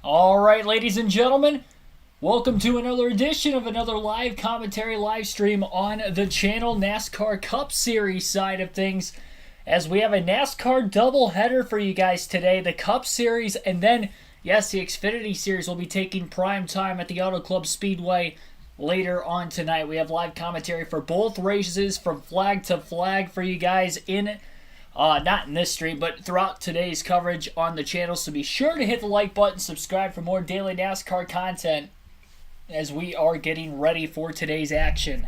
All right, ladies and gentlemen, welcome to another edition of another live commentary live stream on the channel NASCAR Cup Series side of things. As we have a NASCAR doubleheader for you guys today, the Cup Series, and then, yes, the Xfinity Series will be taking prime time at the Auto Club Speedway later on tonight. We have live commentary for both races from flag to flag for you guys not in this stream, but throughout today's coverage on the channel. So be sure to hit the like button, subscribe for more daily NASCAR content as we are getting ready for today's action.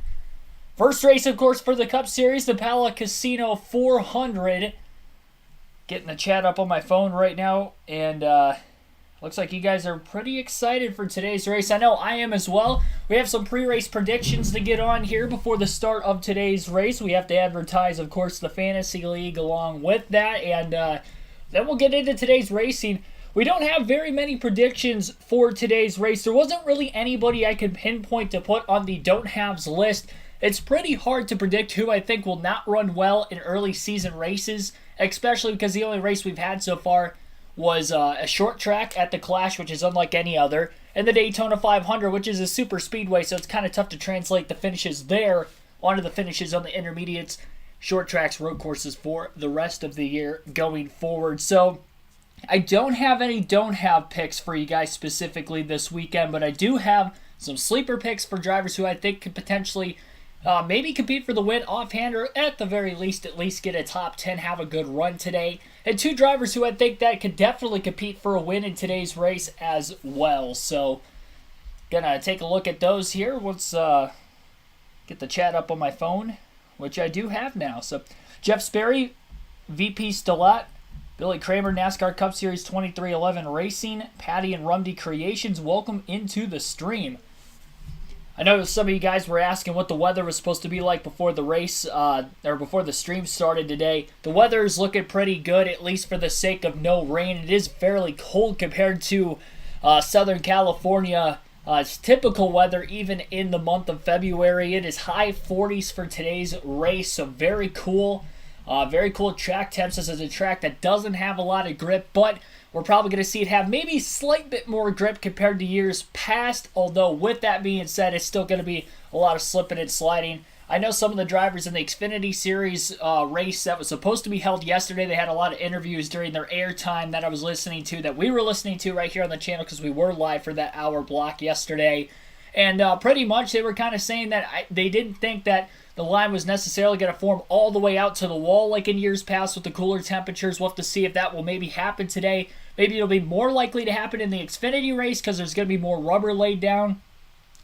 First race, of course, for the Cup Series, the Pala Casino 400. Getting the chat up on my phone right now, and looks like you guys are pretty excited for today's race. I know I am as well. We have some pre-race predictions to get on here before the start of today's race. We have to advertise, of course, the Fantasy League along with that, and then we'll get into today's racing. We don't have very many predictions for today's race. There wasn't really anybody I could pinpoint to put on the don't haves list. It's pretty hard to predict who I think will not run well in early season races, especially because the only race we've had so far was a short track at the Clash, which is unlike any other, and the Daytona 500, which is a super speedway, so it's kind of tough to translate the finishes there onto the finishes on the intermediates, short tracks, road courses for the rest of the year going forward. So I don't have any don't have picks for you guys specifically this weekend, but I do have some sleeper picks for drivers who I think could potentially maybe compete for the win offhand, or at the very least, at least get a top 10, have a good run today. And two drivers who I think that could definitely compete for a win in today's race as well. So, gonna take a look at those here. Let's get the chat up on my phone, which I do have now. So, Jeff Sperry, VP Stillat, Billy Kramer, NASCAR Cup Series 2311 Racing, Patty and Rumdy Creations, welcome into the stream. I know some of you guys were asking what the weather was supposed to be like before the race, or before the stream started today. The weather is looking pretty good, at least for the sake of no rain. It is fairly cold compared to Southern California. It's typical weather even in the month of February. It is high 40s for today's race, so very cool. Very cool track temps. This is a track that doesn't have a lot of grip, but we're probably going to see it have maybe a slight bit more grip compared to years past, although with that being said, it's still going to be a lot of slipping and sliding. I know some of the drivers in the Xfinity Series race that was supposed to be held yesterday, they had a lot of interviews during their airtime that I was listening to, that we were listening to right here on the channel because we were live for that hour block yesterday. And pretty much they were kind of saying that they didn't think that the line was necessarily going to form all the way out to the wall like in years past with the cooler temperatures. We'll have to see if that will maybe happen today. Maybe it'll be more likely to happen in the Xfinity race because there's going to be more rubber laid down.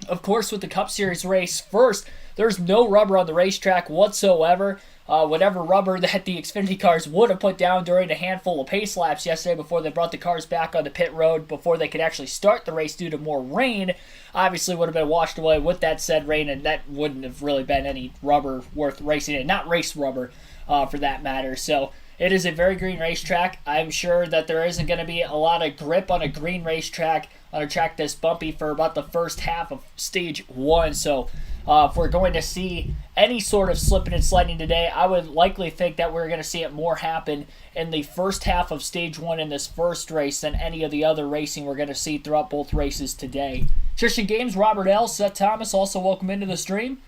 Of course, with the Cup Series race first, there's no rubber on the racetrack whatsoever. Whatever rubber that the Xfinity cars would have put down during a handful of pace laps yesterday before they brought the cars back on the pit road before they could actually start the race due to more rain, obviously would have been washed away with that said rain, and that wouldn't have really been any rubber worth racing in, not race rubber for that matter. So it is a very green racetrack. I'm sure that there isn't going to be a lot of grip on a green racetrack, on a track this bumpy, for about the first half of stage one. So if we're going to see any sort of slipping and sliding today, I would likely think that we're going to see it more happen in the first half of stage one in this first race than any of the other racing we're going to see throughout both races today. Christian Games, Robert L., Seth Thomas, also welcome into the stream.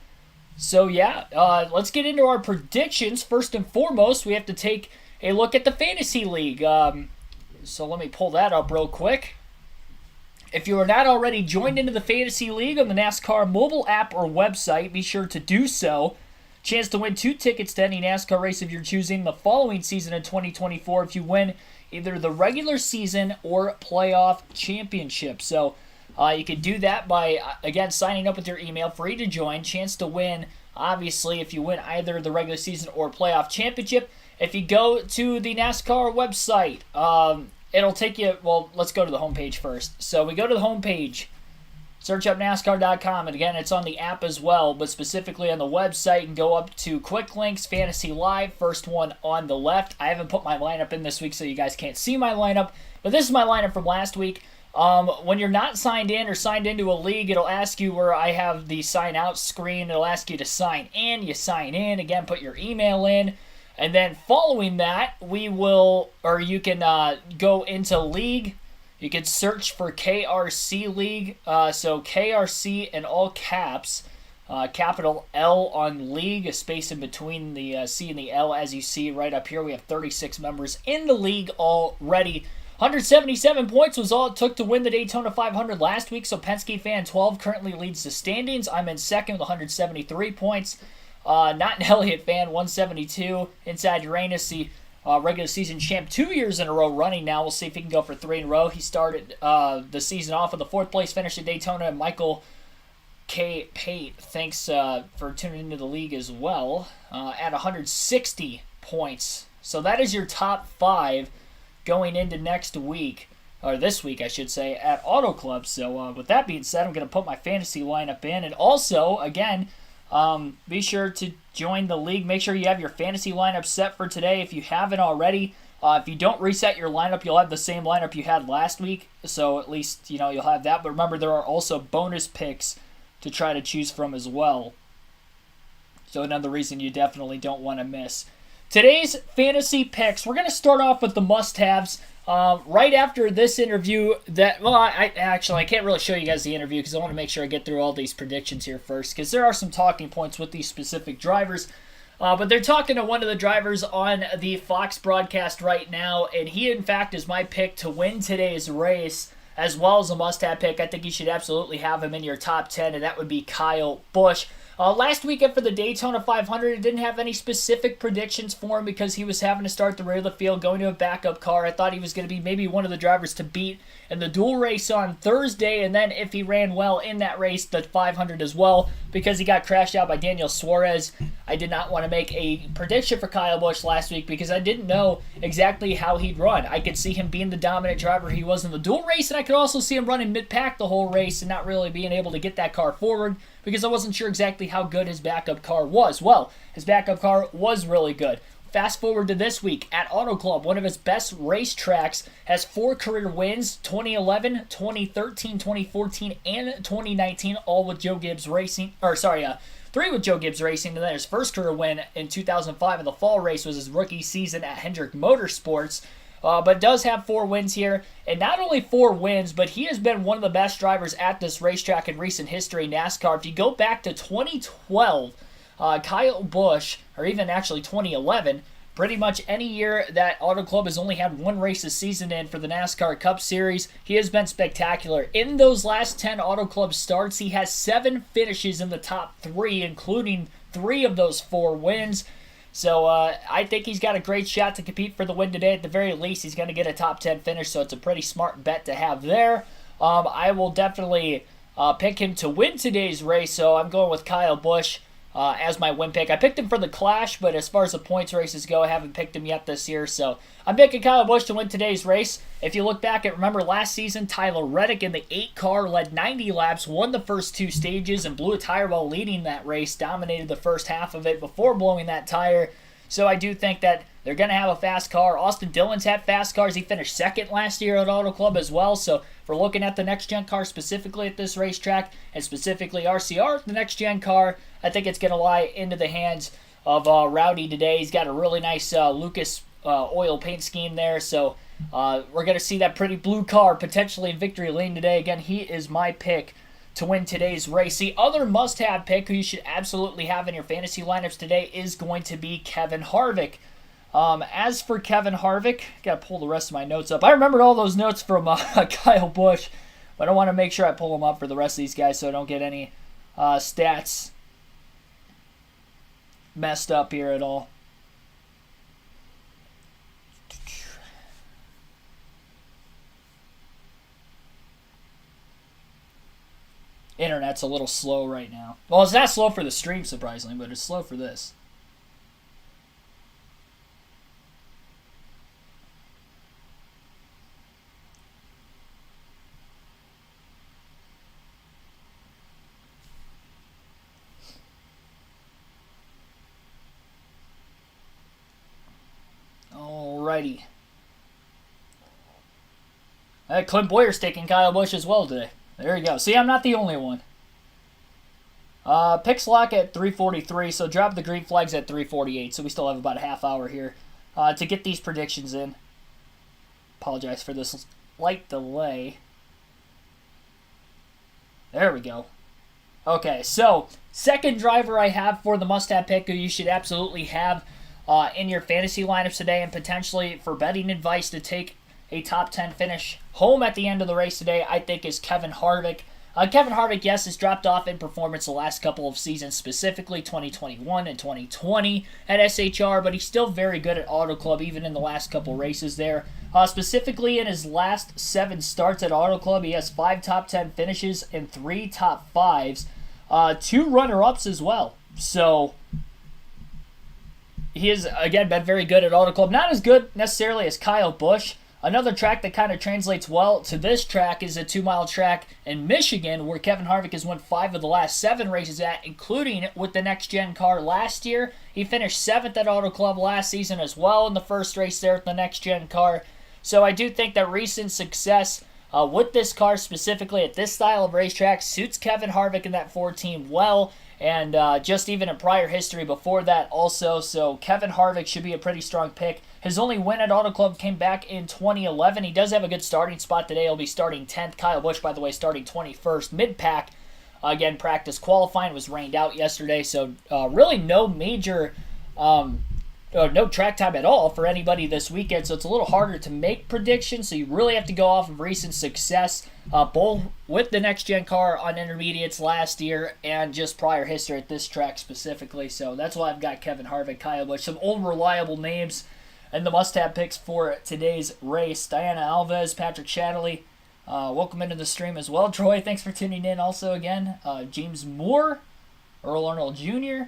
So yeah, let's get into our predictions. First and foremost, we have to take a look at the Fantasy League. So let me pull that up real quick. If you are not already joined into the Fantasy League on the NASCAR mobile app or website, be sure to do so. Chance to win 2 tickets to any NASCAR race of your choosing the following season in 2024 if you win either the regular season or playoff championship. So you can do that by, again, signing up with your email, free to join. Chance to win, obviously, if you win either the regular season or playoff championship. If you go to the NASCAR website, it'll take you, well, let's go to the homepage first. So we go to the homepage, search up NASCAR.com, and again, it's on the app as well, but specifically on the website, and go up to Quick Links, Fantasy Live, first one on the left. I haven't put my lineup in this week, so you guys can't see my lineup, but this is my lineup from last week. When you're not signed in or signed into a league, it'll ask you where I have the sign out screen. It'll ask you to sign in. You sign in. Again, put your email in. And then following that, you can go into league. You can search for KRC League, so KRC in all caps, capital L on League, a space in between the C and the L. As you see right up here, we have 36 members in the league already. 177 points was all it took to win the Daytona 500 last week, so Penske Fan 12 currently leads the standings. I'm in second with 173 points. Not an Elliott Fan, 172. Inside Uranus, the regular season champ 2 years in a row running now. We'll see if he can go for 3 in a row. He started the season off with a 4th place finish at Daytona. And Michael K. Pate, thanks for tuning into the league as well, at 160 points. So that is your top 5 going into next week, or this week I should say, at Auto Club. So with that being said, I'm going to put my fantasy lineup in. And also, again, be sure to join the league. Make sure you have your fantasy lineup set for today if you haven't already. If you don't reset your lineup, you'll have the same lineup you had last week. So at least, you'll have that. But remember, there are also bonus picks to try to choose from as well. So another reason you definitely don't want to miss. Today's fantasy picks, we're going to start off with the must-haves. Right after this interview, I can't really show you guys the interview because I want to make sure I get through all these predictions here first, because there are some talking points with these specific drivers. But they're talking to one of the drivers on the Fox broadcast right now, and he, in fact, is my pick to win today's race, as well as a must-have pick. I think you should absolutely have him in your top 10, and that would be Kyle Busch. Last weekend for the Daytona 500, I didn't have any specific predictions for him because he was having to start the rear of the field, going to a backup car. I thought he was going to be maybe one of the drivers to beat in the dual race on Thursday, and then if he ran well in that race, the 500 as well, because he got crashed out by Daniel Suarez. I did not want to make a prediction for Kyle Busch last week because I didn't know exactly how he'd run. I could see him being the dominant driver he was in the dual race, and I could also see him running mid-pack the whole race and not really being able to get that car forward, because I wasn't sure exactly how good his backup car was. Well, his backup car was really good. Fast forward to this week at Auto Club, one of his best racetracks, has 4 career wins, 2011, 2013, 2014, and 2019, all with Joe Gibbs Racing, 3 with Joe Gibbs Racing, and then his first career win in 2005 in the fall race was his rookie season at Hendrick Motorsports. But does have 4 wins here, and not only 4 wins, but he has been one of the best drivers at this racetrack in recent history, NASCAR. If you go back to 2012, Kyle Busch, or even actually 2011, pretty much any year that Auto Club has only had 1 race a season in for the NASCAR Cup Series, he has been spectacular. In those last 10 Auto Club starts, he has 7 finishes in the top 3, including 3 of those 4 wins. So I think he's got a great shot to compete for the win today. At the very least, he's going to get a top 10 finish, so it's a pretty smart bet to have there. I will definitely pick him to win today's race, so I'm going with Kyle Busch as my win pick. I picked him for the Clash, but as far as the points races go, I haven't picked him yet this year, so I'm picking Kyle Busch to win today's race. If you look back at, remember last season, Tyler Reddick in the 8 car led 90 laps, won the first 2 stages, and blew a tire while leading that race, dominated the first half of it before blowing that tire. So I do think that they're going to have a fast car. Austin Dillon's had fast cars. He finished second last year at Auto Club as well. So if we're looking at the next-gen car specifically at this racetrack, and specifically RCR, the next-gen car, I think it's going to lie into the hands of Rowdy today. He's got a really nice Lucas oil paint scheme there. So we're going to see that pretty blue car potentially in victory lane today. Again, he is my pick to win today's race. The other must-have pick who you should absolutely have in your fantasy lineups today is going to be Kevin Harvick. As for Kevin Harvick, got to pull the rest of my notes up. I remembered all those notes from Kyle Busch, but I want to make sure I pull them up for the rest of these guys so I don't get any stats messed up here at all. Internet's a little slow right now. Well, it's not slow for the stream, surprisingly, but it's slow for this. Alrighty. Clint Boyer's taking Kyle Busch as well today. There you go. See, I'm not the only one. Picks lock at 3:43, so drop the green flags at 3:48, so we still have about a half hour here to get these predictions in. Apologize for this light delay. There we go. Okay, so second driver I have for the must-have pick who you should absolutely have in your fantasy lineups today, and potentially for betting advice to take a top 10 finish home at the end of the race today, I think is Kevin Harvick. Kevin Harvick, yes, has dropped off in performance the last couple of seasons, specifically 2021 and 2020 at SHR, but he's still very good at Auto Club, even in the last couple races there. Specifically in his last 7 starts at Auto Club, he has 5 top 10 finishes and 3 top 5s, 2 runner-ups as well. So he has, again, been very good at Auto Club. Not as good necessarily as Kyle Busch. Another track that kind of translates well to this track is a 2-mile track in Michigan, where Kevin Harvick has won 5 of the last 7 races at, including with the next-gen car last year. He finished 7th at Auto Club last season as well in the first race there with the next-gen car. So I do think that recent success with this car, specifically at this style of racetrack, suits Kevin Harvick and that Ford team well, and just even in prior history before that also. So Kevin Harvick should be a pretty strong pick. His only win at Auto Club came back in 2011. He does have a good starting spot today. He'll be starting 10th. Kyle Busch, by the way, starting 21st. Mid-pack, again, practice qualifying was rained out yesterday, so really no major no track time at all for anybody this weekend, so it's a little harder to make predictions, so you really have to go off of recent success, both with the next-gen car on intermediates last year and just prior history at this track specifically. So that's why I've got Kevin Harvick, Kyle Busch, some old reliable names, and the must-have picks for today's race. Diana Alves, Patrick Shatterley, welcome into the stream as well. Troy, thanks for tuning in also again. James Moore, Earl Arnold Jr.,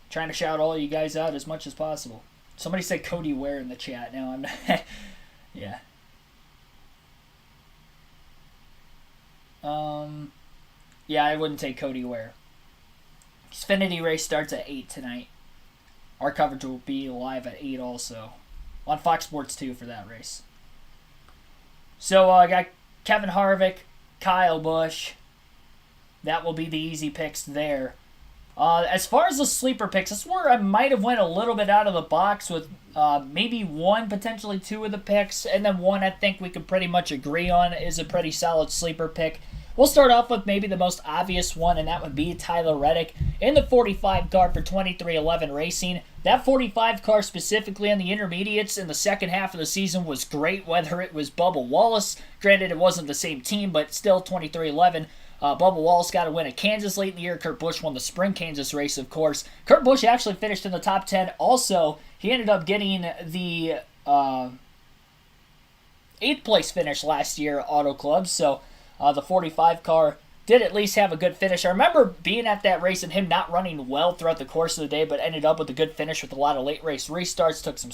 trying to shout all you guys out as much as possible. Somebody said Cody Ware in the chat. Now I'm not. Yeah. Yeah, I wouldn't take Cody Ware. Xfinity race starts at 8 tonight. Our coverage will be live at 8 also. On Fox Sports 2 for that race. So I got Kevin Harvick, Kyle Busch. That will be the easy picks there. As far as the sleeper picks, that's where I might have went a little bit out of the box with maybe 1, potentially 2 of the picks, and then 1 I think we could pretty much agree on is a pretty solid sleeper pick. We'll start off with maybe the most obvious one, and that would be Tyler Reddick in the 45 car for 23XI Racing. That 45 car specifically on the intermediates in the second half of the season was great, whether it was Bubba Wallace. Granted, it wasn't the same team, but still 23XI. Bubba Wallace got a win at Kansas late in the year. Kurt Busch won the Spring Kansas race, of course. Kurt Busch actually finished in the top 10. Also, he ended up getting the 8th place finish last year at Auto Club. So the 45 car did at least have a good finish. I remember being at that race and him not running well throughout the course of the day, but ended up with a good finish with a lot of late race restarts, took some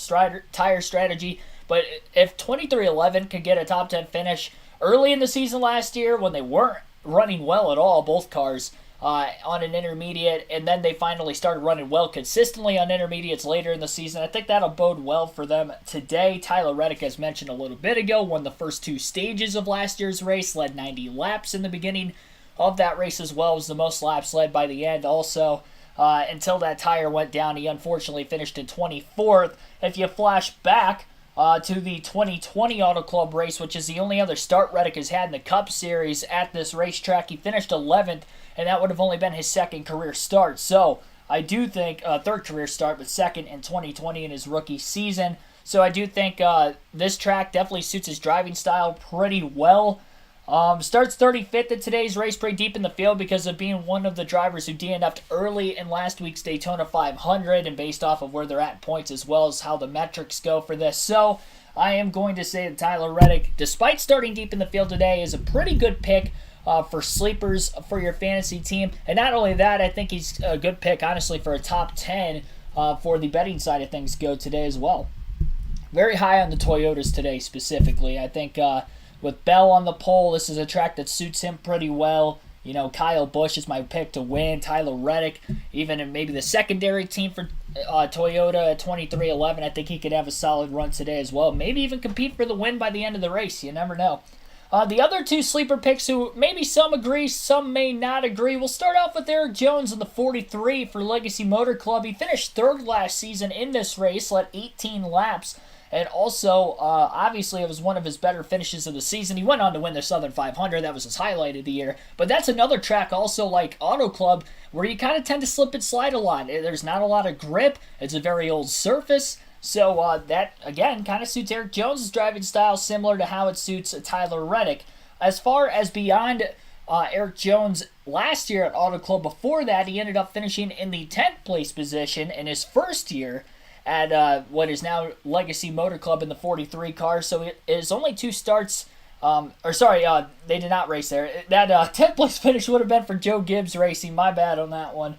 tire strategy. But if 23XI could get a top 10 finish early in the season last year when they weren't running well at all, both cars, on an intermediate, and then they finally started running well consistently on intermediates later in the season, I think that'll bode well for them today. Tyler Reddick, as mentioned a little bit ago, won the first 2 stages of last year's race, led 90 laps in the beginning of that race as well, was the most laps led by the end also. Until that tire went down, he unfortunately finished in 24th. If you flash back to the 2020 Auto Club race, which is the only other start Reddick has had in the Cup Series at this racetrack, he finished 11th, and that would have only been his second career start. So I do think, third career start, but second in 2020 in his rookie season. So I do think this track definitely suits his driving style pretty well. Starts 35th at today's race, pretty deep in the field because of being one of the drivers who DNF'd early in last week's Daytona 500, and based off of where they're at in points as well as how the metrics go for this. So I am going to say that Tyler Reddick, despite starting deep in the field today, is a pretty good pick for sleepers for your fantasy team. And not only that, I think he's a good pick, honestly, for a top 10 for the betting side of things go today as well. Very high on the Toyotas today specifically. I think with Bell on the pole, this is a track that suits him pretty well. You know, Kyle Busch is my pick to win. Tyler Reddick, even in maybe the secondary team for Toyota at 23XI, I think he could have a solid run today as well. Maybe even compete for the win by the end of the race. You never know. The other two sleeper picks who maybe some agree, some may not agree. We'll start off with Eric Jones in the 43 for Legacy Motor Club. He finished third last season in this race, led 18 laps. And also, obviously, it was one of his better finishes of the season. He went on to win the Southern 500. That was his highlight of the year. But that's another track also like Auto Club where you kind of tend to slip and slide a lot. There's not a lot of grip. It's a very old surface. So that, again, kind of suits Eric Jones' driving style, similar to how it suits Tyler Reddick. As far as beyond Eric Jones last year at Auto Club, before that, he ended up finishing in the 10th place position in his first year at what is now Legacy Motor Club in the 43 car. So it is only 2 starts. They did not race there. That 10th place finish would have been for Joe Gibbs Racing. My bad on that one.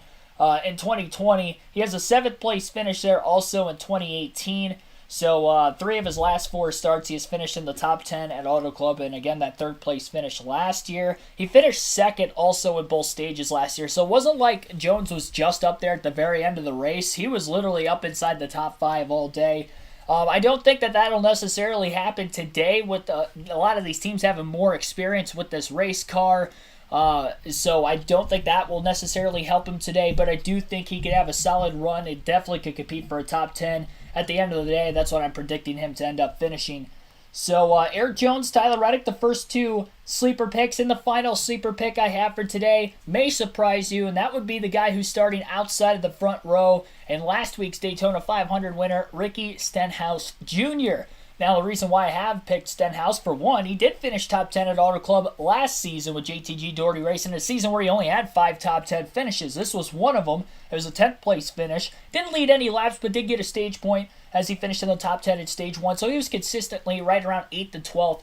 In 2020, he has a 7th place finish there also in 2018. So 3 of his last 4 starts, he has finished in the top 10 at Auto Club. And again, that 3rd place finish last year. He finished 2nd also in both stages last year. So it wasn't like Jones was just up there at the very end of the race. He was literally up inside the top 5 all day. I don't think that that'll necessarily happen today with a lot of these teams having more experience with this race car. So I don't think that will necessarily help him today, but I do think he could have a solid run. It definitely could compete for a top 10. At the end of the day, that's what I'm predicting him to end up finishing. So Eric Jones, Tyler Reddick, the first 2 sleeper picks. And the final sleeper pick I have for today may surprise you, and that would be the guy who's starting outside of the front row and last week's Daytona 500 winner, Ricky Stenhouse Jr. Now, the reason why I have picked Stenhouse, for one, he did finish top 10 at Auto Club last season with JTG Doherty Racing, a season where he only had 5 top 10 finishes. This was one of them. It was a 10th place finish. Didn't lead any laps, but did get a stage point as he finished in the top 10 in stage 1. So he was consistently right around 8th to 12th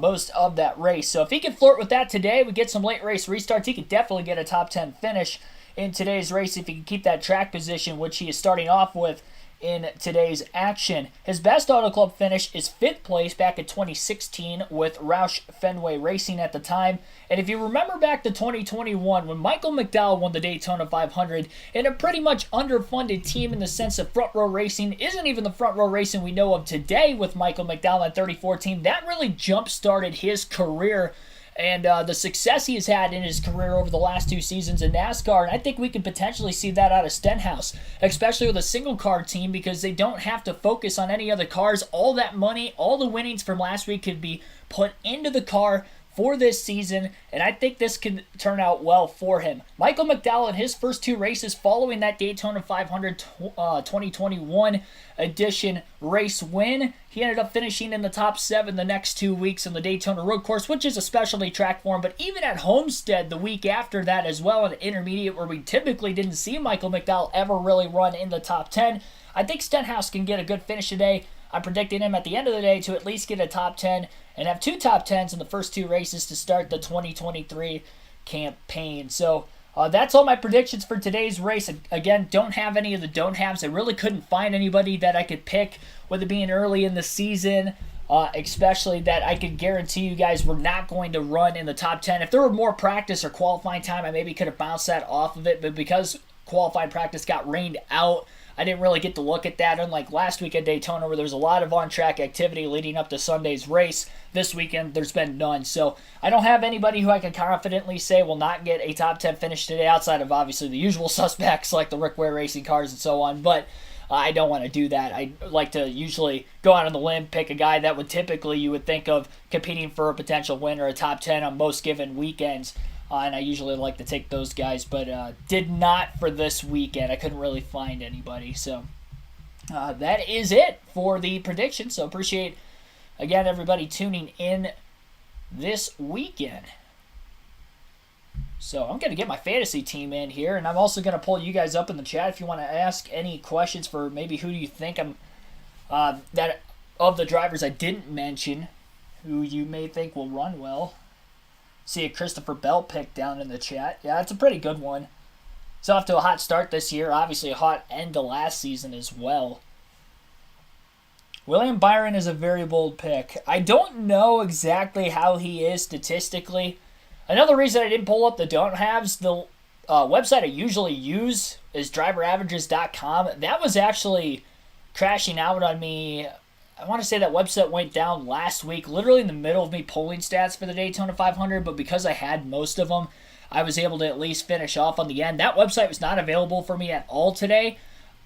most of that race. So if he can flirt with that today, we get some late race restarts, he could definitely get a top 10 finish in today's race if he can keep that track position, which he is starting off with in today's action. His best Auto Club finish is 5th place back in 2016 with Roush Fenway Racing at the time. And if you remember back to 2021 when Michael McDowell won the Daytona 500 in a pretty much underfunded team in the sense of front row racing isn't even the front row racing we know of today with Michael McDowell at 3014, that really jump-started his career and the success he has had in his career over the last 2 seasons in NASCAR. And I think we can potentially see that out of Stenhouse, especially with a single car team, because they don't have to focus on any other cars. All that money, all the winnings from last week could be put into the car for this season, and I think this could turn out well for him. Michael McDowell in his first 2 races following that Daytona 500 2021 edition race win, he ended up finishing in the top 7 the next 2 weeks on the Daytona Road Course, which is a specialty track for him. But even at Homestead the week after that as well, an intermediate where we typically didn't see Michael McDowell ever really run in the top 10, I think Stenhouse can get a good finish today. I'm predicting him at the end of the day to at least get a top 10 and have 2 top 10s in the first 2 races to start the 2023 campaign. So that's all my predictions for today's race. Again, don't have any of the don't-haves. I really couldn't find anybody that I could pick, with it being early in the season, especially that I could guarantee you guys were not going to run in the top 10. If there were more practice or qualifying time, I maybe could have bounced that off of it, but because qualifying practice got rained out, I didn't really get to look at that, unlike last week at Daytona where there's a lot of on-track activity leading up to Sunday's race. This weekend, there's been none. So I don't have anybody who I can confidently say will not get a top 10 finish today, outside of obviously the usual suspects like the Rick Ware Racing cars and so on. But I don't want to do that. I like to usually go out on the limb, pick a guy that would typically you would think of competing for a potential win or a top 10 on most given weekends. And I usually like to take those guys, but did not for this weekend. I couldn't really find anybody. So that is it for the prediction. So appreciate, again, everybody tuning in this weekend. So I'm going to get my fantasy team in here, and I'm also going to pull you guys up in the chat if you want to ask any questions for maybe who do you think that of the drivers I didn't mention, who you may think will run well. See a Christopher Bell pick down in the chat. Yeah, that's a pretty good one. He's off to a hot start this year. Obviously a hot end to last season as well. William Byron is a very bold pick. I don't know exactly how he is statistically. Another reason I didn't pull up the don't-haves, the website I usually use is driveraverages.com. That was actually crashing out on me. I want to say that website went down last week, literally in the middle of me pulling stats for the Daytona 500, but because I had most of them, I was able to at least finish off on the end. That website was not available for me at all today.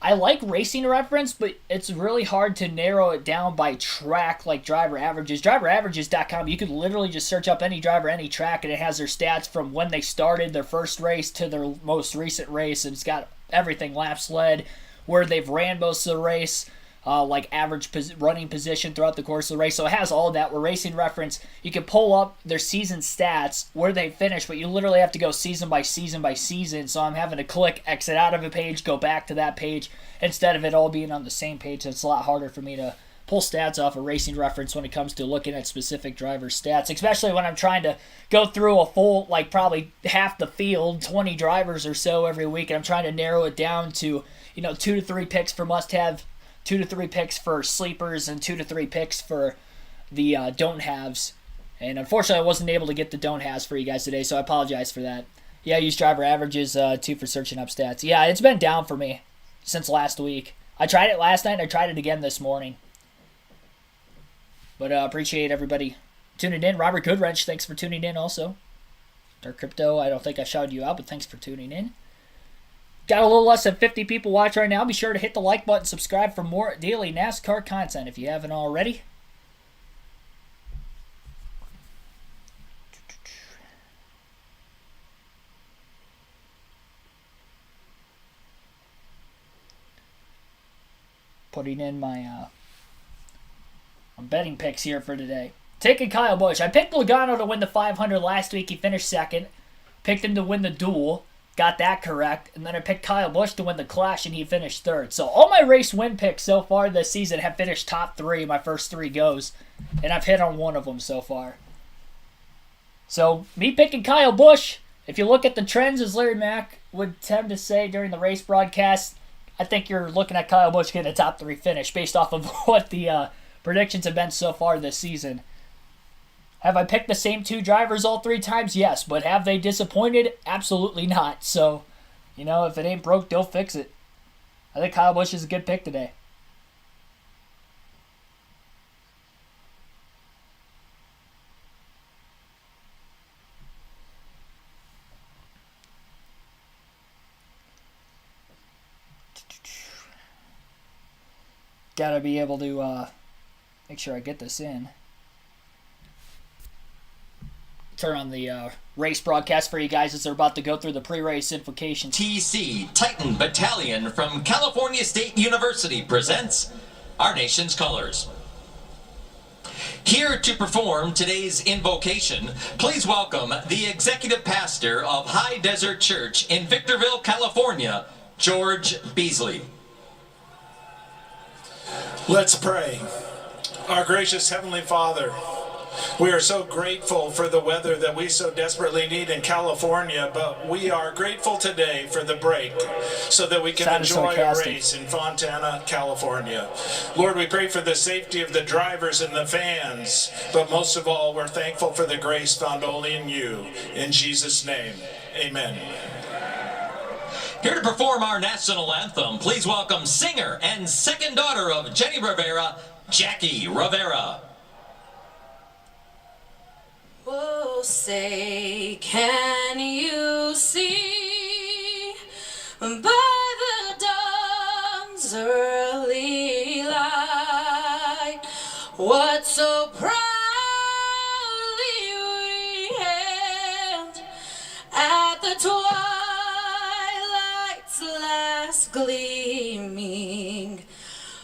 I like Racing Reference, but it's really hard to narrow it down by track like driver averages. DriverAverages.com, you could literally just search up any driver, any track, and it has their stats from when they started their first race to their most recent race, and it's got everything, laps led, where they've ran most of the race, like average running position throughout the course of the race. So it has all that. Where Racing Reference, you can pull up their season stats, where they finish, but you literally have to go season by season by season. So I'm having to click, exit out of a page, go back to that page, instead of it all being on the same page. So it's a lot harder for me to pull stats off of Racing Reference when it comes to looking at specific driver stats, especially when I'm trying to go through a full, like probably half the field, 20 drivers or so every week, and I'm trying to narrow it down to, 2 to 3 picks for must-have, 2 to 3 picks for sleepers, and 2 to 3 picks for the don't-haves. And unfortunately, I wasn't able to get the don't-haves for you guys today, so I apologize for that. Yeah, I use driver averages too for searching up stats. Yeah, it's been down for me since last week. I tried it last night, and I tried it again this morning. But appreciate everybody tuning in. Robert Goodwrench, thanks for tuning in also. Dark Crypto, I don't think I shouted you out, but thanks for tuning in. Got a little less than 50 people watching right now. Be sure to hit the like button, subscribe for more daily NASCAR content if you haven't already. Putting in my betting picks here for today. Taking Kyle Busch. I picked Logano to win the 500 last week. He finished second. Picked him to win the duel. Got that correct. And then I picked Kyle Busch to win the Clash, and he finished third. So all my race win picks so far this season have finished top 3, my first 3 goes. And I've hit on one of them so far. So me picking Kyle Busch, if you look at the trends, as Larry Mack would tend to say during the race broadcast, I think you're looking at Kyle Busch getting a top 3 finish based off of what the predictions have been so far this season. Have I picked the same 2 drivers all 3 times? Yes. But have they disappointed? Absolutely not. So, if it ain't broke, don't fix it. I think Kyle Busch is a good pick today. Gotta be able to make sure I get this in. Turn on the race broadcast for you guys as they're about to go through the pre-race invocation. TC Titan Battalion from California State University presents our nation's colors. Here to perform today's invocation, please welcome the executive pastor of High Desert Church in Victorville, California, George Beasley. Let's pray. Our gracious Heavenly Father, we are so grateful for the weather that we so desperately need in California, but we are grateful today for the break so that we can enjoy a race in Fontana, California. Lord, we pray for the safety of the drivers and the fans, but most of all, we're thankful for the grace found only in you. In Jesus' name, amen. Here to perform our national anthem, please welcome singer and second daughter of Jenny Rivera, Jackie Rivera. Oh, say, can you see by the dawn's early light what so proudly we hailed at the twilight's last gleaming,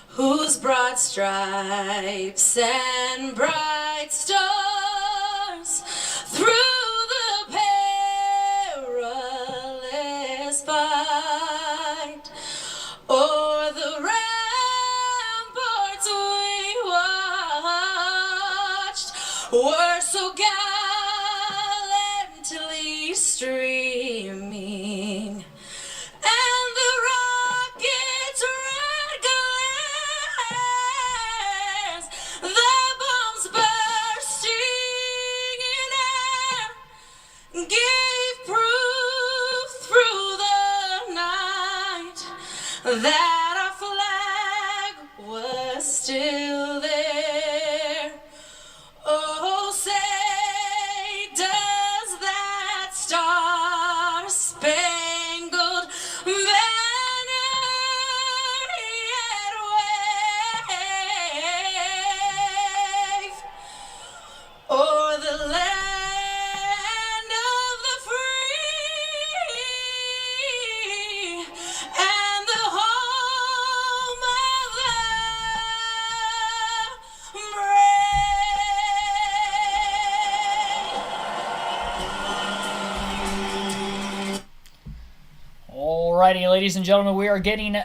whose broad stripes and bright stars through the perilous fight o'er the ramparts we watched were so gallantly streaming, and the rocket's red glares, the bombs bursting in air, gave proof through the night that our flag was still there. ladies and gentlemen, we are getting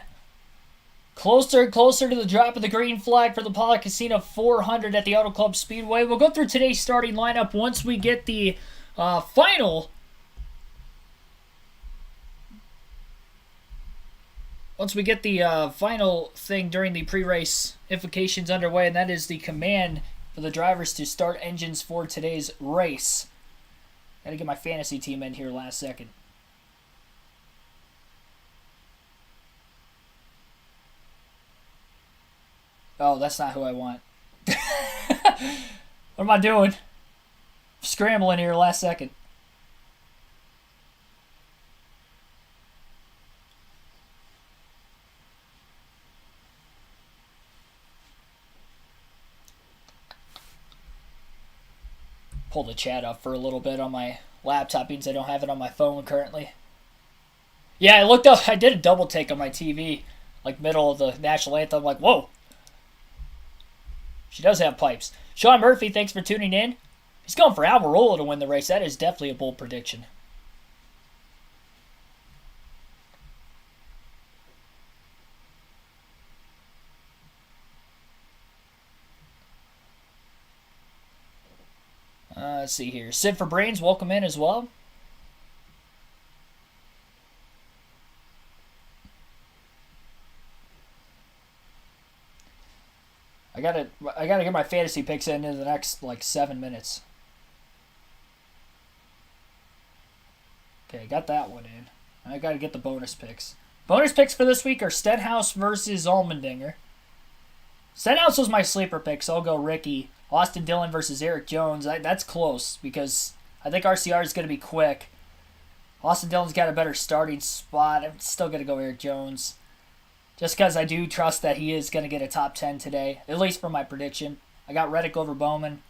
closer and closer to the drop of the green flag for the Apollo Casino 400 at the Auto Club Speedway. We'll go through today's starting lineup once we get the final thing during the pre-race ifications underway, and that is the command for the drivers to start engines for today's race. Gotta get my fantasy team in here last second. Oh, that's not who I want. What am I doing? Scrambling here last second. Pull the chat up for a little bit on my laptop means I don't have it on my phone currently. Yeah, I looked up. I did a double take on my TV, like middle of the national anthem. I'm like, whoa. She does have pipes. Sean Murphy, thanks for tuning in. He's going for Almirola to win the race. That is definitely a bold prediction. Let's see here. Sid for Brains, welcome in as well. I gotta get my fantasy picks in the next 7 minutes. Okay, got that one in. I gotta get the bonus picks. Bonus picks for this week are Stenhouse versus Allmendinger. Stenhouse was my sleeper pick, so I'll go Ricky. Austin Dillon versus Eric Jones. That's close because I think RCR is going to be quick. Austin Dillon's got a better starting spot. I'm still going to go Eric Jones. Just because I do trust that he is going to get a top 10 today, at least for my prediction. I got Reddick over Bowman.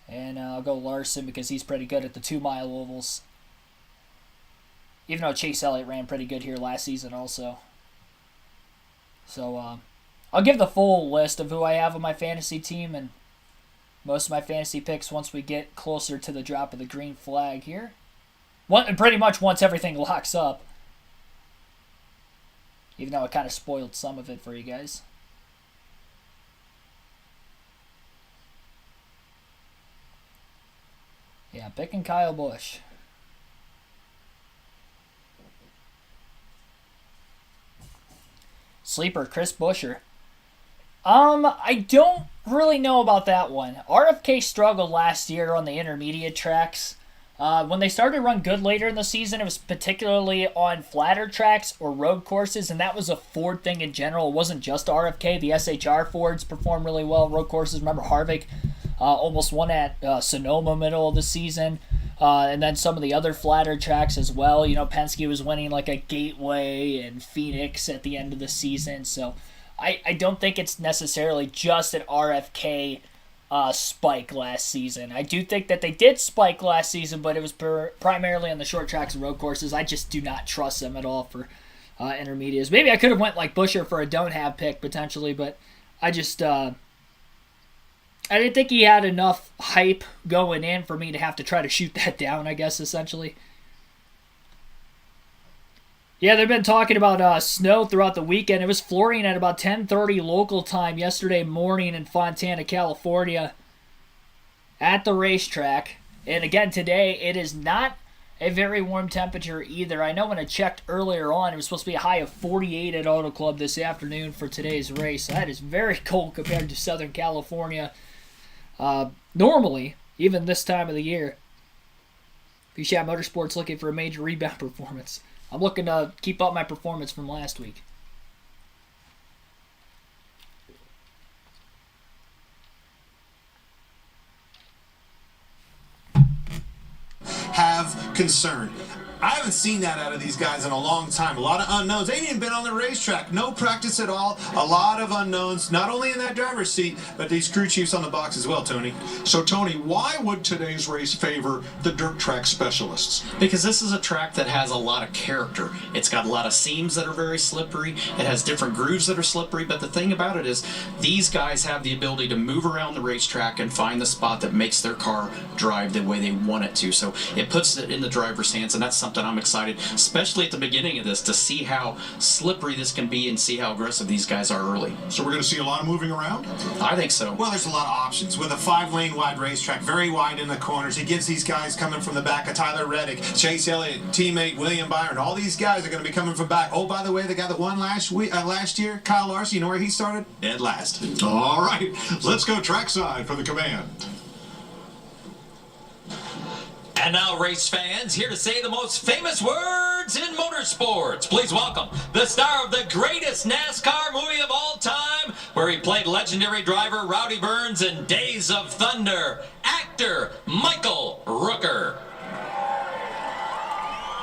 And I'll go Larson because he's pretty good at the 2-mile ovals. Even though Chase Elliott ran pretty good here last season also. So I'll give the full list of who I have on my fantasy team and most of my fantasy picks once we get closer to the drop of the green flag here. Pretty much once everything locks up. Even though I kind of spoiled some of it for you guys. Yeah, picking Kyle Busch. Sleeper, Chris Buescher. I don't really know about that one. RFK struggled last year on the intermediate tracks. When they started to run good later in the season, it was particularly on flatter tracks or road courses, and that was a Ford thing in general. It wasn't just RFK. The SHR Fords performed really well on road courses. Remember Harvick almost won at Sonoma middle of the season. And then some of the other flatter tracks as well. You know, Penske was winning like a Gateway and Phoenix at the end of the season. So I don't think it's necessarily just an RFK spike last season. I do think that they did spike last season, but it was primarily on the short tracks and road courses. I just do not trust them at all for intermediates. Maybe I could have went like Buescher for a don't have pick potentially, but I just I didn't think he had enough hype going in for me to have to try to shoot that down, I guess, essentially. Yeah, they've been talking about snow throughout the weekend. It was flooring at about 10:30 local time yesterday morning in Fontana, California at the racetrack. And again, today it is not a very warm temperature either. I know when I checked earlier on, it was supposed to be a high of 48 at Auto Club this afternoon for today's race. That is very cold compared to Southern California. Normally, even this time of the year, VSHAP Motorsports looking for a major rebound performance. I'm looking to keep up my performance from last week. Have concern. I haven't seen that out of these guys in a long time. A lot of unknowns. They ain't even been on the racetrack. No practice at all. A lot of unknowns, not only in that driver's seat, but these crew chiefs on the box as well, Tony. So, Tony, why would today's race favor the dirt track specialists? Because this is a track that has a lot of character. It's got a lot of seams that are very slippery. It has different grooves that are slippery. But the thing about it is these guys have the ability to move around the racetrack and find the spot that makes their car drive the way they want it to. So it puts it in the driver's hands, and that's something something I'm excited, especially at the beginning of this, to see how slippery this can be and see how aggressive these guys are early. So we're going to see a lot of moving around? I think so. Well, there's a lot of options. With a 5-lane wide racetrack, very wide in the corners, it gives these guys coming from the back of Tyler Reddick, Chase Elliott, teammate William Byron. All these guys are going to be coming from back. Oh, by the way, the guy that won last year, Kyle Larson, you know where he started? Dead last. All right, let's go trackside for the command. And now, race fans, here to say the most famous words in motorsports. Please welcome the star of the greatest NASCAR movie of all time, where he played legendary driver Rowdy Burns in Days of Thunder, actor Michael Rooker.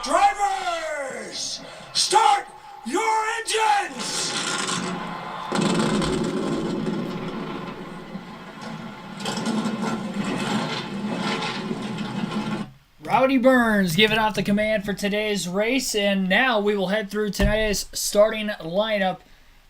Drivers, start your engines! Rowdy Burns giving off the command for today's race, and now we will head through today's starting lineup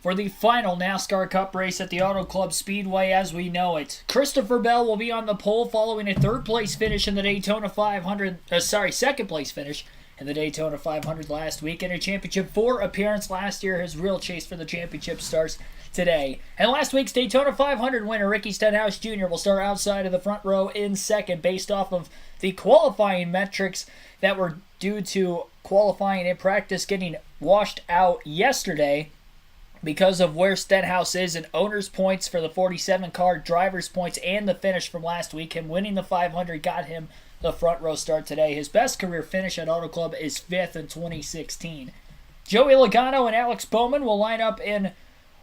for the final NASCAR Cup race at the Auto Club Speedway as we know it. Christopher Bell will be on the pole following a third-place finish in the Daytona 500, second-place finish in the Daytona 500 last week, and a Championship 4 appearance last year. His real chase for the championship starts today. And last week's Daytona 500 winner, Ricky Stenhouse Jr., will start outside of the front row in second based off of the qualifying metrics that were due to qualifying in practice getting washed out yesterday because of where Stenhouse is in owner's points for the 47 car, driver's points, and the finish from last week. Him winning the 500 got him the front row start today. His best career finish at Auto Club is 5th in 2016. Joey Logano and Alex Bowman will line up in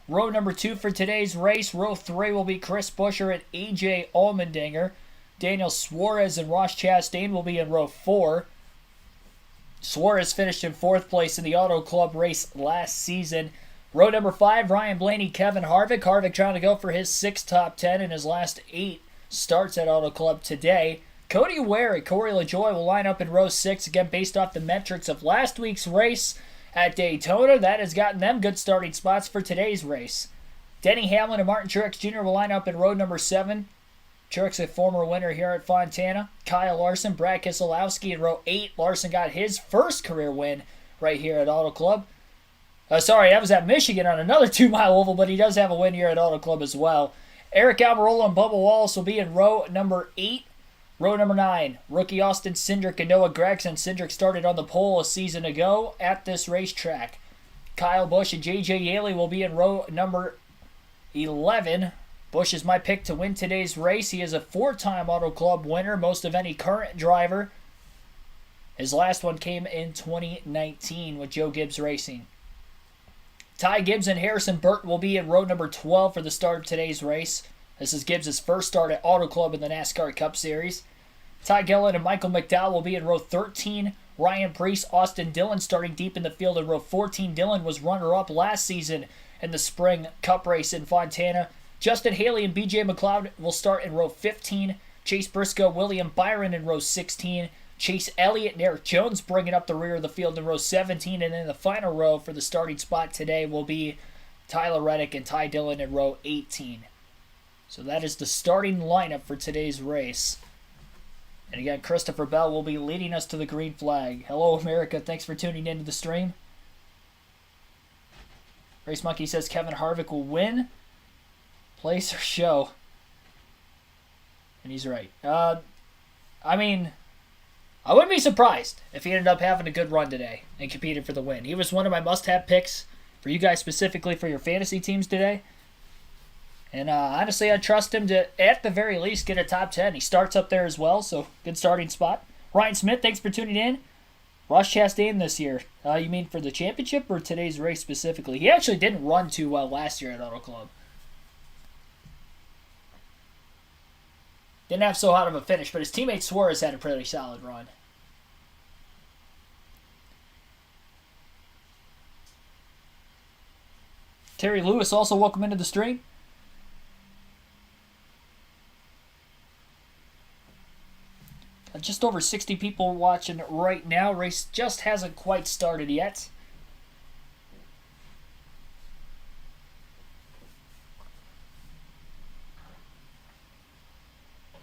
row number 2 for today's race. Row 3 will be Chris Buescher and AJ Allmendinger. Daniel Suarez and Ross Chastain will be in row 4. Suarez finished in 4th place in the Auto Club race last season. Row number 5, Ryan Blaney, Kevin Harvick. Harvick trying to go for his 6th top 10 in his last 8 starts at Auto Club today. Cody Ware and Corey LaJoie will line up in row 6, again based off the metrics of last week's race at Daytona. That has gotten them good starting spots for today's race. Denny Hamlin and Martin Truex Jr. will line up in row number 7. Truex, a former winner here at Fontana. Kyle Larson, Brad Keselowski in row 8. Larson got his first career win right here at Auto Club. That was at Michigan on another 2-mile oval, but he does have a win here at Auto Club as well. Eric Almirola and Bubba Wallace will be in row number 8. Row number 9, rookie Austin Cindric and Noah Gragson. Cindric started on the pole a season ago at this racetrack. Kyle Busch and J.J. Yaley will be in row number 11. Busch is my pick to win today's race. He is a 4-time Auto Club winner, most of any current driver. His last one came in 2019 with Joe Gibbs Racing. Ty Gibbs and Harrison Burton will be in row number 12 for the start of today's race. This is Gibbs' first start at Auto Club in the NASCAR Cup Series. Ty Gillen and Michael McDowell will be in row 13. Ryan Preece, Austin Dillon starting deep in the field in row 14. Dillon was runner-up last season in the Spring Cup race in Fontana. Justin Haley and BJ McLeod will start in row 15. Chase Briscoe, William Byron in row 16. Chase Elliott and Eric Jones bringing up the rear of the field in row 17. And then the final row for the starting spot today will be Tyler Reddick and Ty Dillon in row 18. So that is the starting lineup for today's race. And again, Christopher Bell will be leading us to the green flag. Hello, America. Thanks for tuning into the stream. Race Monkey says Kevin Harvick will win, place, or show. And he's right. I wouldn't be surprised if he ended up having a good run today and competed for the win. He was one of my must-have picks for you guys specifically for your fantasy teams today. And honestly, I trust him to, at the very least, get a top 10. He starts up there as well, so good starting spot. Ryan Smith, thanks for tuning in. Ross Chastain this year. You mean for the championship or today's race specifically? He actually didn't run too well last year at Auto Club. Didn't have so hot of a finish, but his teammate Suarez had a pretty solid run. Terry Lewis also welcome into the stream. Just over 60 people watching right now. Race just hasn't quite started yet.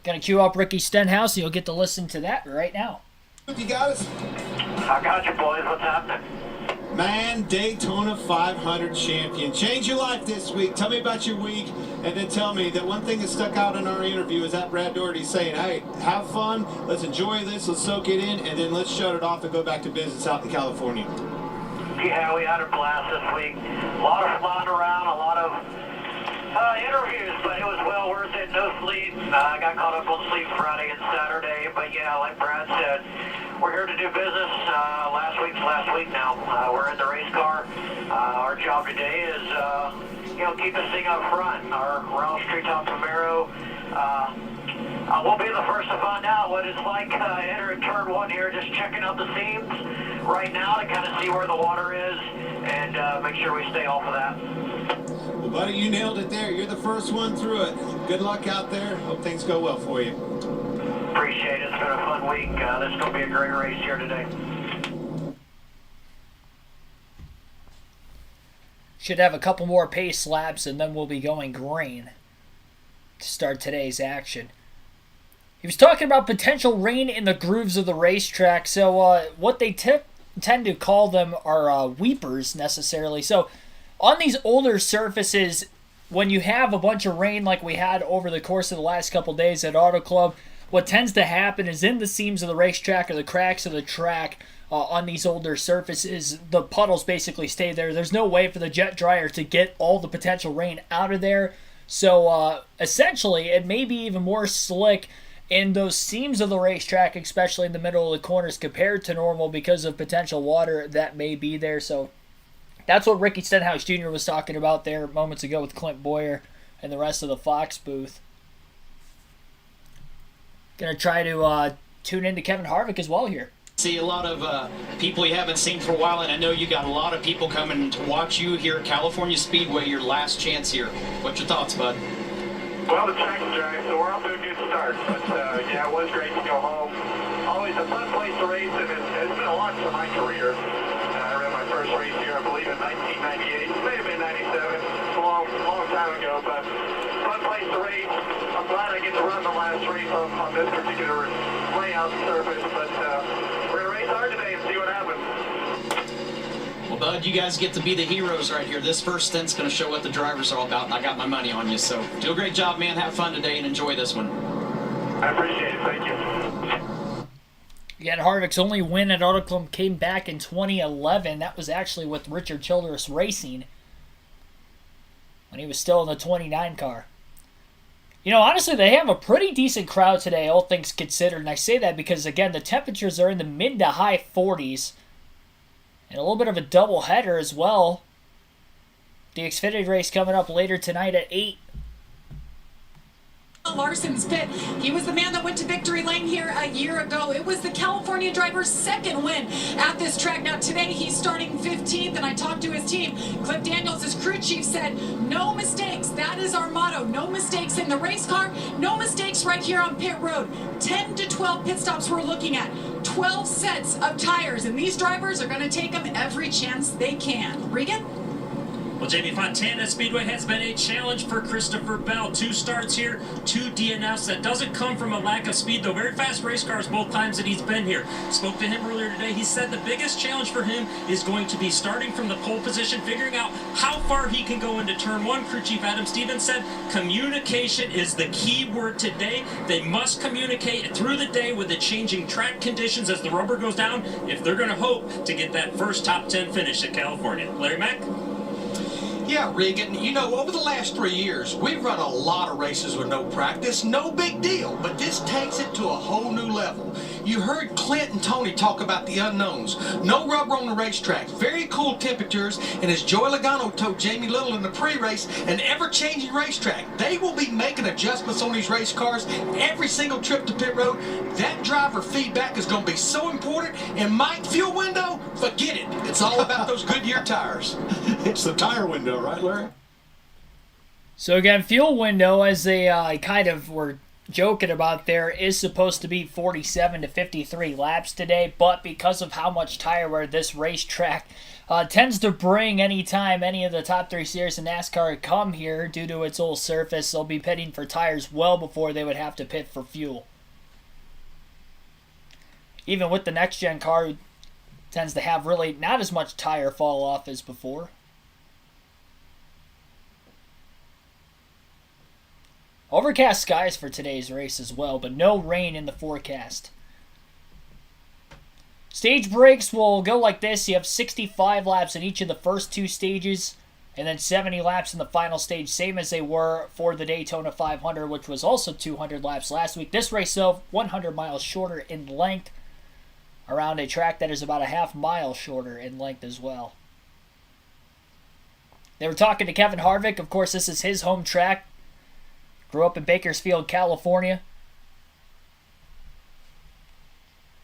Gonna cue up Ricky Stenhouse, and you'll get to listen to that right now. You got us. I got you, boys. What's happening? Man, Daytona 500 champion. Changed your life this week. Tell me about your week, and then tell me that one thing that stuck out in our interview is that Brad Doherty saying, hey, have fun, let's enjoy this, let's soak it in, and then let's shut it off and go back to business out in California. Yeah, we had a blast this week. A lot of flying around, a lot of interviews, but it was well worth it. No sleep. I got caught up on sleep Friday and Saturday, but yeah, like Brad said, we're here to do business. Last week's last week now. We're in the race car. Our job today is, keep this thing up front. Our Rouse Treetop Camaro. We'll be the first to find out what it's like entering turn one here, just checking out the seams right now to kind of see where the water is and make sure we stay off of that. Well, buddy, you nailed it there. You're the first one through it. Good luck out there. Hope things go well for you. Appreciate it. It's been a fun week. This is going to be a great race here today. Should have a couple more pace laps and then we'll be going green to start today's action. He was talking about potential rain in the grooves of the racetrack. So what they tend to call them are weepers necessarily. So on these older surfaces, when you have a bunch of rain like we had over the course of the last couple days at Auto Club, what tends to happen is in the seams of the racetrack or the cracks of the track on these older surfaces, the puddles basically stay there. There's no way for the jet dryer to get all the potential rain out of there. So essentially, it may be even more slick in those seams of the racetrack, especially in the middle of the corners compared to normal because of potential water that may be there. So that's what Ricky Stenhouse Jr. was talking about there moments ago with Clint Boyer and the rest of the Fox booth. Going to try to tune into Kevin Harvick as well here. See a lot of people you haven't seen for a while, and I know you got a lot of people coming to watch you here at California Speedway, your last chance here. What's your thoughts, bud? Well, the track is dry, so we're off to a good start. But, yeah, it was great to go home. Always a fun place to race, and it's been a lot for my career. I ran my first race here, I believe, in 1998. It may have been 97. It's a long time ago, but fun place to race. I'm glad I get to run the last race on this particular layout surface, but we're going to race hard today and see what happens. Well, bud, you guys get to be the heroes right here. This first stint's going to show what the drivers are all about, and I got my money on you. So do a great job, man. Have fun today and enjoy this one. I appreciate it. Thank you. Again, Harvick's only win at Auto Club came back in 2011. That was actually with Richard Childress Racing when he was still in the 29 car. You know, honestly, they have a pretty decent crowd today, all things considered. And I say that because, again, the temperatures are in the mid to high 40s. And a little bit of a double header as well. The Xfinity race coming up later tonight at 8. Larson's pit. He was the man that went to victory lane here a year ago. It was the California driver's second win at this track. Now today he's starting 15th, and I talked to his team. Cliff Daniels, his crew chief, said no mistakes. That is our motto. No mistakes in the race car. No mistakes right here on pit road. 10 to 12 pit stops we're looking at. 12 sets of tires, and these drivers are going to take them every chance they can. Regan? Well, Jamie, Fontana Speedway has been a challenge for Christopher Bell. 2 starts here, 2 DNFs. That doesn't come from a lack of speed, though. Very fast race cars both times that he's been here. Spoke to him earlier today. He said the biggest challenge for him is going to be starting from the pole position, figuring out how far he can go into turn 1. Crew Chief Adam Stevens said communication is the key word today. They must communicate through the day with the changing track conditions as the rubber goes down if they're going to hope to get that first top 10 finish at California. Larry Mack? Yeah, Regan, you know, over the last 3 years, we've run a lot of races with no practice. No big deal, but this takes it to a whole new level. You heard Clint and Tony talk about the unknowns. No rubber on the racetrack, very cool temperatures, and as Joey Logano told Jamie Little in the pre-race, an ever-changing racetrack. They will be making adjustments on these race cars every single trip to pit road. That driver feedback is going to be so important, and Mike, fuel window, forget it. It's all about those Goodyear tires. It's the tire window, right, Larry? So again, fuel window, as they kind of were joking about there, is supposed to be 47 to 53 laps today, but because of how much tire wear this racetrack tends to bring anytime any of the top 3 series in NASCAR come here due to its old surface, they'll be pitting for tires well before they would have to pit for fuel. Even with the next-gen car, tends to have really not as much tire fall off as before. Overcast skies for today's race as well, but no rain in the forecast. Stage breaks will go like this. You have 65 laps in each of the first two stages, and then 70 laps in the final stage, same as they were for the Daytona 500, which was also 200 laps last week. This race, though, 100 miles shorter in length, around a track that is about a half mile shorter in length as well. They were talking to Kevin Harvick. Of course, this is his home track. Grew up in Bakersfield, California.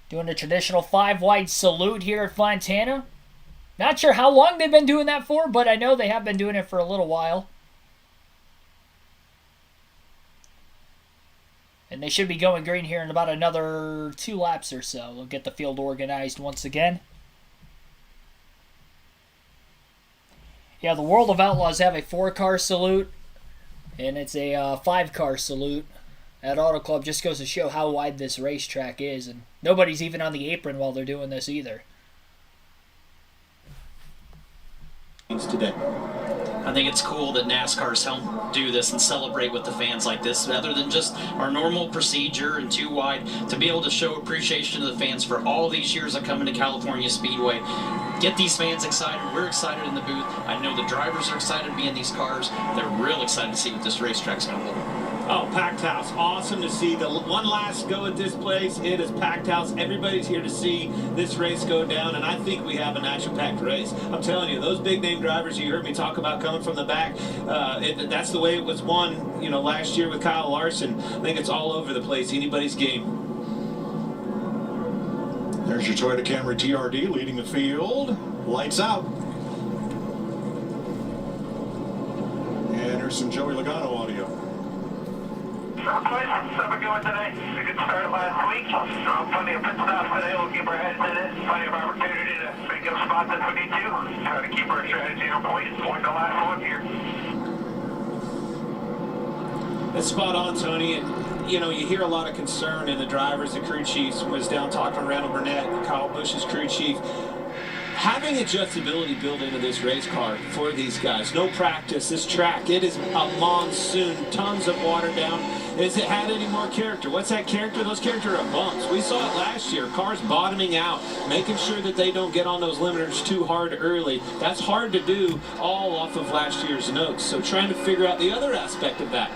Doing a traditional 5-wide salute here at Fontana. Not sure how long they've been doing that for, but I know they have been doing it for a little while. And they should be going green here in about another 2 laps or so. We'll get the field organized once again. Yeah, the World of Outlaws have a 4-car salute, and it's a 5-car salute at Auto Club. Just goes to show how wide this racetrack is, and nobody's even on the apron while they're doing this either. Today. I think it's cool that NASCAR's helped do this and celebrate with the fans like this, rather than just our normal procedure and 2 wide, to be able to show appreciation to the fans for all these years of coming to California Speedway. Get these fans excited. We're excited in the booth. I know the drivers are excited to be in these cars. They're real excited to see what this racetrack's going to hold. Oh, packed house. Awesome to see. The one last go at this place. It is packed house. Everybody's here to see this race go down, and I think we have an action-packed race. I'm telling you, those big-name drivers you heard me talk about coming from the back, that's the way it was won, last year with Kyle Larson. I think it's all over the place. Anybody's game. There's your Toyota Camry TRD leading the field. Lights out. And here's some Joey Logano audio. Something going today. A good start last week. Plenty of pit stops today. We'll keep our heads in it. Plenty of opportunity to make up spots if we need to. Try to keep our strategy on point and point the last one here. That's spot on, Tony. And, you hear a lot of concern in the drivers, the crew chiefs. Was down talking to Randall Burnett, Kyle Busch's crew chief. Having adjustability built into this race car for these guys. No practice. This track, it is a monsoon. Tons of water down. Has it had any more character? What's that character? Those characters are bumps. We saw it last year. Cars bottoming out, making sure that they don't get on those limiters too hard early. That's hard to do all off of last year's notes. So trying to figure out the other aspect of that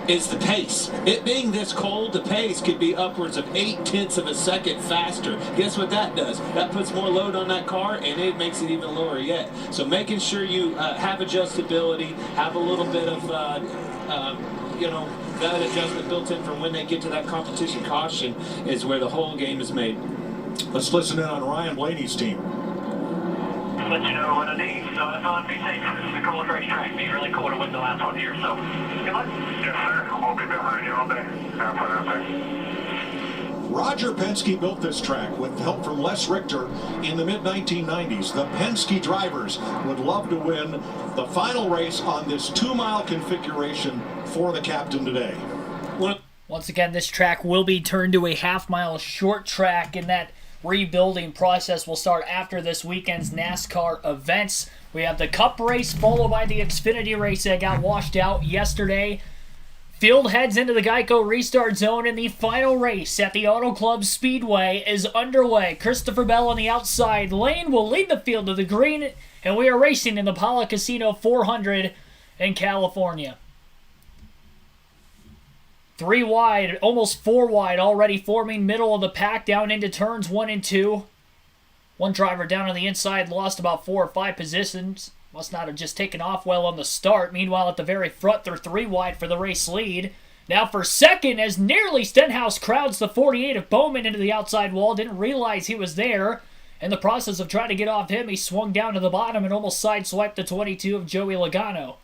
is the pace. It being this cold, the pace could be upwards of 0.8 of a second faster. Guess what that does? That puts more load on that car, and it makes it even lower yet. So making sure you have adjustability, have a little bit of, that adjustment built in from when they get to that competition caution is where the whole game is made. Let's listen in on Ryan Blaney's team. Let you know what I need. So have fun, be safe. It's the coolest racetrack. Be really cool to win the last one here. So good luck. Yes, sir. We'll be behind you all day. Have fun out there. Roger Penske built this track with help from Les Richter in the mid-1990s. The Penske drivers would love to win the final race on this 2-mile configuration for the captain today. Once again, this track will be turned to a half-mile short track, and that rebuilding process will start after this weekend's NASCAR events. We have the Cup race followed by the Xfinity race that got washed out yesterday. Field heads into the Geico restart zone, and the final race at the Auto Club Speedway is underway. Christopher Bell on the outside lane will lead the field to the green, and we are racing in the Pala Casino 400 in California. 3 wide, almost 4 wide, already forming middle of the pack down into turns 1 and 2. One driver down on the inside lost about 4 or 5 positions. Must not have just taken off well on the start. Meanwhile, at the very front, they're 3 wide for the race lead. Now for second, as nearly Stenhouse crowds the 48 of Bowman into the outside wall. Didn't realize he was there. In the process of trying to get off him, he swung down to the bottom and almost sideswiped the 22 of Joey Logano.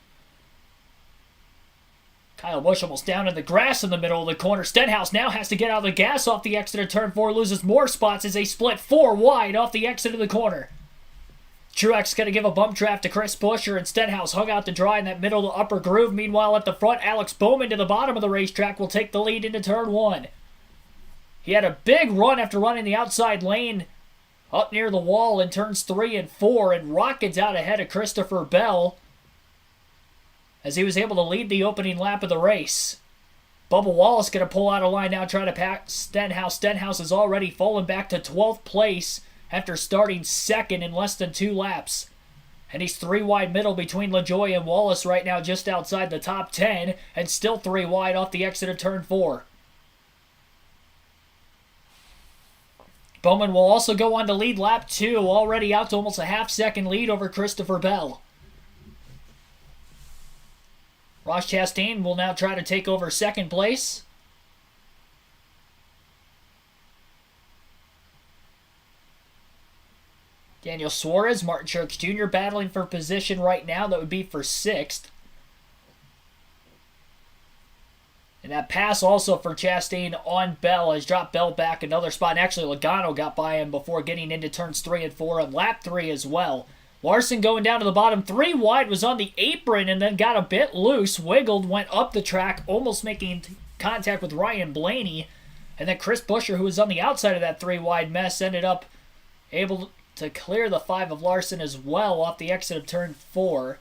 Kyle Busch almost down in the grass in the middle of the corner. Stenhouse now has to get out of the gas off the exit of turn 4, loses more spots as they split 4 wide off the exit of the corner. Truex going to give a bump draft to Chris Buescher, and Stenhouse hung out to dry in that middle to upper groove. Meanwhile, at the front, Alex Bowman to the bottom of the racetrack will take the lead into turn 1. He had a big run after running the outside lane up near the wall in turns 3 and 4 and rockets out ahead of Christopher Bell as he was able to lead the opening lap of the race. Bubba Wallace going to pull out a line now, trying to pass Stenhouse. Stenhouse has already fallen back to 12th place after starting second in less than 2 laps. And he's 3 wide middle between LaJoie and Wallace right now, just outside the top 10, and still 3 wide off the exit of turn 4. Bowman will also go on to lead lap 2, already out to almost a half-second lead over Christopher Bell. Ross Chastain will now try to take over second place. Daniel Suarez, Martin Truex Jr. battling for position right now. That would be for 6th. And that pass also for Chastain on Bell has dropped Bell back another spot. And actually, Logano got by him before getting into turns 3 and 4 on lap 3 as well. Larson going down to the bottom. 3 wide, was on the apron and then got a bit loose. Wiggled, went up the track, almost making contact with Ryan Blaney. And then Chris Buescher, who was on the outside of that 3 wide mess, ended up able to clear the 5 of Larson as well off the exit of turn 4.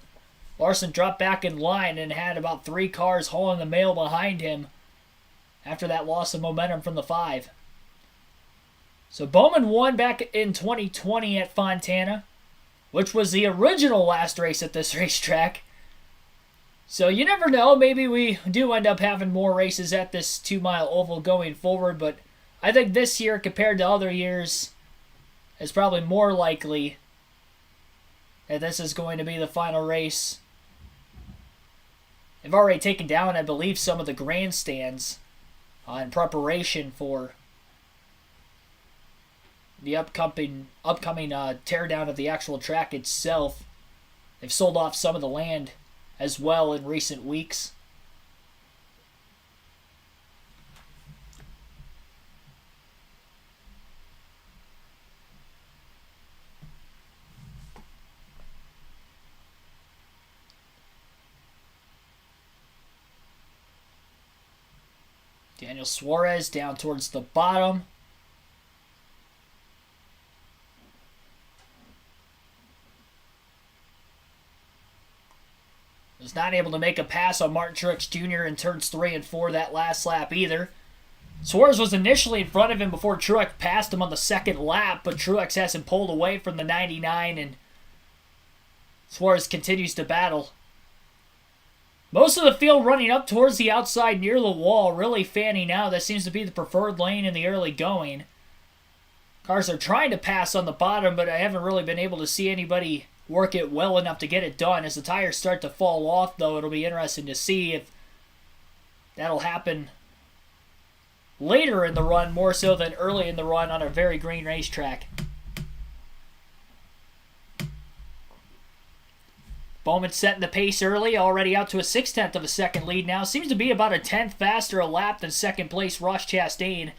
Larson dropped back in line and had about 3 cars hauling the mail behind him after that loss of momentum from the 5. So Bowman won back in 2020 at Fontana, which was the original last race at this racetrack. So you never know, maybe we do end up having more races at this 2-mile oval going forward, but I think this year compared to other years is probably more likely that this is going to be the final race. They've already taken down, I believe, some of the grandstands in preparation for the upcoming teardown of the actual track itself. They've sold off some of the land as well in recent weeks. Daniel Suarez down towards the bottom. Was not able to make a pass on Martin Truex Jr. in turns 3 and 4 that last lap either. Suarez was initially in front of him before Truex passed him on the second lap, but Truex has him pulled away from the 99, and Suarez continues to battle. Most of the field running up towards the outside near the wall, really fanning out. That seems to be the preferred lane in the early going. Cars are trying to pass on the bottom, but I haven't really been able to see anybody work it well enough to get it done. As the tires start to fall off, though, it'll be interesting to see if that'll happen later in the run, more so than early in the run on a very green racetrack. Bowman setting the pace early, already out to a 0.6 of a second lead now. Seems to be about a 10th faster a lap than second place Ross Chastain.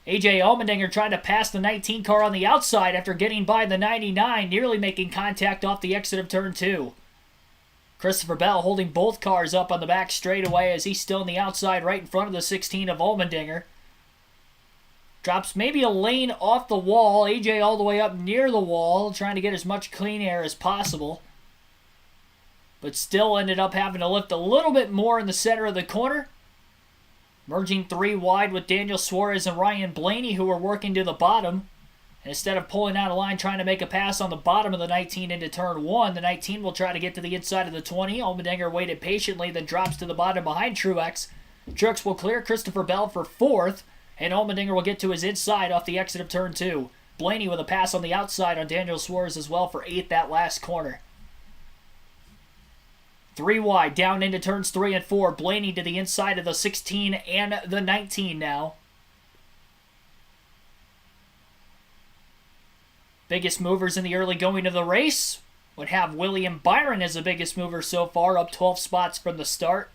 AJ Allmendinger trying to pass the 19 car on the outside after getting by the 99, nearly making contact off the exit of turn 2. Christopher Bell holding both cars up on the back straightaway as he's still on the outside right in front of the 16 of Allmendinger. Drops maybe a lane off the wall. AJ all the way up near the wall, trying to get as much clean air as possible. But still ended up having to lift a little bit more in the center of the corner. Merging 3 wide with Daniel Suarez and Ryan Blaney, who were working to the bottom. And instead of pulling out a line trying to make a pass on the bottom of the 19 into turn 1, the 19 will try to get to the inside of the 20. Allmendinger waited patiently, then drops to the bottom behind Truex. Truex will clear Christopher Bell for 4th, and Allmendinger will get to his inside off the exit of turn 2. Blaney with a pass on the outside on Daniel Suarez as well for 8th that last corner. 3 wide, down into turns 3 and 4. Blaney to the inside of the 16 and the 19 now. Biggest movers in the early going of the race would have William Byron as the biggest mover so far, up 12 spots from the start.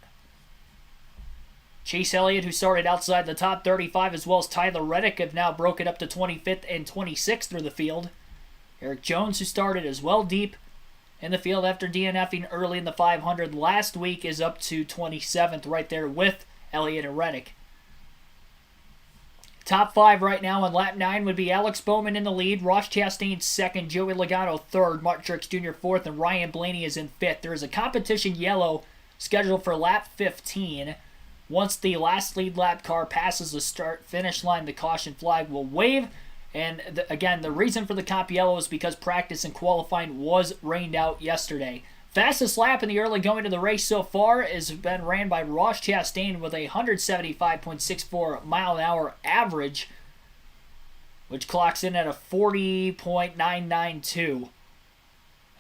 Chase Elliott, who started outside the top 35, as well as Tyler Reddick, have now broken up to 25th and 26th through the field. Eric Jones, who started as well deep in the field after DNFing early in the 500 last week, is up to 27th right there with Elliott and Reddick. Top 5 right now on lap 9 would be Alex Bowman in the lead, Ross Chastain second, Joey Logano third, Martin Truex Jr. fourth, and Ryan Blaney is in fifth. There is a competition yellow scheduled for lap 15. Once the last lead lap car passes the start-finish line, the caution flag will wave. And again, the reason for the comp yellow is because practice and qualifying was rained out yesterday. Fastest lap in the early going of the race so far has been ran by Ross Chastain with a 175.64 mile an hour average, which clocks in at a 40.992.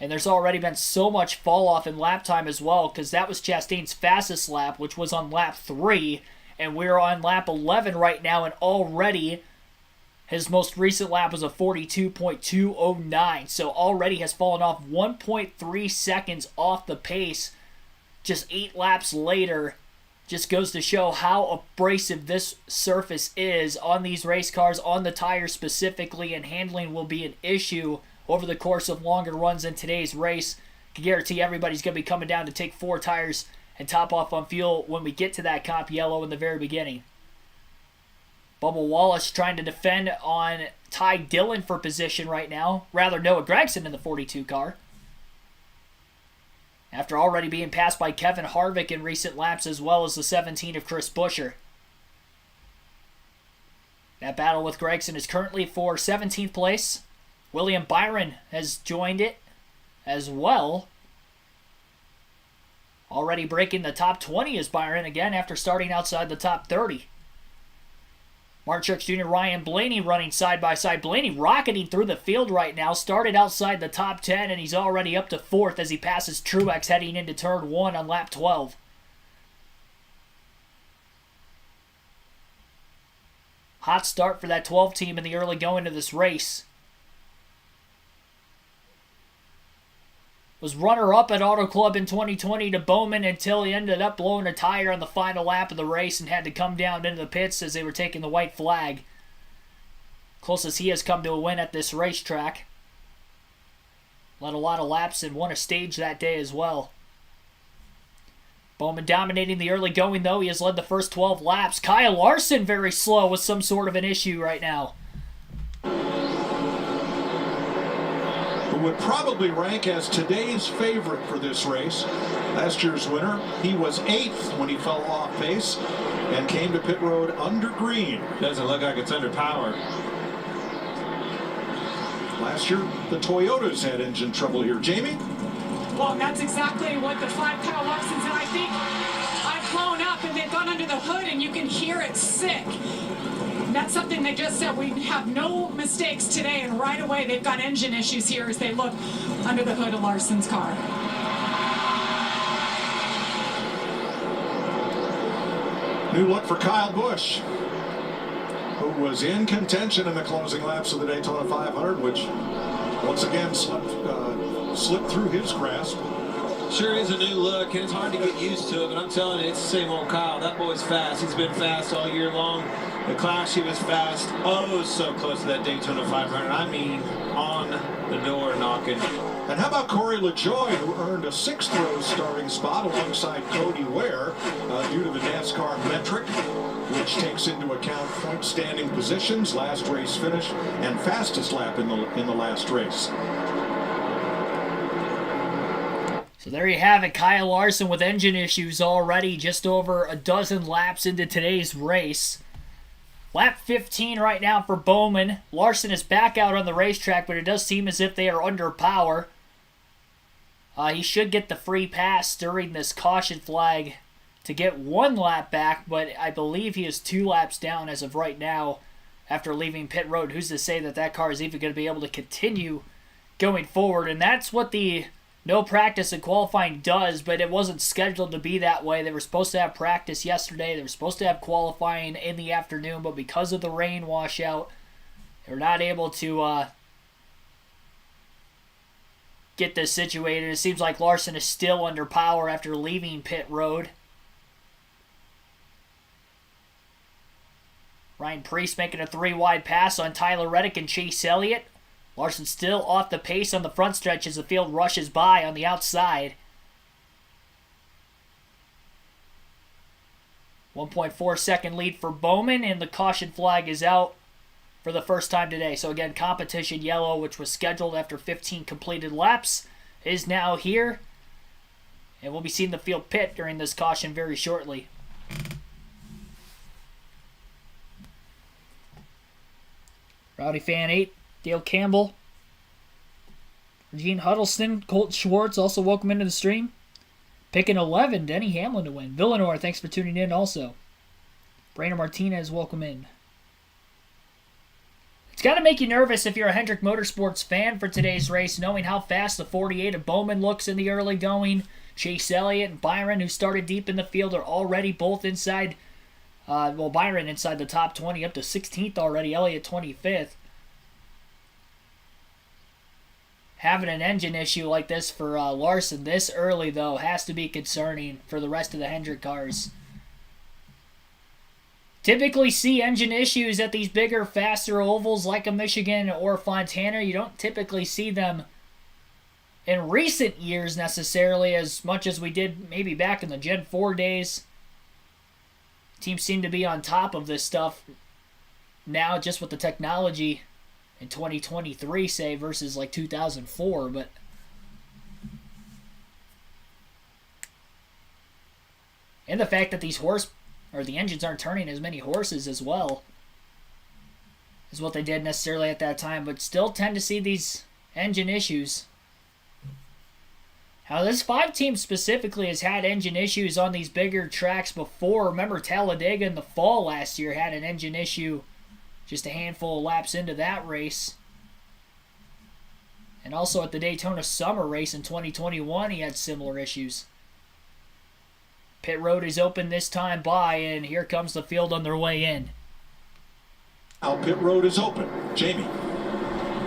And there's already been so much fall off in lap time as well, because that was Chastain's fastest lap, which was on lap 3, and we're on lap 11 right now, and already his most recent lap was a 42.209, so already has fallen off 1.3 seconds off the pace just 8 laps later. Just goes to show how abrasive this surface is on these race cars, on the tires specifically, and handling will be an issue over the course of longer runs in today's race. I can guarantee everybody's going to be coming down to take 4 tires and top off on fuel when we get to that comp yellow in the very beginning. Bubba Wallace trying to defend on Ty Dillon for position right now. Rather, Noah Gragson in the 42 car. After already being passed by Kevin Harvick in recent laps, as well as the 17 of Chris Buescher. That battle with Gragson is currently for 17th place. William Byron has joined it as well. Already breaking the top 20 is Byron again after starting outside the top 30. Martin Truex Jr. Ryan Blaney running side by side. Blaney rocketing through the field right now. Started outside the top 10 and he's already up to 4th as he passes Truex heading into turn 1 on lap 12. Hot start for that 12 team in the early going of this race. Was runner-up at Auto Club in 2020 to Bowman until he ended up blowing a tire on the final lap of the race and had to come down into the pits as they were taking the white flag. Closest he has come to a win at this racetrack. Led a lot of laps and won a stage that day as well. Bowman dominating the early going, though. He has led the first 12 laps. Kyle Larson very slow with some sort of an issue right now. Would probably rank as today's favorite for this race. Last year's winner, he was 8th when he fell off pace and came to pit road under green. Doesn't look like it's under power. Last year, the Toyotas had engine trouble here. Jamie? Well, that's exactly what the 5 Kyle Larsons, and I think I've blown up and they've gone under the hood and you can hear it sick. That's something they just said. We have no mistakes today, and right away they've got engine issues here as they look under the hood of Larson's car. New look for Kyle Busch, who was in contention in the closing laps of the Daytona 500, which once again slipped through his grasp. Sure is a new look, and it's hard to get used to it, but I'm telling you, it's the same old Kyle. That boy's fast. He's been fast all year long. The Clash, he was fast. Oh, so close to that Daytona 500. I mean, on the door knocking. And how about Corey LaJoie, who earned a 6th row starting spot alongside Cody Ware due to the NASCAR metric, which takes into account point standing positions, last race finish, and fastest lap in the last race. So there you have it, Kyle Larson with engine issues already, just over a dozen laps into today's race. Lap 15 right now for Bowman. Larson is back out on the racetrack, but it does seem as if they are under power. He should get the free pass during this caution flag to get 1 lap back, but I believe he is 2 laps down as of right now after leaving pit road. Who's to say that that car is even going to be able to continue going forward? And that's what the no practice and qualifying does, but it wasn't scheduled to be that way. They were supposed to have practice yesterday. They were supposed to have qualifying in the afternoon, but because of the rain washout, they were not able to get this situated. It seems like Larson is still under power after leaving pit road. Ryan Preece making a 3-wide pass on Tyler Reddick and Chase Elliott. Larson still off the pace on the front stretch as the field rushes by on the outside. 1.4 second lead for Bowman, and the caution flag is out for the first time today. So again, competition yellow, which was scheduled after 15 completed laps, is now here. And we'll be seeing the field pit during this caution very shortly. Rowdy Fan 8, Dale Campbell, Gene Huddleston, Colt Schwartz, also welcome into the stream. Picking 11, Denny Hamlin to win. Villanor, thanks for tuning in also. Brandon Martinez, welcome in. It's got to make you nervous if you're a Hendrick Motorsports fan for today's race, knowing how fast the 48 of Bowman looks in the early going. Chase Elliott and Byron, who started deep in the field, are already both inside. Byron inside the top 20, up to 16th already. Elliott 25th. Having an engine issue like this for Larson this early, though, has to be concerning for the rest of the Hendrick cars. Typically see engine issues at these bigger, faster ovals like a Michigan or Fontana. You don't typically see them in recent years necessarily as much as we did maybe back in the Gen 4 days. Teams seem to be on top of this stuff now just with the technology in 2023, say, versus like 2004, but and the fact that the engines aren't turning as many horses as well as what they did necessarily at that time, but still tend to see these engine issues. Now, this 5 team specifically has had engine issues on these bigger tracks before. Remember, Talladega in the fall last year had an engine issue just a handful of laps into that race. And also at the Daytona Summer Race in 2021, he had similar issues. Pit road is open this time by, and here comes the field on their way in. Now pit road is open. Jamie.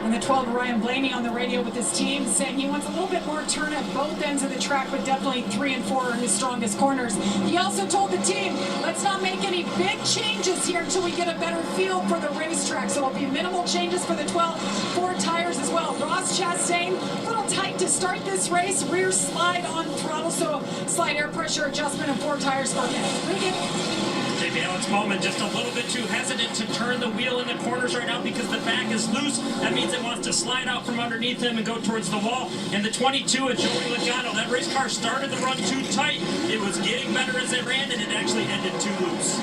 And the 12, Ryan Blaney on the radio with his team saying he wants a little bit more turn at both ends of the track, but definitely 3 and 4 are his strongest corners. He also told the team, let's not make any big changes here until we get a better feel for the racetrack. So it'll be minimal changes for the 12, 4 tires as well. Ross Chastain, a little tight to start this race. Rear slide on throttle, so slight air pressure adjustment and 4 tires for him. Maybe Alex Bowman just a little bit too hesitant to turn the wheel in the corners right now because the back is loose. That means it wants to slide out from underneath him and go towards the wall. And the 22 of Joey Logano, that race car started the run too tight. It was getting better as it ran, and it actually ended too loose.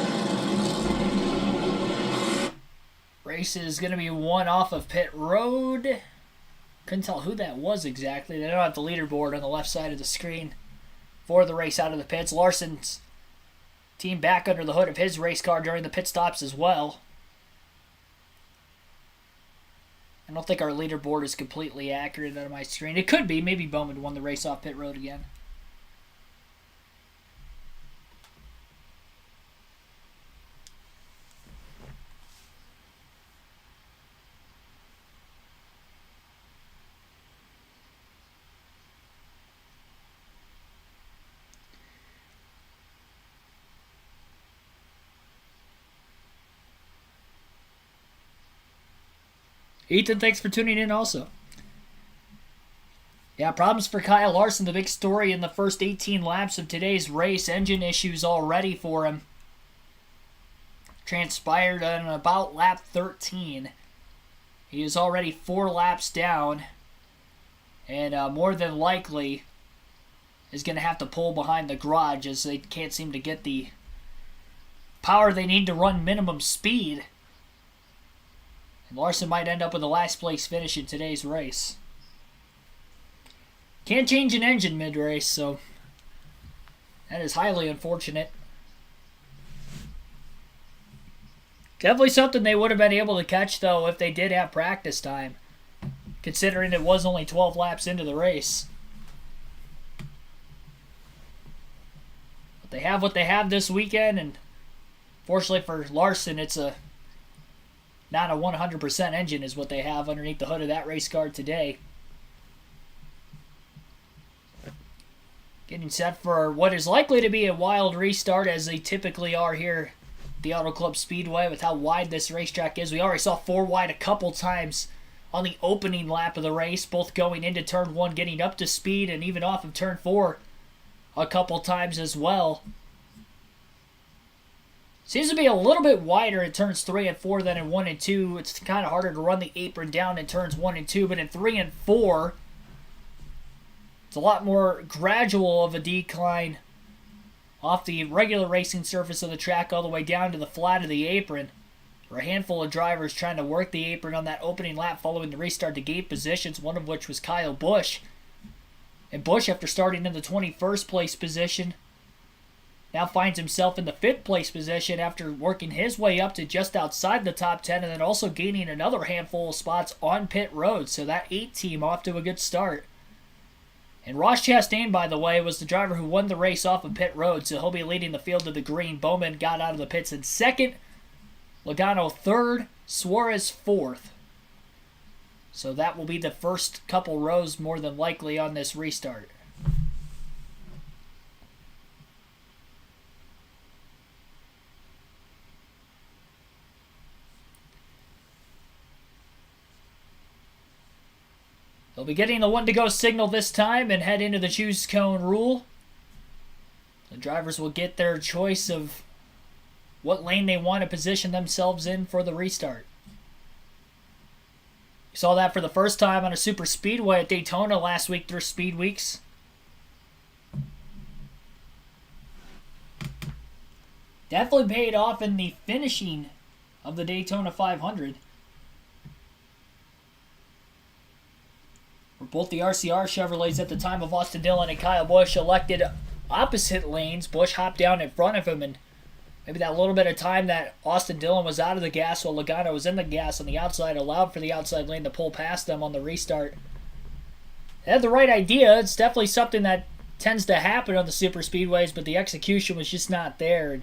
Race is going to be one off of pit road. Couldn't tell who that was exactly. They don't have the leaderboard on the left side of the screen for the race out of the pits. Larson's team back under the hood of his race car during the pit stops as well. I don't think our leaderboard is completely accurate on my screen. It could be. Maybe Bowman won the race off pit road again. Ethan, thanks for tuning in also. Yeah, problems for Kyle Larson, the big story in the first 18 laps of today's race. Engine issues already for him. Transpired on about lap 13. He is already 4 laps down. And more than likely is going to have to pull behind the garage as they can't seem to get the power they need to run minimum speed. And Larson might end up with a last place finish in today's race. Can't change an engine mid-race, so that is highly unfortunate. Definitely something they would have been able to catch, though, if they did have practice time, considering it was only 12 laps into the race. But they have what they have this weekend, and fortunately for Larson, it's not a 100% engine is what they have underneath the hood of that race car today. Getting set for what is likely to be a wild restart, as they typically are here at the Auto Club Speedway with how wide this racetrack is. We already saw 4 wide a couple times on the opening lap of the race, both going into turn 1, getting up to speed, and even off of turn 4 a couple times as well. Seems to be a little bit wider in turns 3 and 4 than in 1 and 2. It's kind of harder to run the apron down in turns 1 and 2, but in 3 and 4, it's a lot more gradual of a decline off the regular racing surface of the track all the way down to the flat of the apron. For a handful of drivers trying to work the apron on that opening lap following the restart to gain positions, one of which was Kyle Busch. And Busch, after starting in the 21st place position, now finds himself in the 5th place position after working his way up to just outside the top 10 and then also gaining another handful of spots on pit road. So that 8 team off to a good start. And Ross Chastain, by the way, was the driver who won the race off of pit road, so he'll be leading the field to the green. Bowman got out of the pits in 2nd, Logano 3rd, Suarez 4th. So that will be the first couple rows more than likely on this restart. They'll be getting the 1 to go signal this time and head into the choose cone rule. The drivers will get their choice of what lane they want to position themselves in for the restart. You saw that for the first time on a super speedway at Daytona last week through Speed Weeks. Definitely paid off in the finishing of the Daytona 500. Where both the RCR Chevrolets at the time of Austin Dillon and Kyle Busch elected opposite lanes. Busch hopped down in front of him, and maybe that little bit of time that Austin Dillon was out of the gas while Logano was in the gas on the outside allowed for the outside lane to pull past them on the restart. They had the right idea. It's definitely something that tends to happen on the super speedways, but the execution was just not there.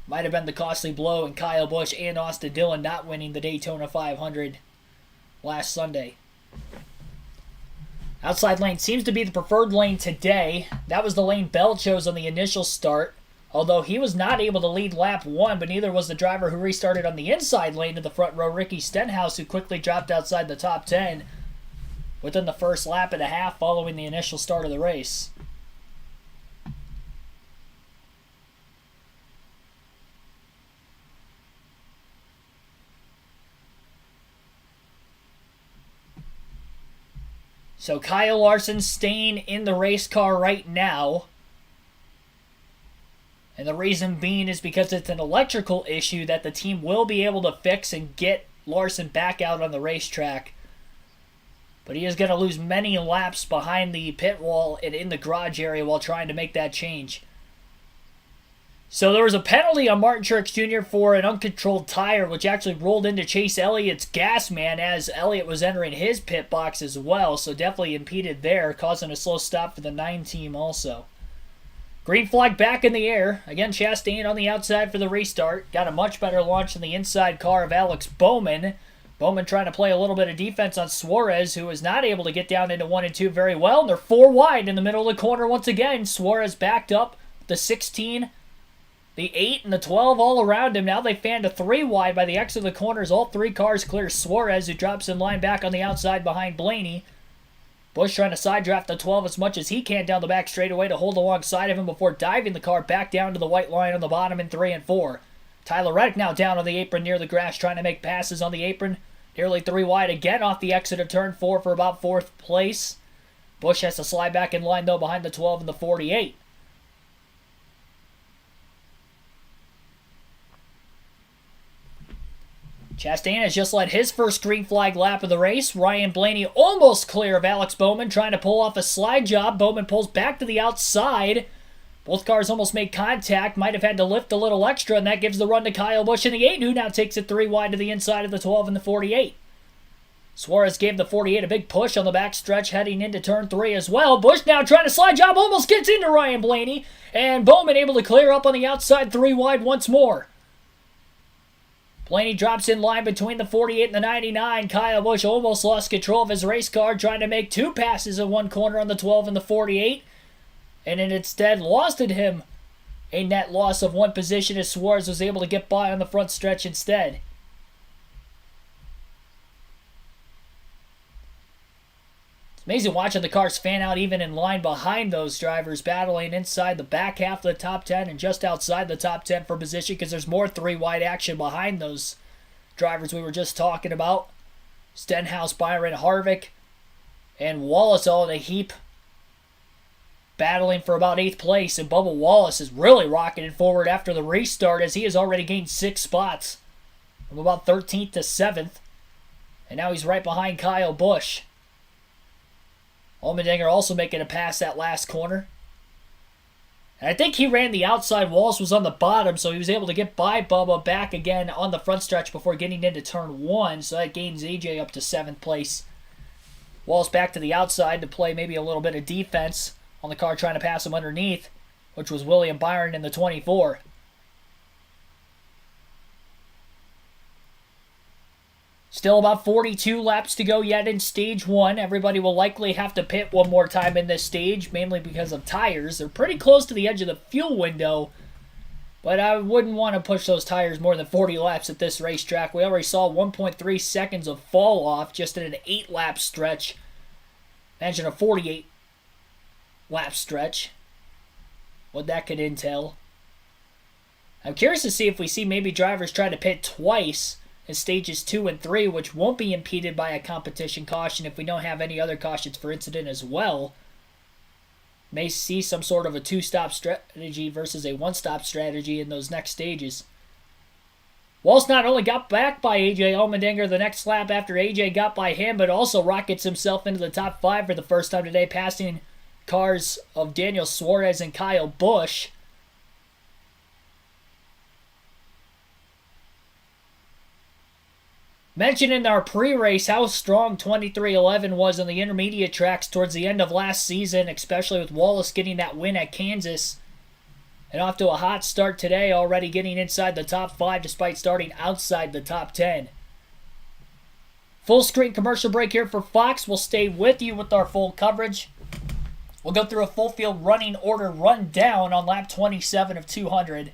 Might have been the costly blow in Kyle Busch and Austin Dillon not winning the Daytona 500 last Sunday. Outside lane seems to be the preferred lane today. That was the lane Bell chose on the initial start, although he was not able to lead lap 1, but neither was the driver who restarted on the inside lane in the front row, Ricky Stenhouse, who quickly dropped outside the top 10 within the first lap and a half following the initial start of the race. So Kyle Larson staying in the race car right now. And the reason being is because it's an electrical issue that the team will be able to fix and get Larson back out on the racetrack. But he is going to lose many laps behind the pit wall and in the garage area while trying to make that change. So there was a penalty on Martin Truex Jr. for an uncontrolled tire, which actually rolled into Chase Elliott's gas man as Elliott was entering his pit box as well. So definitely impeded there, causing a slow stop for the 9 team also. Green flag back in the air. Again, Chastain on the outside for the restart. Got a much better launch than the inside car of Alex Bowman. Bowman trying to play a little bit of defense on Suarez, who was not able to get down into 1 and 2 very well. And they're 4 wide in the middle of the corner once again. Suarez backed up the 16, the 8, and the 12 all around him. Now they fan to 3 wide by the exit of the corners. All 3 cars clear Suarez, who drops in line back on the outside behind Blaney. Busch trying to side draft the 12 as much as he can down the back straightaway to hold alongside of him before diving the car back down to the white line on the bottom in 3 and 4. Tyler Reddick now down on the apron near the grass trying to make passes on the apron. Nearly 3 wide again off the exit of turn 4 for about 4th place. Busch has to slide back in line though behind the 12 and the 48. Chastain has just led his first green flag lap of the race. Ryan Blaney almost clear of Alex Bowman, trying to pull off a slide job. Bowman pulls back to the outside. Both cars almost made contact. Might have had to lift a little extra, and that gives the run to Kyle Busch in the 8, who now takes it 3 wide to the inside of the 12 and the 48. Suarez gave the 48 a big push on the back stretch heading into turn 3 as well. Busch now trying to slide job, almost gets into Ryan Blaney, and Bowman able to clear up on the outside 3 wide once more. Blaney drops in line between the 48 and the 99. Kyle Busch almost lost control of his race car, trying to make 2 passes in one corner on the 12 and the 48. And it instead lost at him a net loss of 1 position as Suarez was able to get by on the front stretch instead. Amazing watching the cars fan out even in line behind those drivers, battling inside the back half of the top 10 and just outside the top 10 for position, because there's more three-wide action behind those drivers we were just talking about. Stenhouse, Byron, Harvick, and Wallace all in a heap, battling for about 8th place. And Bubba Wallace is really rocketing forward after the restart, as he has already gained 6 spots from about 13th to 7th. And now he's right behind Kyle Busch. Allmendinger also making a pass that last corner. And I think he ran the outside. Wallace was on the bottom, so he was able to get by Bubba back again on the front stretch before getting into turn 1. So that gains AJ up to 7th place. Wallace back to the outside to play maybe a little bit of defense on the car trying to pass him underneath, which was William Byron in the 24. Still about 42 laps to go yet in Stage 1. Everybody will likely have to pit one more time in this stage, mainly because of tires. They're pretty close to the edge of the fuel window, but I wouldn't want to push those tires more than 40 laps at this racetrack. We already saw 1.3 seconds of fall off just in an 8-lap stretch. Imagine a 48-lap stretch, what that could entail. I'm curious to see if we see maybe drivers try to pit twice in stages 2 and 3, which won't be impeded by a competition caution if we don't have any other cautions for incident as well. May see some sort of a 2-stop strategy versus a 1-stop strategy in those next stages. Wallace not only got back by AJ Allmendinger the next lap after AJ got by him, but also rockets himself into the top 5 for the first time today, passing cars of Daniel Suarez and Kyle Busch. Mentioned in our pre-race how strong 2311 was on the intermediate tracks towards the end of last season, especially with Wallace getting that win at Kansas. And off to a hot start today, already getting inside the top 5 despite starting outside the top 10. Full screen commercial break here for Fox. We'll stay with you with our full coverage. We'll go through a full field running order rundown on lap 27 of 200.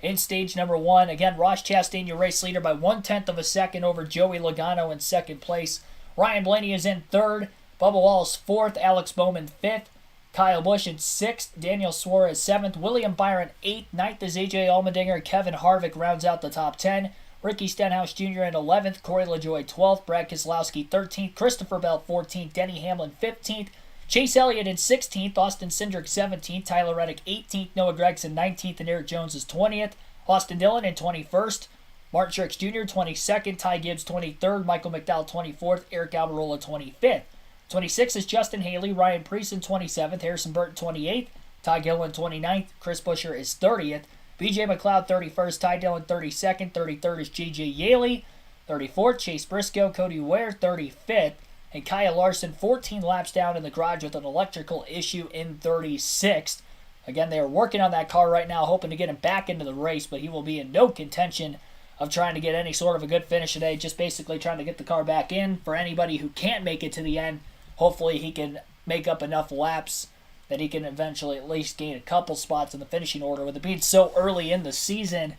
In stage number 1, again, Ross Chastain, your race leader by 1/10 of a second over Joey Logano in 2nd place. Ryan Blaney is in 3rd. Bubba Wallace 4th. Alex Bowman 5th. Kyle Busch in 6th. Daniel Suarez 7th. William Byron 8th. 9th is AJ Allmendinger. Kevin Harvick rounds out the top 10. Ricky Stenhouse Jr. in 11th. Corey LaJoie 12th. Brad Keselowski 13th. Christopher Bell 14th. Denny Hamlin 15th. Chase Elliott in 16th, Austin Cindric 17th, Tyler Reddick 18th, Noah Gragson 19th, and Eric Jones is 20th. Austin Dillon in 21st, Martin Truex Jr. 22nd, Ty Gibbs 23rd, Michael McDowell 24th, Eric Almirola 25th. 26th is Justin Haley, Ryan Preece in 27th, Harrison Burton 28th, Ty Gilliland 29th, Chris Buescher is 30th, BJ McLeod 31st, Ty Dillon 32nd, 33rd is J.J. Yaley, 34th, Chase Briscoe, Cody Ware 35th, and Kyle Larson 14 laps down in the garage with an electrical issue in 36th. Again, they are working on that car right now, hoping to get him back into the race, but he will be in no contention of trying to get any sort of a good finish today, just basically trying to get the car back in. For anybody who can't make it to the end, hopefully he can make up enough laps that he can eventually at least gain a couple spots in the finishing order. With it being so early in the season,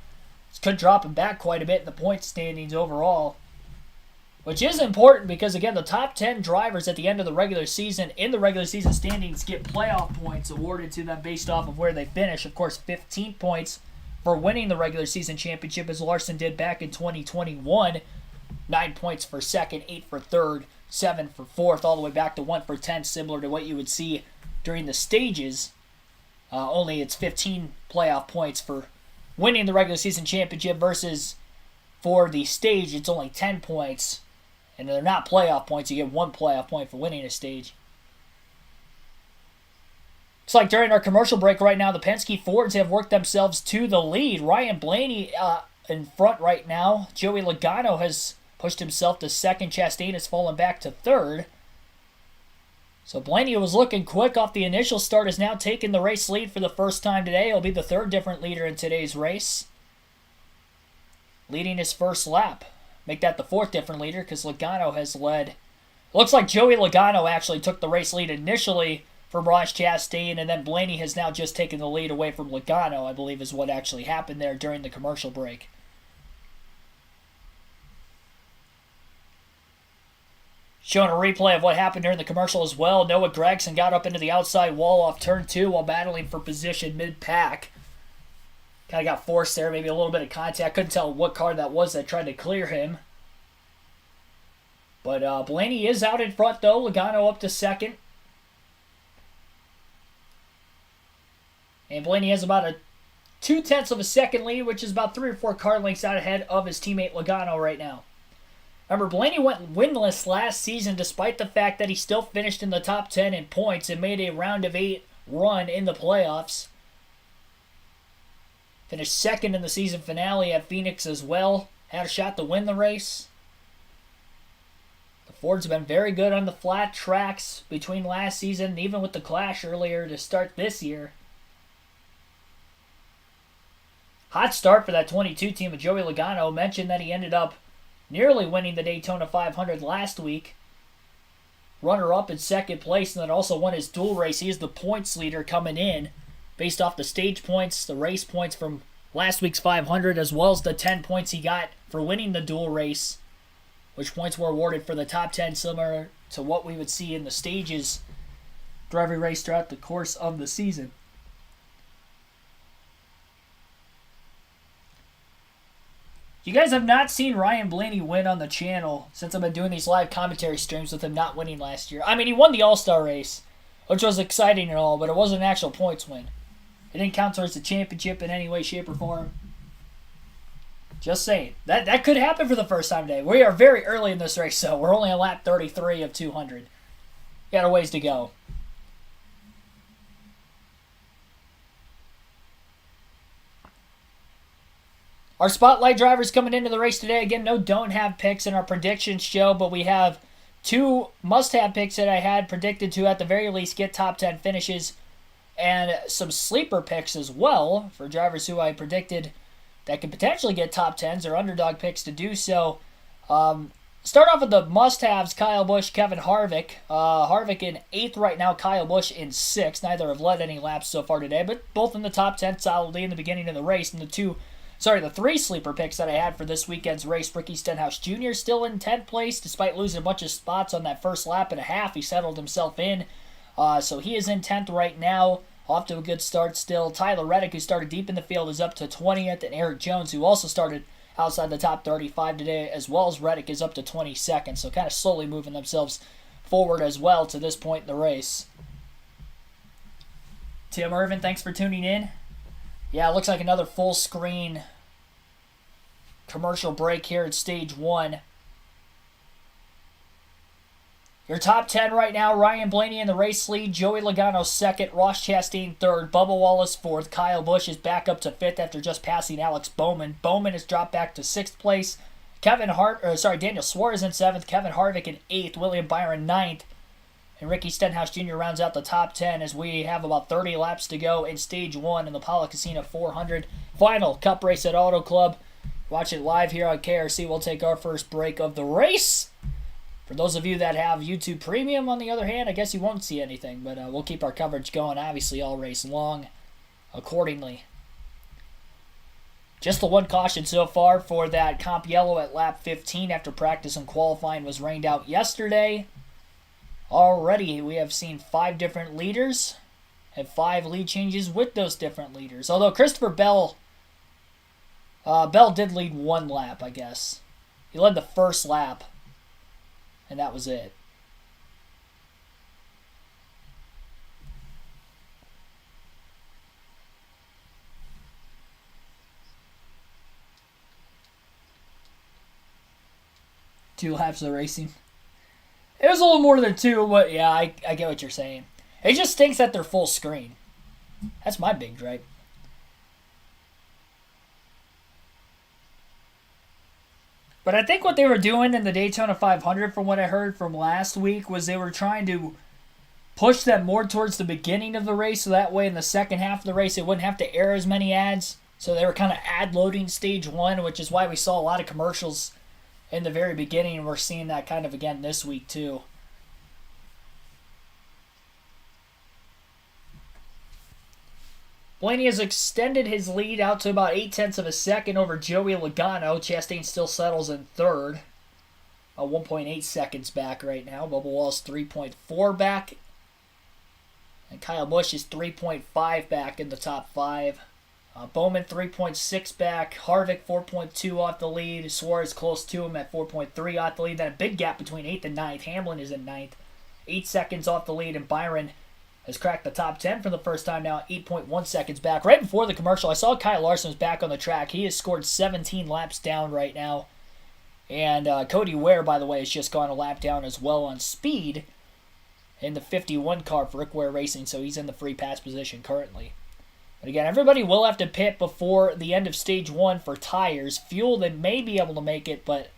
this could drop him back quite a bit in the point standings overall. Which is important because, again, the top 10 drivers at the end of the regular season in the regular season standings get playoff points awarded to them based off of where they finish. Of course, 15 points for winning the regular season championship, as Larson did back in 2021. 9 points for 2nd, 8 for 3rd, 7 for 4th, all the way back to 1 for 10, similar to what you would see during the stages. Only it's 15 playoff points for winning the regular season championship versus for the stage, it's only 10 points. And they're not playoff points. You get 1 playoff point for winning a stage. Looks like during our commercial break right now, the Penske Fords have worked themselves to the lead. Ryan Blaney in front right now. Joey Logano has pushed himself to 2nd. Chastain has fallen back to 3rd. So Blaney was looking quick off the initial start, is now taking the race lead for the first time today. He'll be the 3rd different leader in today's race, leading his first lap. Make that the 4th different leader because Logano has led. It looks like Joey Logano actually took the race lead initially from Ross Chastain, and then Blaney has now just taken the lead away from Logano, I believe is what actually happened there during the commercial break. Showing a replay of what happened during the commercial as well. Noah Gragson got up into the outside wall off turn 2 while battling for position mid-pack. Kind of got forced there, maybe a little bit of contact. Couldn't tell what car that was that tried to clear him. But Blaney is out in front, though. Logano up to second. And Blaney has about a 0.2 of a second lead, which is about 3 or 4 car lengths out ahead of his teammate Logano right now. Remember, Blaney went winless last season despite the fact that he still finished in the top 10 in points and made a round of 8 run in the playoffs. Finished second in the season finale at Phoenix as well. Had a shot to win the race. The Fords have been very good on the flat tracks between last season and even with the clash earlier to start this year. Hot start for that 22 team of Joey Logano. Mentioned that he ended up nearly winning the Daytona 500 last week. Runner-up in second place, and then also won his dual race. He is the points leader coming in based off the stage points, the race points from last week's 500, as well as the 10 points he got for winning the dual race, which points were awarded for the top 10, similar to what we would see in the stages for every race throughout the course of the season. You guys have not seen Ryan Blaney win on the channel since I've been doing these live commentary streams with him not winning last year. I mean, he won the All-Star race, which was exciting and all, but it wasn't an actual points win. It didn't count towards the championship in any way, shape, or form. Just saying. That could happen for the first time today. We are very early in this race, so we're only on lap 33 of 200. Got a ways to go. Our spotlight drivers coming into the race today. Again, no don't have picks in our predictions show, but we have 2 must-have picks that I had predicted to, at the very least, get top 10 finishes, and some sleeper picks as well for drivers who I predicted that could potentially get top 10s or underdog picks to do so. Start off with the must-haves: Kyle Busch, Kevin Harvick. Harvick in 8th right now, Kyle Busch in 6th. Neither have led any laps so far today, but both in the top 10 solidly in the beginning of the race. And the 3 sleeper picks that I had for this weekend's race: Ricky Stenhouse Jr. still in 10th place, despite losing a bunch of spots on that first lap and a half. He settled himself in. So he is in 10th right now, off to a good start still. Tyler Reddick, who started deep in the field, is up to 20th, and Eric Jones, who also started outside the top 35 today, as well as Reddick, is up to 22nd. So kind of slowly moving themselves forward as well to this point in the race. Tim Irvin, thanks for tuning in. Yeah, it looks like another full screen commercial break here at stage 1. Your top 10 right now: Ryan Blaney in the race lead, Joey Logano 2nd, Ross Chastain 3rd, Bubba Wallace 4th, Kyle Busch is back up to 5th after just passing Alex Bowman. Bowman has dropped back to 6th place. Daniel Suarez in 7th, Kevin Harvick in 8th, William Byron 9th, and Ricky Stenhouse Jr. rounds out the top 10 as we have about 30 laps to go in stage 1 in the Pala Casino 400. Final Cup race at Auto Club. Watch it live here on KRC. We'll take our first break of the race. For those of you that have YouTube Premium, on the other hand, I guess you won't see anything, but we'll keep our coverage going, obviously, all race long accordingly. Just the one caution so far for that comp yellow at lap 15 after practice and qualifying was rained out yesterday. Already, we have seen 5 different leaders and 5 lead changes with those different leaders. Although Christopher Bell did lead 1 lap, I guess. He led the first lap, and that was it. Two laps of racing. It was a little more than 2, but yeah, I get what you're saying. It just stinks that they're full screen. That's my big gripe. But I think what they were doing in the Daytona 500, from what I heard from last week, was they were trying to push them more towards the beginning of the race, so that way in the second half of the race it wouldn't have to air as many ads. So they were kind of ad loading stage 1, which is why we saw a lot of commercials in the very beginning, and we're seeing that kind of again this week too. Blaney has extended his lead out to about 0.8 of a second over Joey Logano. Chastain still settles in 3rd. 1.8 seconds back right now. Bubba Wallace 3.4 back. And Kyle Busch is 3.5 back in the top 5. Bowman 3.6 back. Harvick 4.2 off the lead. Suarez close to him at 4.3 off the lead. Then a big gap between 8th and 9th. Hamlin is in 9th. 8 seconds off the lead. And Byron has cracked the top 10 for the first time now. 8.1 seconds back. Right before the commercial, I saw Kyle Larson was back on the track. He has scored 17 laps down right now. And Cody Ware, by the way, has just gone a lap down as well on speed in the 51 car for Rick Ware Racing. So he's in the free pass position currently. But again, everybody will have to pit before the end of stage 1 for tires. Fuel, they may be able to make it, but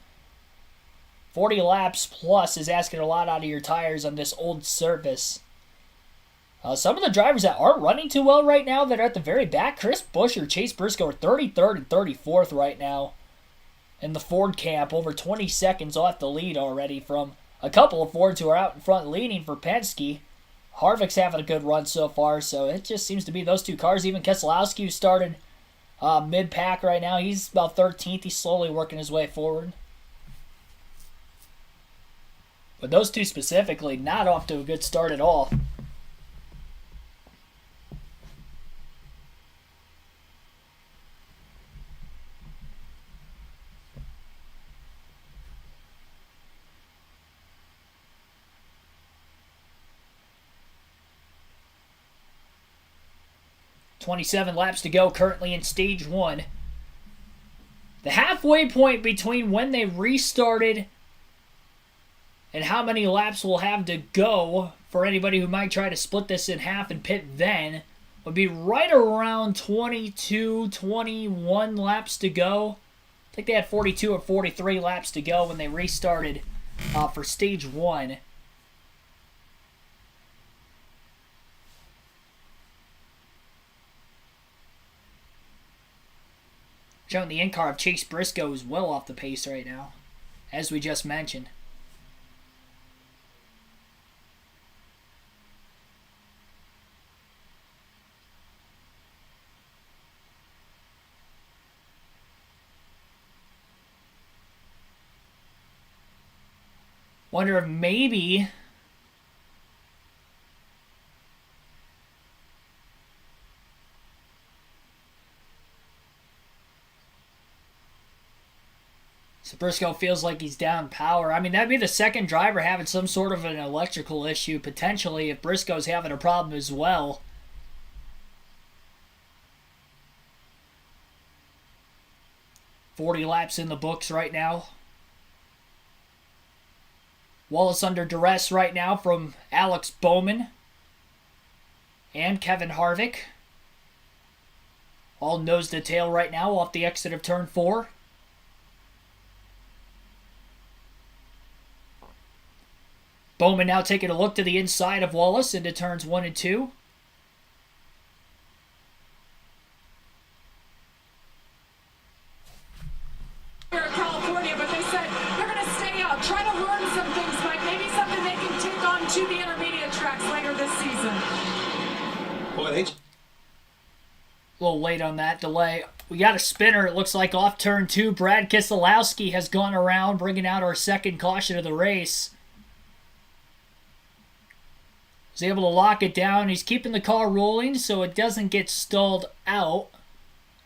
40 laps plus is asking a lot out of your tires on this old surface. Some of the drivers that aren't running too well right now that are at the very back, Chris Busch or Chase Briscoe are 33rd and 34th right now in the Ford camp, over 20 seconds off the lead already from a couple of Fords who are out in front leading for Penske. Harvick's having a good run so far, so it just seems to be those two cars. Even Keselowski, who started mid-pack right now, he's about 13th. He's slowly working his way forward. But those two specifically, not off to a good start at all. .27 laps to go currently in stage 1. The halfway point between when they restarted and how many laps we'll have to go for anybody who might try to split this in half and pit then would be right around 22, 21 laps to go. I think they had 42 or 43 laps to go when they restarted for stage 1. Showing the in-car of Chase Briscoe is well off the pace right now, as we just mentioned. Wonder if maybe so Briscoe feels like he's down power. I mean, that'd be the second driver having some sort of an electrical issue, potentially, if Briscoe's having a problem as well. .40 laps in the books right now. Wallace under duress right now from Alex Bowman and Kevin Harvick. All nose to tail right now off the exit of turn 4. Bowman now taking a look to the inside of Wallace into turns 1 and 2. Here in California, but they said they're going to stay out, try to learn some things, Mike. Maybe something they can take on to the intermediate tracks later this season. Boy, they... A little late on that delay. We got a spinner, it looks like, off turn 2. Brad Keselowski has gone around, bringing out our second caution of the race. He's able to lock it down. He's keeping the car rolling so it doesn't get stalled out.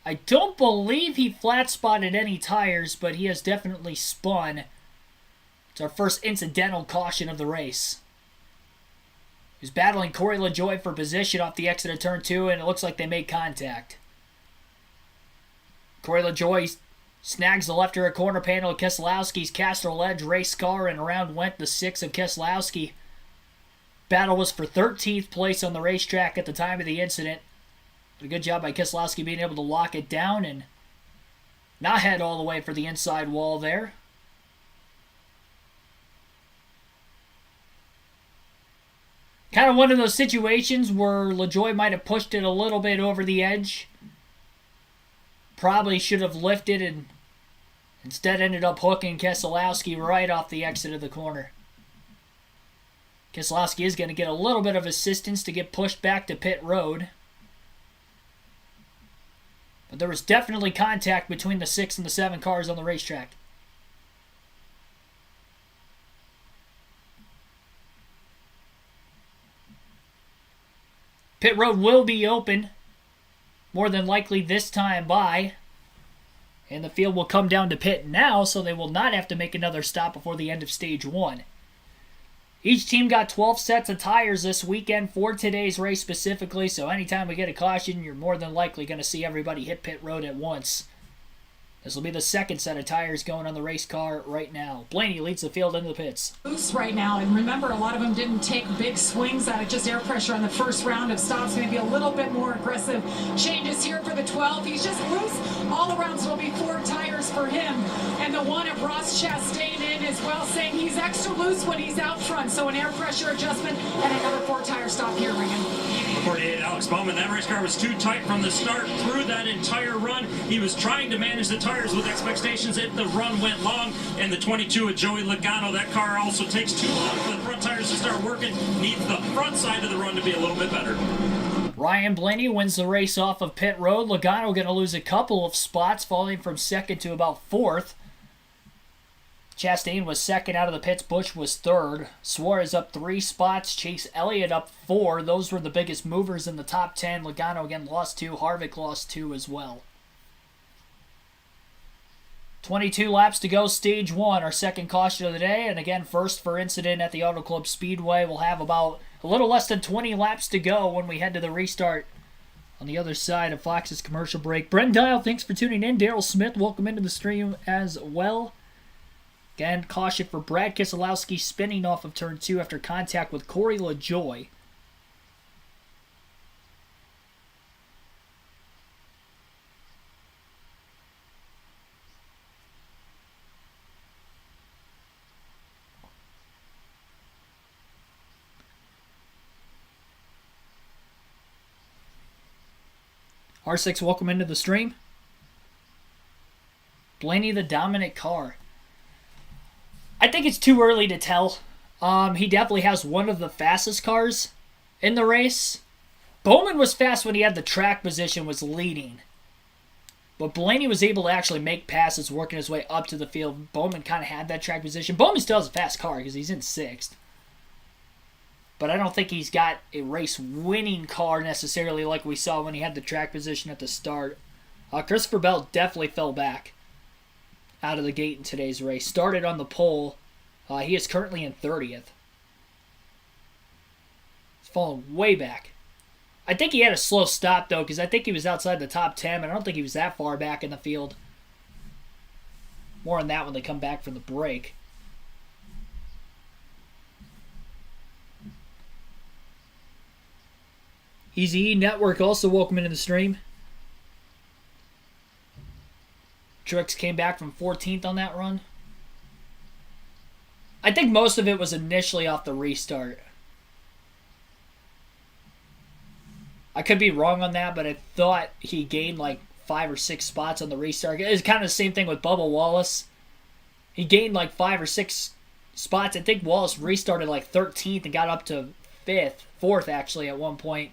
I don't believe he flat spotted any tires, but he has definitely spun. It's our first incidental caution of the race. He's battling Corey LaJoie for position off the exit of turn 2, and it looks like they made contact. Corey LaJoie snags the left rear corner panel of Keselowski's Castrol Edge race car, and around went the 6 of Keselowski. Battle was for 13th place on the racetrack at the time of the incident. A good job by Keselowski being able to lock it down and not head all the way for the inside wall there. Kind of one of those situations where LaJoie might have pushed it a little bit over the edge. Probably should have lifted and instead ended up hooking Keselowski right off the exit of the corner. Keselowski is going to get a little bit of assistance to get pushed back to pit road. But there was definitely contact between the 6 and the 7 cars on the racetrack. Pit road will be open, more than likely this time by. And the field will come down to pit now, so they will not have to make another stop before the end of stage 1. Each team got 12 sets of tires this weekend for today's race specifically, so anytime we get a caution, you're more than likely going to see everybody hit pit road at once. This will be the second set of tires going on the race car right now. Blaney leads the field into the pits. Loose right now, and remember, a lot of them didn't take big swings out of just air pressure on the first round of stops. Maybe a little bit more aggressive changes here for the 12. He's just loose all around, so it'll be 4 tires for him. And the one at Ross Chastain in as well, saying he's extra loose when he's out front. So an air pressure adjustment and another 4-tire stop here, Regan. 48, Alex Bowman. That race car was too tight from the start through that entire run. He was trying to manage the tires with expectations if the run went long. And the 22 of Joey Logano, that car also takes too long for the front tires to start working. Needs the front side of the run to be a little bit better. Ryan Blaney wins the race off of pit road. Logano going to lose a couple of spots, falling from second to about 4th. Chastain was second out of the pits. Busch was third. Suarez up 3 spots. Chase Elliott up 4. Those were the biggest movers in the top 10. Logano again lost 2. Harvick lost 2 as well. 22 laps to go, stage 1, our second caution of the day. And again, first for incident at the Auto Club Speedway. We'll have about a little less than 20 laps to go when we head to the restart on the other side of Fox's commercial break. Brent Dial, thanks for tuning in. Daryl Smith, welcome into the stream as well. Again, caution for Brad Keselowski spinning off of turn 2 after contact with Corey LaJoie. R6, welcome into the stream. Blaney, the dominant car. I think it's too early to tell. He definitely has one of the fastest cars in the race. Bowman was fast when he had the track position, was leading. But Blaney was able to actually make passes, working his way up to the field. Bowman kind of had that track position. Bowman still has a fast car because he's in 6th. But I don't think he's got a race-winning car necessarily like we saw when he had the track position at the start. Christopher Bell definitely fell back out of the gate in today's race. Started on the pole. He is currently in 30th. He's fallen way back. I think he had a slow stop, though, because I think he was outside the top 10, and I don't think he was that far back in the field. More on that when they come back from the break. Easy E Network also welcome into the stream. Truex came back from 14th on that run. I think most of it was initially off the restart. I could be wrong on that, but I thought he gained like 5 or 6 spots on the restart. It's kind of the same thing with Bubba Wallace. He gained like 5 or 6 spots. I think Wallace restarted like 13th and got up to 4th actually at one point.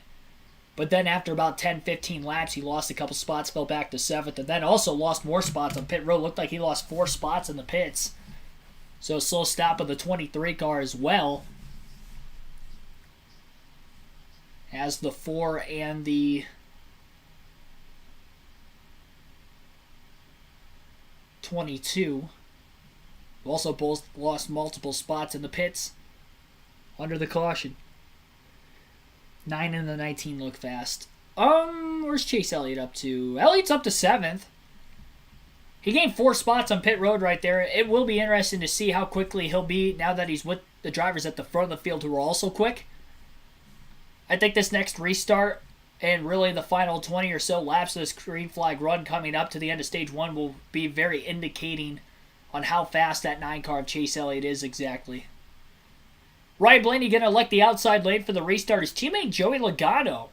But then after about 10, 15 laps, he lost a couple spots, fell back to 7th, and then also lost more spots on pit road. Looked like he lost 4 spots in the pits. So a slow stop of the 23 car as well. As the 4 and the 22 also both lost multiple spots in the pits under the caution. 9 and the 19 look fast. Where's Chase Elliott up to? Elliott's up to 7th. He gained 4 spots on pit road right there. It will be interesting to see how quickly he'll be now that he's with the drivers at the front of the field who are also quick. I think this next restart and really the final 20 or so laps of this green flag run coming up to the end of stage 1 will be very indicating on how fast that 9 car of Chase Elliott is exactly. Ryan Blaney going to elect the outside lane for the restart. His teammate Joey Logano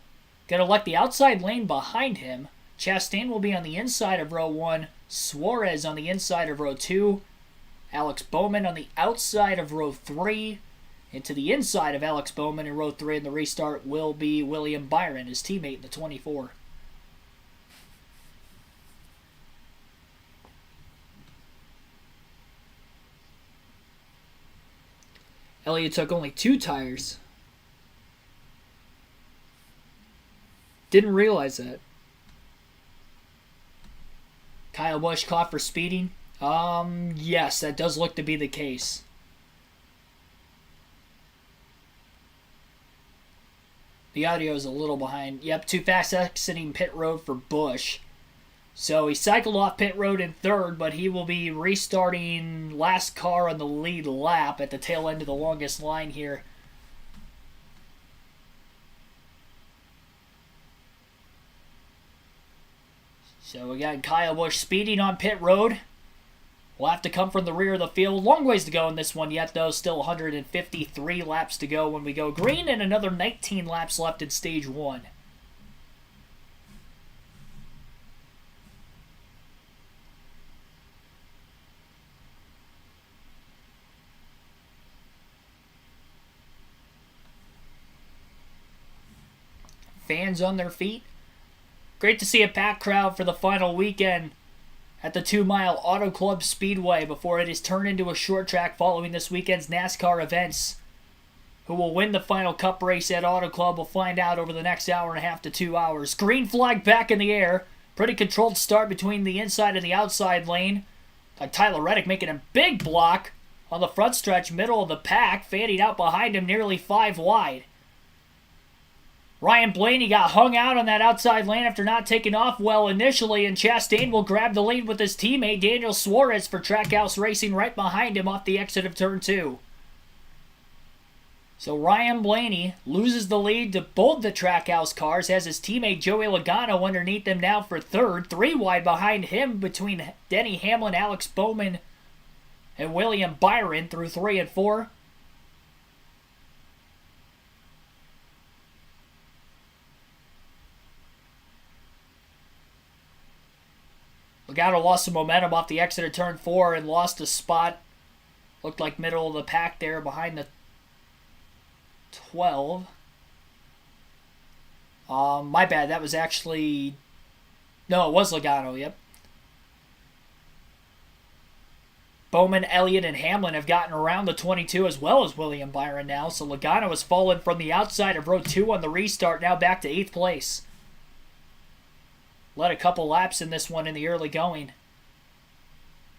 going to elect the outside lane behind him. Chastain will be on the inside of row 1. Suarez on the inside of row 2. Alex Bowman on the outside of row 3. And to the inside of Alex Bowman in row 3 in the restart will be William Byron, his teammate in the 24. Elliott took only 2 tires. Didn't realize that. Kyle Busch caught for speeding? Yes, that does look to be the case. The audio is a little behind. Yep, too fast exiting pit road for Busch. So he cycled off pit road in third, but he will be restarting last car on the lead lap at the tail end of the longest line here. So we got Kyle Busch speeding on pit road. Will have to come from the rear of the field. Long ways to go in this one yet, though. Still 153 laps to go when we go green, and another 19 laps left in stage 1. Fans on their feet. Great to see a packed crowd for the final weekend at the 2 Mile Auto Club Speedway before it is turned into a short track following this weekend's NASCAR events. Who will win the final cup race at Auto Club, we'll find out over the next hour and a half to 2 hours. Green flag back in the air. Pretty controlled start between the inside and the outside lane. Like Tyler Reddick making a big block on the front stretch, middle of the pack, fanning out behind him nearly 5 wide. Ryan Blaney got hung out on that outside lane after not taking off well initially, and Chastain will grab the lead with his teammate Daniel Suarez for Trackhouse Racing right behind him off the exit of turn 2. So Ryan Blaney loses the lead to both the Trackhouse cars, has his teammate Joey Logano underneath him now for third, 3 wide behind him between Denny Hamlin, Alex Bowman, and William Byron through 3 and 4. Logano lost some momentum off the exit of turn 4 and lost a spot. Looked like middle of the pack there behind the 12. My bad. That was actually... No, it was Logano, yep. Bowman, Elliott, and Hamlin have gotten around the 22 as well as William Byron now. So Logano has fallen from the outside of row 2 on the restart, now back to 8th place. Led a couple laps in this one in the early going.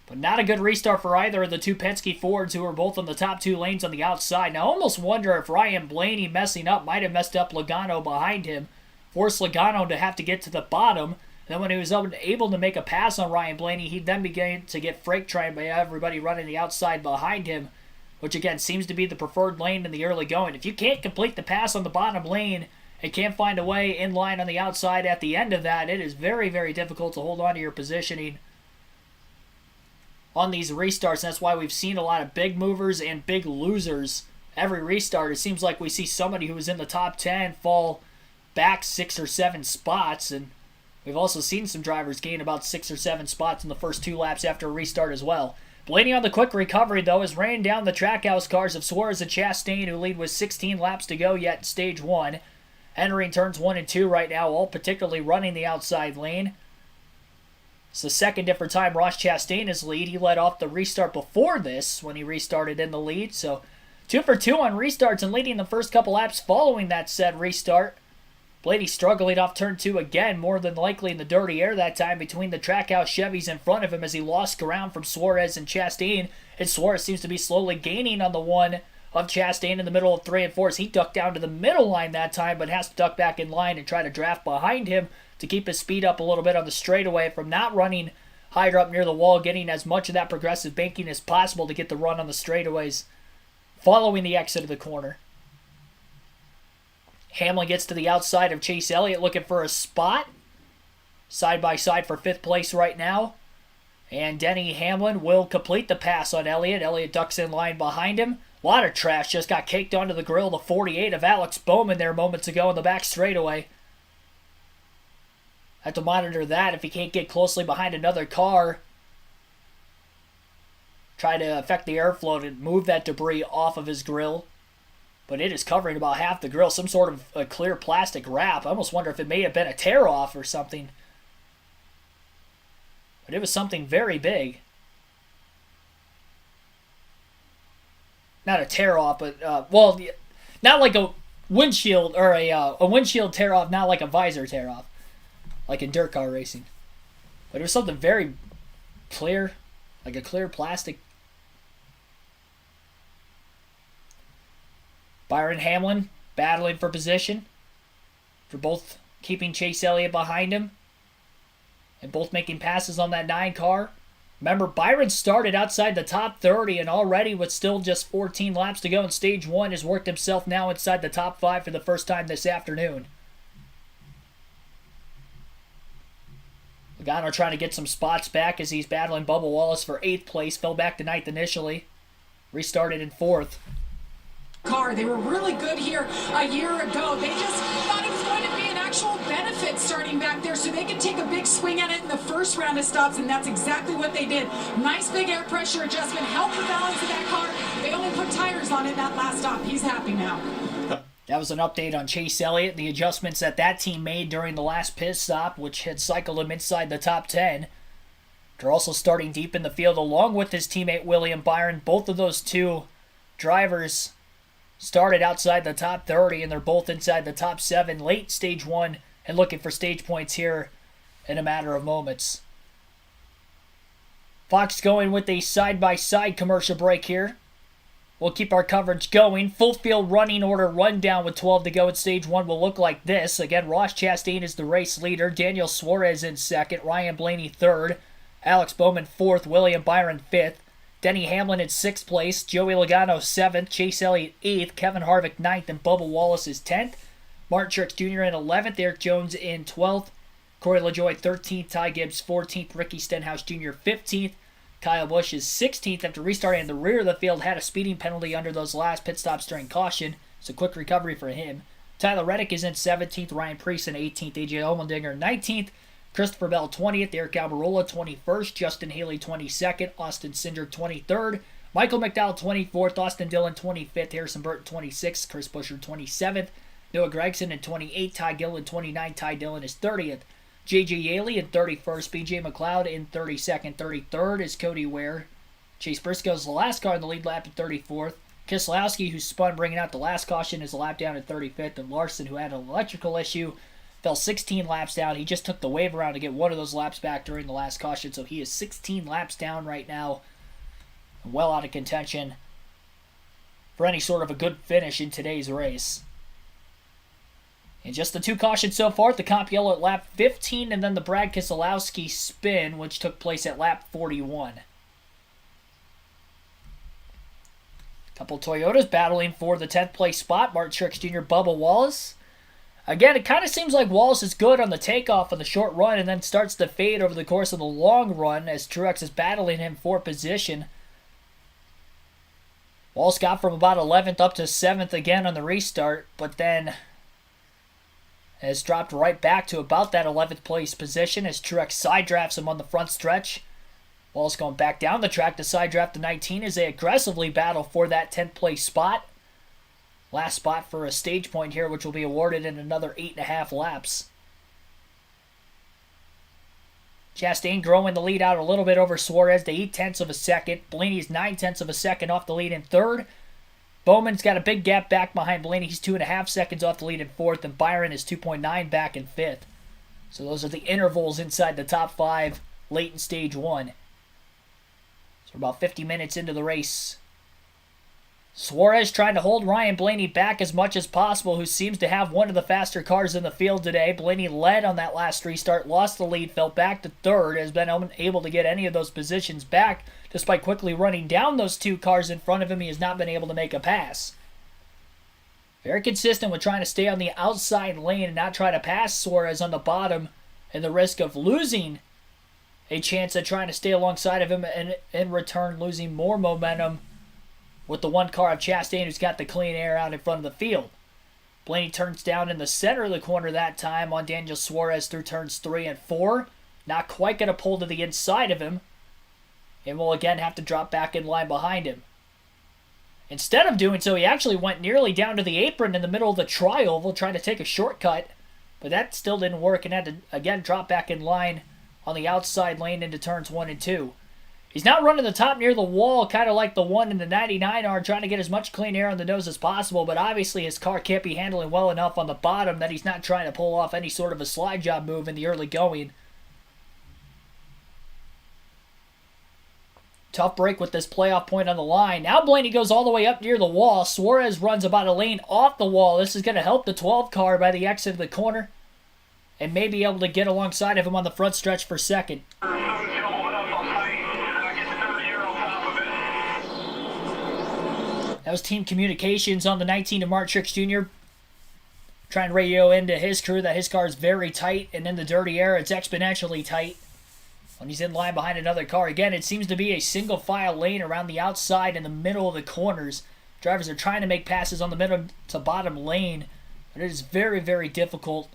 But not a good restart for either of the two Penske Fords, who are both on the top 2 lanes on the outside. Now, I almost wonder if Ryan Blaney messing up might have messed up Logano behind him, forced Logano to have to get to the bottom. Then when he was able to make a pass on Ryan Blaney, he then began to get freight trained by everybody running the outside behind him, which again seems to be the preferred lane in the early going. If you can't complete the pass on the bottom lane and can't find a way in line on the outside at the end of that, it is very, very difficult to hold on to your positioning on these restarts. That's why we've seen a lot of big movers and big losers every restart. It seems like we see somebody who was in the top 10 fall back 6 or 7 spots, and we've also seen some drivers gain about 6 or 7 spots in the first 2 laps after a restart as well. Blaney on the quick recovery, though, is raining down the Trackhouse cars of Suarez and Chastain, who lead with 16 laps to go yet in stage 1. Entering turns 1 and 2 right now, all particularly running the outside lane. It's the second different time Ross Chastain is lead. He led off the restart before this when he restarted in the lead. So 2 for 2 on restarts and leading the first couple laps following that said restart. Blaney struggling off turn 2 again, more than likely in the dirty air that time between the Trackhouse Chevys in front of him as he lost ground from Suarez and Chastain. And Suarez seems to be slowly gaining on the one of Chastain in the middle of 3 and 4 as he ducked down to the middle line that time, but has to duck back in line and try to draft behind him to keep his speed up a little bit on the straightaway from not running higher up near the wall, getting as much of that progressive banking as possible to get the run on the straightaways following the exit of the corner. Hamlin gets to the outside of Chase Elliott looking for a spot. Side by side for 5th place right now. And Denny Hamlin will complete the pass on Elliott. Elliott ducks in line behind him. A lot of trash just got caked onto the grill. The 48 of Alex Bowman there moments ago in the back straightaway. Have to monitor that if he can't get closely behind another car. Try to affect the airflow to move that debris off of his grill. But it is covering about half the grill. Some sort of a clear plastic wrap. I almost wonder if it may have been a tear-off or something. But it was something very big. Not a tear-off, but, well, not like a windshield or a windshield tear off, not like a visor tear off, like in dirt car racing. But it was something very clear, like a clear plastic. Byron Hamlin battling for position, for both keeping Chase Elliott behind him and both making passes on that 9 car. Remember, Byron started outside the top 30 and already with still just 14 laps to go in Stage 1 has worked himself now inside the top 5 for the first time this afternoon. Logano trying to get some spots back as he's battling Bubba Wallace for 8th place. Fell back to 9th initially. Restarted in 4th. They were really good here a year ago. They just thought it was going to be an actual benefit starting back there so they could take a big swing at it in the first round of stops, and that's exactly what they did. Nice big air pressure adjustment, helped the balance of that car. They only put tires on it that last stop. He's happy now. That was an update on Chase Elliott, the adjustments that team made during the last pit stop, which had cycled him inside the top 10. They're also starting deep in the field along with his teammate William Byron. Both of those two drivers started outside the top 30, and they're both inside the top 7 late Stage 1 and looking for stage points here in a matter of moments. Fox going with a side-by-side commercial break here. We'll keep our coverage going. Full field running order rundown with 12 to go in Stage 1 will look like this. Again, Ross Chastain is the race leader. Daniel Suarez in 2nd. Ryan Blaney 3rd. Alex Bowman 4th. William Byron 5th. Denny Hamlin in 6th place, Joey Logano 7th, Chase Elliott 8th, Kevin Harvick 9th, and Bubba Wallace is 10th. Martin Truex Jr. in 11th, Eric Jones in 12th, Corey LaJoie 13th, Ty Gibbs 14th, Ricky Stenhouse Jr. 15th, Kyle Busch is 16th after restarting in the rear of the field, had a speeding penalty under those last pit stops during caution. It's a quick recovery for him. Tyler Reddick is in 17th, Ryan Preece in 18th, AJ Allmendinger 19th, Christopher Bell 20th, Eric Almirola 21st, Justin Haley 22nd, Austin Cindric 23rd, Michael McDowell 24th, Austin Dillon 25th, Harrison Burton 26th, Chris Buescher 27th, Noah Gragson in 28th, Ty Gillen 29th, Ty Dillon is 30th, J.J. Yaley in 31st, B.J. McLeod in 32nd, 33rd is Cody Ware. Chase Briscoe's the last car in the lead lap at 34th. Keselowski, who spun bringing out the last caution, is a lap down at 35th, and Larson, who had an electrical issue, fell 16 laps down. He just took the wave around to get one of those laps back during the last caution, so he is 16 laps down right now. Well out of contention for any sort of a good finish in today's race. And just the 2 cautions so far, the comp yellow at lap 15, and then the Brad Keselowski spin, which took place at lap 41. Couple Toyotas battling for the 10th place spot. Martin Truex Jr., Bubba Wallace. Again, it kind of seems like Wallace is good on the takeoff on the short run and then starts to fade over the course of the long run as Truex is battling him for position. Wallace got from about 11th up to 7th again on the restart, but then has dropped right back to about that 11th place position as Truex side drafts him on the front stretch. Wallace going back down the track to side draft the 19 as they aggressively battle for that 10th place spot. Last spot for a stage point here, which will be awarded in another 8.5 laps. Chastain growing the lead out a little bit over Suarez to 0.8 of a second. Blaney's 0.9 of a second off the lead in 3rd. Bowman's got a big gap back behind Blaney. He's 2.5 seconds off the lead in 4th, and Byron is 2.9 back in 5th. So those are the intervals inside the top 5 late in Stage 1. So we're about 50 minutes into the race. Suarez trying to hold Ryan Blaney back as much as possible, who seems to have one of the faster cars in the field today. Blaney led on that last restart, lost the lead, fell back to 3rd, has been unable to get any of those positions back. Despite quickly running down those 2 cars in front of him, he has not been able to make a pass. Very consistent with trying to stay on the outside lane and not try to pass Suarez on the bottom, and the risk of losing a chance at trying to stay alongside of him and in return losing more momentum with the 1 car of Chastain, who's got the clean air out in front of the field. Blaney turns down in the center of the corner that time on Daniel Suarez through turns 3 and 4. Not quite going to pull to the inside of him, and will again have to drop back in line behind him. Instead of doing so, he actually went nearly down to the apron in the middle of the tri-oval trying to take a shortcut, but that still didn't work and had to again drop back in line on the outside lane into turns 1 and 2. He's not running the top near the wall, kind of like the one in the 99 are, trying to get as much clean air on the nose as possible, but obviously his car can't be handling well enough on the bottom that he's not trying to pull off any sort of a slide job move in the early going. Tough break with this playoff point on the line. Now Blaney goes all the way up near the wall. Suarez runs about a lane off the wall. This is going to help the 12 car by the exit of the corner and may be able to get alongside of him on the front stretch for second. That was team communications on the 19 of Mark Trix Jr. Trying to radio into his crew that his car is very tight, and in the dirty air, it's exponentially tight when he's in line behind another car. Again, it seems to be a single file lane around the outside in the middle of the corners. Drivers are trying to make passes on the middle to bottom lane, but it is very, very difficult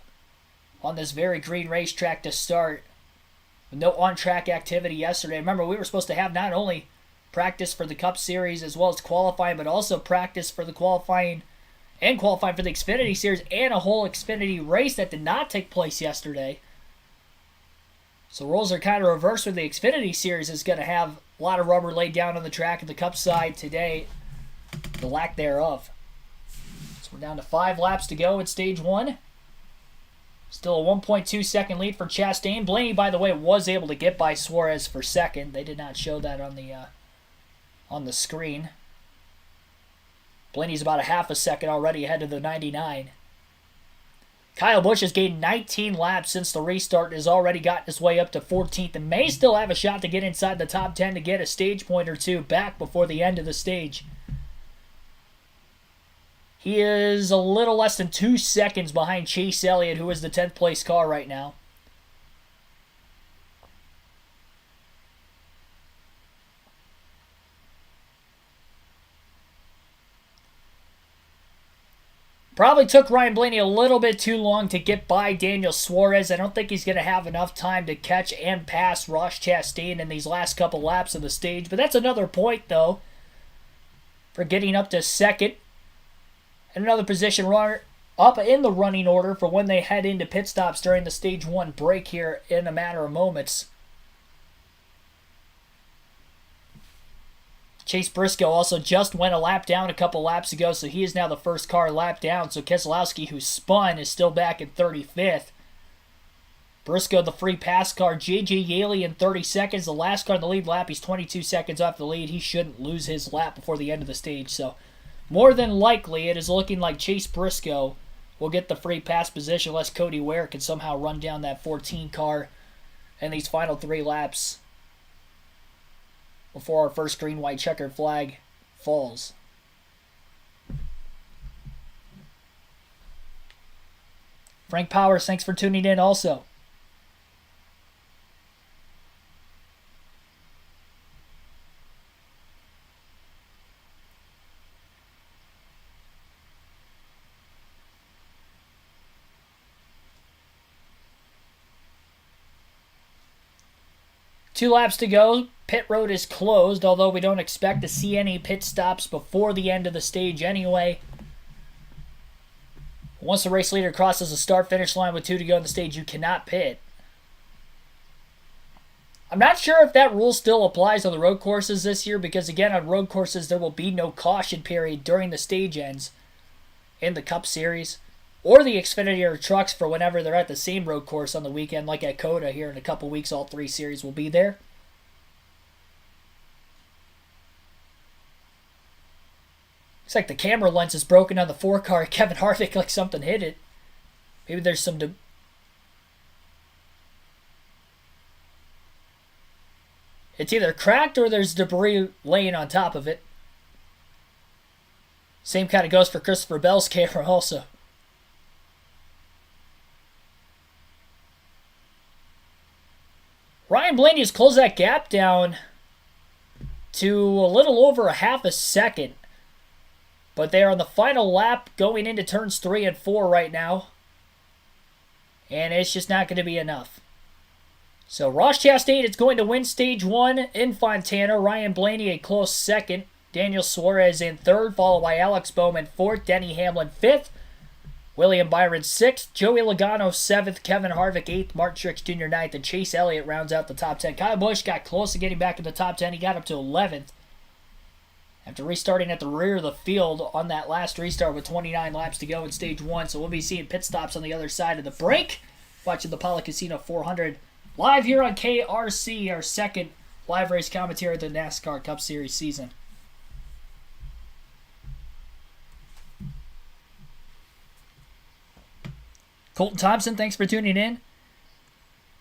on this very green racetrack to start. With no on-track activity yesterday. Remember, we were supposed to have not only practice for the Cup Series as well as qualifying, but also practice for the qualifying and qualifying for the Xfinity Series and a whole Xfinity race that did not take place yesterday. So roles are kind of reversed with the Xfinity Series is going to have a lot of rubber laid down on the track and the Cup side today, the lack thereof. So we're down to 5 laps to go in stage 1. Still a 1.2 second lead for Chastain. Blaney, by the way, was able to get by Suarez for second. They did not show that on the screen. Blaney's about a half a second already ahead of the 99. Kyle Busch has gained 19 laps since the restart and has already gotten his way up to 14th and may still have a shot to get inside the top 10 to get a stage point or two back before the end of the stage. He is a little less than 2 seconds behind Chase Elliott, who is the 10th place car right now. Probably took Ryan Blaney a little bit too long to get by Daniel Suarez. I don't think he's going to have enough time to catch and pass Ross Chastain in these last couple laps of the stage. But that's another point, though, for getting up to second. And another position runner up in the running order for when they head into pit stops during the stage 1 break here in a matter of moments. Chase Briscoe also just went a lap down a couple laps ago, so he is now the first car lap down. So Keselowski, who spun, is still back in 35th. Briscoe, the free pass car. J.J. Yaley in 30 seconds. The last car in the lead lap, he's 22 seconds off the lead. He shouldn't lose his lap before the end of the stage. So more than likely, it is looking like Chase Briscoe will get the free pass position unless Cody Ware can somehow run down that 14 car in these final 3 laps before our first green, white checkered flag falls. Frank Powers, thanks for tuning in also. Two laps to go. Pit road is closed, although we don't expect to see any pit stops before the end of the stage anyway. Once the race leader crosses the start-finish line with 2 to go in the stage, you cannot pit. I'm not sure if that rule still applies on the road courses this year, because again, on road courses, there will be no caution period during the stage ends in the Cup Series, or the Xfinity or trucks for whenever they're at the same road course on the weekend, like at COTA here in a couple weeks. All 3 series will be there. Looks like the camera lens is broken on the 4 car. Kevin Harvick, like something hit it. Maybe there's some... It's either cracked or there's debris laying on top of it. Same kind of goes for Christopher Bell's camera also. Ryan Blaney has closed that gap down to a little over a half a second. But they are on the final lap going into turns 3 and 4 right now. And it's just not going to be enough. So Ross Chastain is going to win stage 1 in Fontana. Ryan Blaney a close second. Daniel Suarez in 3rd, followed by Alex Bowman 4th. Denny Hamlin 5th. William Byron 6th, Joey Logano 7th, Kevin Harvick 8th, Martin Truex Jr. 9th, and Chase Elliott rounds out the top 10. Kyle Busch got close to getting back in the top 10. He got up to 11th after restarting at the rear of the field on that last restart with 29 laps to go in stage 1. So we'll be seeing pit stops on the other side of the break. Watching the Pala Casino 400 live here on KRC, our second live race commentary of the NASCAR Cup Series season. Colton Thompson, thanks for tuning in.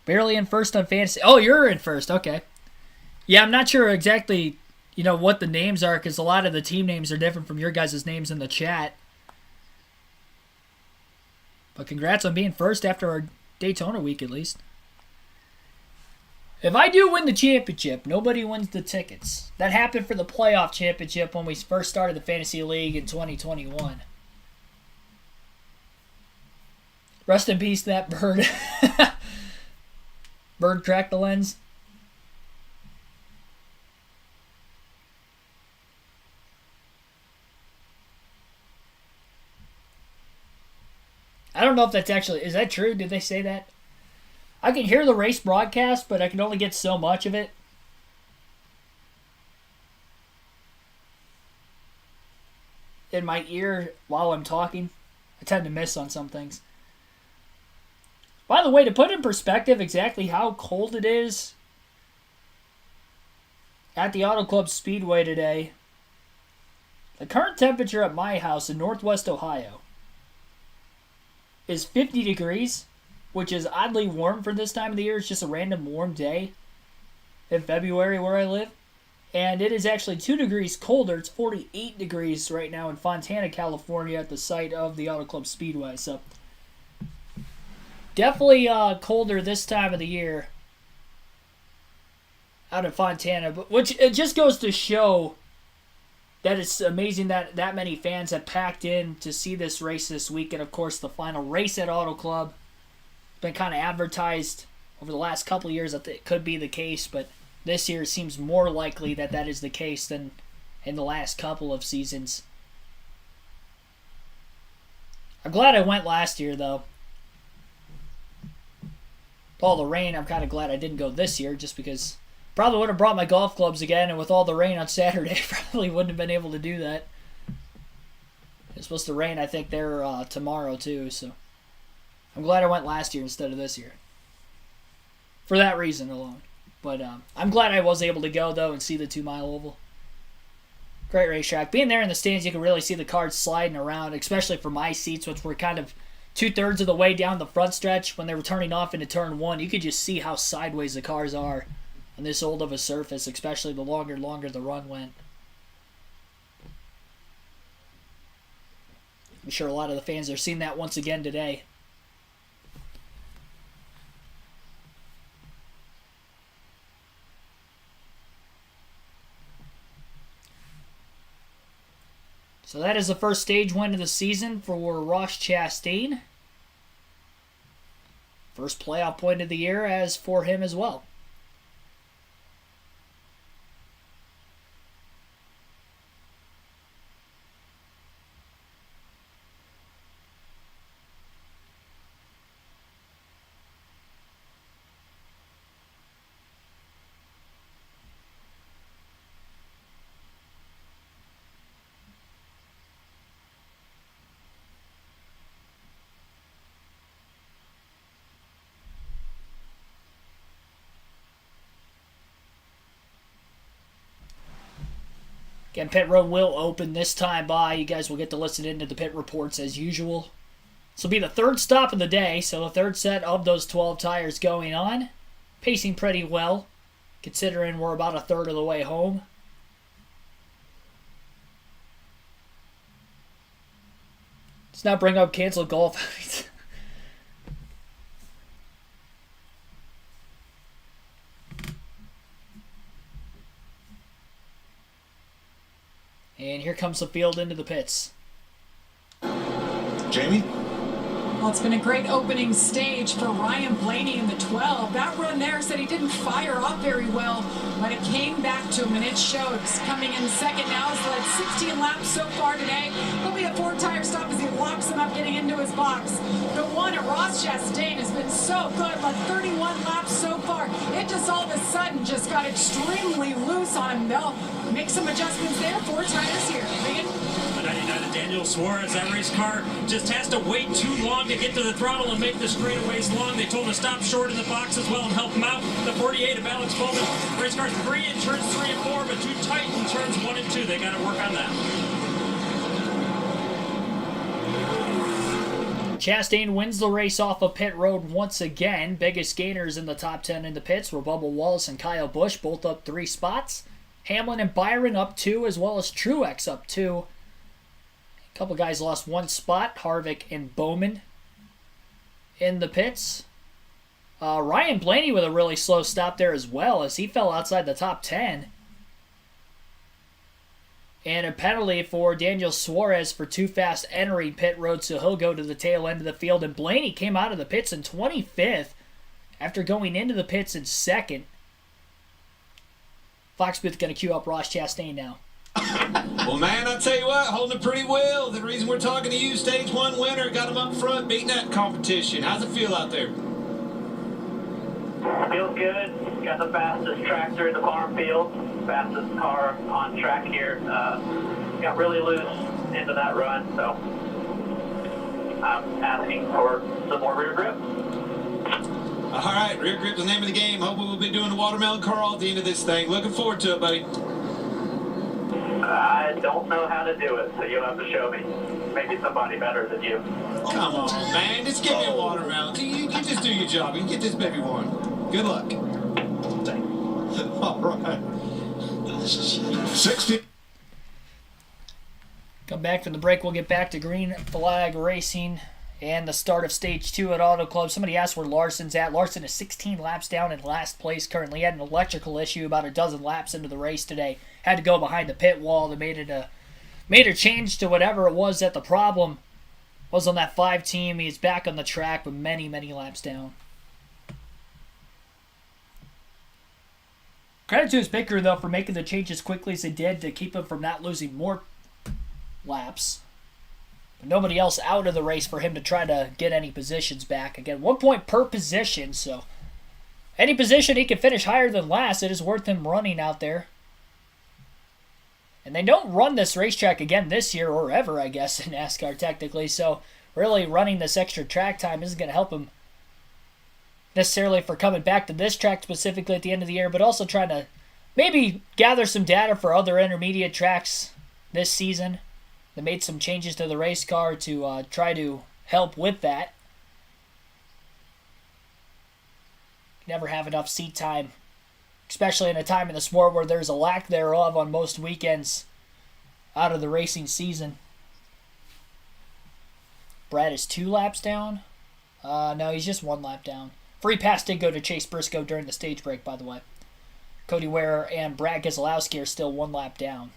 Barely in first on fantasy. Oh, you're in first. Okay. Yeah, I'm not sure exactly, what the names are because a lot of the team names are different from your guys' names in the chat. But congrats on being first after our Daytona week, at least. If I do win the championship, nobody wins the tickets. That happened for the playoff championship when we first started the Fantasy League in 2021. Rest in peace, that bird. Bird cracked the lens. I don't know if that's actually... Is that true? Did they say that? I can hear the race broadcast, but I can only get so much of it. In my ear while I'm talking. I tend to miss on some things. By the way, to put in perspective exactly how cold it is at the Auto Club Speedway today, the current temperature at my house in Northwest Ohio is 50 degrees, which is oddly warm for this time of the year. It's just a random warm day in February where I live. And it is actually 2 degrees colder. It's 48 degrees right now in Fontana, California at the site of the Auto Club Speedway. So definitely colder this time of the year out in Fontana. But which it just goes to show that it's amazing that that many fans have packed in to see this race this week. And, of course, the final race at Auto Club. Been kind of advertised over the last couple of years that it could be the case, but this year it seems more likely that that is the case than in the last couple of seasons. I'm glad I went last year, though. With all the rain, I'm kind of glad I didn't go this year, just because probably would have brought my golf clubs again, and with all the rain on Saturday, probably wouldn't have been able to do that. It's supposed to rain, I think, there tomorrow, too, so I'm glad I went last year instead of this year. For that reason alone. But I'm glad I was able to go, though, and see the 2 Mile Oval. Great racetrack. Being there in the stands, you can really see the cars sliding around, especially for my seats, which were kind of 2/3 of the way down the front stretch when they were turning off into turn 1. You could just see how sideways the cars are on this old of a surface, especially the longer the run went. I'm sure a lot of the fans are seeing that once again today. So that is the first stage win of the season for Ross Chastain. First playoff point of the year as for him as well. Again, pit road will open this time by. You guys will get to listen into the pit reports as usual. This will be the third stop of the day, so the third set of those 12 tires going on. Pacing pretty well, considering we're about a third of the way home. Let's not bring up canceled golf. And here comes the field into the pits. Jamie? Well, it's been a great opening stage for Ryan Blaney in the 12. That run there said he didn't fire off very well, but it came back to him, and it showed. He's coming in second now. He's led 16 laps so far today. There'll be a 4-tire stop as he locks him up getting into his box. The one at Ross Chastain has been so good, led 31 laps so far. It just all of a sudden just got extremely loose on him. They'll make some adjustments there. 4 tires here. Megan? The 99 of Daniel Suarez, that race car just has to wait too long to get to the throttle and make the straightaways long. They told him to stop short in the box as well and help him out. The 48 of Alex Bowman, race car's 3 in turns 3 and 4, but too tight in turns 1 and 2. They got to work on that. Chastain wins the race off of pit road once again. Biggest gainers in the top 10 in the pits were Bubba Wallace and Kyle Busch, both up 3 spots. Hamlin and Byron up 2, as well as Truex up 2. A couple guys lost 1 spot, Harvick and Bowman in the pits. Ryan Blaney with a really slow stop there as well, as he fell outside the top 10. And a penalty for Daniel Suarez for too fast entering pit road, so he'll go to the tail end of the field. And Blaney came out of the pits in 25th after going into the pits in 2nd. Fox Booth going to cue up Ross Chastain now. Well, man, I'll tell you what, holding it pretty well. The reason we're talking to you, stage 1 winner, got him up front, beating that competition. How's it feel out there? Feels good. Got the fastest tractor in the farm field. Fastest car on track here. Got really loose into that run, so I'm asking for some more rear grip. All right, rear grip's the name of the game. Hope we'll be doing the watermelon curl at the end of this thing. Looking forward to it, buddy. I don't know how to do it, so you'll have to show me. Maybe somebody better than you. Come on, man. Just give me a watermelon. You just do your job. You can get this baby one. Good luck. All right. 60. Come back from the break. We'll get back to green flag racing and the start of stage 2 at Auto Club. Somebody asked where Larson's at. Larson is 16 laps down in last place currently. He had an electrical issue about a dozen laps into the race today. Had to go behind the pit wall. They made a change to whatever it was that the problem was on that 5 team. He's back on the track, but many, many laps down. Credit to his picker, though, for making the change as quickly as they did to keep him from not losing more laps. But nobody else out of the race for him to try to get any positions back. Again, 1 point per position, so any position he can finish higher than last, it is worth him running out there. And they don't run this racetrack again this year, or ever, I guess, in NASCAR technically, so really running this extra track time isn't going to help him necessarily for coming back to this track specifically at the end of the year, but also trying to maybe gather some data for other intermediate tracks this season. They made some changes to the race car to try to help with that. Never have enough seat time, especially in a time in the sport where there's a lack thereof on most weekends out of the racing season. Brad is 2 laps down. No, he's just 1 lap down. Free pass did go to Chase Briscoe during the stage break, by the way. Cody Ware and Brad Keselowski are still 1 lap down.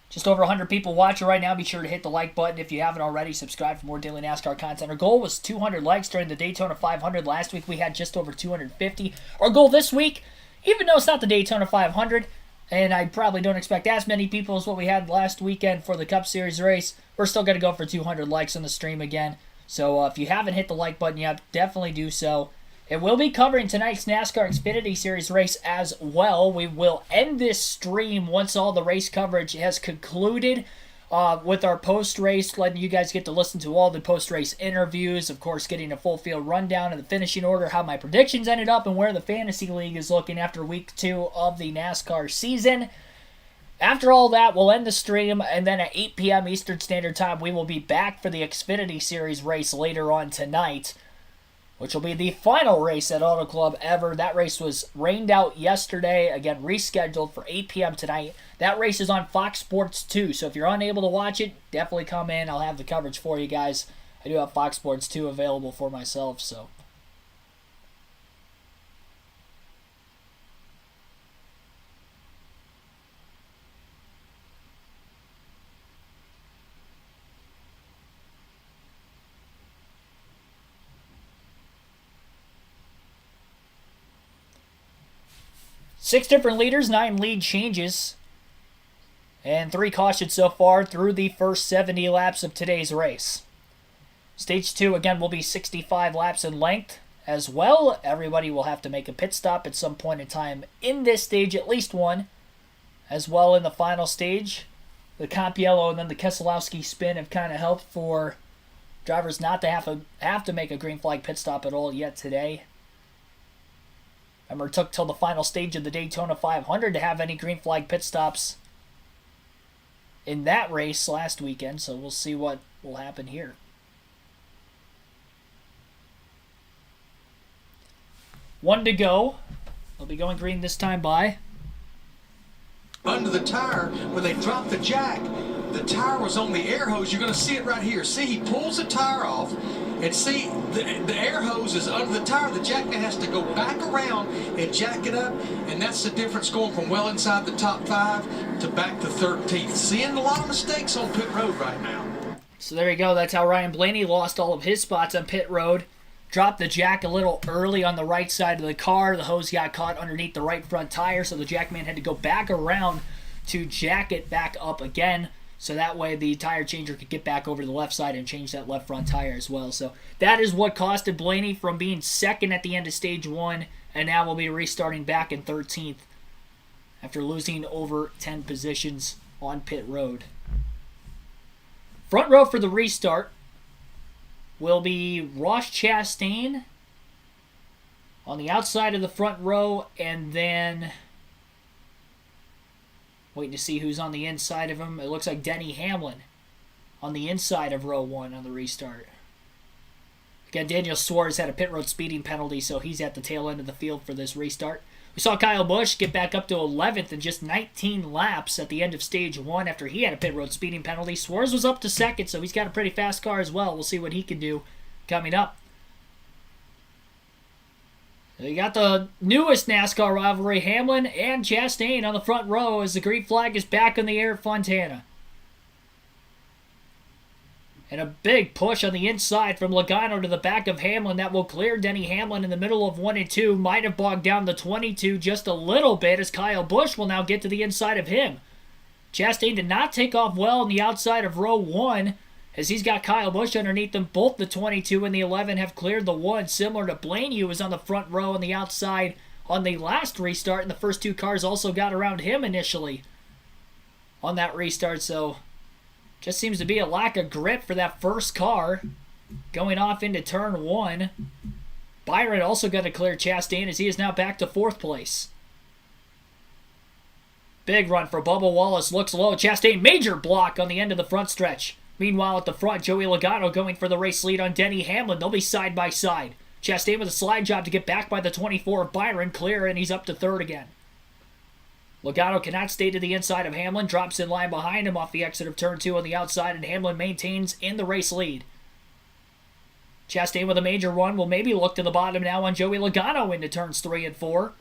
Just over 100 people watching right now. Be sure to hit the like button if you haven't already. Subscribe for more daily NASCAR content. Our goal was 200 likes during the Daytona 500. Last week we had just over 250. Our goal this week, even though it's not the Daytona 500, and I probably don't expect as many people as what we had last weekend for the Cup Series race, we're still going to go for 200 likes on the stream again. So if you haven't hit the like button yet, definitely do so. And we'll be covering tonight's NASCAR Xfinity Series race as well. We will end this stream once all the race coverage has concluded with our post-race, letting you guys get to listen to all the post-race interviews, of course, getting a full field rundown of the finishing order, how my predictions ended up, and where the Fantasy League is looking after week 2 of the NASCAR season. After all that, we'll end the stream, and then at 8 p.m. Eastern Standard Time, we will be back for the Xfinity Series race later on tonight, which will be the final race at Auto Club ever. That race was rained out yesterday, again rescheduled for 8 p.m. tonight. That race is on Fox Sports 2, so if you're unable to watch it, definitely come in. I'll have the coverage for you guys. I do have Fox Sports 2 available for myself, so. 6 different leaders, 9 lead changes, and 3 cautions so far through the first 70 laps of today's race. Stage 2, again, will be 65 laps in length as well. Everybody will have to make a pit stop at some point in time in this stage, at least one. As well in the final stage, the comp yellow and then the Keselowski spin have kind of helped for drivers not to have to make a green flag pit stop at all yet today. Remember, it took till the final stage of the Daytona 500 to have any green flag pit stops in that race last weekend, so we'll see what will happen here. One to go. They'll be going green this time by. Under the tire, when they dropped the jack, the tire was on the air hose. You're going to see it right here. See, he pulls the tire off, and see, the air hose is under the tire. The jack man has to go back around and jack it up, and that's the difference going from well inside the top 5 to back to 13th. Seeing a lot of mistakes on pit road right now. So there you go. That's how Ryan Blaney lost all of his spots on pit road. Dropped the jack a little early on the right side of the car. The hose got caught underneath the right front tire, so the jackman had to go back around to jack it back up again, so that way the tire changer could get back over to the left side and change that left front tire as well. So that is what costed Blaney from being second at the end of stage 1, and now we'll be restarting back in 13th after losing over 10 positions on pit road. Front row for the restart will be Ross Chastain on the outside of the front row, and then waiting to see who's on the inside of him. It looks like Denny Hamlin on the inside of row 1 on the restart. Again, Daniel Suarez had a pit road speeding penalty, so he's at the tail end of the field for this restart. We saw Kyle Busch get back up to 11th in just 19 laps at the end of stage 1 after he had a pit road speeding penalty. Suarez was up to 2nd, so he's got a pretty fast car as well. We'll see what he can do coming up. You got the newest NASCAR rivalry, Hamlin and Chastain on the front row as the green flag is back in the air at Fontana. And a big push on the inside from Logano to the back of Hamlin that will clear Denny Hamlin in the middle of 1 and 2. Might have bogged down the 22 just a little bit as Kyle Busch will now get to the inside of him. Chastain did not take off well on the outside of row 1 as he's got Kyle Busch underneath them. Both the 22 and the 11 have cleared the 1, similar to Blaney, who was on the front row on the outside on the last restart, and the first 2 cars also got around him initially on that restart, so just seems to be a lack of grip for that first car going off into turn 1. Byron also got to clear Chastain as he is now back to 4th place. Big run for Bubba Wallace, looks low. Chastain, major block on the end of the front stretch. Meanwhile, at the front, Joey Logano going for the race lead on Denny Hamlin. They'll be side by side. Chastain with a slide job to get back by the 24 of Byron. Clear, and he's up to 3rd again. Logano cannot stay to the inside of Hamlin. Drops in line behind him off the exit of turn 2 on the outside, and Hamlin maintains in the race lead. Chastain with a major run will maybe look to the bottom now on Joey Logano into turns 3 and 4.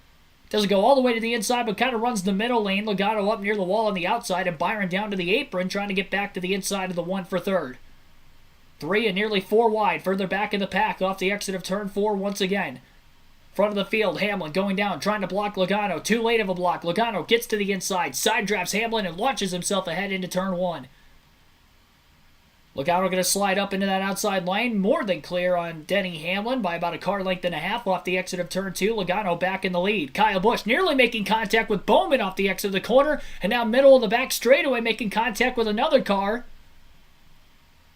Doesn't go all the way to the inside, but kind of runs the middle lane. Logano up near the wall on the outside, and Byron down to the apron, trying to get back to the inside of the 1 for 3rd. 3 and nearly 4 wide, further back in the pack off the exit of turn 4 once again. Front of the field, Hamlin going down, trying to block Logano. Too late of a block. Logano gets to the inside, side drafts Hamlin, and launches himself ahead into turn 1. Logano going to slide up into that outside lane. More than clear on Denny Hamlin by about a car length and a half off the exit of turn 2. Logano back in the lead. Kyle Busch nearly making contact with Bowman off the exit of the corner. And now middle of the back straightaway making contact with another car.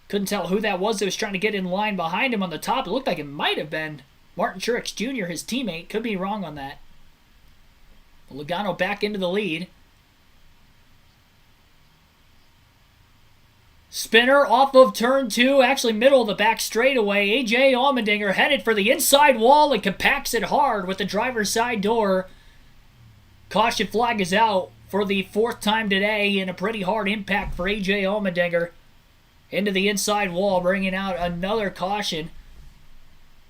Couldn't tell who that was was trying to get in line behind him on the top. It looked like it might have been Martin Truex Jr., his teammate. Could be wrong on that. But Logano back into the lead. Spinner off of turn 2, actually middle of the back straightaway. A.J. Allmendinger headed for the inside wall and compacts it hard with the driver's side door. Caution flag is out for the 4th time today, and a pretty hard impact for A.J. Allmendinger into the inside wall, bringing out another caution.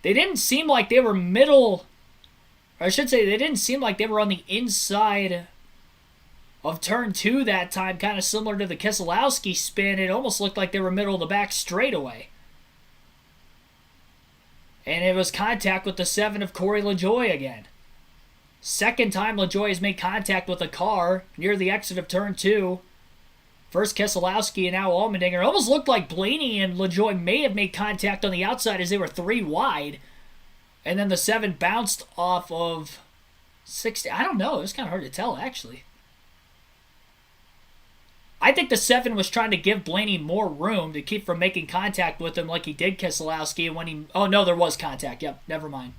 They didn't seem like they were middle, or I should say they didn't seem like they were on the inside of turn 2 that time, kind of similar to the Keselowski spin. It almost looked like they were middle of the back straightaway. And it was contact with the 7 of Corey LaJoie again. Second time LaJoie has made contact with a car near the exit of turn 2. First Keselowski and now Allmendinger. Almost looked like Blaney and LaJoie may have made contact on the outside as they were 3 wide. And then the 7 bounced off of 60. I don't know. It was kind of hard to tell, actually. I think the 7 was trying to give Blaney more room to keep from making contact with him like he did Keselowski. And when he... Oh, no, there was contact. Yep, never mind.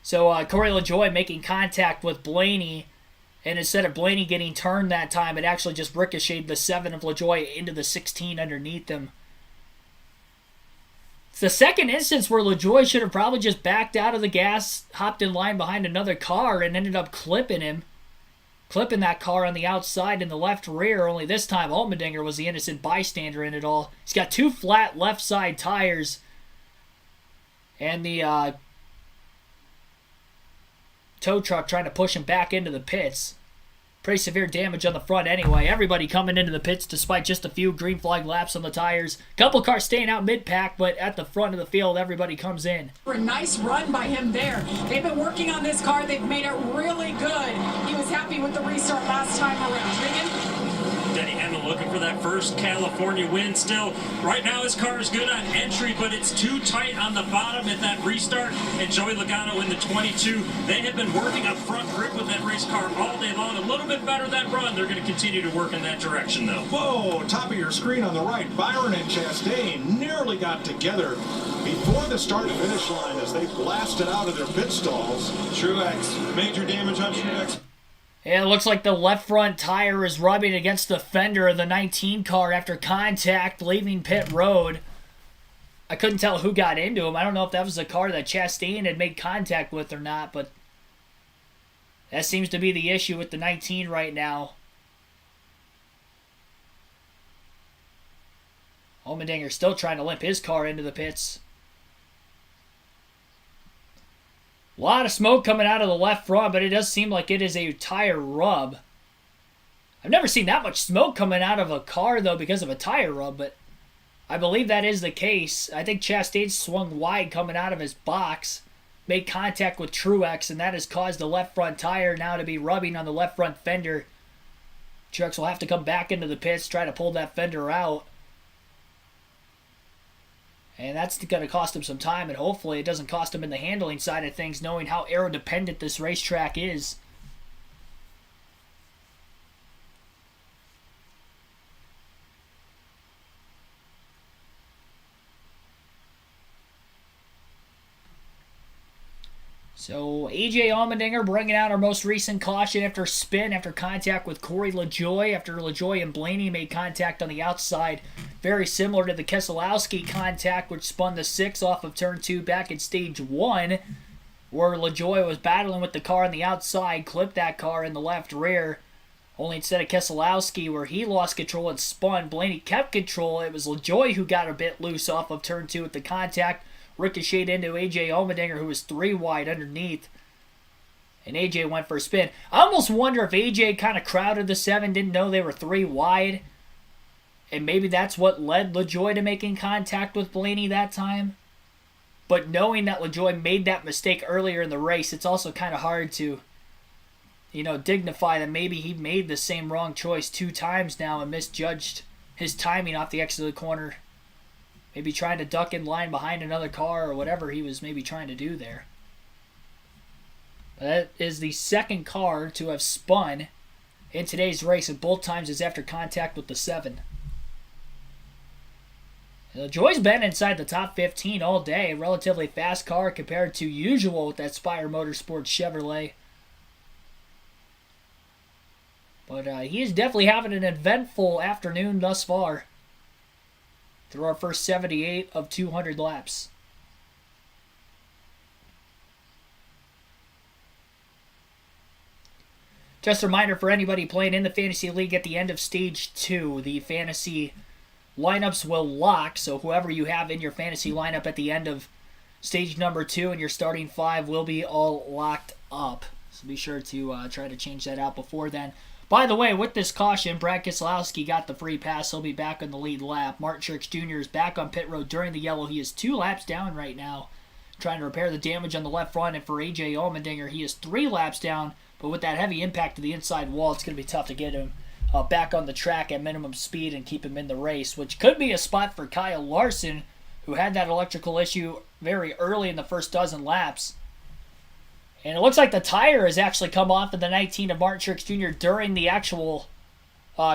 So Corey LaJoie making contact with Blaney, and instead of Blaney getting turned that time, it actually just ricocheted the 7 of LaJoie into the 16 underneath him. It's the second instance where LaJoie should have probably just backed out of the gas, hopped in line behind another car, and ended up clipping that car on the outside in the left rear, only this time Allmendinger was the innocent bystander in it all. He's got 2 flat left side tires, and the tow truck trying to push him back into the pits. Pretty severe damage on the front anyway. Everybody coming into the pits despite just a few green flag laps on the tires. Couple cars staying out mid-pack, but at the front of the field, everybody comes in. A nice run by him there. They've been working on this car. They've made it really good. He was happy with the restart last time around. Regan? Denny Hamlin looking for that first California win still. Right now his car is good on entry, but it's too tight on the bottom at that restart. And Joey Logano in the 22. They have been working on front grip with that race car all day long. A little bit better that run. They're going to continue to work in that direction, though. Whoa, top of your screen on the right. Byron and Chastain nearly got together before the start-finish line as they blasted out of their pit stalls. Truex, major damage on Truex. Yeah, it looks like the left front tire is rubbing against the fender of the 19 car after contact leaving pit road. I couldn't tell who got into him. I don't know if that was the car that Chastain had made contact with or not, but that seems to be the issue with the 19 right now. Allmendinger still trying to limp his car into the pits. A lot of smoke coming out of the left front, but it does seem like it is a tire rub. I've never seen that much smoke coming out of a car, though, because of a tire rub, but I believe that is the case. I think Chastain swung wide coming out of his box, made contact with Truex, and that has caused the left front tire now to be rubbing on the left front fender. Truex will have to come back into the pits, try to pull that fender out. And that's going to cost him some time, and hopefully it doesn't cost him in the handling side of things, knowing how aero-dependent this racetrack is. So A.J. Allmendinger bringing out our most recent caution after spin, after contact with Corey LaJoie, after LaJoie and Blaney made contact on the outside. Very similar to the Keselowski contact, which spun the 6 off of turn 2 back in stage 1, where LaJoie was battling with the car on the outside, clipped that car in the left rear. Only instead of Keselowski, where he lost control and spun, Blaney kept control. It was LaJoie who got a bit loose off of turn 2 with the contact. Ricocheted into A.J. Allmendinger, who was 3 wide underneath. And A.J. went for a spin. I almost wonder if A.J. kind of crowded the 7, didn't know they were 3 wide. And maybe that's what led LaJoie to making contact with Blaney that time. But knowing that LaJoie made that mistake earlier in the race, it's also kind of hard to, dignify that maybe he made the same wrong choice 2 times now and misjudged his timing off the exit of the corner. Maybe trying to duck in line behind another car or whatever he was maybe trying to do there. That is the second car to have spun in today's race, and both times is after contact with the 7. LaJoie's been inside the top 15 all day. A relatively fast car compared to usual with that Spire Motorsports Chevrolet. But he is definitely having an eventful afternoon thus far. Through our first 78 of 200 laps. Just a reminder for anybody playing in the Fantasy League at the end of Stage 2, the Fantasy lineups will lock, so whoever you have in your Fantasy lineup at the end of Stage number 2 and your starting 5 will be all locked up. So be sure to try to change that out before then. By the way, with this caution, Brad Keselowski got the free pass. He'll be back on the lead lap. Martin Truex Jr. is back on pit road during the yellow. He is 2 laps down right now trying to repair the damage on the left front. And for A.J. Allmendinger, he is 3 laps down, but with that heavy impact to the inside wall, it's going to be tough to get him back on the track at minimum speed and keep him in the race, which could be a spot for Kyle Larson, who had that electrical issue very early in the first dozen laps. And it looks like the tire has actually come off of the 19 of Martin Truex Jr. during the actual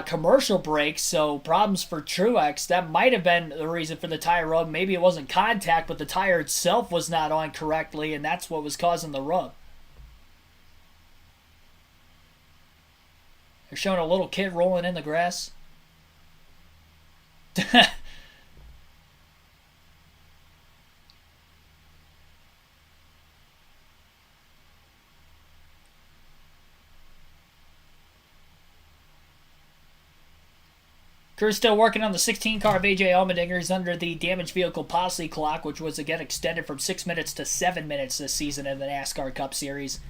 commercial break, so problems for Truex. That might have been the reason for the tire rub. Maybe it wasn't contact, but the tire itself was not on correctly, and that's what was causing the rub. They're showing a little kid rolling in the grass. Crew's still working on the 16 car of A.J. Allmendinger. He's under the damaged vehicle policy clock, which was again extended from 6 minutes to 7 minutes this season in the NASCAR Cup Series.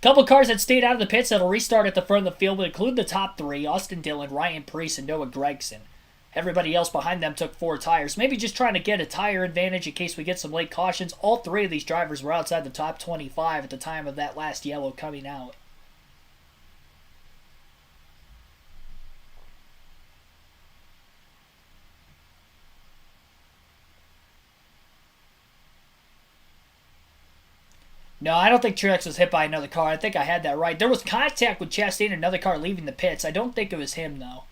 Couple cars that stayed out of the pits that'll restart at the front of the field would include the top 3, Austin Dillon, Ryan Preece, and Noah Gragson. Everybody else behind them took 4 tires, maybe just trying to get a tire advantage in case we get some late cautions. All 3 of these drivers were outside the top 25 at the time of that last yellow coming out. No, I don't think Truex was hit by another car. I think I had that right. There was contact with Chastain and another car leaving the pits. I don't think it was him, though.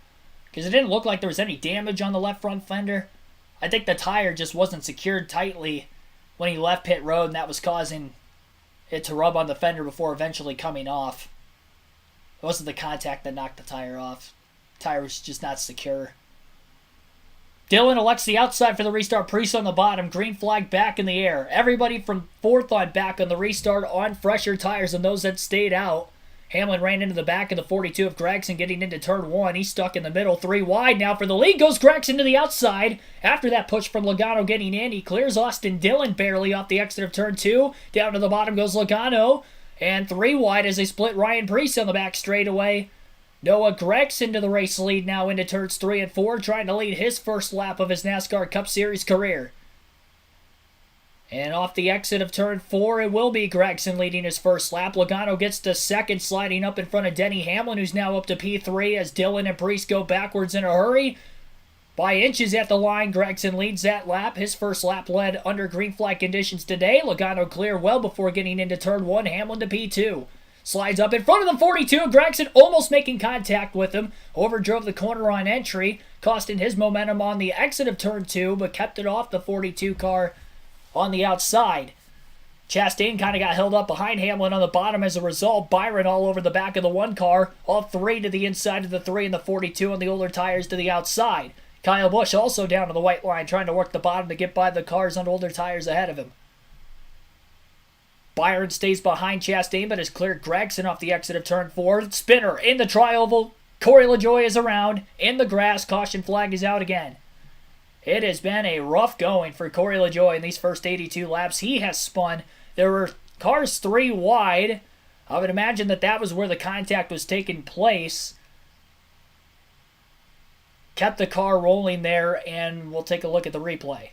Because it didn't look like there was any damage on the left front fender. I think the tire just wasn't secured tightly when he left pit road, and that was causing it to rub on the fender before eventually coming off. It wasn't the contact that knocked the tire off. The tire was just not secure. Dillon elects the outside for the restart. Preece on the bottom. Green flag back in the air. Everybody from 4th on back on the restart on fresher tires than those that stayed out. Hamlin ran into the back of the 42 of Gragson getting into turn 1. He's stuck in the middle. 3 wide now for the lead. Goes Gragson to the outside. After that push from Logano getting in, he clears Austin Dillon barely off the exit of turn 2. Down to the bottom goes Logano. And 3 wide as they split Ryan Preece on the back straightaway. Noah Gragson to the race lead now into turns 3 and 4, trying to lead his first lap of his NASCAR Cup Series career. And off the exit of turn 4, it will be Gragson leading his first lap. Logano gets to second, sliding up in front of Denny Hamlin, who's now up to P3 as Dillon and Preece go backwards in a hurry. By inches at the line, Gragson leads that lap. His first lap led under green flag conditions today. Logano clear well before getting into turn 1. Hamlin to P2. Slides up in front of the 42. Gragson almost making contact with him. Overdrove the corner on entry, costing his momentum on the exit of turn 2, but kept it off the 42 car on the outside. Chastain kind of got held up behind Hamlin on the bottom as a result. Byron all over the back of the 1 car. All 3 to the inside of the 3 and the 42 on the older tires to the outside. Kyle Busch also down to the white line, trying to work the bottom to get by the cars on older tires ahead of him. Byron stays behind Chastain, but has cleared Gragson off the exit of turn 4. Spinner in the tri-oval. Corey LaJoie is around. In the grass, caution flag is out again. It has been a rough going for Corey LaJoie in these first 82 laps. He has spun. There were cars 3 wide. I would imagine that was where the contact was taking place. Kept the car rolling there, and we'll take a look at the replay.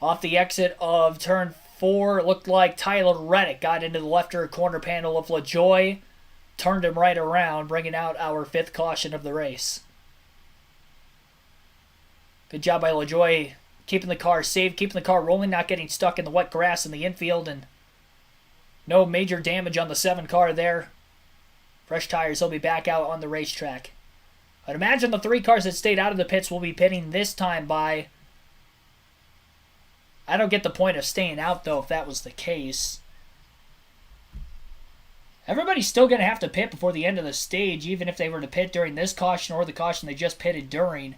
Off the exit of turn 4, it looked like Tyler Reddick got into the left rear corner panel of LaJoie, turned him right around, bringing out our 5th caution of the race. Good job by LaJoie keeping the car safe, keeping the car rolling, not getting stuck in the wet grass in the infield, and no major damage on the 7 car there. Fresh tires, he'll be back out on the racetrack. I'd imagine the 3 cars that stayed out of the pits will be pitting this time by... I don't get the point of staying out, though, if that was the case. Everybody's still going to have to pit before the end of the stage, even if they were to pit during this caution or the caution they just pitted during.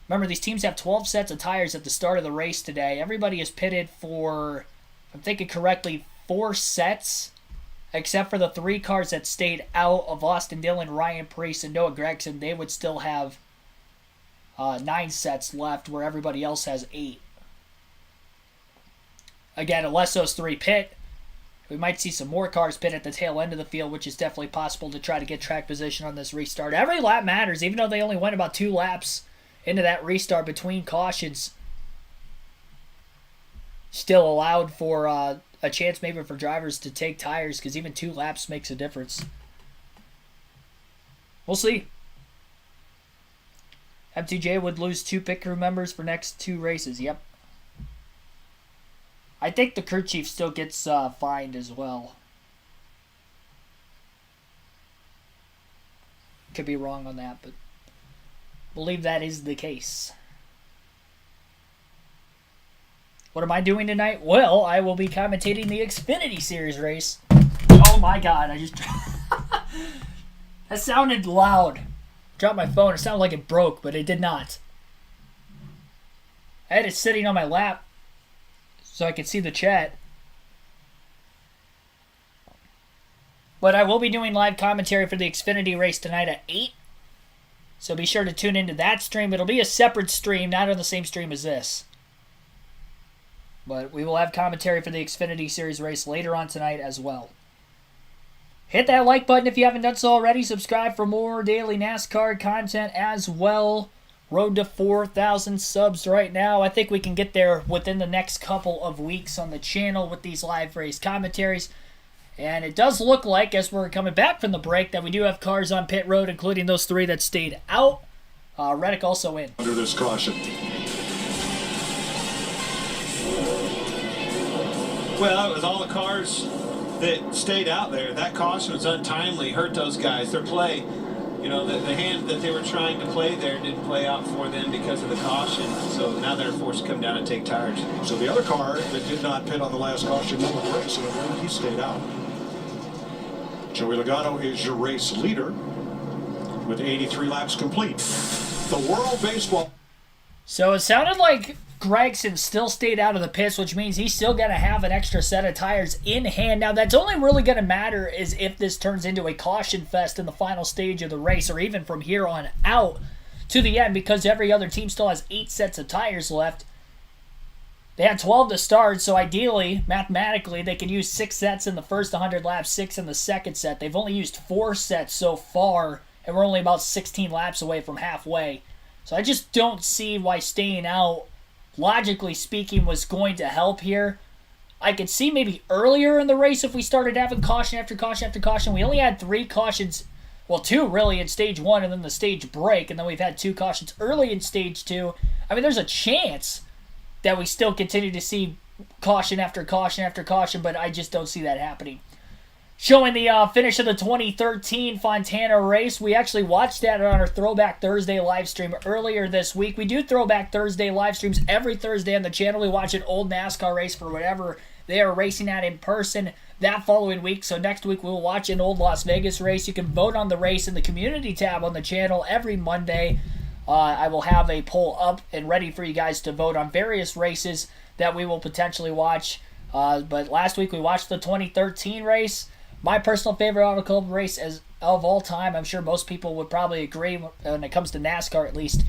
Remember, these teams have 12 sets of tires at the start of the race today. Everybody is pitted for, if I'm thinking correctly, 4 sets, except for the 3 cars that stayed out of Austin Dillon, Ryan Preece, and Noah Gragson. They would still have 9 sets left, where everybody else has 8. Again, unless those 3 pit, we might see some more cars pit at the tail end of the field, which is definitely possible to try to get track position on this restart. Every lap matters, even though they only went about 2 laps into that restart between cautions. still allowed for a chance maybe for drivers to take tires, because even 2 laps makes a difference. We'll see. MTJ would lose 2 pit crew members for next 2 races. Yep. I think the crew chief still gets fined as well. Could be wrong on that, but believe that is the case. What am I doing tonight? Well, I will be commentating the Xfinity Series race. Oh my god, I just... That sounded loud. Dropped my phone. It sounded like it broke, but it did not. I had it sitting on my lap so I could see the chat. But I will be doing live commentary for the Xfinity race tonight at 8. So be sure to tune into that stream. It'll be a separate stream, not on the same stream as this. But we will have commentary for the Xfinity Series race later on tonight as well. Hit that like button if you haven't done so already. Subscribe for more daily NASCAR content as well. Road to 4,000 subs right now. I think we can get there within the next couple of weeks on the channel with these live race commentaries. And it does look like, as we're coming back from the break, that we do have cars on pit road, including those 3 that stayed out. Reddick also in. Under this caution. Well, it was all the cars that stayed out there. That caution was untimely, hurt those guys. Their play, you know, the hand that they were trying to play there didn't play out for them because of the caution. So now they're forced to come down and take tires. So the other car that did not pit on the last caution won the race, and he stayed out. Joey Logano is your race leader with 83 laps complete. The World Baseball. So it sounded like Gregson still stayed out of the pits, which means he's still going to have an extra set of tires in hand. Now, that's only really going to matter is if this turns into a caution fest in the final stage of the race, or even from here on out to the end, because every other team still has 8 sets of tires left. They had 12 to start, so ideally, mathematically, they could use 6 sets in the first 100 laps, 6 in the second set. They've only used 4 sets so far, and we're only about 16 laps away from halfway. So I just don't see why staying out, logically speaking, was going to help here. I could see maybe earlier in the race if we started having caution after caution after caution. We only had 3 cautions, well, 2 really in stage 1 and then the stage break, and then we've had 2 cautions early in stage 2. I mean, there's a chance that we still continue to see caution after caution after caution, but I just don't see that happening. Showing the finish of the 2013 Fontana race. We actually watched that on our Throwback Thursday live stream earlier this week. We do Throwback Thursday live streams every Thursday on the channel. We watch an old NASCAR race for whatever they are racing at in person that following week. So next week we'll watch an old Las Vegas race. You can vote on the race in the community tab on the channel every Monday. I will have a poll up and ready for you guys to vote on various races that we will potentially watch. But last week we watched the 2013 race. My personal favorite Auto Club race of all time. I'm sure most people would probably agree when it comes to NASCAR at least.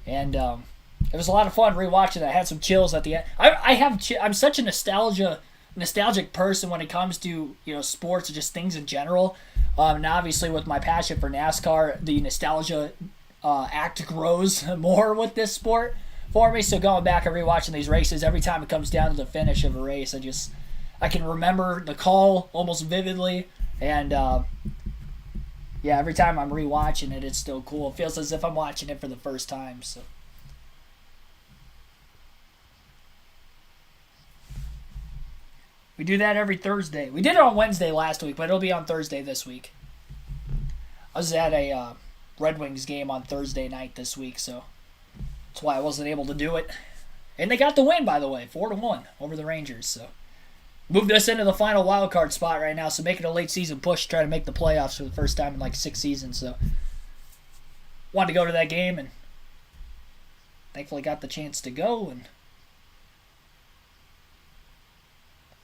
And it was a lot of fun rewatching it. I had some chills at the end. I'm such a nostalgic person when it comes to, you know, sports or just things in general. And obviously with my passion for NASCAR, the nostalgia act grows more with this sport for me. So going back and rewatching these races, every time it comes down to the finish of a race, I can remember the call almost vividly, and yeah, every time I'm rewatching it, it's still cool. It feels as if I'm watching it for the first time. So we do that every Thursday. We did it on Wednesday last week, but it'll be on Thursday this week. I was at a Red Wings game on Thursday night this week, so that's why I wasn't able to do it. And they got the win, by the way, 4-1 over the Rangers. So moved us into the final wild card spot right now, so making a late season push to try to make the playoffs for the first time in like 6 seasons. So wanted to go to that game and thankfully got the chance to go.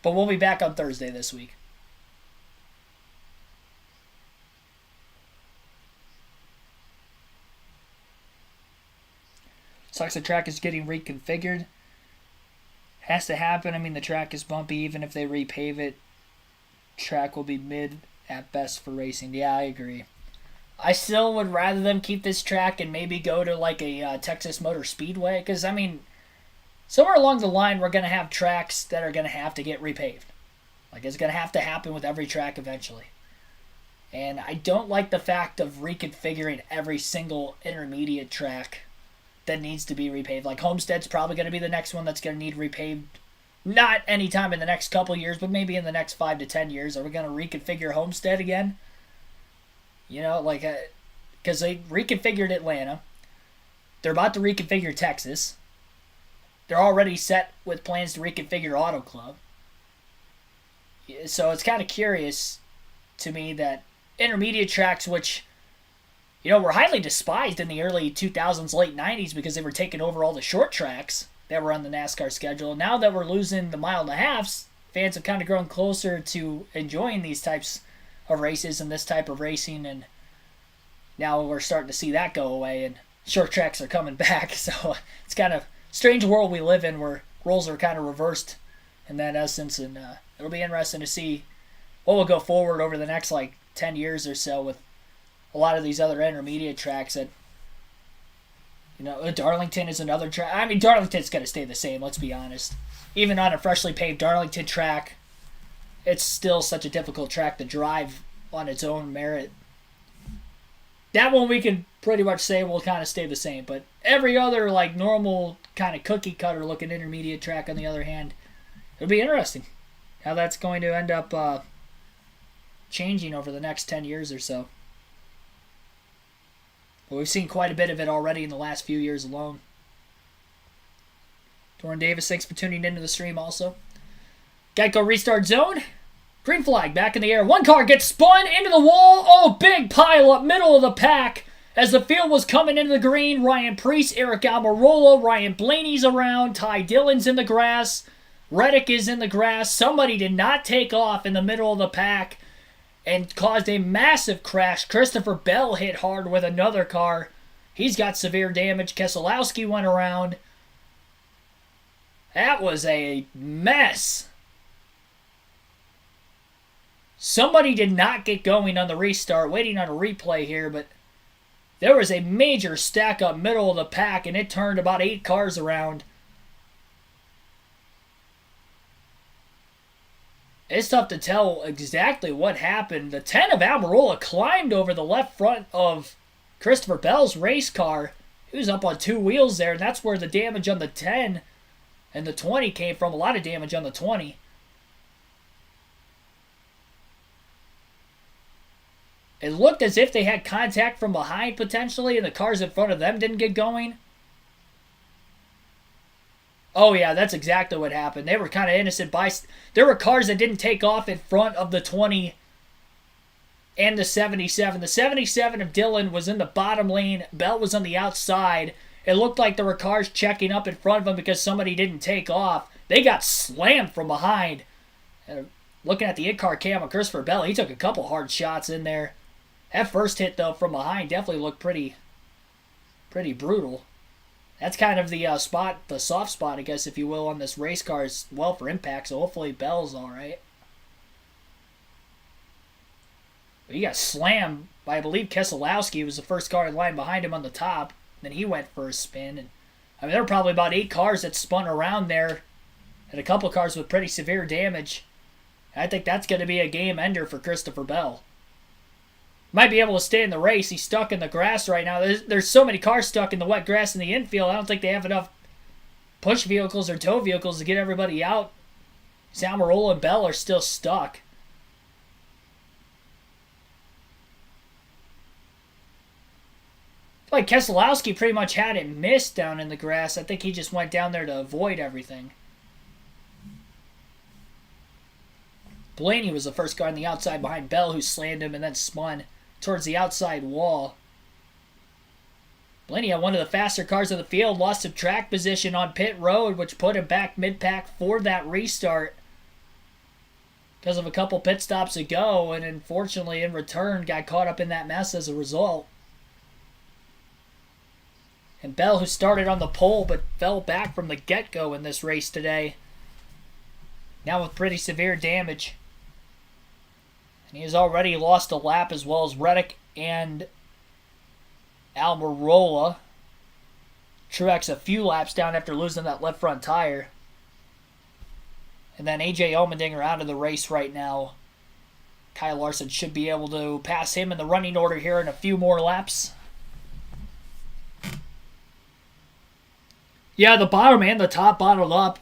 But we'll be back on Thursday this week. Sucks the track is getting reconfigured. Has to happen. I mean, the track is bumpy. Even if they repave it, track will be mid at best for racing. Yeah, I agree. I still would rather them keep this track and maybe go to like a Texas Motor Speedway. Because, I mean, somewhere along the line, we're going to have tracks that are going to have to get repaved. Like, it's going to have to happen with every track eventually. And I don't like the fact of reconfiguring every single intermediate track that needs to be repaved. Like, Homestead's probably going to be the next one that's going to need repaved. Not anytime in the next couple years, but maybe in the next 5 to 10 years. Are we going to reconfigure Homestead again? You know, like, because they reconfigured Atlanta. They're about to reconfigure Texas. They're already set with plans to reconfigure Auto Club. So it's kind of curious to me that intermediate tracks, which, you know, were highly despised in the early 2000s, late 90s because they were taking over all the short tracks that were on the NASCAR schedule. Now that we're losing the mile and a halves, fans have kind of grown closer to enjoying these types of races and this type of racing, and now we're starting to see that go away, and short tracks are coming back. So it's kind of strange world we live in where roles are kind of reversed in that essence, and it'll be interesting to see what will go forward over the next, like, 10 years or so with a lot of these other intermediate tracks that, you know, Darlington is another track. I mean, Darlington's going to stay the same, let's be honest. Even on a freshly paved Darlington track, it's still such a difficult track to drive on its own merit. That one we can pretty much say will kind of stay the same, but every other, like, normal kind of cookie cutter looking intermediate track, on the other hand, it'll be interesting how that's going to end up changing over the next 10 years or so. But we've seen quite a bit of it already in the last few years alone. Doran Davis, thanks for tuning into the stream also. Geico restart zone. Green flag back in the air. One car gets spun into the wall. Oh, big pile up middle of the pack. As the field was coming into the green, Ryan Preece, Eric Almirola, Ryan Blaney's around, Ty Dillon's in the grass, Reddick is in the grass. Somebody did not take off in the middle of the pack and caused a massive crash. Christopher Bell hit hard with another car. He's got severe damage. Keselowski went around. That was a mess. Somebody did not get going on the restart. Waiting on a replay here, but there was a major stack up middle of the pack, and it turned about 8 cars around. It's tough to tell exactly what happened. The 10 of Almirola climbed over the left front of Christopher Bell's race car. He was up on 2 wheels there, and that's where the damage on the 10 and the 20 came from. A lot of damage on the 20. It looked as if they had contact from behind potentially, and the cars in front of them didn't get going. Oh yeah, that's exactly what happened. They were kind of innocent there were cars that didn't take off in front of the 20 and the 77. The 77 of Dillon was in the bottom lane. Bell was on the outside. It looked like there were cars checking up in front of them because somebody didn't take off. They got slammed from behind. Looking at the in-car cam of Christopher Bell, he took a couple hard shots in there. That first hit, though, from behind definitely looked pretty brutal. That's kind of the the soft spot, I guess, if you will, on this race car as well for impact, so hopefully Bell's all right. But he got slammed by, I believe, Keselowski. He was the first car in line behind him on the top. Then he went for a spin. And I mean, there were probably about 8 cars that spun around there, and a couple cars with pretty severe damage. I think that's going to be a game ender for Christopher Bell. Might be able to stay in the race. He's stuck in the grass right now. There's so many cars stuck in the wet grass in the infield. I don't think they have enough push vehicles or tow vehicles to get everybody out. Almirola and Bell are still stuck. Like Keselowski pretty much had it missed down in the grass. I think he just went down there to avoid everything. Blaney was the first car on the outside behind Bell, who slammed him and then spun towards the outside wall. Blaney had one of the faster cars of the field, lost some track position on pit road, which put him back mid-pack for that restart because of a couple pit stops ago, and unfortunately in return got caught up in that mess as a result. And Bell, who started on the pole but fell back from the get-go in this race today, now with pretty severe damage. And he has already lost a lap, as well as Reddick and Almirola. Truex a few laps down after losing that left front tire. And then A.J. Allmendinger out of the race right now. Kyle Larson should be able to pass him in the running order here in a few more laps. Yeah, the bottom and the top bottled up.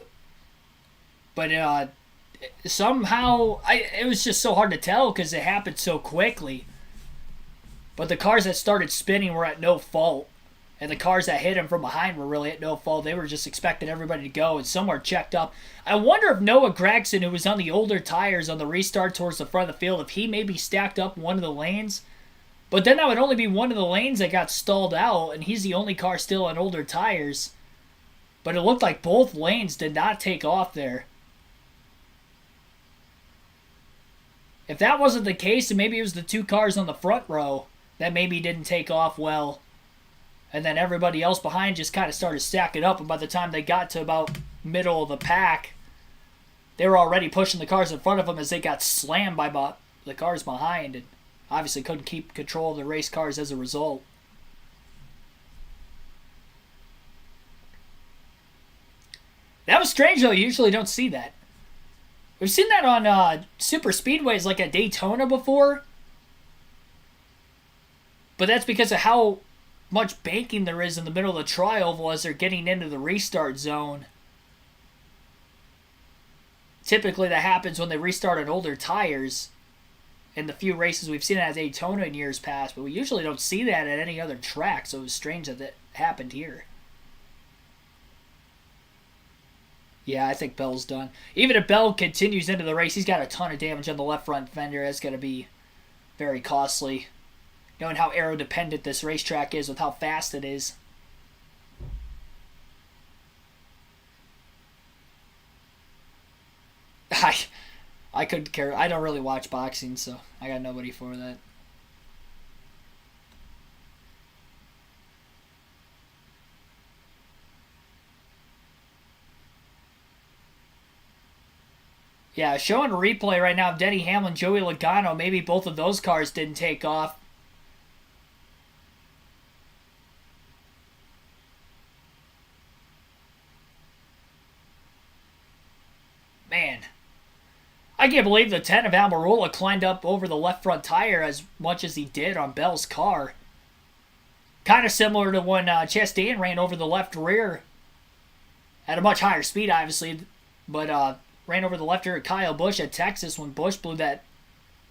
But somehow, it was just so hard to tell because it happened so quickly. But the cars that started spinning were at no fault. And the cars that hit him from behind were really at no fault. They were just expecting everybody to go, and some were checked up. I wonder if Noah Gragson, who was on the older tires on the restart towards the front of the field, if he maybe stacked up one of the lanes. But then that would only be one of the lanes that got stalled out, and he's the only car still on older tires. But it looked like both lanes did not take off there. If that wasn't the case, then maybe it was the two cars on the front row that maybe didn't take off well. And then everybody else behind just kind of started stacking up. And by the time they got to about middle of the pack, they were already pushing the cars in front of them as they got slammed by the cars behind. And obviously couldn't keep control of the race cars as a result. That was strange, though. You usually don't see that. We've seen that on super speedways like at Daytona before. But that's because of how much banking there is in the middle of the tri-oval as they're getting into the restart zone. Typically that happens when they restart on older tires in the few races we've seen it at Daytona in years past, but we usually don't see that at any other track, so it was strange that that happened here. Yeah, I think Bell's done. Even if Bell continues into the race, he's got a ton of damage on the left front fender. That's going to be very costly, knowing how aero-dependent this racetrack is with how fast it is. I couldn't care. I don't really watch boxing, so I got nobody for that. Yeah, showing a replay right now of Denny Hamlin, Joey Logano. Maybe both of those cars didn't take off. Man, I can't believe the 10 of Almirola climbed up over the left front tire as much as he did on Bell's car. Kind of similar to when Chastain ran over the left rear at a much higher speed, obviously, but ran over the left rear of Kyle Busch at Texas when Busch blew that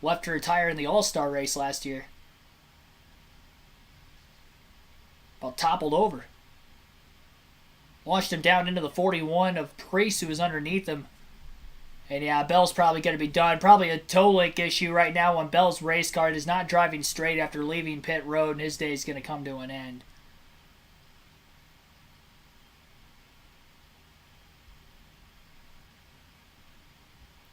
left rear tire in the All-Star race last year. About toppled over. Launched him down into the 41 of Preece, who was underneath him. And yeah, Bell's probably going to be done. Probably a toe link issue right now on Bell's race car. Is not driving straight after leaving pit road, and his day is going to come to an end.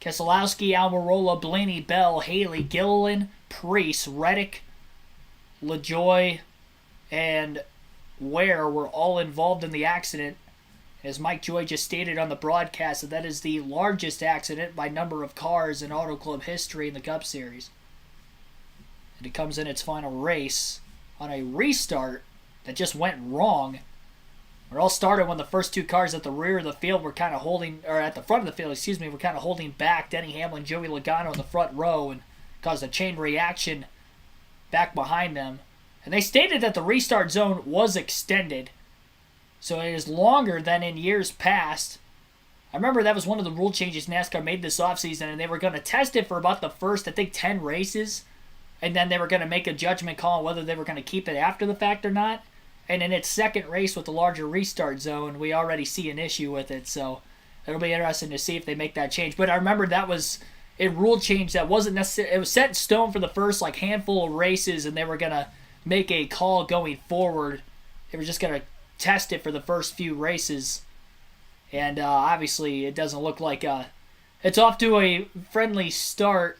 Keselowski, Almirola, Blaney, Bell, Haley, Gilliland, Preece, Reddick, LaJoie, and Ware were all involved in the accident. As Mike Joy just stated on the broadcast, that is the largest accident by number of cars in Auto Club history in the Cup Series. And it comes in its final race on a restart that just went wrong. It all started when the first two cars at the rear of the field were kind of holding, or at the front of the field, were kind of holding back Denny Hamlin, Joey Logano in the front row and caused a chain reaction back behind them. And they stated that the restart zone was extended, so it is longer than in years past. I remember that was one of the rule changes NASCAR made this offseason, and they were going to test it for about the first, I think, 10 races, and then they were going to make a judgment call on whether they were going to keep it after the fact or not. And in its second race with the larger restart zone, we already see an issue with it, so it'll be interesting to see if they make that change. But I remember that was a rule change that wasn't necessarily, it was set in stone for the first handful of races, and they were going to make a call going forward. They were just going to test it for the first few races, and obviously it doesn't look like it's off to a friendly start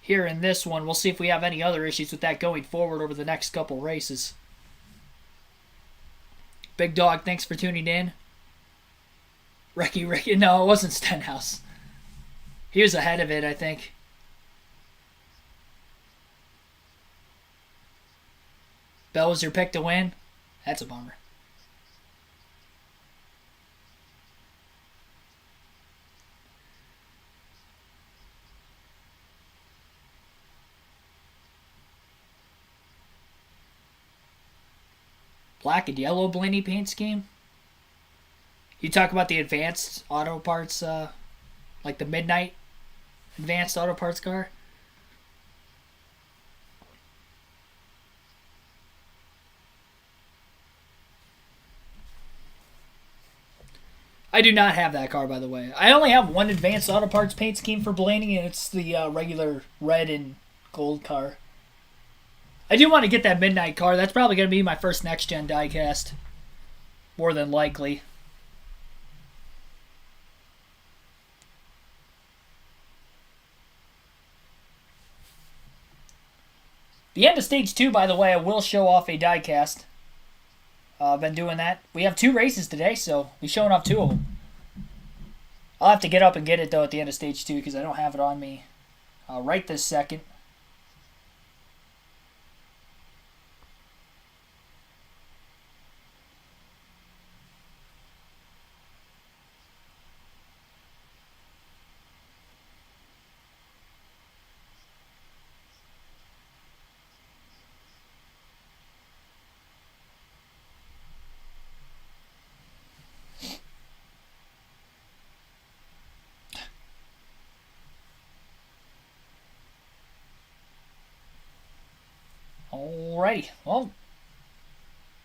here in this one. We'll see if we have any other issues with that going forward over the next couple races. Big Dog, thanks for tuning in. Ricky, no, it wasn't Stenhouse. He was ahead of it, I think. Bell was your pick to win? That's a bummer. Black and yellow Blaney paint scheme? You talk about the advanced auto parts, like the Midnight advanced auto parts car? I do not have that car, by the way. I only have one advanced auto parts paint scheme for Blaney, and it's the regular red and gold car. I do want to get that Midnight car. That's probably going to be my first next-gen diecast. More than likely. The end of Stage 2, by the way, I will show off a diecast. I've been doing that. We have 2 races today, so we're showing off 2 of them. I'll have to get up and get it, though, at the end of Stage 2 because I don't have it on me right this second. Alrighty, well,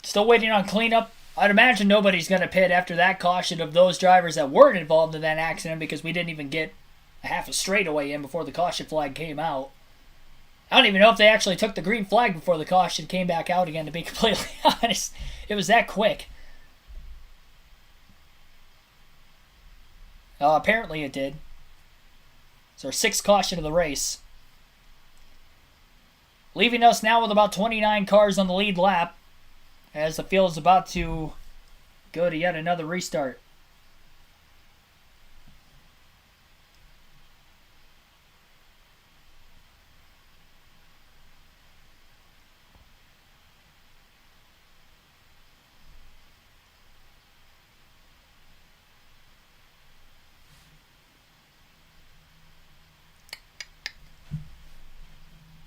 still waiting on cleanup. I'd imagine nobody's going to pit after that caution of those drivers that weren't involved in that accident because we didn't even get a half a straightaway in before the caution flag came out. I don't even know if they actually took the green flag before the caution came back out again, to be completely honest. It was that quick. Apparently it did. It's our 6th caution of the race. Leaving us now with about 29 cars on the lead lap as the field is about to go to yet another restart.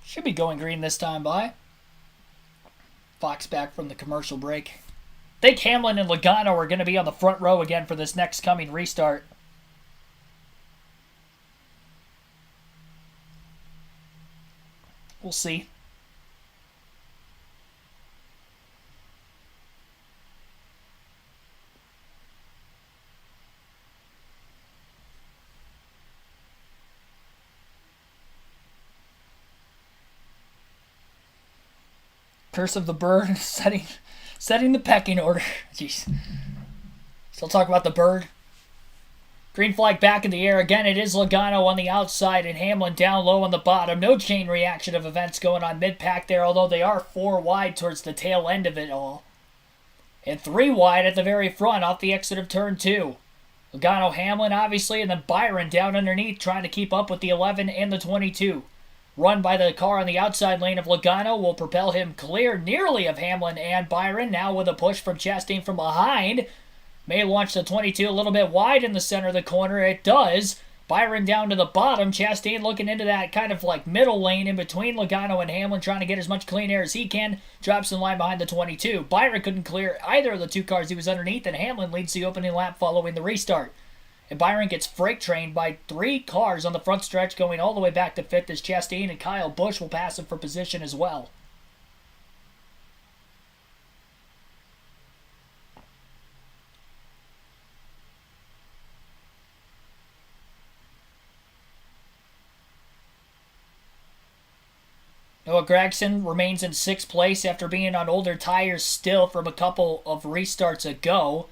Should be going green this time by. Fox back from the commercial break. I think Hamlin and Logano are going to be on the front row again for this next coming restart. We'll see. Curse of the bird, setting the pecking order. Jeez. Still talk about the bird. Green flag back in the air. Again, it is Logano on the outside and Hamlin down low on the bottom. No chain reaction of events going on mid-pack there, although they are 4 wide towards the tail end of it all. And 3 wide at the very front off the exit of turn 2. Logano, Hamlin, obviously, and then Byron down underneath trying to keep up with the 11 and the 22. Run by the car on the outside lane of Logano will propel him clear nearly of Hamlin and Byron. Now with a push from Chastain from behind. May launch the 22 a little bit wide in the center of the corner. It does. Byron down to the bottom. Chastain looking into that kind of like middle lane in between Logano and Hamlin, trying to get as much clean air as he can. Drops in line behind the 22. Byron couldn't clear either of the 2 cars he was underneath, and Hamlin leads the opening lap following the restart. And Byron gets freight trained by 3 cars on the front stretch going all the way back to 5th as Chastain and Kyle Busch will pass him for position as well. Noah Gragson remains in 6th place after being on older tires still from a couple of restarts ago.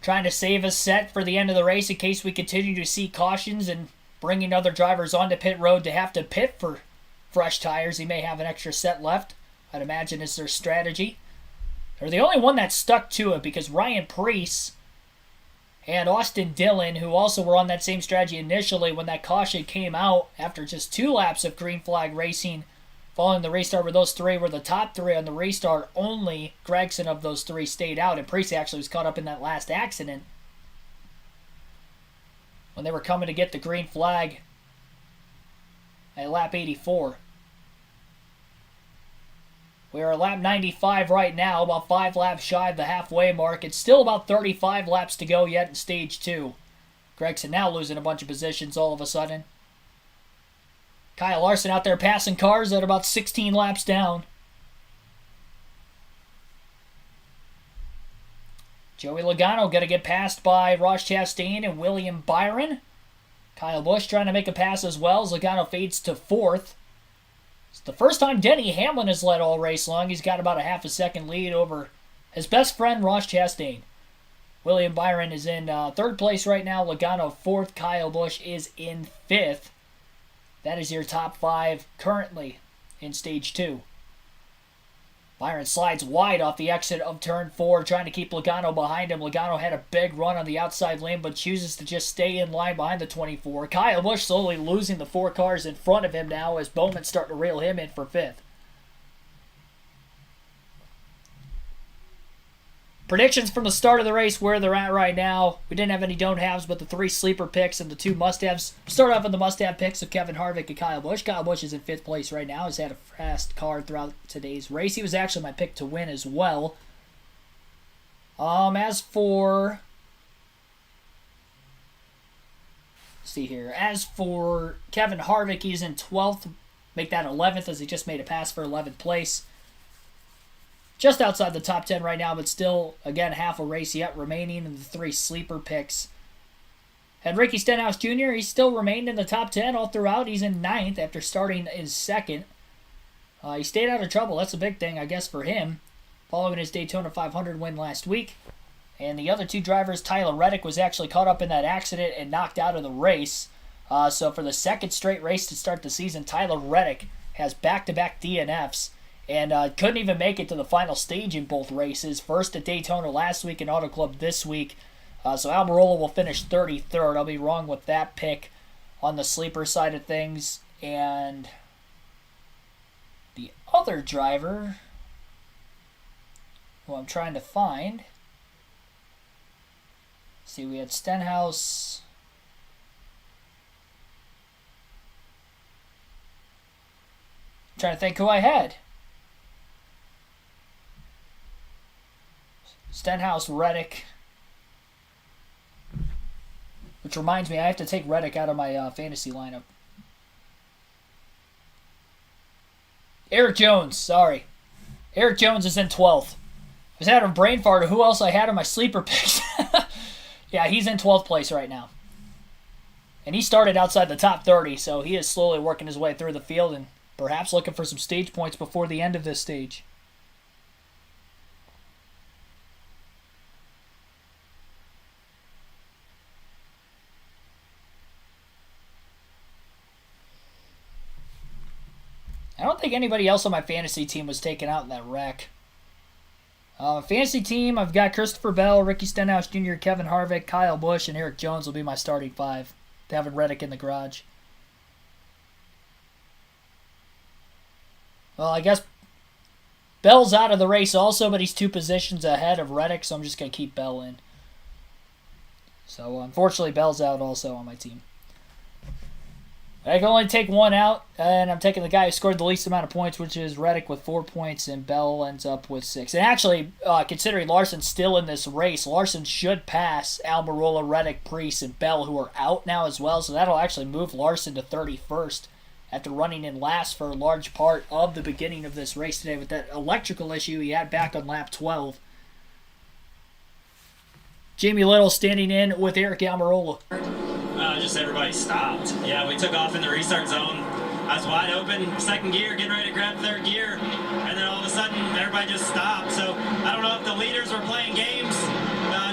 Trying to save a set for the end of the race in case we continue to see cautions and bringing other drivers onto pit road to have to pit for fresh tires. He may have an extra set left. I'd imagine is their strategy. They're the only one that stuck to it because Ryan Preece and Austin Dillon, who also were on that same strategy initially when that caution came out after just 2 laps of green flag racing, Following the restart where those three were the top three on the restart, only Gragson of those three stayed out, and Priest actually was caught up in that last accident when they were coming to get the green flag at lap 84. We are at lap 95 right now, about 5 laps shy of the halfway mark. It's still about 35 laps to go yet in stage 2. Gragson now losing a bunch of positions all of a sudden. Kyle Larson out there passing cars at about 16 laps down. Joey Logano going to get passed by Ross Chastain and William Byron. Kyle Busch trying to make a pass as well as Logano fades to 4th. It's the first time Denny Hamlin has led all race long. He's got about a half a second lead over his best friend Ross Chastain. William Byron is in 3rd place right now. Logano 4th. Kyle Busch is in 5th. That is your top 5 currently in stage 2. Byron slides wide off the exit of turn 4, trying to keep Logano behind him. Logano had a big run on the outside lane, but chooses to just stay in line behind the 24. Kyle Busch slowly losing the 4 cars in front of him now as Bowman's starting to reel him in for 5th. Predictions from the start of the race, where they're at right now. We didn't have any don't-haves, but the 3 sleeper picks and the 2 must-haves. Start off with the must-have picks of Kevin Harvick and Kyle Busch. Kyle Busch is in 5th place right now. He's had a fast car throughout today's race. He was actually my pick to win as well. As for... Let's see here. As for Kevin Harvick, he's in 12th. Make that 11th as he just made a pass for 11th place. Just outside the top 10 right now, but still, again, half a race yet remaining in the 3 sleeper picks. And Ricky Stenhouse Jr., he still remained in the top 10 all throughout. He's in 9th after starting in 2nd. He stayed out of trouble. That's a big thing, I guess, for him, following his Daytona 500 win last week. And the other 2 drivers, Tyler Reddick was actually caught up in that accident and knocked out of the race. So for the 2nd straight race to start the season, Tyler Reddick has back-to-back DNFs. And couldn't even make it to the final stage in both races. First at Daytona last week and Auto Club this week. So Almirola will finish 33rd. I'll be wrong with that pick on the sleeper side of things. And the other driver, who I'm trying to find. See, we had Stenhouse. I'm trying to think who I had. Stenhouse, Reddick. Which reminds me, I have to take Reddick out of my fantasy lineup. Eric Jones, sorry. Eric Jones is in 12th. I was having a brain fart of who else I had in my sleeper picks. Yeah, he's in 12th place right now. And he started outside the top 30, so he is slowly working his way through the field and perhaps looking for some stage points before the end of this stage. I don't think anybody else on my fantasy team was taken out in that wreck. Fantasy team, I've got Christopher Bell, Ricky Stenhouse Jr., Kevin Harvick, Kyle Busch, and Eric Jones will be my starting 5. Having Reddick in the garage. Well, I guess Bell's out of the race also, but he's 2 positions ahead of Reddick, so I'm just going to keep Bell in. So, unfortunately, Bell's out also on my team. I can only take 1 out, and I'm taking the guy who scored the least amount of points, which is Reddick with 4 points, and Bell ends up with 6. And actually, considering Larson's still in this race, Larson should pass Almirola, Reddick, Priest, and Bell, who are out now as well, so that'll actually move Larson to 31st after running in last for a large part of the beginning of this race today with that electrical issue he had back on lap 12. Jamie Little standing in with Eric Almirola. Just everybody stopped. Yeah, we took off in the restart zone. I was wide open, 2nd gear, getting ready to grab 3rd gear, and then all of a sudden, everybody just stopped. So I don't know if the leaders were playing games,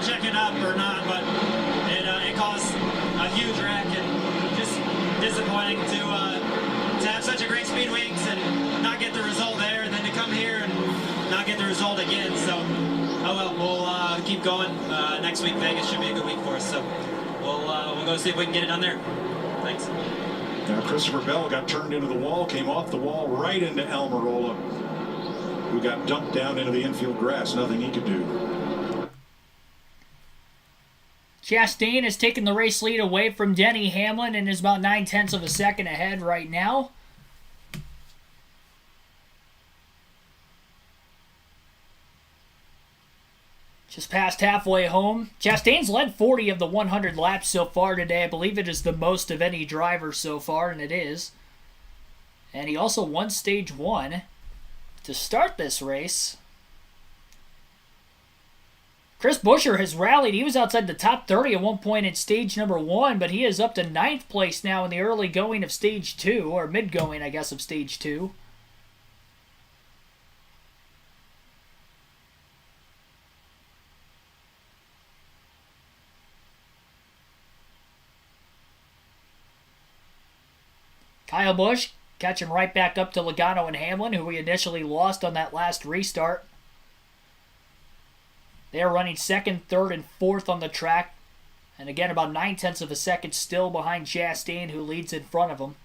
checking up or not, but it caused a huge wreck, and just disappointing to have such a great speed weeks and not get the result there, and then to come here and not get the result again. So, oh well, we'll keep going. Next week, Vegas should be a good week for us. So. We'll go see if we can get it done there. Thanks. Now Christopher Bell got turned into the wall, came off the wall right into Almirola, who got dumped down into the infield grass. Nothing he could do. Chastain has taken the race lead away from Denny Hamlin and is about 9/10 of a second ahead right now. Just past halfway home. Chastain's led 40 of the 100 laps so far today. I believe it is the most of any driver so far, and it is. And he also won stage 1 to start this race. Chris Buescher has rallied. He was outside the top 30 at one point in stage number 1, but he is up to 9th place now in the early going of stage 2, or mid-going, I guess, of stage 2. Kyle Busch catching right back up to Logano and Hamlin, who we initially lost on that last restart. They are running 2nd, 3rd, and 4th on the track. And again, about 9/10 of a second still behind Chastain, who leads in front of them.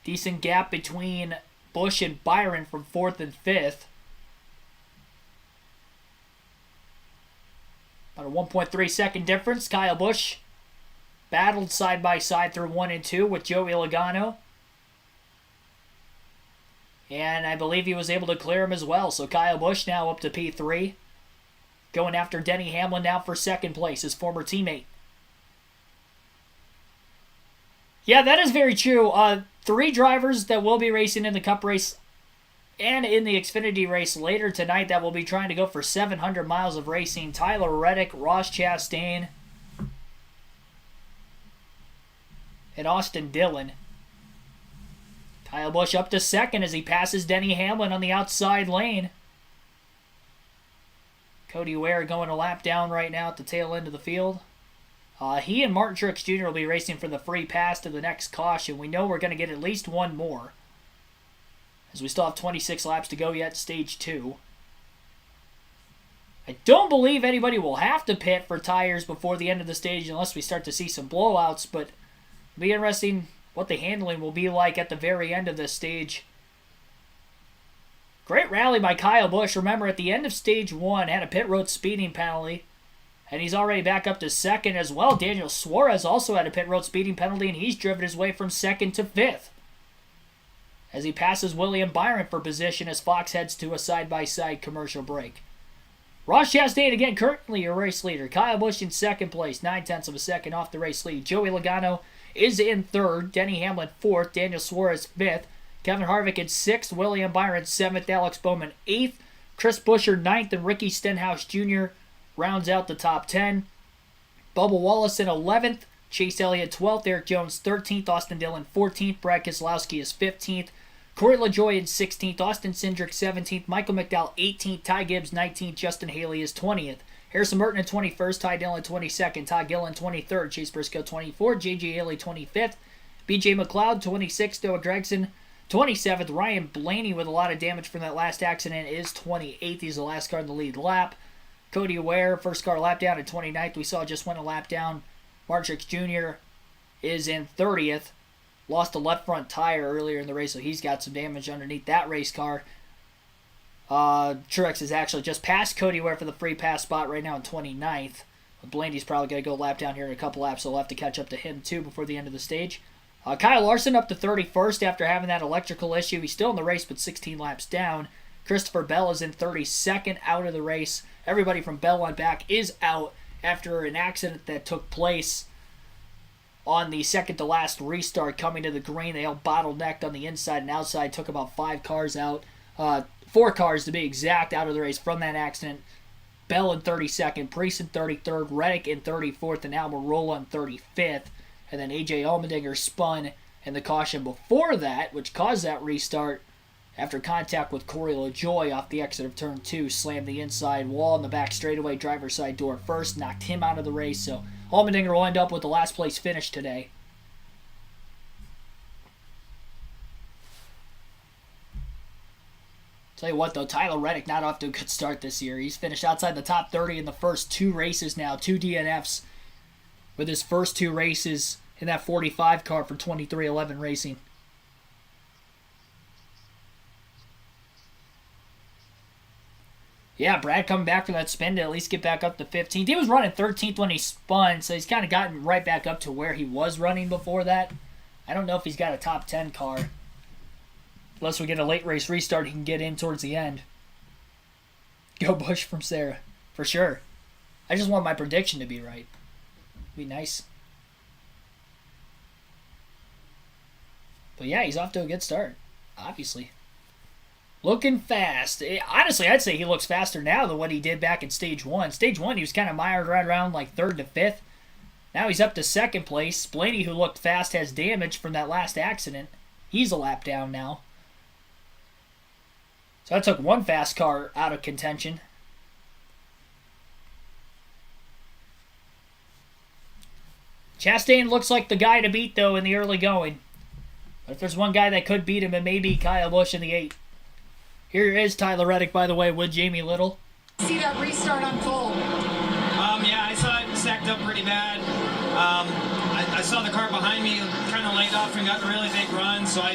Decent gap between Busch and Byron from 4th and 5th. About a 1.3 second difference. Kyle Busch battled side by side through 1 and 2 with Joey Logano. And I believe he was able to clear him as well. So Kyle Busch now up to P3. Going after Denny Hamlin now for 2nd place, his former teammate. Yeah, that is very true. 3 drivers that will be racing in the Cup race and in the Xfinity race later tonight that will be trying to go for 700 miles of racing. Tyler Reddick, Ross Chastain, and Austin Dillon. Kyle Busch up to 2nd as he passes Denny Hamlin on the outside lane. Cody Ware going a lap down right now at the tail end of the field. He and Martin Truex Jr. will be racing for the free pass to the next caution. We know we're going to get at least one more, as we still have 26 laps to go yet, stage 2. I don't believe anybody will have to pit for tires before the end of the stage unless we start to see some blowouts, but it'll be interesting what the handling will be like at the very end of this stage. Great rally by Kyle Busch. Remember, at the end of stage 1, had a pit road speeding penalty, and he's already back up to 2nd as well. Daniel Suarez also had a pit road speeding penalty, and he's driven his way from 2nd to 5th as he passes William Byron for position as Fox heads to a side-by-side commercial break. Ross Chastain again currently your race leader. Kyle Busch in 2nd place, 9/10 of a second off the race lead. Joey Logano is in 3rd, Denny Hamlin 4th, Daniel Suarez 5th, Kevin Harvick in 6th, William Byron 7th, Alex Bowman 8th, Chris Buescher 9th, and Ricky Stenhouse Jr. rounds out the top 10. Bubba Wallace in 11th, Chase Elliott 12th, Eric Jones 13th, Austin Dillon 14th, Brad Keselowski is 15th, Corey LaJoie in 16th, Austin Cindric 17th, Michael McDowell 18th, Ty Gibbs 19th, Justin Haley is 20th. Harrison Burton in 21st, Ty Dillon 22nd, Todd Gillen 23rd, Chase Briscoe 24th, J.J. Haley 25th, B.J. McLeod 26th, Noah Gragson 27th, Ryan Blaney with a lot of damage from that last accident is 28th. He's the last car in the lead lap. Cody Ware, first car lap down at 29th. We saw just went a lap down. Martin Truex Jr. is in 30th. Lost a left front tire earlier in the race, so he's got some damage underneath that race car. Truex is actually just past Cody Ware for the free pass spot right now in 29th. Blaney's probably going to go lap down here in a couple laps, so we'll have to catch up to him too before the end of the stage. Kyle Larson up to 31st after having that electrical issue. He's still in the race, but 16 laps down. Christopher Bell is in 32nd out of the race. Everybody from Bell on back is out after an accident that took place on the second to last restart coming to the green. They all bottlenecked on the inside and outside, took about 5 cars out. 4 cars to be exact out of the race from that accident. Bell in 32nd, Priest in 33rd, Reddick in 34th, and Almirola in 35th. And then A.J. Allmendinger spun in the caution before that, which caused that restart after contact with Corey LaJoie off the exit of turn 2. Slammed the inside wall in the back straightaway, driver's side door first, knocked him out of the race. So Allmendinger will end up with the last place finish today. Tell you what, though, Tyler Reddick not off to a good start this year. He's finished outside the top 30 in the first 2 races now, 2 DNFs with his first 2 races in that 45 car for 2311 Racing. Yeah, Brad coming back for that spin to at least get back up to 15th. He was running 13th when he spun, so he's kind of gotten right back up to where he was running before that. I don't know if he's got a top 10 car. Unless we get a late race restart, he can get in towards the end. Go Busch from Sarah. For sure. I just want my prediction to be right. Be nice. But yeah, he's off to a good start. Obviously. Looking fast. Honestly, I'd say he looks faster now than what he did back in Stage 1. Stage 1, he was kind of mired right around like 3rd to 5th. Now he's up to 2nd place. Blaney, who looked fast, has damage from that last accident. He's a lap down now. So that took one fast car out of contention. Chastain looks like the guy to beat, though, in the early going. But if there's one guy that could beat him, it may be Kyle Busch in the 8. Here is Tyler Reddick, by the way, with Jamie Little. See that restart unfold. Yeah, I saw it stacked up pretty bad. I saw the car behind me kind of laid off and got a really big run, so I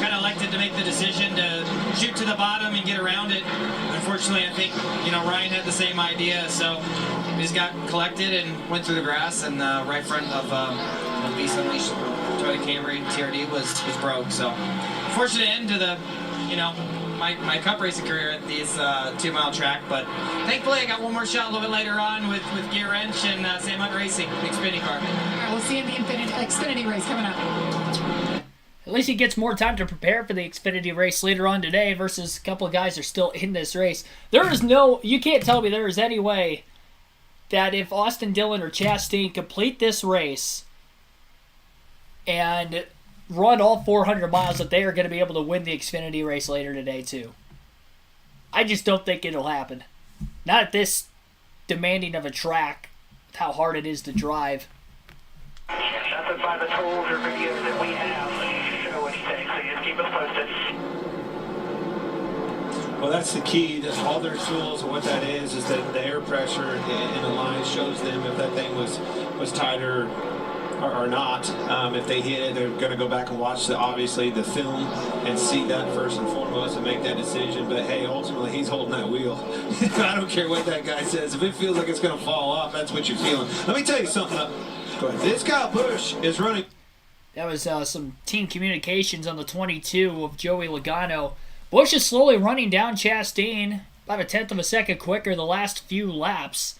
kind of elected to make the decision to shoot to the bottom and get around it. Unfortunately, I think, Ryan had the same idea, so we just got collected and went through the grass, and right front of Beast Unleashed Toyota Camry TRD was broke. So fortunate end to the, my cup racing career at this 2-mile track, but thankfully I got one more shot a little bit later on with Gear Wrench and Sam Hunt Racing, the Xfinity car. All right, we'll see you in the Xfinity race coming up. At least he gets more time to prepare for the Xfinity race later on today versus a couple of guys are still in this race. You can't tell me there is any way that if Austin Dillon or Chastain complete this race and run all 400 miles, that they are going to be able to win the Xfinity race later today too. I just don't think it'll happen. Not at this demanding of a track, with how hard it is to drive. Nothing by the tools or videos that we have show anything, so just keep us posted. Well, that's the key. All their tools, and what that is that the air pressure in the line shows them if that thing was tighter or not. If they hit it, they're going to go back and watch obviously the film and see that first and foremost and make that decision. But hey, ultimately he's holding that wheel. I don't care what that guy says. If it feels like it's going to fall off, that's what you're feeling. Let me tell you something. Go ahead. This Kyle Busch is running. That was some team communications on the 22 of Joey Logano. Busch is slowly running down Chastain, about 1/10 of a second quicker the last few laps,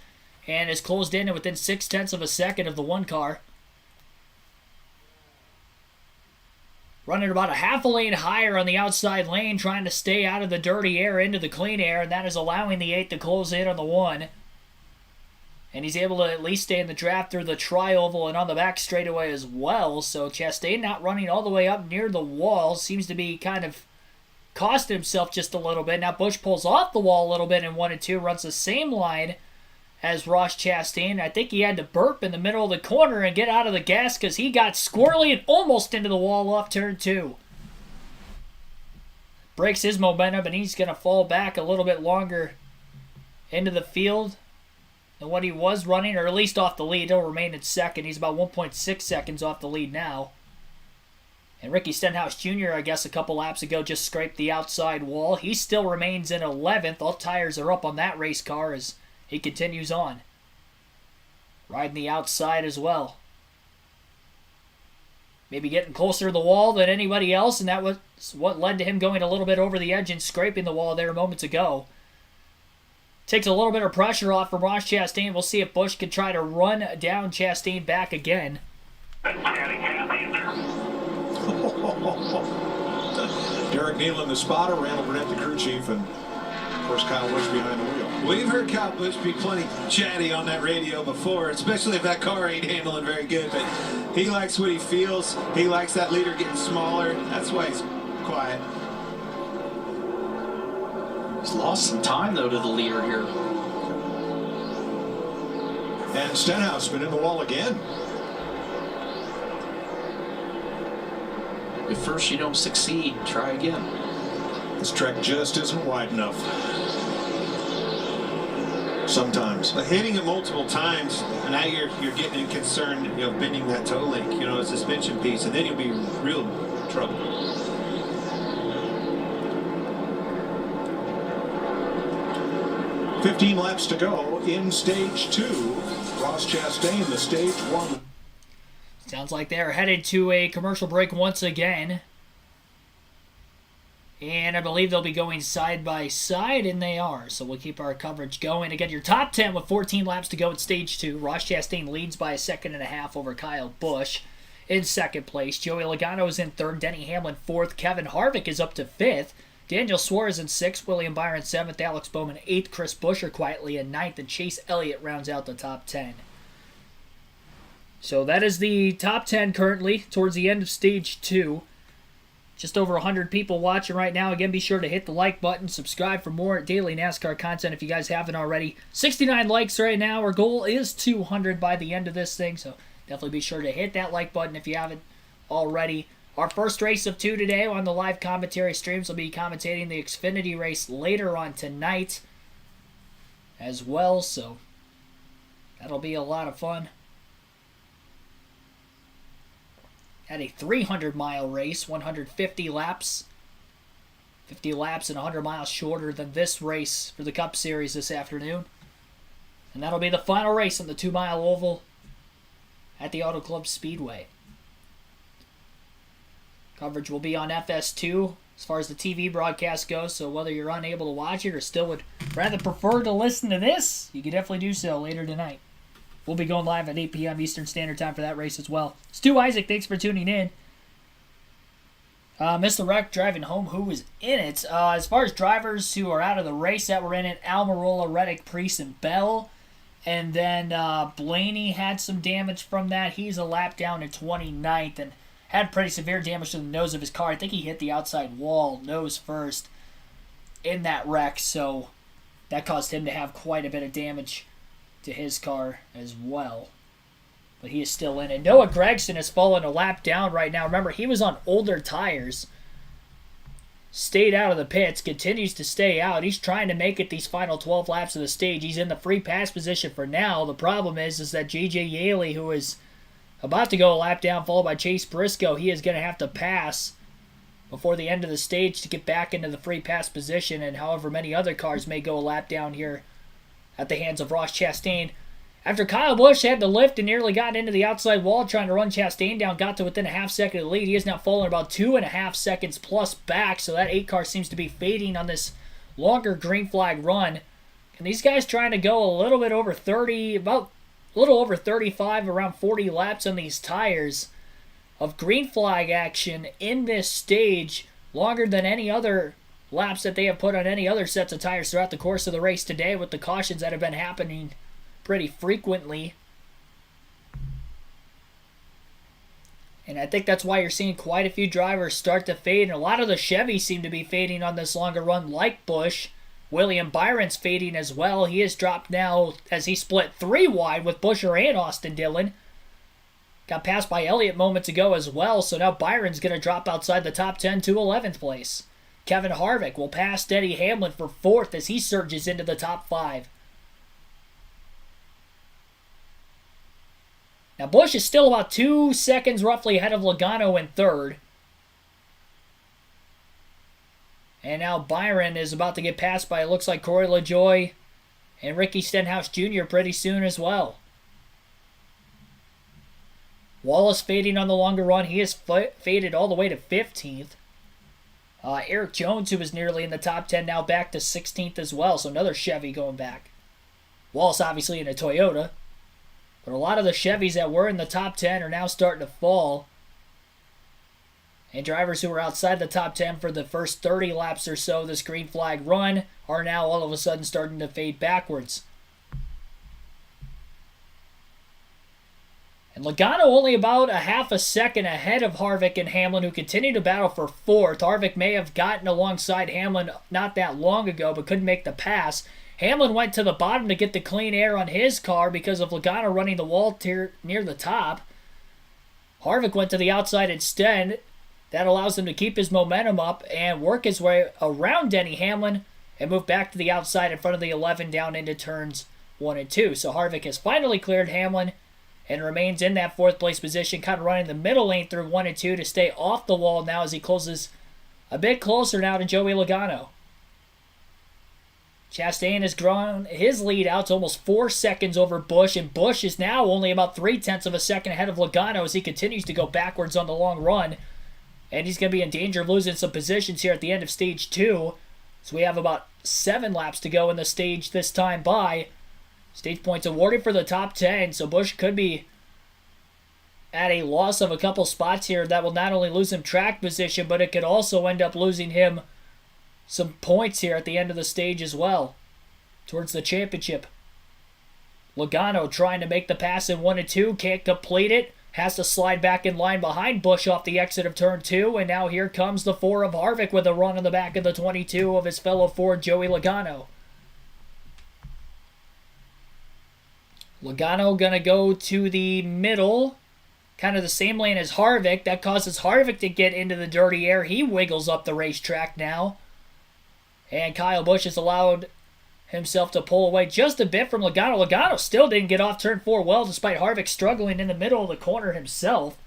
and is closed in within 0.6 of a second of the one car. Running about a half a lane higher on the outside lane, trying to stay out of the dirty air into the clean air, and that is allowing the 8 to close in on the 1. And he's able to at least stay in the draft through the tri-oval and on the back straightaway as well. So Chastain not running all the way up near the wall, seems to be kind of costing himself just a little bit. Now Busch pulls off the wall a little bit in 1 and 2, runs the same line as Ross Chastain. I think he had to burp in the middle of the corner and get out of the gas because he got squirrely and almost into the wall off turn 2. Breaks his momentum, and he's going to fall back a little bit longer into the field than what he was running, or at least off the lead. He'll remain in second. He's about 1.6 seconds off the lead now. And Ricky Stenhouse Jr., I guess a couple laps ago, just scraped the outside wall. He still remains in 11th. All tires are up on that race car as he continues on. Riding the outside as well. Maybe getting closer to the wall than anybody else, and that was what led to him going a little bit over the edge and scraping the wall there moments ago. Takes a little bit of pressure off from Ross Chastain. We'll see if Busch can try to run down Chastain back again. Derek Neal in the spotter, Randall Burnett the crew chief, and of course Kyle Busch behind the wheel. We've heard Kyle Busch be plenty chatty on that radio before, especially if that car ain't handling very good, but he likes what he feels. He likes that leader getting smaller. That's why he's quiet. He's lost some time, though, to the leader here. And Stenhouse been in the wall again. If first you don't succeed, try again. This track just isn't wide enough. sometimes. But hitting it multiple times, and now you're getting concerned, bending that toe link, a suspension piece, and then you'll be in real trouble. "15 laps to go in stage 2. Ross Chastain, the stage 1. Sounds like they're headed to a commercial break once again. And I believe they'll be going side by side, and they are. So we'll keep our coverage going. Again, your top 10 with 14 laps to go at stage 2. Ross Chastain leads by a second and a half over Kyle Busch in second place. Joey Logano is in third. Denny Hamlin fourth. Kevin Harvick is up to fifth. Daniel Suarez in sixth. William Byron seventh. Alex Bowman eighth. Chris Buescher quietly in ninth. And Chase Elliott rounds out the top 10. So that is the top 10 currently towards the end of stage 2. Just over 100 people watching right now. Again, be sure to hit the like button. Subscribe for more daily NASCAR content if you guys haven't already. 69 likes right now. Our goal is 200 by the end of this thing. So definitely be sure to hit that like button if you haven't already. Our first race of 2 today on the live commentary streams. Will be commentating the Xfinity race later on tonight as well. So that'll be a lot of fun. Had a 300-mile race, 150 laps. 50 laps and 100 miles shorter than this race for the Cup Series this afternoon. And that'll be the final race on the 2-mile oval at the Auto Club Speedway. Coverage will be on FS2 as far as the TV broadcast goes, so whether you're unable to watch it or still would rather prefer to listen to this, you can definitely do so later tonight. We'll be going live at 8 p.m. Eastern Standard Time for that race as well. Stu Isaac, thanks for tuning in. Mr. Wreck driving home, who was in it? As far as drivers who are out of the race that were in it, Almirola, Reddick, Priest, and Bell. And then Blaney had some damage from that. He's a lap down in 29th and had pretty severe damage to the nose of his car. I think he hit the outside wall nose first in that wreck, so that caused him to have quite a bit of damage to his car as well. But he is still in it. Noah Gragson has fallen a lap down right now. Remember, he was on older tires. Stayed out of the pits. Continues to stay out. He's trying to make it these final 12 laps of the stage. He's in the free pass position for now. The problem is that J.J. Yaley, who is about to go a lap down, followed by Chase Briscoe, he is going to have to pass before the end of the stage to get back into the free pass position. And however many other cars may go a lap down here at the hands of Ross Chastain. After Kyle Busch had the lift and nearly got into the outside wall trying to run Chastain down, got to within a half second of the lead. He is now falling about 2.5 seconds plus back, so that 8 car seems to be fading on this longer green flag run. And these guys trying to go a little bit over 30, about a little over 35, around 40 laps on these tires of green flag action in this stage, longer than any other laps that they have put on any other sets of tires throughout the course of the race today, with the cautions that have been happening pretty frequently. And I think that's why you're seeing quite a few drivers start to fade, and a lot of the Chevys seem to be fading on this longer run like Busch. William Byron's fading as well. He has dropped now as he split 3 wide with Buescher and Austin Dillon. Got passed by Elliott moments ago as well, so now Byron's going to drop outside the top 10 to 11th place. Kevin Harvick will pass Denny Hamlin for 4th as he surges into the top 5. Now Busch is still about 2 seconds roughly ahead of Logano in 3rd. And now Byron is about to get passed by, it looks like, Corey LaJoie and Ricky Stenhouse Jr. pretty soon as well. Wallace fading on the longer run. He is faded all the way to 15th. Eric Jones, who was nearly in the top 10, now back to 16th as well. So another Chevy going back. Wallace obviously in a Toyota. But a lot of the Chevys that were in the top 10 are now starting to fall. And drivers who were outside the top 10 for the first 30 laps or so of this green flag run are now all of a sudden starting to fade backwards. And Logano only about a half a second ahead of Harvick and Hamlin, who continue to battle for 4th. Harvick may have gotten alongside Hamlin not that long ago, but couldn't make the pass. Hamlin went to the bottom to get the clean air on his car because of Logano running the wall near the top. Harvick went to the outside instead. That allows him to keep his momentum up and work his way around Denny Hamlin and move back to the outside in front of the 11 down into turns 1 and 2. So Harvick has finally cleared Hamlin and remains in that 4th place position, kind of running the middle lane through 1 and 2 to stay off the wall now as he closes a bit closer now to Joey Logano. Chastain has grown his lead out to almost 4 seconds over Busch, and Busch is now only about 0.3 of a second ahead of Logano as he continues to go backwards on the long run. And he's going to be in danger of losing some positions here at the end of stage 2. So we have about 7 laps to go in the stage this time by. Stage points awarded for the top 10, so Busch could be at a loss of a couple spots here. That will not only lose him track position, but it could also end up losing him some points here at the end of the stage as well, towards the championship. Logano trying to make the pass in 1 and 2, can't complete it. Has to slide back in line behind Busch off the exit of turn 2, and now here comes the 4 of Harvick with a run on the back of the 22 of his fellow Ford, Joey Logano. Logano going to go to the middle, kind of the same lane as Harvick. That causes Harvick to get into the dirty air. He wiggles up the racetrack now. And Kyle Busch has allowed himself to pull away just a bit from Logano. Logano still didn't get off turn 4 well, despite Harvick struggling in the middle of the corner himself.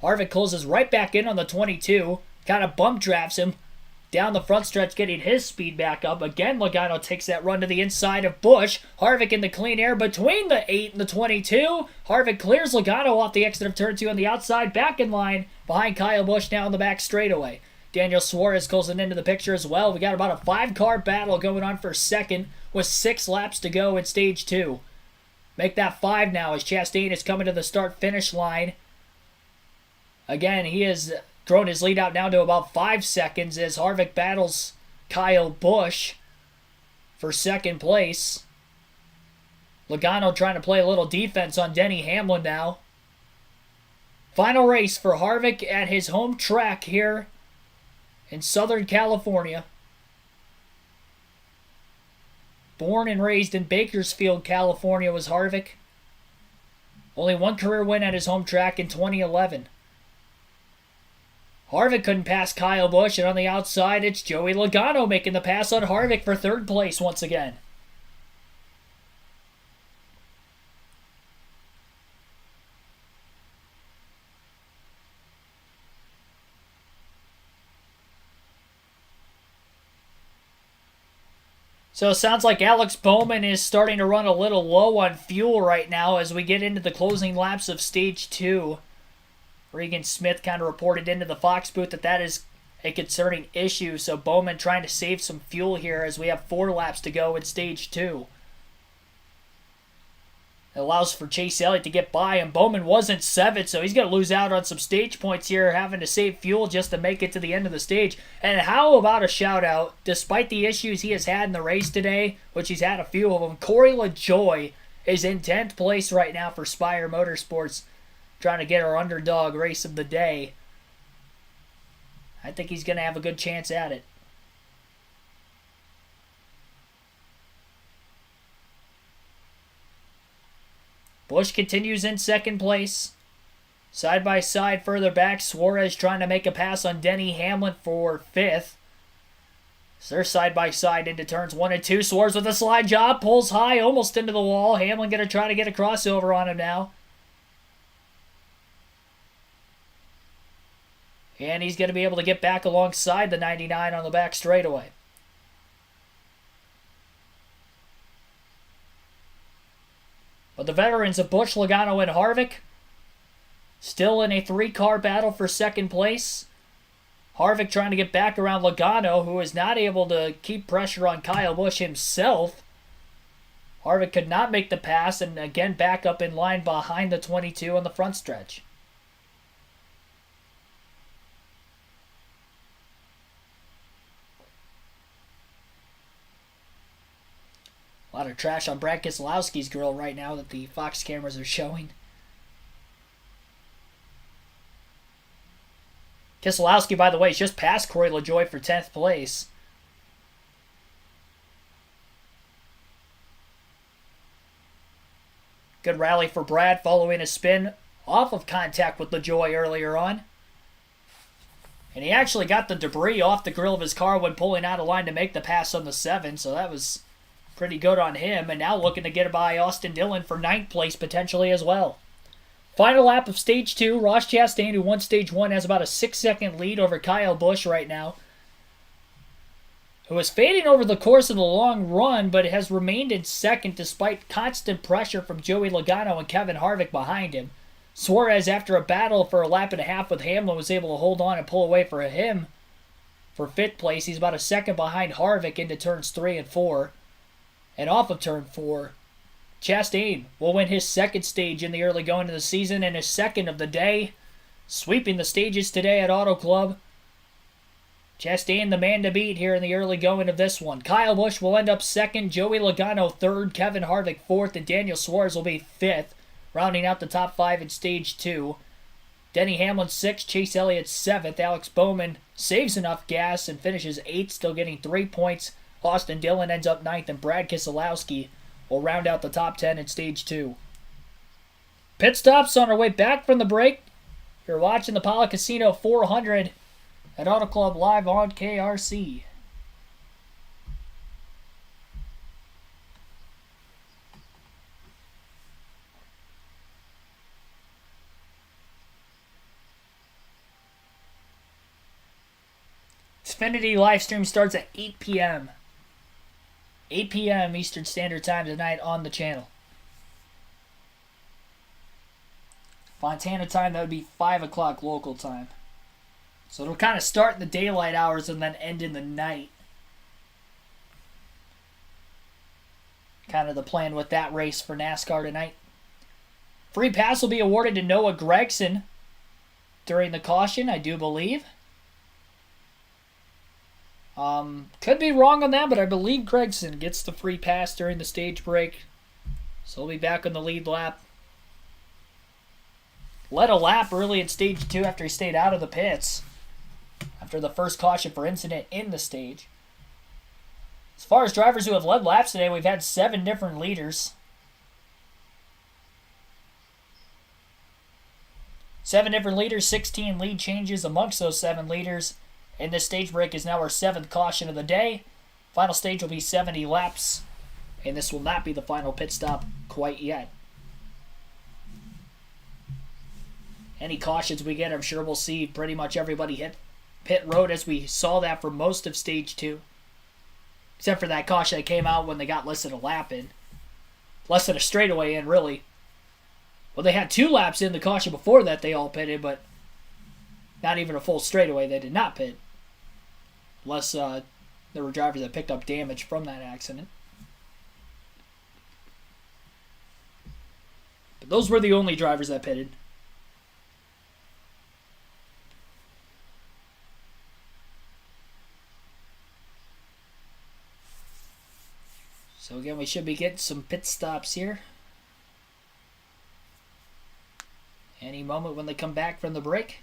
Harvick closes right back in on the 22. Kind of bump drafts him down the front stretch, getting his speed back up. Again, Logano takes that run to the inside of Busch. Harvick in the clean air between the 8 and the 22. Harvick clears Logano off the exit of turn 2 on the outside, back in line behind Kyle Busch now in the back straightaway. Daniel Suarez closing into the picture as well. We got about a 5-car battle going on for second with 6 laps to go in stage 2. Make that 5 now as Chastain is coming to the start-finish line. Again, he has grown his lead out now to about 5 seconds as Harvick battles Kyle Busch for second place. Logano trying to play a little defense on Denny Hamlin now. Final race for Harvick at his home track here in Southern California. Born and raised in Bakersfield, California was Harvick. Only 1 career win at his home track in 2011. Harvick couldn't pass Kyle Busch, and on the outside, it's Joey Logano making the pass on Harvick for 3rd place once again. So it sounds like Alex Bowman is starting to run a little low on fuel right now as we get into the closing laps of stage 2. Regan Smith kind of reported into the Fox booth that is a concerning issue. So Bowman trying to save some fuel here as we have 4 laps to go in stage 2. It allows for Chase Elliott to get by, and Bowman wasn't 7th, so he's going to lose out on some stage points here, having to save fuel just to make it to the end of the stage. And how about a shout-out, despite the issues he has had in the race today, which he's had a few of them, Corey LaJoie is in 10th place right now for Spire Motorsports, trying to get our underdog race of the day. I think he's going to have a good chance at it. Busch continues in 2nd place. Side by side further back, Suarez trying to make a pass on Denny Hamlin for 5th. So they're side by side into turns 1 and 2. Suarez with a slide job, pulls high, almost into the wall. Hamlin going to try to get a crossover on him now. And he's going to be able to get back alongside the 99 on the back straightaway. But the veterans of Busch, Logano, and Harvick still in a 3-car battle for 2nd place. Harvick trying to get back around Logano, who is not able to keep pressure on Kyle Busch himself. Harvick could not make the pass, and again back up in line behind the 22 on the front stretch. A lot of trash on Brad Keselowski's grill right now that the Fox cameras are showing. Keselowski, by the way, is just past Corey LaJoie for 10th place. Good rally for Brad following a spin off of contact with LaJoie earlier on. And he actually got the debris off the grill of his car when pulling out of line to make the pass on the 7, so that was Pretty good on him, and now looking to get by Austin Dillon for 9th place potentially as well. Final lap of Stage 2, Ross Chastain, who won Stage 1, has about a 6-second lead over Kyle Busch right now, who is fading over the course of the long run, but has remained in second despite constant pressure from Joey Logano and Kevin Harvick behind him. Suarez, after a battle for a lap and a half with Hamlin, was able to hold on and pull away for him for 5th place. He's about a second behind Harvick into turns 3 and 4. And off of turn 4, Chastain will win his 2nd stage in the early going of the season and his 2nd of the day, sweeping the stages today at Auto Club. Chastain, the man to beat here in the early going of this one. Kyle Busch will end up 2nd, Joey Logano 3rd, Kevin Harvick 4th, and Daniel Suarez will be 5th, rounding out the top 5 in Stage 2. Denny Hamlin 6th, Chase Elliott 7th, Alex Bowman saves enough gas and finishes 8th, still getting 3 points. Austin Dillon ends up 9th, and Brad Keselowski will round out the top 10 in Stage 2. Pit stops on our way back from the break. You're watching the Pala Casino 400 at Auto Club Live on KRC. Xfinity live stream starts at 8 p.m. 8 p.m. Eastern Standard Time tonight on the channel. Fontana time, that would be 5 o'clock local time. So it'll kind of start in the daylight hours and then end in the night. Kind of the plan with that race for NASCAR tonight. Free pass will be awarded to Noah Gragson during the caution, I do believe. Could be wrong on that, but I believe Gragson gets the free pass during the stage break. So he'll be back on the lead lap. Led a lap early in Stage 2 after he stayed out of the pits, after the first caution for incident in the stage. As far as drivers who have led laps today, we've had 7 different leaders. 7 different leaders, 16 lead changes amongst those 7 leaders. And this stage break is now our 7th caution of the day. Final stage will be 70 laps. And this will not be the final pit stop quite yet. Any cautions we get, I'm sure we'll see pretty much everybody hit pit road, as we saw that for most of Stage 2. Except for that caution that came out when they got less than a lap in. Less than a straightaway in, really. Well, they had 2 laps in the caution before that they all pitted, but not even a full straightaway they did not pit. Unless there were drivers that picked up damage from that accident. But those were the only drivers that pitted. So again, we should be getting some pit stops here any moment when they come back from the break.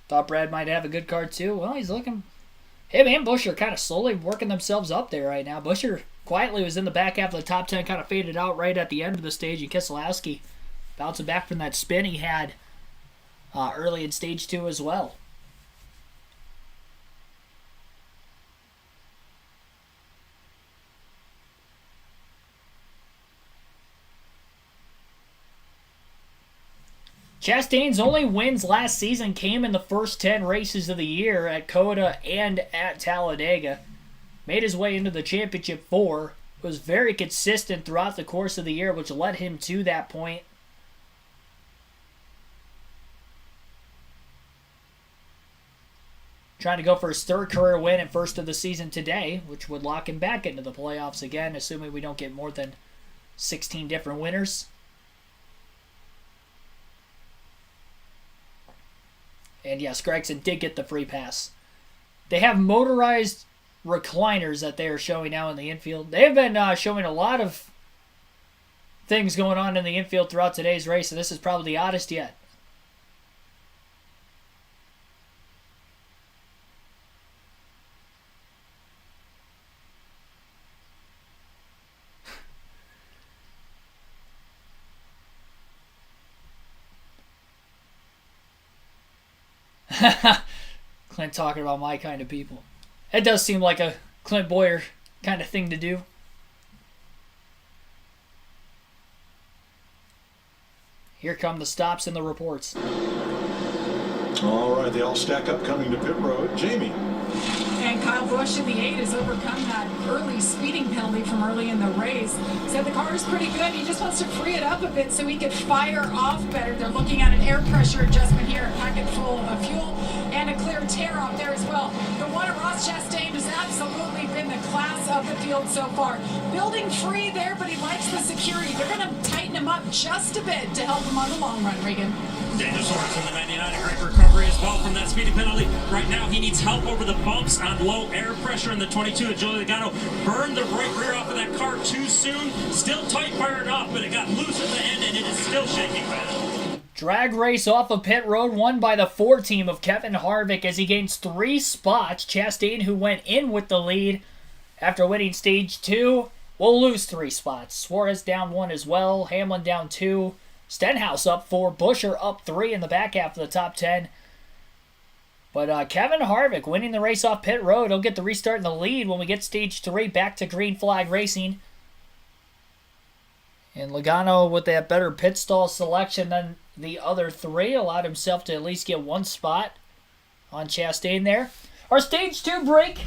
Thought Brad might have a good car too. Well, he's looking... Him and Buescher kind of slowly working themselves up there right now. Buescher quietly was in the back half of the top 10, kind of faded out right at the end of the stage, and Keselowski bouncing back from that spin he had early in Stage 2 as well. Chastain's only wins last season came in the first 10 races of the year at COTA and at Talladega. Made his way into the championship 4. Was very consistent throughout the course of the year, which led him to that point. Trying to go for his 3rd career win and first of the season today, which would lock him back into the playoffs again, assuming we don't get more than 16 different winners. And yes, Gragson did get the free pass. They have motorized recliners that they are showing now in the infield. They have been showing a lot of things going on in the infield throughout today's race, and this is probably the oddest yet. Clint talking about my kind of people. It does seem like a Clint Boyer kind of thing to do. Here come the stops and the reports. All right, they all stack up coming to pit road. Jamie. And Kyle Busch in the 8 has overcome that early speeding penalty from early in the race. Said the car is pretty good. He just wants to free it up a bit so he could fire off better. They're looking at an air pressure adjustment here, a packet full of fuel, and a clear tear off there as well. The one at Ross Chastain has absolutely been the class of the field so far. Building free there, but he likes the security. They're going to tighten him up just a bit to help him on the long run, Regan. Daniel Sorensen, the 99, a great recovery as well from that speeding penalty. Right now, he needs help over the bumps on low air pressure in the 22. And Joey Logano burned the right rear off of that car too soon. Still tight firing off, but it got loose at the end, and it is still shaking bad. Drag race off of pit road, won by the 4 team of Kevin Harvick as he gains 3 spots. Chastain, who went in with the lead after winning stage 2, will lose 3 spots. Suarez down 1 as well. Hamlin down 2. Stenhouse up 4, Buescher up 3 in the back half of the top 10. But Kevin Harvick winning the race off pit road. He'll get the restart in the lead when we get stage 3 back to green flag racing. And Logano with that better pit stall selection than the other 3 allowed himself to at least get 1 spot on Chastain there. Our stage 2 break.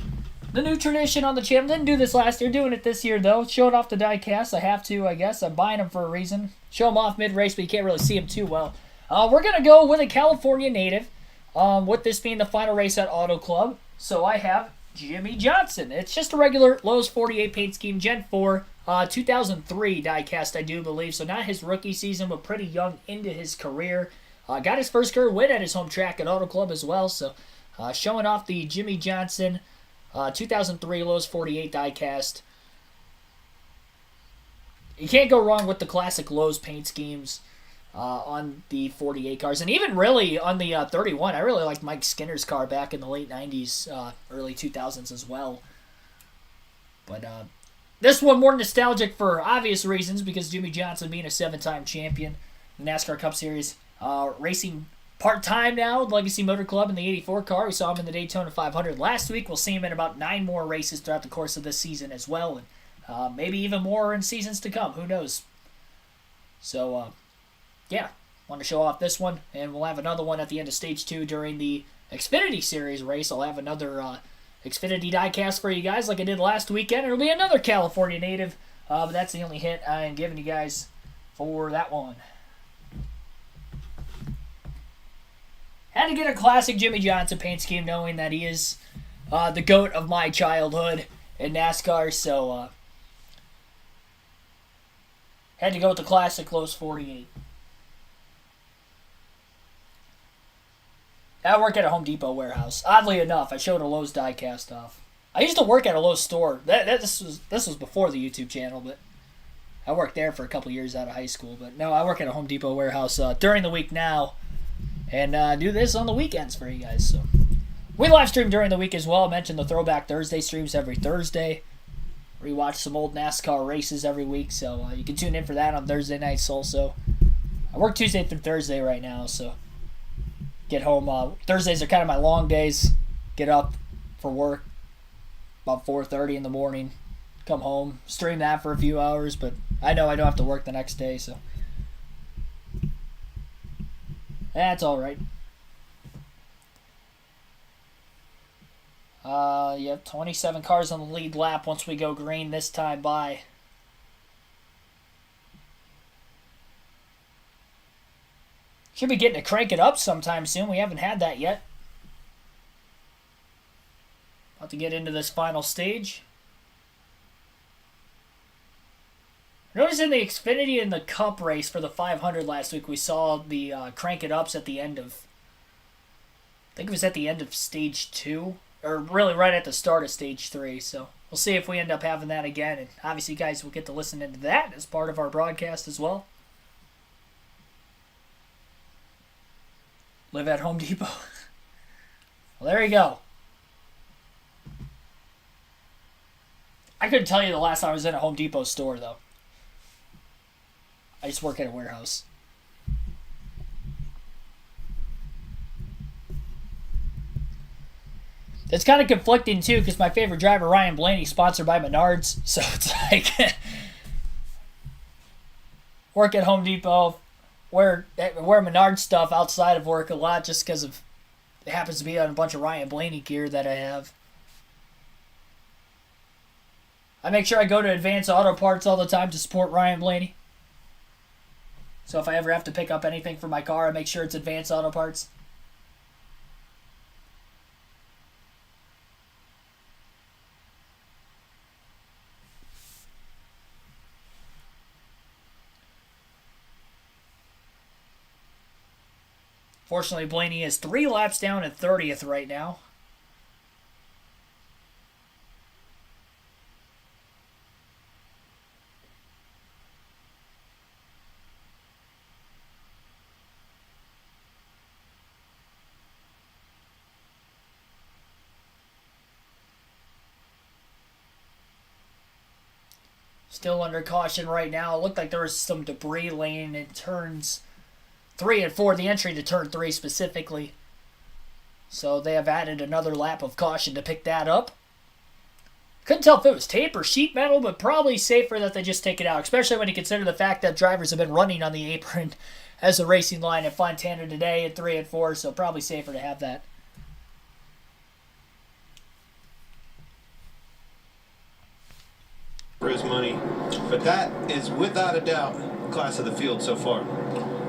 The new tradition on the channel. Didn't do this last year. Doing it this year, though. Showing off the diecast. I have to, I guess. I'm buying them for a reason. Show them off mid-race, but you can't really see them too well. We're going to go with a California native. With this being the final race at Auto Club. So I have Jimmy Johnson. It's just a regular Lowe's 48 paint scheme. Gen 4. 2003 diecast, I do believe. So not his rookie season, but pretty young into his career. Got his first career win at his home track at Auto Club as well. So showing off the Jimmy Johnson 2003 Lowe's 48 diecast. You can't go wrong with the classic Lowe's paint schemes on the 48 cars. And even really on the 31. I really liked Mike Skinner's car back in the late 90s, early 2000s as well. But this one more nostalgic for obvious reasons because Jimmy Johnson being a 7-time champion in the NASCAR Cup Series. Racing part-time now with Legacy Motor Club in the 84 car. We saw him in the Daytona 500 last week. We'll see him in about 9 more races throughout the course of this season as well. And maybe even more in seasons to come. Who knows? So, yeah. Want to show off this one. And we'll have another one at the end of Stage 2 during the Xfinity Series race. I'll have another Xfinity diecast for you guys like I did last weekend. It'll be another California native. But that's the only hint I am giving you guys for that one. Had to get a classic Jimmy Johnson paint scheme knowing that he is the GOAT of my childhood in NASCAR. So, had to go with the classic Lowe's 48. I work at a Home Depot warehouse. Oddly enough, I showed a Lowe's diecast off. I used to work at a Lowe's store. This was before the YouTube channel, but I worked there for a couple years out of high school. But no, I work at a Home Depot warehouse during the week now. And do this on the weekends for you guys. So we live stream during the week as well. I mentioned the Throwback Thursday streams every Thursday. Rewatch some old NASCAR races every week. So you can tune in for that on Thursday nights also. I work Tuesday through Thursday right now. So get home. Thursdays are kind of my long days. Get up for work about 4:30 in the morning. Come home. Stream that for a few hours. But I know I don't have to work the next day. So that's all right. Yep, 27 cars on the lead lap once we go green this time by. Should be getting to crank it up sometime soon. We haven't had that yet. About to get into this final stage. Notice in the Xfinity and the Cup race for the 500 last week, we saw the crank it ups at the end of, I think it was at the end of stage 2, or really right at the start of stage 3. So we'll see if we end up having that again. And obviously, you guys will get to listen into that as part of our broadcast as well. Live at Home Depot. Well, there you go. I couldn't tell you the last time I was in a Home Depot store, though. I just work at a warehouse. It's kind of conflicting, too, because my favorite driver, Ryan Blaney, sponsored by Menards. So it's like, work at Home Depot, wear Menards stuff outside of work a lot just because of it happens to be on a bunch of Ryan Blaney gear that I have. I make sure I go to Advance Auto Parts all the time to support Ryan Blaney. So if I ever have to pick up anything for my car, I make sure it's Advance Auto Parts. Fortunately, Blaney is 3 laps down at 30th right now. Still under caution right now. It looked like there was some debris laying in turns 3 and 4, the entry to turn 3 specifically. So they have added another lap of caution to pick that up. Couldn't tell if it was tape or sheet metal, but probably safer that they just take it out, especially when you consider the fact that drivers have been running on the apron as a racing line at Fontana today at 3 and 4, so probably safer to have that. For his money, but that is without a doubt class of the field so far.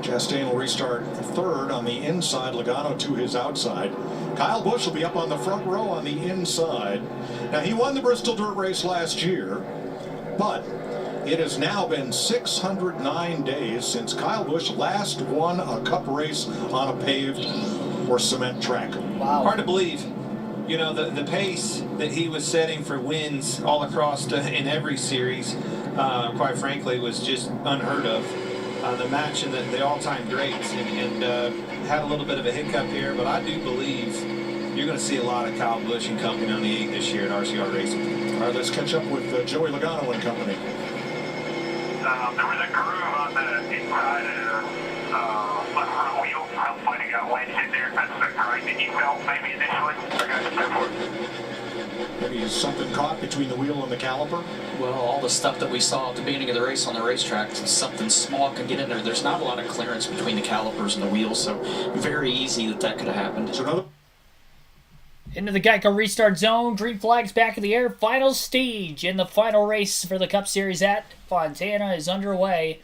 Chastain will restart third on the inside, Logano to his outside. Kyle Busch will be up on the front row on the inside. Now, he won the Bristol Dirt Race last year, but it has now been 609 days since Kyle Busch last won a cup race on a paved or cement track. Wow. Hard to believe. You know, the pace that he was setting for wins all across in every series, quite frankly, was just unheard of. The match and the all-time greats, and had a little bit of a hiccup here, but I do believe you're going to see a lot of Kyle Busch and company on the 8 this year at RCR Racing. All right, let's catch up with Joey Logano and company. There was a groove on the inside of the left front wheel. I might have got wedged in there. That's the grind that you felt maybe initially. Okay, go for it. Maybe something caught between the wheel and the caliper? Well, all the stuff that we saw at the beginning of the race on the racetrack, something small could get in there. There's not a lot of clearance between the calipers and the wheels, so very easy that could have happened. So another into the Geico restart zone. Green flags back in the air. Final stage in the final race for the Cup Series at Fontana is underway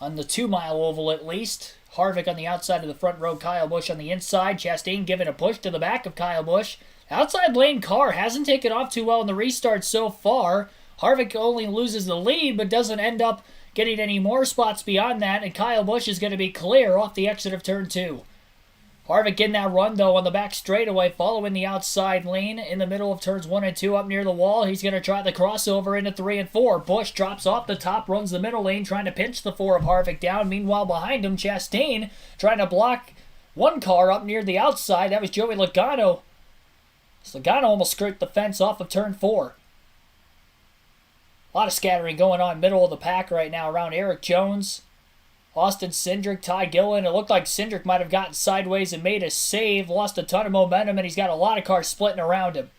on the 2-mile oval at least. Harvick on the outside of the front row. Kyle Busch on the inside. Chastain giving a push to the back of Kyle Busch. Outside lane car hasn't taken off too well in the restart so far. Harvick only loses the lead but doesn't end up getting any more spots beyond that, and Kyle Busch is going to be clear off the exit of turn 2. Harvick in that run, though, on the back straightaway, following the outside lane in the middle of turns 1 and 2 up near the wall. He's going to try the crossover into 3 and 4. Busch drops off the top, runs the middle lane, trying to pinch the 4 of Harvick down. Meanwhile, behind him, Chastain trying to block one car up near the outside. That was Joey Logano. So Logano almost scraped the fence off of turn 4. A lot of scattering going on middle of the pack right now around Eric Jones, Austin Cindric, Ty Gillen. It looked like Cindric might have gotten sideways and made a save, lost a ton of momentum, and he's got a lot of cars splitting around him.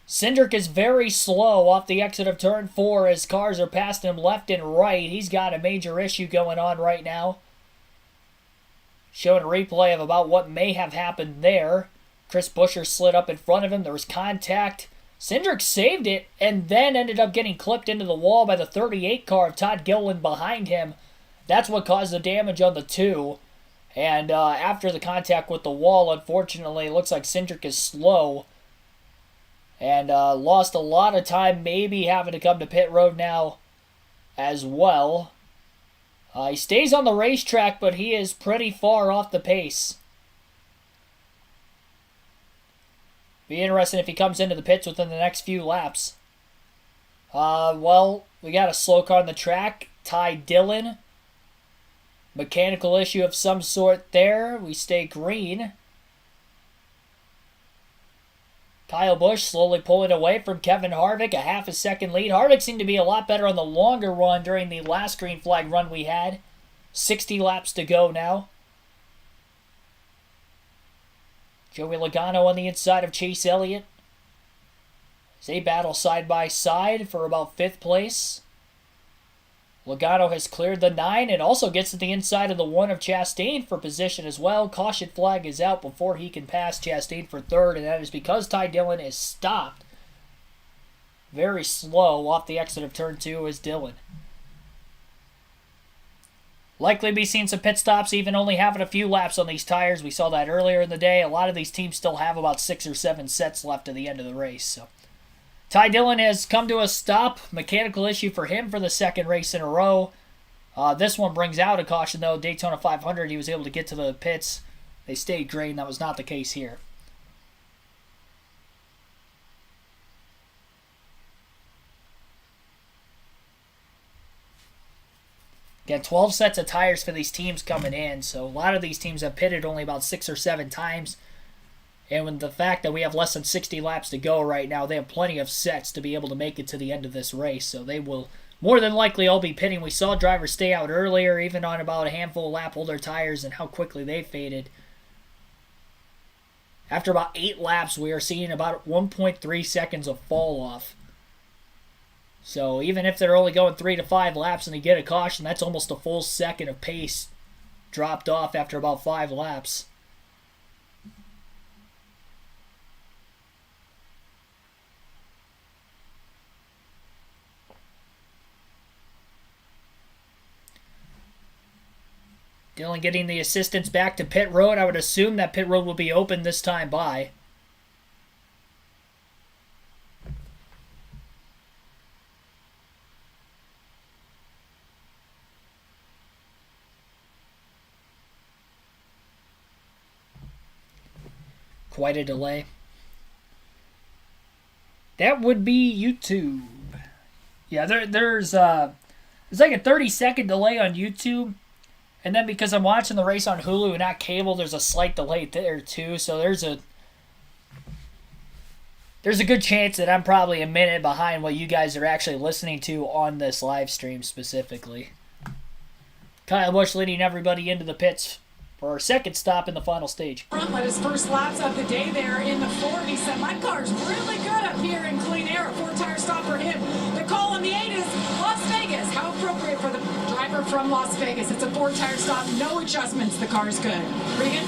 Cindric is very slow off the exit of turn 4 as cars are passing him left and right. He's got a major issue going on right now. Showing a replay of about what may have happened there. Chris Buescher slid up in front of him. There was contact. Cindric saved it and then ended up getting clipped into the wall by the 38 car of Todd Gilliland behind him. That's what caused the damage on the 2. And after the contact with the wall, unfortunately, it looks like Cindric is slow. And lost a lot of time, maybe having to come to pit road now as well. He stays on the racetrack, but he is pretty far off the pace. Be interesting if he comes into the pits within the next few laps. Well, we got a slow car on the track. Ty Dillon. Mechanical issue of some sort there. We stay green. Kyle Busch slowly pulling away from Kevin Harvick. A half a second lead. Harvick seemed to be a lot better on the longer run during the last green flag run we had. 60 laps to go now. Joey Logano on the inside of Chase Elliott. They battle side by side for about 5th place. Logano has cleared the 9 and also gets to the inside of the 1 of Chastain for position as well. Caution flag is out before he can pass Chastain for 3rd, and that is because Ty Dillon is stopped very slow off the exit of turn 2 is Dillon. Likely be seeing some pit stops, even only having a few laps on these tires. We saw that earlier in the day. A lot of these teams still have about 6 or 7 sets left to the end of the race. So Ty Dillon has come to a stop. Mechanical issue for him for the 2nd race in a row. This one brings out a caution, though. Daytona 500, he was able to get to the pits. They stayed green. That was not the case here. Again, 12 sets of tires for these teams coming in, so a lot of these teams have pitted only about 6 or 7 times. And with the fact that we have less than 60 laps to go right now, they have plenty of sets to be able to make it to the end of this race, so they will more than likely all be pitting. We saw drivers stay out earlier, even on about a handful of lap older tires, and how quickly they faded. After about 8 laps, we are seeing about 1.3 seconds of fall off. So even if they're only going 3 to 5 laps and they get a caution, that's almost a full second of pace dropped off after about 5 laps. Dillon getting the assistance back to pit road. I would assume that pit road will be open this time by. Quite a delay. That would be YouTube. Yeah, there's like a 30-second delay on YouTube. And then because I'm watching the race on Hulu and not cable, there's a slight delay there too. So there's a good chance that I'm probably a minute behind what you guys are actually listening to on this live stream specifically. Kyle Busch leading everybody into the pits for our 2nd stop in the final stage. Front led his first laps of the day there in the 4th. He said, my car's really good up here in clean air. A 4-tire stop for him. The call on the 8 is Las Vegas. How appropriate for the driver from Las Vegas. It's a 4-tire stop. No adjustments. The car's good. Regan?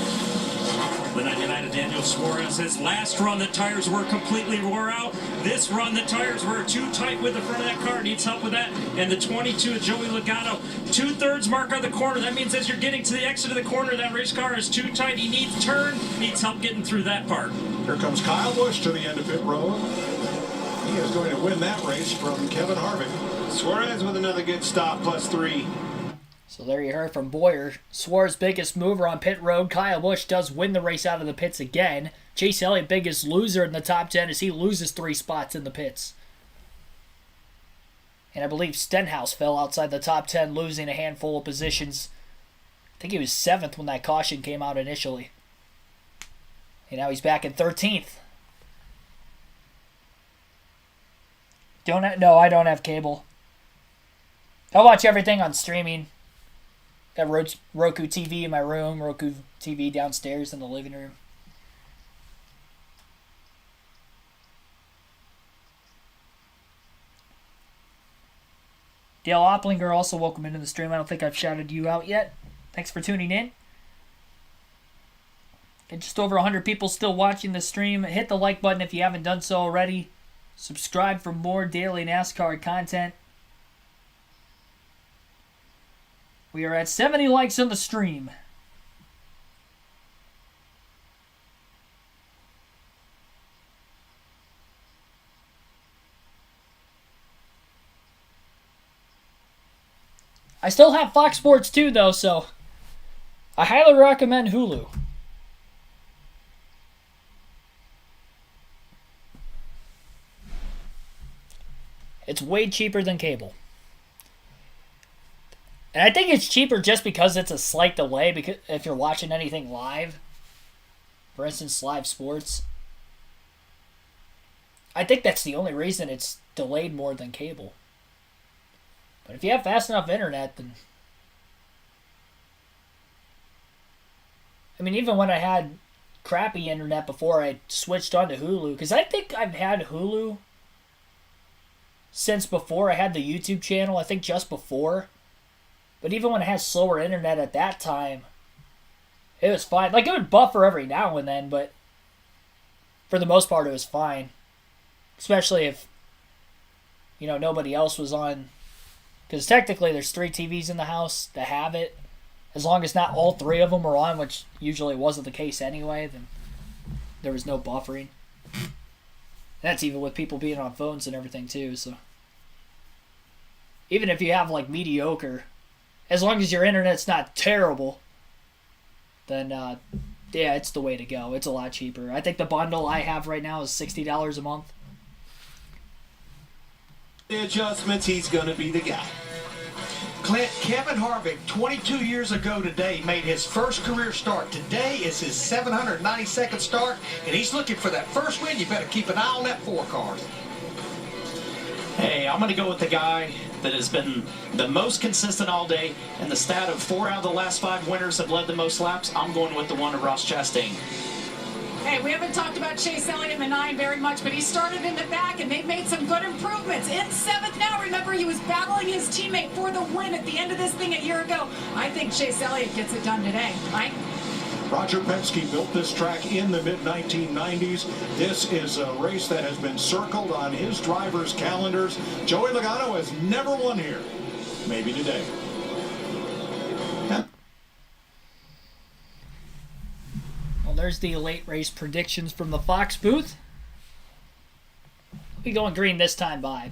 The 99 of Daniel Suarez, his last run, the tires were completely wore out. This run, the tires were too tight with the front of that car. Needs help with that. And the 22 of Joey Logano, 2/3 mark on the corner. That means as you're getting to the exit of the corner, that race car is too tight. He needs turn, needs help getting through that part. Here comes Kyle Busch to the end of pit road. He is going to win that race from Kevin Harvick. Suarez with another good stop, +3. So there you heard from Boyer. Suarez's biggest mover on pit road. Kyle Busch does win the race out of the pits again. Chase Elliott, biggest loser in the top 10 as he loses 3 spots in the pits. And I believe Stenhouse fell outside the top 10, losing a handful of positions. I think he was 7th when that caution came out initially. And now he's back in 13th. No, I don't have cable. I watch everything on streaming. Got Roku TV in my room, Roku TV downstairs in the living room. Dale Opplinger also welcome into the stream. I don't think I've shouted you out yet. Thanks for tuning in. Got just over 100 people still watching the stream. Hit the like button if you haven't done so already. Subscribe for more daily NASCAR content. We are at 70 likes on the stream. I still have Fox Sports 2 though, so I highly recommend Hulu. It's way cheaper than cable. And I think it's cheaper just because it's a slight delay, because if you're watching anything live, for instance, live sports, I think that's the only reason it's delayed more than cable. But if you have fast enough internet, then... I mean, even when I had crappy internet before I switched on to Hulu. Because I think I've had Hulu since before I had the YouTube channel. I think just before. But even when I had slower internet at that time, it was fine. Like, it would buffer every now and then, but for the most part, it was fine. Especially if, nobody else was on. Because technically, there's 3 TVs in the house that have it. As long as not all 3 of them are on, which usually wasn't the case anyway, then there was no buffering. That's even with people being on phones and everything, too, so. Even if you have, like, mediocre, as long as your internet's not terrible, then, yeah, it's the way to go. It's a lot cheaper. I think the bundle I have right now is $60 a month. The adjustments, he's going to be the guy. Clint, Kevin Harvick, 22 years ago today, made his first career start. Today is his 792nd start, and he's looking for that first win. You better keep an eye on that 4 car. Hey, I'm going to go with the guy that has been the most consistent all day, and the stat of 4 out of the last 5 winners have led the most laps. I'm going with the one of Ross Chastain. Hey, we haven't talked about Chase Elliott in the 9 very much, but he started in the back, and they've made some good improvements. In 7th now, remember, he was battling his teammate for the win at the end of this thing a year ago. I think Chase Elliott gets it done today. Mike? Roger Penske built this track in the mid-1990s. This is a race that has been circled on his drivers' calendars. Joey Logano has never won here. Maybe today. Well, there's the late race predictions from the Fox booth. We'll be going green this time by.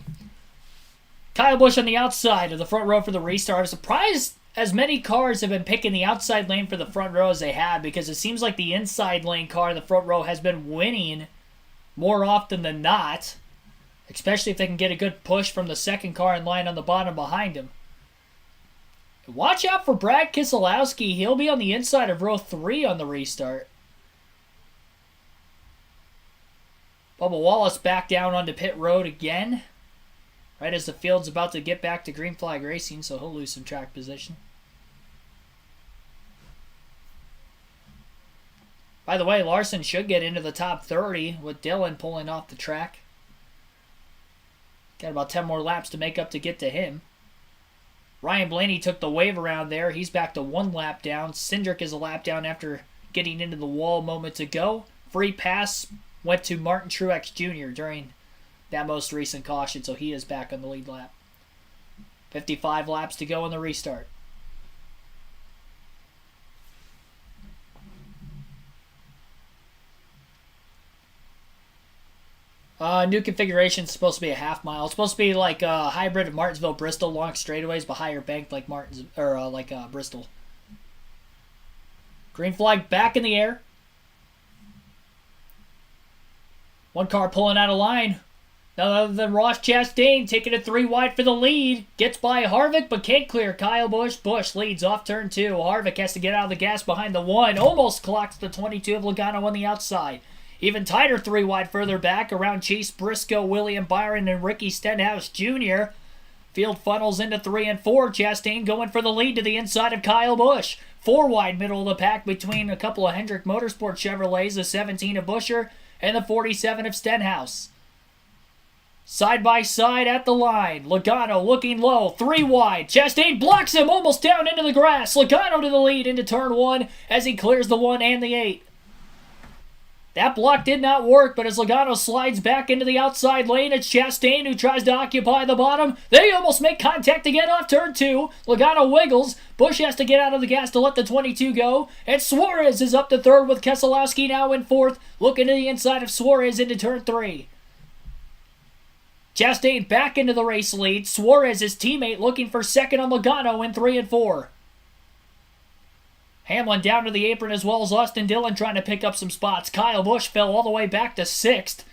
Kyle Busch on the outside of the front row for the restart. I'm surprised as many cars have been picking the outside lane for the front row as they have, because it seems like the inside lane car in the front row has been winning more often than not, especially if they can get a good push from the second car in line on the bottom behind him. Watch out for Brad Keselowski. He'll be on the inside of row 3 on the restart. Bubba Wallace back down onto pit road again, right as the field's about to get back to green flag racing, so he'll lose some track position. By the way, Larson should get into the top 30 with Dillon pulling off the track. Got about 10 more laps to make up to get to him. Ryan Blaney took the wave around there. He's back to 1 lap down. Cindric is a lap down after getting into the wall moments ago. Free pass went to Martin Truex Jr. during that most recent caution, so he is back on the lead lap. 55 laps to go in the restart. New configuration is supposed to be a half mile. It's supposed to be like a hybrid of Martinsville, Bristol, long straightaways, but higher banked like Bristol. Green flag back in the air. 1 car pulling out of line. None other than Ross Chastain taking it 3 wide for the lead. Gets by Harvick but can't clear Kyle Busch. Busch leads off turn 2. Harvick has to get out of the gas behind the 1. Almost clocks the 22 of Logano on the outside. Even tighter 3 wide further back around Chase Briscoe, William Byron, and Ricky Stenhouse Jr. Field funnels into 3 and 4. Chastain going for the lead to the inside of Kyle Busch. 4 wide middle of the pack between a couple of Hendrick Motorsport Chevrolets, the 17 of Buescher and the 47 of Stenhouse. Side by side at the line. Logano looking low. 3 wide. Chastain blocks him almost down into the grass. Logano to the lead into turn 1 as he clears the 1 and the 8. That block did not work, but as Logano slides back into the outside lane, it's Chastain who tries to occupy the bottom. They almost make contact again off turn 2. Logano wiggles. Busch has to get out of the gas to let the 22 go. And Suarez is up to 3rd with Keselowski now in 4th. Looking to the inside of Suarez into turn 3. Chastain back into the race lead. Suarez, his teammate, looking for 2nd on Logano in 3 and 4. Hamlin down to the apron as well as Austin Dillon trying to pick up some spots. Kyle Busch fell all the way back to 6th.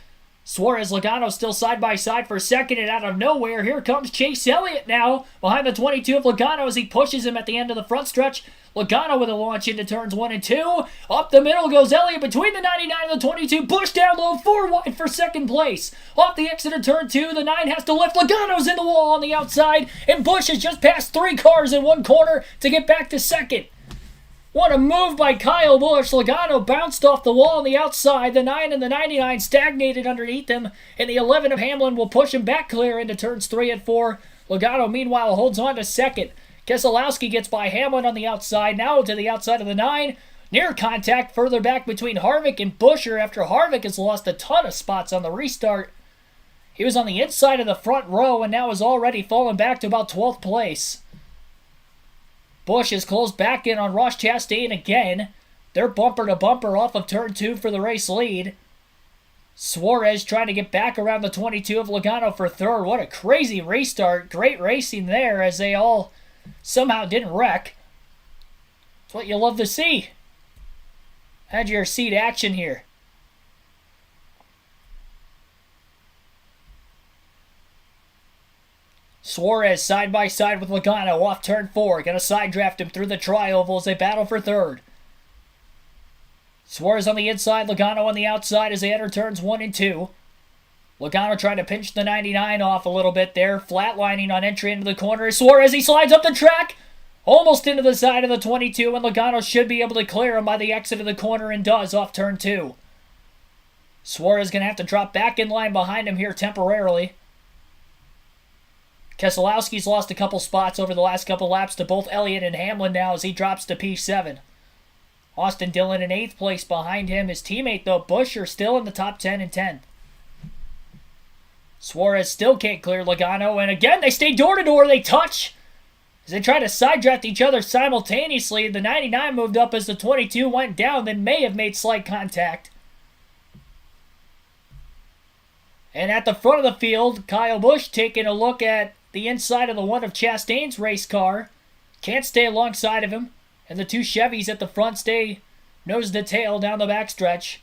Suarez, Logano still side by side for 2nd, and out of nowhere, here comes Chase Elliott now behind the 22 of Logano as he pushes him at the end of the front stretch. Logano with a launch into turns 1 and 2. Up the middle goes Elliott between the 99 and the 22. Busch down low, 4 wide for 2nd place. Off the exit of turn 2, the 9 has to lift. Logano's in the wall on the outside, and Busch has just passed 3 cars in 1 corner to get back to 2nd. What a move by Kyle Busch. Logano bounced off the wall on the outside. The 9 and the 99 stagnated underneath him. And the 11 of Hamlin will push him back clear into turns 3 and 4. Logano, meanwhile, holds on to second. Keselowski gets by Hamlin on the outside. Now to the outside of the 9. Near contact further back between Harvick and Buescher after Harvick has lost a ton of spots on the restart. He was on the inside of the front row and now has already fallen back to about 12th place. Busch is closed back in on Ross Chastain again. They're bumper to bumper off of turn 2 for the race lead. Suarez trying to get back around the 22 of Logano for third. What a crazy restart. Great racing there as they all somehow didn't wreck. That's what you love to see. Had your seat action here. Suarez side by side with Logano off turn 4. Gonna side draft him through the tri-oval as they battle for third. Suarez on the inside, Logano on the outside as they enter turns 1 and 2. Logano trying to pinch the 99 off a little bit there. Flatlining on entry into the corner. Suarez, he slides up the track. Almost into the side of the 22, and Logano should be able to clear him by the exit of the corner and does off turn 2. Suarez gonna have to drop back in line behind him here temporarily. Keselowski's lost a couple spots over the last couple laps to both Elliott and Hamlin now as he drops to P7. Austin Dillon in 8th place behind him. His teammate, though, Buescher, still in the top 10 and 10th. Suarez still can't clear Logano, and again, they stay door-to-door. They touch as they try to side draft each other simultaneously. The 99 moved up as the 22 went down, then may have made slight contact. And at the front of the field, Kyle Busch taking a look at the inside of the one of Chastain's race car. Can't stay alongside of him. And the two Chevys at the front stay nose to tail down the backstretch.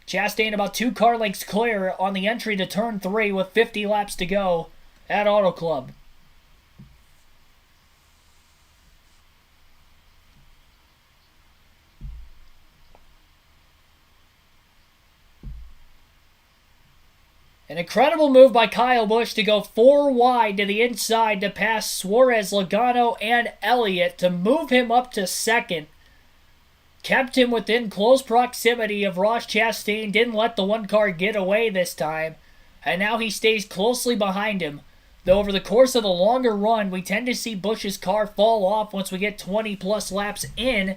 Chastain about 2 car lengths clear on the entry to turn 3 with 50 laps to go at Auto Club. An incredible move by Kyle Busch to go 4 wide to the inside to pass Suarez, Logano, and Elliott to move him up to second. Kept him within close proximity of Ross Chastain. Didn't let the one car get away this time. And now he stays closely behind him. Though over the course of the longer run, we tend to see Busch's car fall off once we get 20 plus laps in.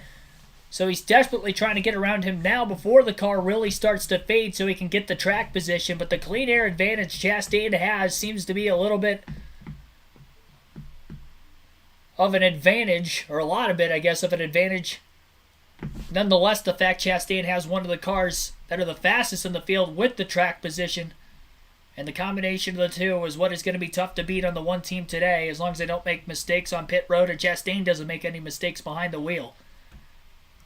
So he's desperately trying to get around him now before the car really starts to fade so he can get the track position. But the clean air advantage Chastain has seems to be a little bit of an advantage, or a lot of it, I guess, of an advantage. Nonetheless, the fact Chastain has one of the cars that are the fastest in the field with the track position, and the combination of the two is what is going to be tough to beat on the one team today, as long as they don't make mistakes on pit road and Chastain doesn't make any mistakes behind the wheel.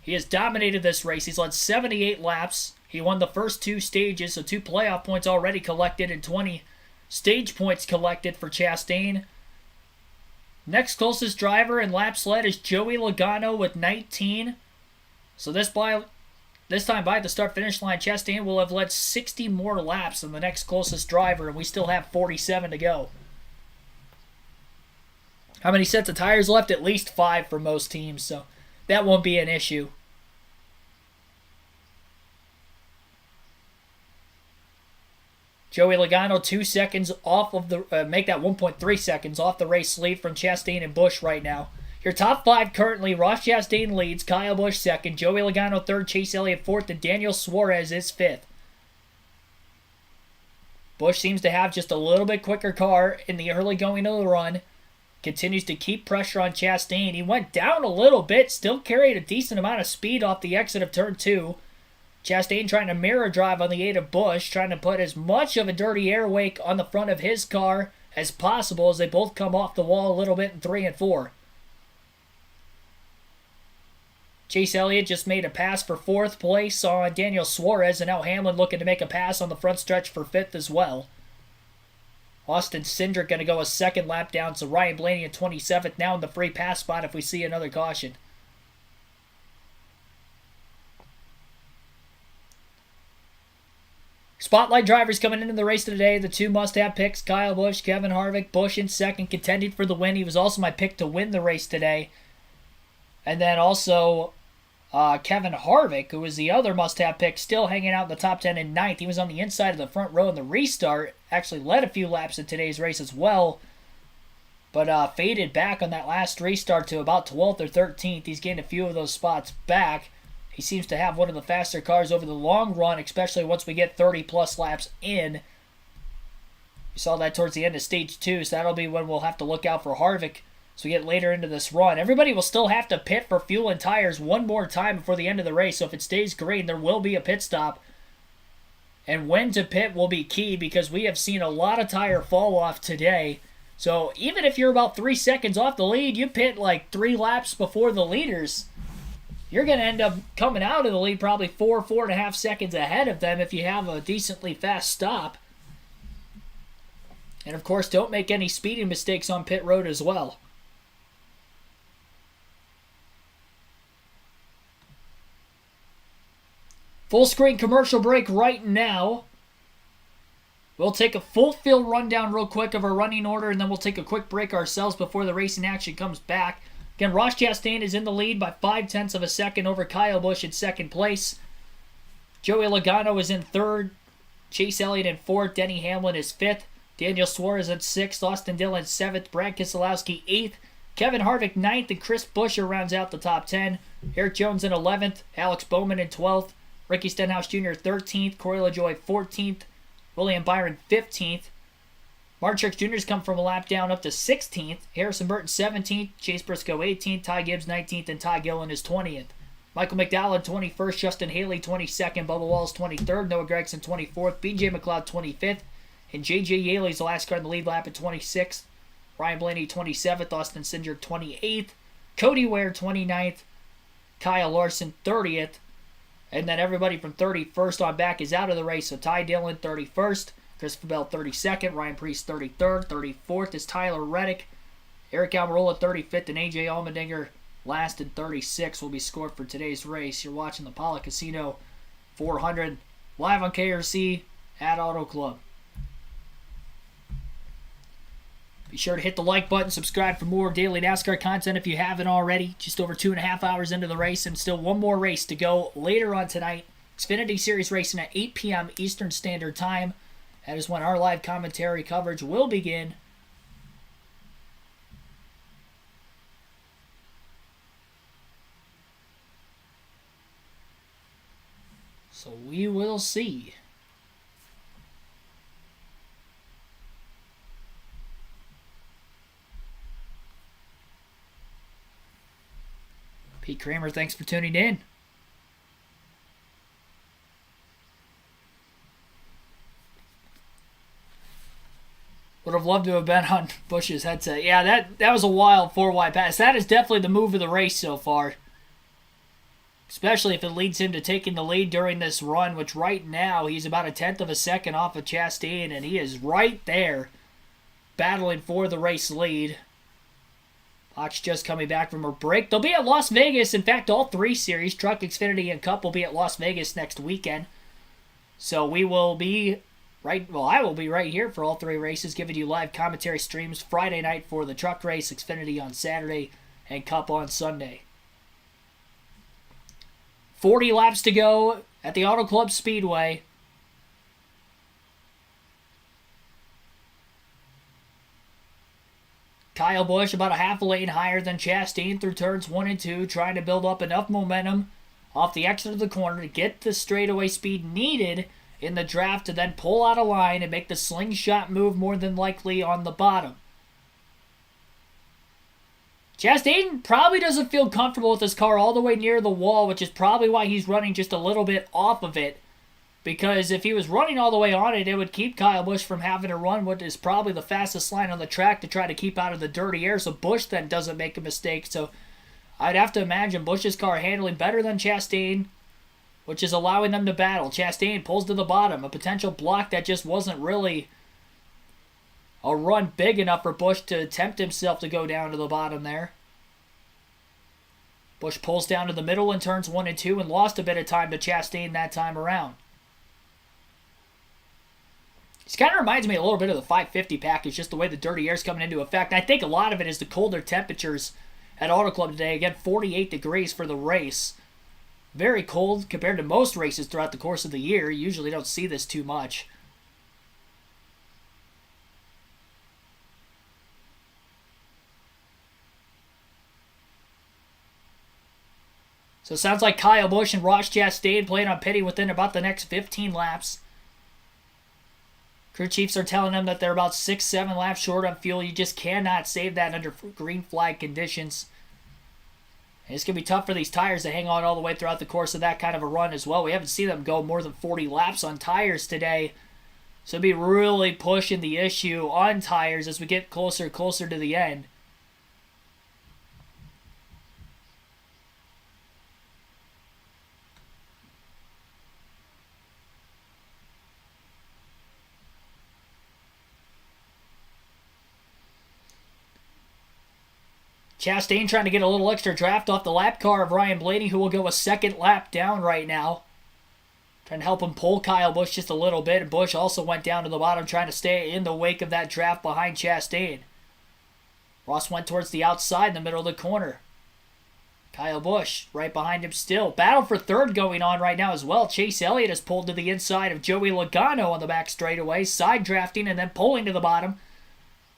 He has dominated this race. He's led 78 laps. He won the first 2 stages, so 2 playoff points already collected and 20 stage points collected for Chastain. Next closest driver in laps led is Joey Logano with 19. So this time by the start-finish line, Chastain will have led 60 more laps than the next closest driver, and we still have 47 to go. How many sets of tires left? At least 5 for most teams, so that won't be an issue. Joey Logano 2 seconds off of the make that 1.3 seconds off the race lead from Chastain and Busch right now. Your top 5 currently: Ross Chastain leads, Kyle Busch second, Joey Logano third, Chase Elliott fourth, and Daniel Suarez is fifth. Busch seems to have just a little bit quicker car in the early going of the run. Continues to keep pressure on Chastain. He went down a little bit, still carried a decent amount of speed off the exit of turn 2. Chastain trying to mirror drive on the 8 of Busch, trying to put as much of a dirty air wake on the front of his car as possible as they both come off the wall a little bit in 3 and 4. Chase Elliott just made a pass for 4th place on Daniel Suarez, and now Hamlin looking to make a pass on the front stretch for 5th as well. Austin Cindric going to go a 2nd lap down, so Ryan Blaney in 27th, now in the free pass spot if we see another caution. Spotlight drivers coming into the race today. The 2 must-have picks, Kyle Busch, Kevin Harvick. Busch in 2nd, contending for the win. He was also my pick to win the race today. And then also Kevin Harvick, who was the other must-have pick, still hanging out in the top 10 in ninth. He was on the inside of the front row in the restart. Actually led a few laps in today's race as well. But faded back on that last restart to about 12th or 13th. He's gained a few of those spots back. He seems to have one of the faster cars over the long run, especially once we get 30-plus laps in. We saw that towards the end of Stage 2, so that'll be when we'll have to look out for Harvick as we get later into this run. Everybody will still have to pit for fuel and tires one more time before the end of the race, so if it stays green, there will be a pit stop. And when to pit will be key because we have seen a lot of tire fall off today. So even if you're about 3 seconds off the lead, you pit like 3 laps before the leaders, you're going to end up coming out of the lead probably 4.5 seconds ahead of them if you have a decently fast stop. And of course, don't make any speeding mistakes on pit road as well. Full screen commercial break right now. We'll take a full field rundown real quick of our running order, and then we'll take a quick break ourselves before the racing action comes back. Again, Ross Chastain is in the lead by 0.5 of a second over Kyle Busch in second place. Joey Logano is in third. Chase Elliott in fourth. Denny Hamlin is fifth. Daniel Suarez in sixth. Austin Dillon seventh. Brad Keselowski eighth. Kevin Harvick ninth, and Chris Buescher rounds out the top 10. Eric Jones in 11th. Alex Bowman in 12th. Ricky Stenhouse Jr. 13th. Corey LaJoie 14th. William Byron 15th. Mark Truex Jr. has come from a lap down up to 16th. Harrison Burton 17th. Chase Briscoe 18th. Ty Gibbs 19th. And Ty Gillen is 20th. Michael McDowell 21st. Justin Haley 22nd. Bubba Wallace 23rd. Noah Gragson 24th. BJ McLeod 25th. And J.J. Yaley's the last car in the lead lap at 26th. Ryan Blaney 27th. Austin Cindric 28th. Cody Ware 29th. Kyle Larson 30th. And then everybody from 31st on back is out of the race. So Ty Dillon 31st. Christopher Bell 32nd. Ryan Preece 33rd. 34th is Tyler Reddick. Eric Almirola 35th. And AJ Allmendinger last and 36 will be scored for today's race. You're watching the Pala Casino 400 live on KRC at Auto Club. Be sure to hit the like button, subscribe for more daily NASCAR content if you haven't already. Just over 2.5 hours into the race and still one more race to go later on tonight. Xfinity Series racing at 8 p.m. Eastern Standard Time. That is when our live commentary coverage will begin. So we will see. Pete Kramer, thanks for tuning in. Would have loved to have been on Busch's headset. Yeah, that was a wild 4-wide pass. That is definitely the move of the race so far. Especially if it leads him to taking the lead during this run, which right now he's about 1/10 of a second off of Chastain, and he is right there battling for the race lead. Fox just coming back from a break. They'll be at Las Vegas. In fact, all 3 series, Truck, Xfinity, and Cup, will be at Las Vegas next weekend. So we will be I will be right here for all 3 races, giving you live commentary streams Friday night for the Truck race, Xfinity on Saturday, and Cup on Sunday. 40 laps to go at the Auto Club Speedway. Kyle Busch about a half a lane higher than Chastain through turns 1 and 2, trying to build up enough momentum off the exit of the corner to get the straightaway speed needed in the draft to then pull out a line and make the slingshot move more than likely on the bottom. Chastain probably doesn't feel comfortable with his car all the way near the wall, which is probably why he's running just a little bit off of it. Because if he was running all the way on it, it would keep Kyle Busch from having to run what is probably the fastest line on the track to try to keep out of the dirty air, so Busch then doesn't make a mistake. So I'd have to imagine Busch's car handling better than Chastain, which is allowing them to battle. Chastain pulls to the bottom, a potential block that just wasn't really a run big enough for Busch to tempt himself to go down to the bottom there. Busch pulls down to the middle in turns 1 and 2 and lost a bit of time to Chastain that time around. This kind of reminds me a little bit of the 550 package, just the way the dirty air is coming into effect. I think a lot of it is the colder temperatures at Auto Club today. Again, 48 degrees for the race. Very cold compared to most races throughout the course of the year. You usually don't see this too much. So it sounds like Kyle Busch and Ross Chastain plan on pitting within about the next 15 laps. Crew chiefs are telling them that they're about 6-7 laps short on fuel. You just cannot save that under green flag conditions. And it's going to be tough for these tires to hang on all the way throughout the course of that kind of a run as well. We haven't seen them go more than 40 laps on tires today. So it'll be really pushing the issue on tires as we get closer and closer to the end. Chastain trying to get a little extra draft off the lap car of Ryan Blaney, who will go a second lap down right now. Trying to help him pull Kyle Busch just a little bit. And Busch also went down to the bottom trying to stay in the wake of that draft behind Chastain. Ross went towards the outside in the middle of the corner. Kyle Busch right behind him still. Battle for third going on right now as well. Chase Elliott has pulled to the inside of Joey Logano on the back straightaway. Side drafting and then pulling to the bottom.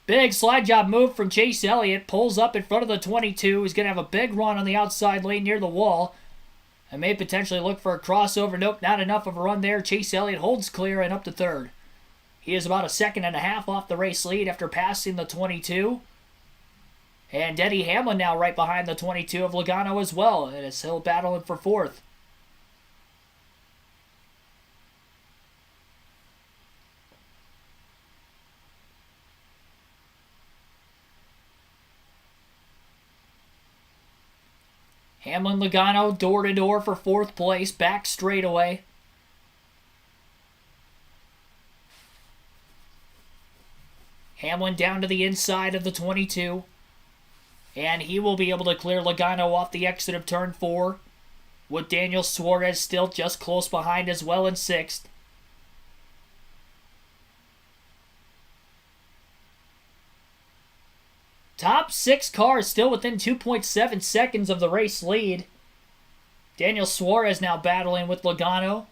Big slide job move from Chase Elliott. Pulls up in front of the 22. He's going to have a big run on the outside lane near the wall. And may potentially look for a crossover. Nope, not enough of a run there. Chase Elliott holds clear and up to third. He is about a second and a half off the race lead after passing the 22. And Denny Hamlin now right behind the 22 of Logano as well. And it's Hill battling for fourth. Hamlin Logano door to door for fourth place, back straightaway. Hamlin down to the inside of the 22. And he will be able to clear Logano off the exit of turn 4. With Daniel Suarez still just close behind as well in sixth. Top 6 cars still within 2.7 seconds of the race lead. Daniel Suarez now battling with Logano.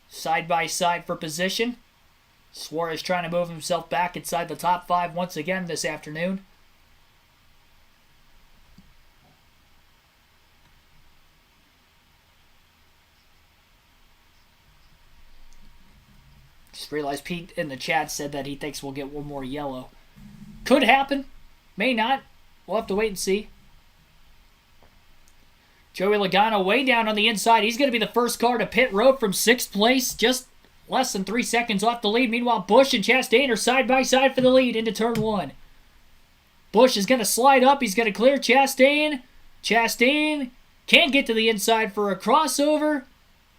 Side by side for position. Suarez trying to move himself back inside the top 5 once again this afternoon. Just realized Pete in the chat said that he thinks we'll get one more yellow. Could happen. May not. We'll have to wait and see. Joey Logano way down on the inside. He's going to be the first car to pit road from 6th place. Just less than 3 seconds off the lead. Meanwhile, Busch and Chastain are side by side for the lead into turn 1. Busch is going to slide up. He's going to clear Chastain. Chastain can't get to the inside for a crossover.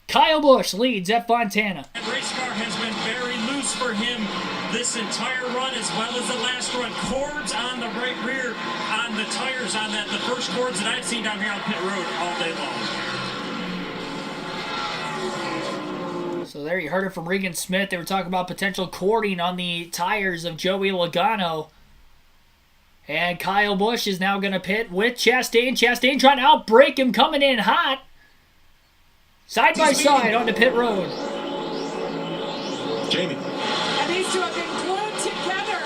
Kyle Busch leads at Fontana. That race car has been very loose for him this entire run as well as the last run. Cords on the right rear on the tires on that. The first cords that I've seen down here on pit road all day long. So there you heard it from Regan Smith. They were talking about potential cording on the tires of Joey Logano. And Kyle Busch is now going to pit with Chastain. Chastain trying to outbrake him, coming in hot. Side by side onto pit road. Jamie. And these two have been glued together.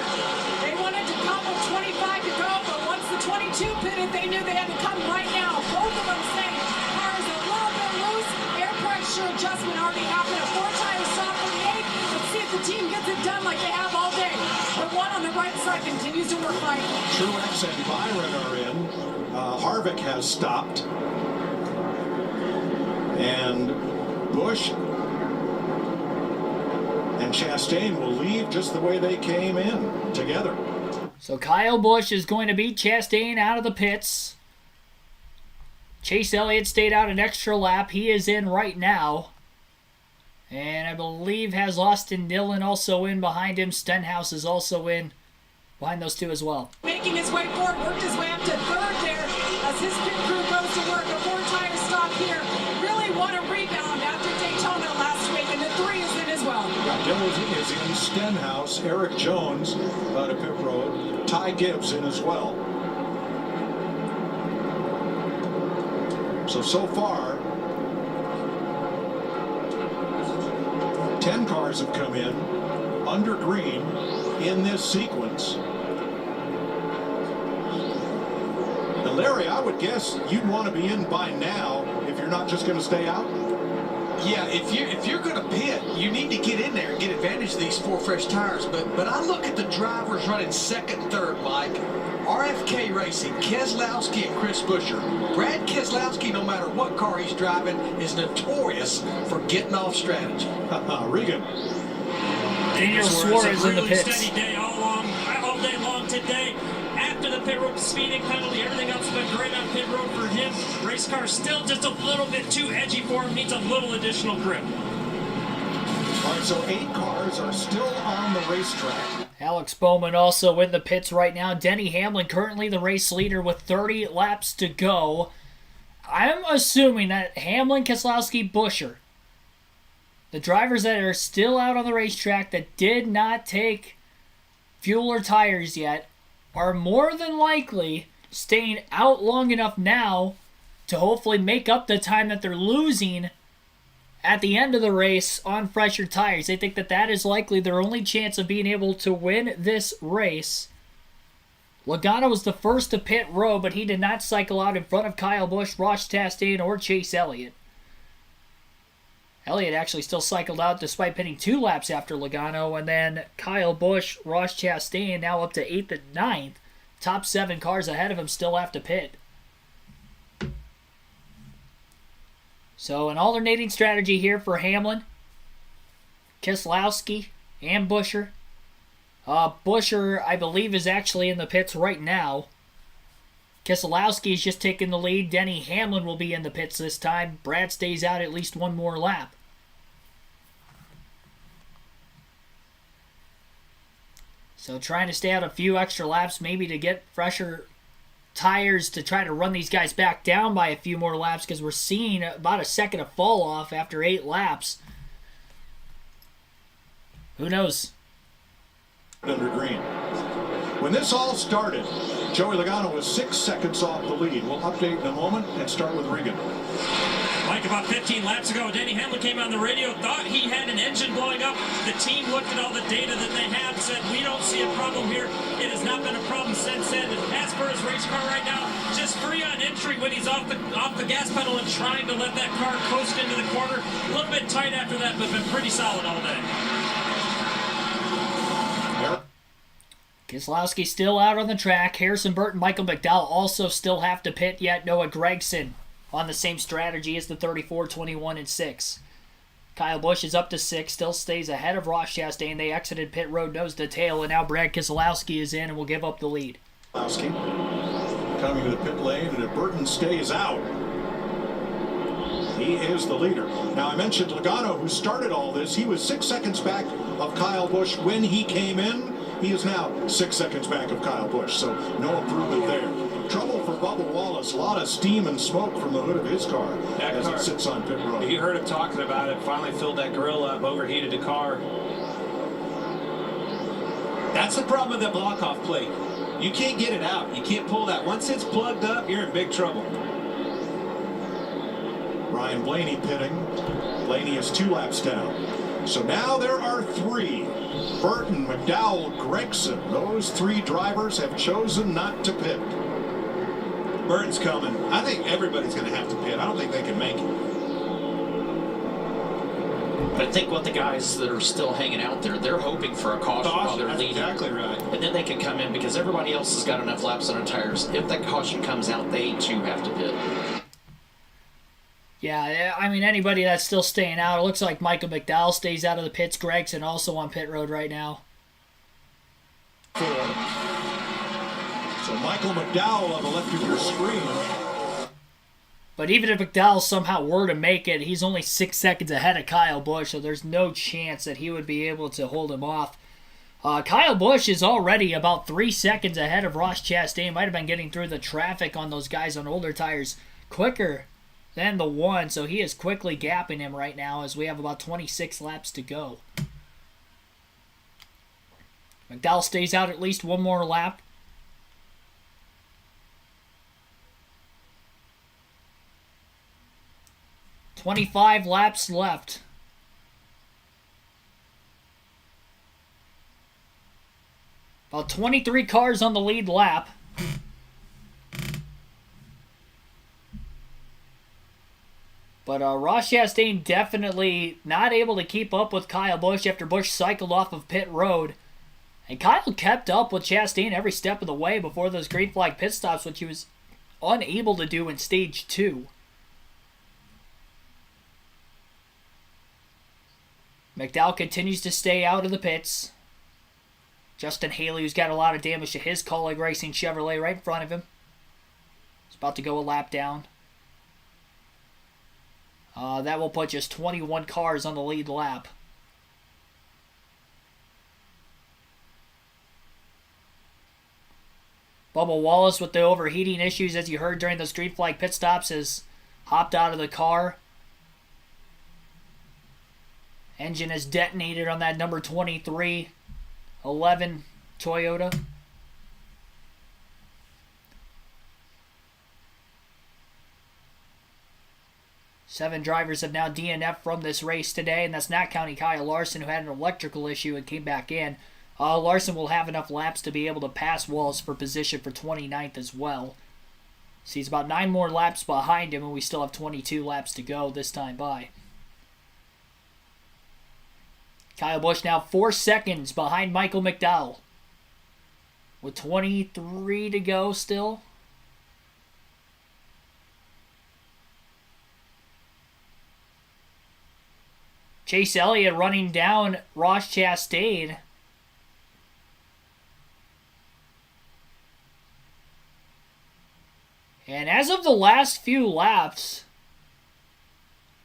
They wanted to come with 25 to go, but once the 22 pitted, they knew they had to come right now. Both of them saying, car is a little bit loose. Air pressure adjustment already happened. A 4-tire stop for the 8. Let's see if the team gets it done like they have all day. The one on the right side continues to work fine. Truex and Byron are in. Harvick has stopped. And Busch and Chastain will leave just the way they came in, together. So Kyle Busch is going to beat Chastain out of the pits. Chase Elliott stayed out an extra lap. He is in right now. And I believe has Austin Dillon also in behind him. Stenhouse is also in behind those two as well. Making his way forward, worked his way up to third there as his pit crew goes to work. A 4-tire stop here. Really want a rebound after Daytona last week, and the 3 is in as well. Dillon is in, Stenhouse, Eric Jones to pit road, Ty Gibbs in as well. So far, 10 cars have come in under green in this sequence. And Larry, I would guess you'd want to be in by now if you're not just going to stay out. Yeah, if you're going to pit, you need to get in there and get advantage of these 4 fresh tires. But I look at the drivers running second, third, Mike. RFK Racing, Keselowski and Chris Buescher. Brad Keselowski, no matter what car he's driving, is notorious for getting off strategy. Regan. Daniel Suarez, Suarez a in the really pits. steady day all day long today. After the pit road speeding penalty, everything else has been great on pit road for him. Race car still just a little bit too edgy for him. Needs a little additional grip. All right, so 8 cars are still on the racetrack. Alex Bowman also in the pits right now. Denny Hamlin currently the race leader with 30 laps to go. I'm assuming that Hamlin, Keselowski, Buescher, the drivers that are still out on the racetrack that did not take fuel or tires yet, are more than likely staying out long enough now to hopefully make up the time that they're losing at the end of the race on fresher tires. They think that that is likely their only chance of being able to win this race. Logano was the first to pit road, but he did not cycle out in front of Kyle Busch, Ross Chastain, or Chase Elliott. Elliott actually still cycled out despite pitting 2 laps after Logano, and then Kyle Busch, Ross Chastain now up to 8th and 9th. Top 7 cars ahead of him still have to pit. So an alternating strategy here for Hamlin, Keselowski, and Buescher. Buescher, I believe, is actually in the pits right now. Keselowski is just taking the lead. Denny Hamlin will be in the pits this time. Brad stays out at least one more lap. So trying to stay out a few extra laps, maybe to get fresher tires to try to run these guys back down by a few more laps, because we're seeing about a second of fall off after 8 laps. Who knows? Under green. When this all started, Joey Logano was 6 seconds off the lead. We'll update in a moment and start with Regan. Like about 15 laps ago, Denny Hamlin came on the radio, thought he had an engine blowing up. The team looked at all the data that they have, said, we don't see a problem here. It has not been a problem since then. And as for his race car right now, just free on entry when he's off the gas pedal and trying to let that car coast into the corner. A little bit tight after that, but been pretty solid all day. Keselowski still out on the track. Harrison Burton, Michael McDowell also still have to pit yet. Noah Gragson on the same strategy as the 34, 21, and 6. Kyle Busch is up to 6, still stays ahead of Ross Chastain. They exited pit road nose to tail, and now Brad Keselowski is in and will give up the lead. Keselowski coming to the pit lane, and if Burton stays out, he is the leader. Now, I mentioned Logano, who started all this. He was 6 seconds back of Kyle Busch when he came in. He is now 6 seconds back of Kyle Busch, so no improvement there. Trouble for Bubba Wallace. A lot of steam and smoke from the hood of his car as it sits on pit road. You heard him talking about it. Finally filled that grill up, overheated the car. That's the problem with that block-off plate. You can't get it out. You can't pull that. Once it's plugged up, you're in big trouble. Ryan Blaney pitting. Blaney is 2 laps down. So now there are 3. Burton, McDowell, Gregson. Those 3 drivers have chosen not to pit. Burton's coming. I think everybody's going to have to pit. I don't think they can make it. But I think what the guys that are still hanging out there, they're hoping for a caution while they're That's leading. exactly right. And then they can come in because everybody else has got enough laps on their tires. If that caution comes out, they too have to pit. Yeah, I mean, anybody that's still staying out, it looks like Michael McDowell stays out of the pits. Gregson also on pit road right now. 4. So Michael McDowell on the left of your screen. But even if McDowell somehow were to make it, he's only 6 seconds ahead of Kyle Busch, so there's no chance that he would be able to hold him off. Kyle Busch is already about 3 seconds ahead of Ross Chastain. Might have been getting through the traffic on those guys on older tires quicker than the 1, so he is quickly gapping him right now as we have about 26 laps to go. McDowell stays out at least one more lap. 25 laps left. About 23 cars on the lead lap. But Ross Chastain definitely not able to keep up with Kyle Busch after Busch cycled off of pit road. And Kyle kept up with Chastain every step of the way before those green flag pit stops, which he was unable to do in stage 2. McDowell continues to stay out of the pits. Justin Haley, who's got a lot of damage to his Kaulig Racing Chevrolet right in front of him. He's about to go a lap down. That will put just 21 cars on the lead lap. Bubba Wallace with the overheating issues, as you heard during those green flag pit stops, has hopped out of the car. Engine has detonated on that number 2311 Toyota. Seven drivers have now DNF'd from this race today, and that's not counting Kyle Larson, who had an electrical issue and came back in. Larson will have enough laps to be able to pass Wallace for position for 29th as well. So he's about 9 more laps behind him, and we still have 22 laps to go this time by. Kyle Busch now 4 seconds behind Michael McDowell, with 23 to go still. Chase Elliott running down Ross Chastain. And as of the last few laps,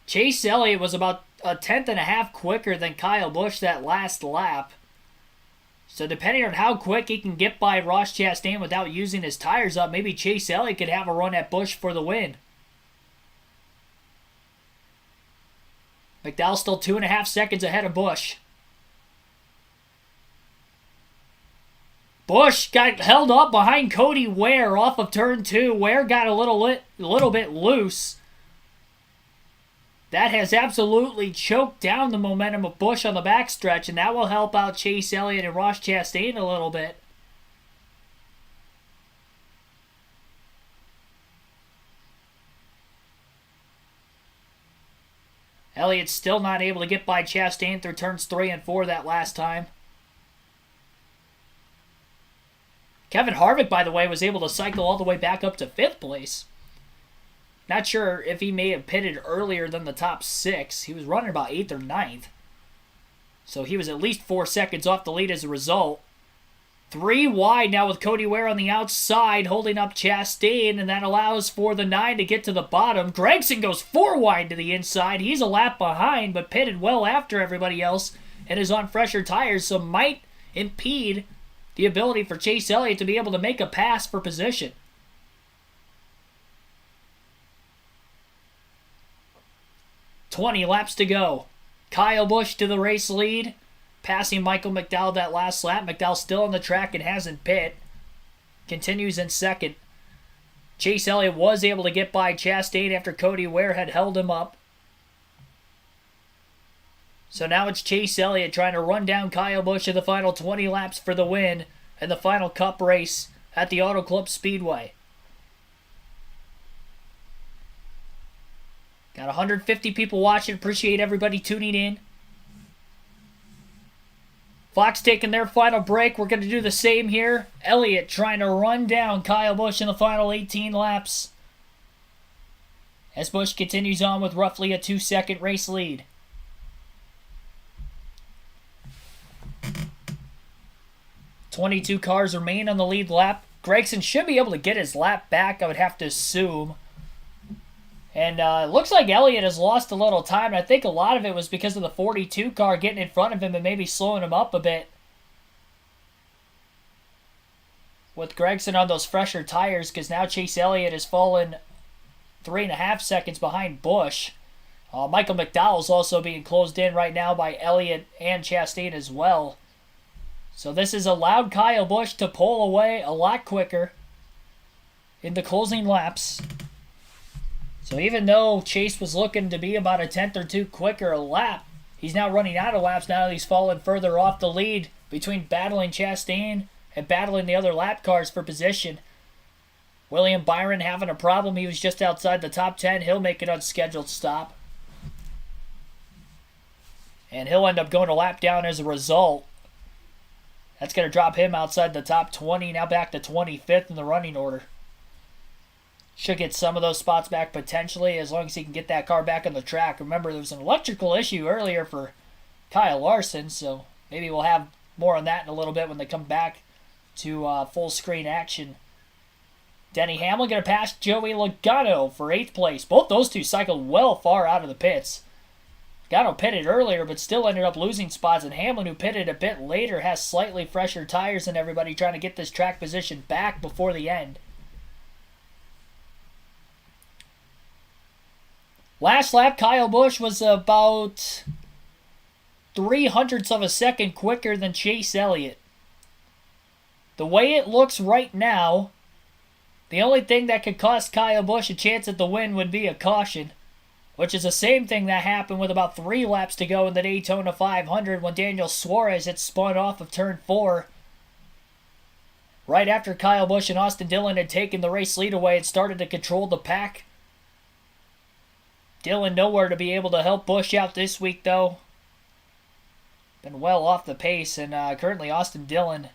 Chase Elliott was about a tenth and a half quicker than Kyle Busch that last lap. So depending on how quick he can get by Ross Chastain without using his tires up, maybe Chase Elliott could have a run at Busch for the win. McDowell still 2.5 seconds ahead of Busch. Busch got held up behind Cody Ware off of turn 2. Ware got a little bit loose. That has absolutely choked down the momentum of Busch on the backstretch, and that will help out Chase Elliott and Ross Chastain a little bit. Elliott's still not able to get by Chastain through turns 3 and 4 that last time. Kevin Harvick, by the way, was able to cycle all the way back up to 5th place. Not sure if he may have pitted earlier than the top 6. He was running about 8th or 9th. So he was at least 4 seconds off the lead as a result. 3 wide now with Cody Ware on the outside holding up Chastain, and that allows for the 9 to get to the bottom. Gregson goes 4 wide to the inside. He's a lap behind, but pitted well after everybody else and is on fresher tires, so might impede the ability for Chase Elliott to be able to make a pass for position. "20 laps to go. Kyle Busch to the race lead, passing Michael McDowell that last lap. McDowell still on the track and hasn't pit. Continues in second. Chase Elliott was able to get by Chastain after Cody Ware had held him up. So now it's Chase Elliott trying to run down Kyle Busch in the final 20 laps for the win in the final Cup race at the Auto Club Speedway. Got 150 people watching. Appreciate everybody tuning in. Fox taking their final break. We're going to do the same here. Elliott trying to run down Kyle Busch in the final 18 laps, as Busch continues on with roughly a 2-second race lead. "22 cars remain on the lead lap. Gregson should be able to get his lap back, I would have to assume. And it looks like Elliott has lost a little time, and I think a lot of it was because of the 42 car getting in front of him and maybe slowing him up a bit. With Gregson on those fresher tires, because now Chase Elliott has fallen 3.5 seconds behind Busch. Michael McDowell's also being closed in right now by Elliott and Chastain as well. So this has allowed Kyle Busch to pull away a lot quicker in the closing laps. So even though Chase was looking to be about a tenth or two quicker a lap, he's now running out of laps now that he's fallen further off the lead between battling Chastain and battling the other lap cars for position. William Byron having a problem. He was just outside the top 10. He'll make an unscheduled stop. And he'll end up going a lap down as a result. That's going to drop him outside the top 20. Now back to 25th in the running order. Should get some of those spots back potentially as long as he can get that car back on the track. Remember, there was an electrical issue earlier for Kyle Larson, so maybe we'll have more on that in a little bit when they come back to full screen action. Denny Hamlin going to pass Joey Logano for 8th place. Both those two cycled well far out of the pits. Logano pitted earlier, but still ended up losing spots, and Hamlin, who pitted a bit later, has slightly fresher tires than everybody, trying to get this track position back before the end. Last lap, Kyle Busch was about 0.03 of a second quicker than Chase Elliott. The way it looks right now, the only thing that could cost Kyle Busch a chance at the win would be a caution, which is the same thing that happened with about 3 laps to go in the Daytona 500 when Daniel Suarez had spun off of turn 4. Right after Kyle Busch and Austin Dillon had taken the race lead away and started to control the pack. Dillon nowhere to be able to help Busch out this week, though. Been well off the pace, and currently Austin Dillon,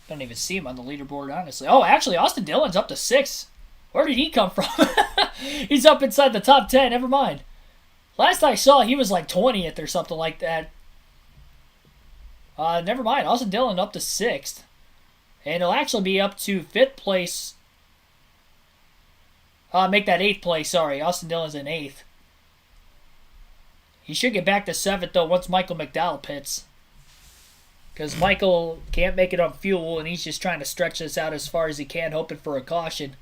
don't even see him on the leaderboard, honestly. Oh, actually, Austin Dillon's up to 6. Where did he come from? He's up inside the top 10. Never mind. Last I saw, he was like 20th or something like that. Never mind. Austin Dillon up to 6th. And he'll actually be up to 5th place. Make that 8th place, sorry. Austin Dillon's in 8th. He should get back to 7th, though, once Michael McDowell pits. Because Michael can't make it on fuel, and he's just trying to stretch this out as far as he can, hoping for a caution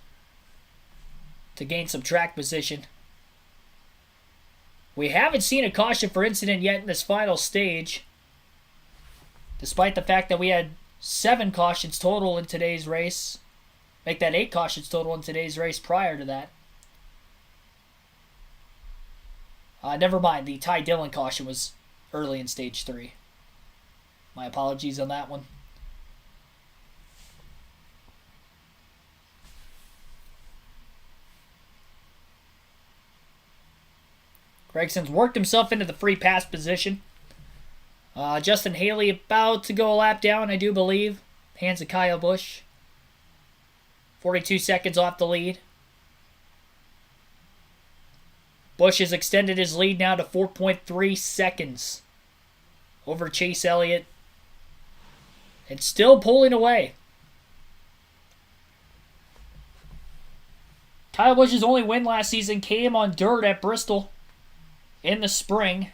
to gain some track position. We haven't seen a caution for incident yet in this final stage, despite the fact that we had 7 cautions total in today's race. Make that 8 cautions total in today's race prior to that. Never mind, the Ty Dillon caution was early in stage 3. My apologies on that one. Gregson's worked himself into the free pass position. Justin Haley about to go a lap down, I do believe. Hands to Kyle Busch. 42 seconds off the lead. Busch has extended his lead now to 4.3 seconds over Chase Elliott. And still pulling away. Kyle Busch's only win last season came on dirt at Bristol in the spring.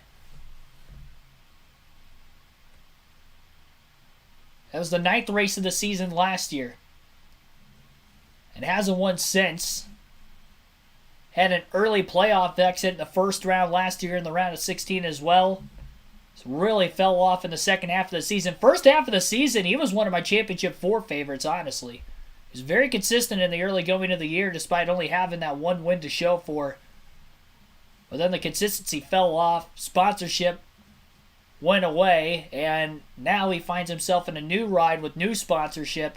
That was the 9th race of the season last year. And hasn't won since. Had an early playoff exit in the first round last year in the round of 16 as well. So really fell off in the second half of the season. First half of the season, he was one of my Championship 4 favorites, honestly. He was very consistent in the early going of the year despite only having that 1 win to show for. But then the consistency fell off. Sponsorship went away. And now he finds himself in a new ride with new sponsorship.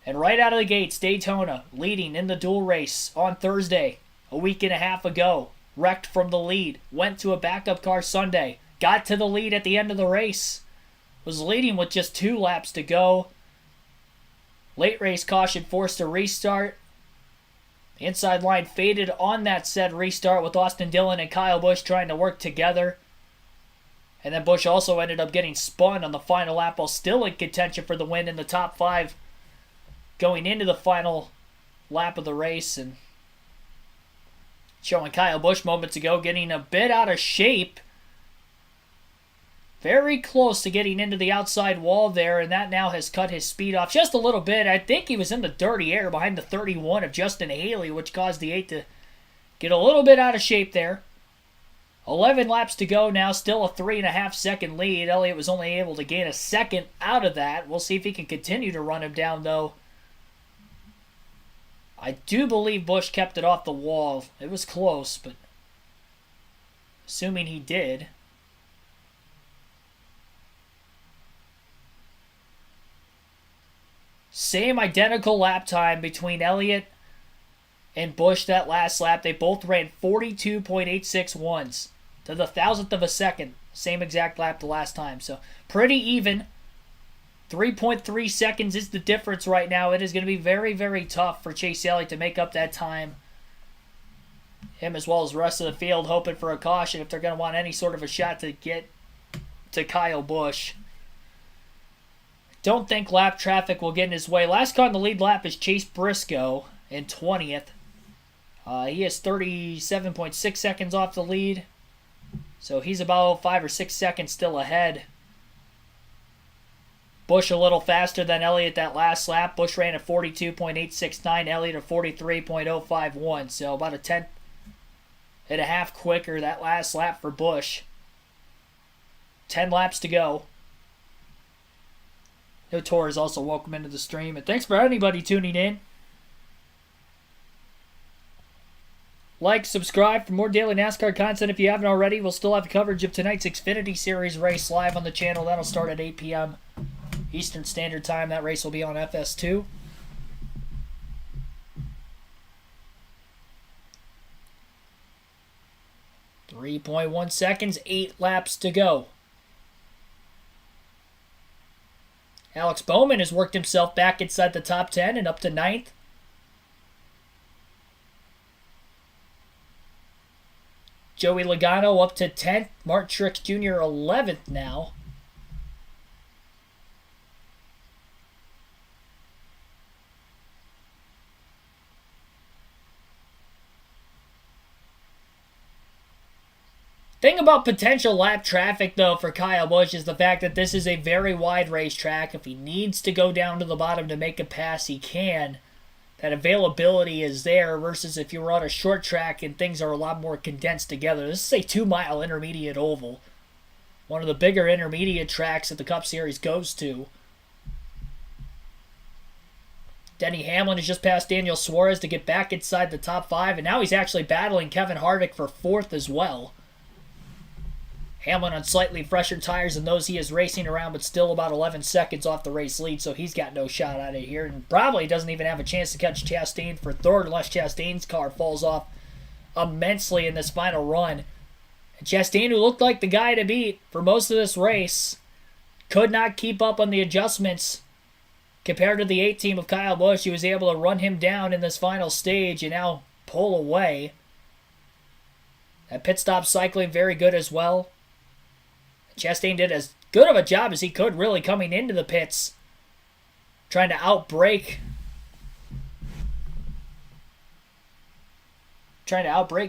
And right out of the gates, Daytona leading in the dual race on Thursday, a week and a half ago. Wrecked from the lead. Went to a backup car Sunday. Got to the lead at the end of the race. Was leading with just 2 laps to go. Late race caution forced a restart. The inside line faded on that said restart with Austin Dillon and Kyle Busch trying to work together. And then Busch also ended up getting spun on the final lap while still in contention for the win in the top 5 going into the final lap of the race. And showing Kyle Busch moments ago getting a bit out of shape. Very close to getting into the outside wall there, and that now has cut his speed off just a little bit. I think he was in the dirty air behind the 31 of Justin Haley, which caused the 8 to get a little bit out of shape there. 11 laps to go now, still a 3.5 second lead. Elliott was only able to gain a second out of that. We'll see if he can continue to run him down, though. I do believe Busch kept it off the wall. It was close, but assuming he did. Same identical lap time between Elliott and Busch that last lap. They both ran 42.861s to the thousandth of a second. Same exact lap the last time. So pretty even. 3.3 seconds is the difference right now. It is going to be very, very tough for Chase Elliott to make up that time. Him as well as the rest of the field hoping for a caution if they're going to want any sort of a shot to get to Kyle Busch. Don't think lap traffic will get in his way. Last car on the lead lap is Chase Briscoe in 20th. He has 37.6 seconds off the lead. So he's about 5 or 6 seconds still ahead. Busch a little faster than Elliott that last lap. Busch ran at 42.869, Elliott at 43.051. So about a tenth and a half quicker that last lap for Busch. 10 laps to go. No Torres also welcome into the stream. And thanks for anybody tuning in. Like, subscribe for more daily NASCAR content if you haven't already. We'll still have coverage of tonight's Xfinity Series race live on the channel. That'll start at 8 p.m. Eastern Standard Time. That race will be on FS2. .1 seconds, 8 laps to go. Alex Bowman has worked himself back inside the top 10 and up to 9th. Joey Logano up to 10th. Martin Truex Jr. 11th now. Thing about potential lap traffic, though, for Kyle Busch is the fact that this is a very wide racetrack. If he needs to go down to the bottom to make a pass, he can. That availability is there versus if you were on a short track and things are a lot more condensed together. This is a 2-mile intermediate oval. One of the bigger intermediate tracks that the Cup Series goes to. Denny Hamlin has just passed Daniel Suarez to get back inside the top 5, and now he's actually battling Kevin Harvick for 4th as well. Hamlin on slightly fresher tires than those he is racing around, but still about 11 seconds off the race lead, so he's got no shot at it here. And probably doesn't even have a chance to catch Chastain for 3rd unless Chastain's car falls off immensely in this final run. And Chastain, who looked like the guy to beat for most of this race, could not keep up on the adjustments compared to the 8 team of Kyle Busch. He was able to run him down in this final stage and now pull away. That pit stop cycling very good as well. Chastain did as good of a job as he could really coming into the pits. Trying to outbrake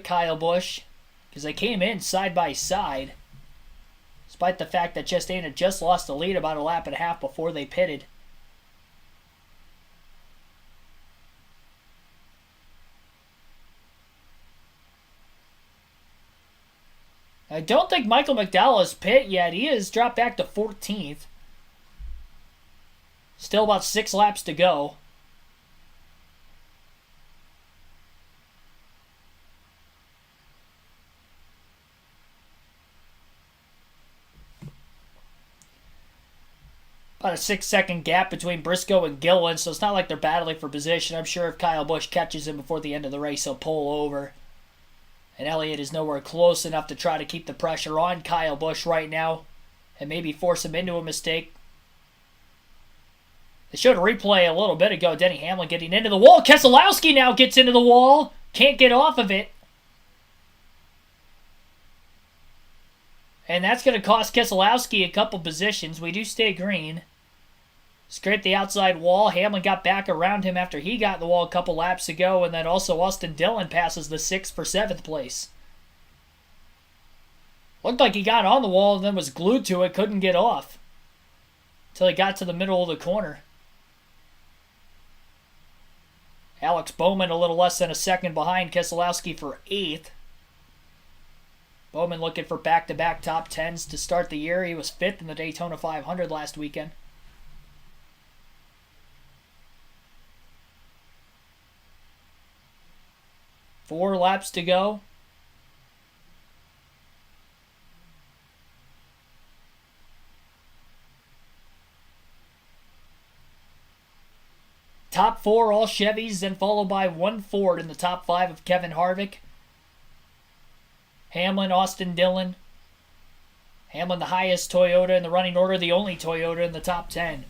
Kyle Busch. Because they came in side by side. Despite the fact that Chastain had just lost the lead about a lap and a half before they pitted. I don't think Michael McDowell has pit yet. He has dropped back to 14th. Still about 6 laps to go. About a 6-second gap between Briscoe and Gilliland, so it's not like they're battling for position. I'm sure if Kyle Busch catches him before the end of the race, he'll pull over. And Elliott is nowhere close enough to try to keep the pressure on Kyle Busch right now and maybe force him into a mistake. They showed a replay a little bit ago. Denny Hamlin getting into the wall. Keselowski now gets into the wall. Can't get off of it. And that's going to cost Keselowski a couple positions. We do stay green. Scraped the outside wall. Hamlin got back around him after he got in the wall a couple laps ago. And then also Austin Dillon passes the 6th for 7th place. Looked like he got on the wall and then was glued to it. Couldn't get off. Until he got to the middle of the corner. Alex Bowman a little less than a second behind Keselowski for 8th. Bowman looking for back-to-back top 10s to start the year. He was 5th in the Daytona 500 last weekend. 4 laps to go. Top 4 all Chevys, then followed by 1 Ford in the top 5 of Kevin Harvick. Hamlin, Austin Dillon. Hamlin the highest Toyota in the running order, the only Toyota in the top 10.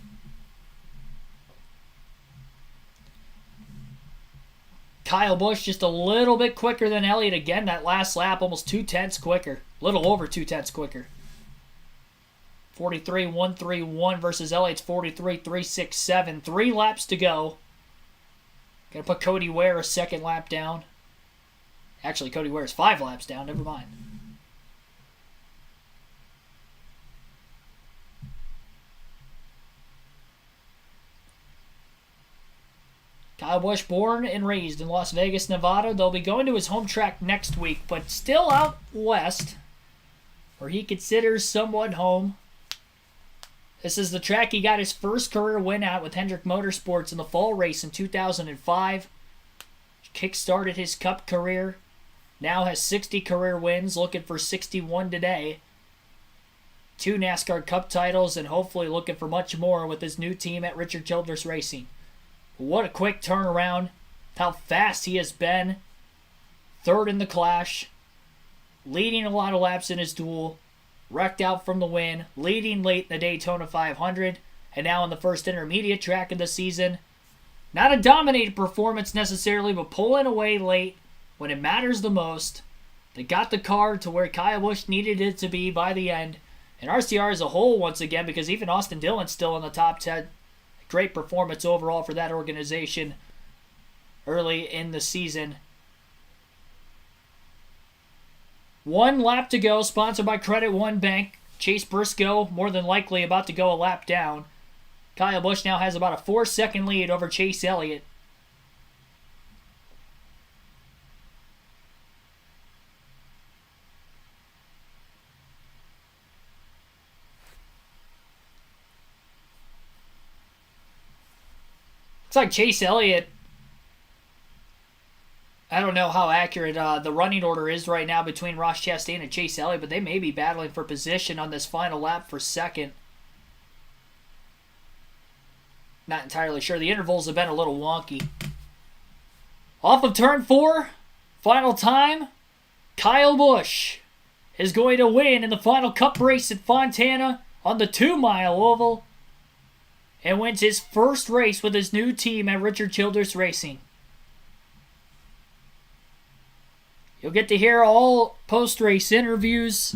Kyle Busch just a little bit quicker than Elliott again. That last lap, almost 2/10 quicker. A little over 2/10 quicker. 43.131 versus Elliott's 43.367. 3 laps to go. Gonna put Cody Ware a second lap down. Actually, Cody Ware's 5 laps down. Never mind. Kyle Busch, born and raised in Las Vegas, Nevada. They'll be going to his home track next week, but still out west, where he considers somewhat home. This is the track he got his first career win at with Hendrick Motorsports in the fall race in 2005. Kick-started his Cup career. Now has 60 career wins, looking for 61 today. 2 NASCAR Cup titles, and hopefully looking for much more with his new team at Richard Childress Racing. What a quick turnaround. How fast he has been. 3rd in the Clash. Leading a lot of laps in his duel. Wrecked out from the win. Leading late in the Daytona 500. And now in the first intermediate track of the season. Not a dominated performance necessarily, but pulling away late when it matters the most. They got the car to where Kyle Busch needed it to be by the end. And RCR as a whole once again, because even Austin Dillon's still in the top 10. Great performance overall for that organization early in the season. 1 lap to go, sponsored by Credit One Bank. Chase Briscoe more than likely about to go a lap down. Kyle Busch now has about a 4-second lead over Chase Elliott. Looks like Chase Elliott, I don't know how accurate the running order is right now between Ross Chastain and Chase Elliott, but they may be battling for position on this final lap for second. Not entirely sure. The intervals have been a little wonky. Off of turn 4, final time, Kyle Busch is going to win in the final Cup race at Fontana on the 2-mile oval, and wins his first race with his new team at Richard Childress Racing. You'll get to hear all post-race interviews.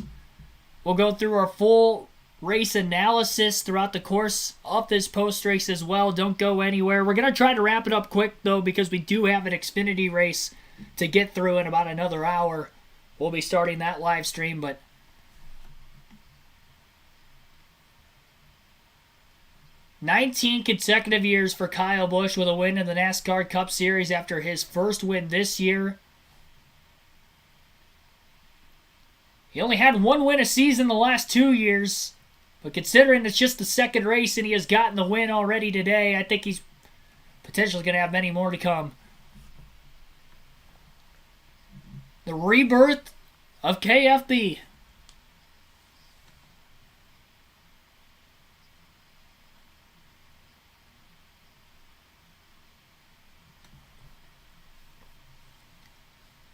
We'll go through our full race analysis throughout the course of this post-race as well. Don't go anywhere. We're going to try to wrap it up quick, though, because we do have an Xfinity race to get through in about another hour. We'll be starting that live stream, but 19 consecutive years for Kyle Busch with a win in the NASCAR Cup Series after his first win this year. He only had 1 win a season the last 2 years, but considering it's just the second race and he has gotten the win already today, I think he's potentially going to have many more to come. The rebirth of KFB.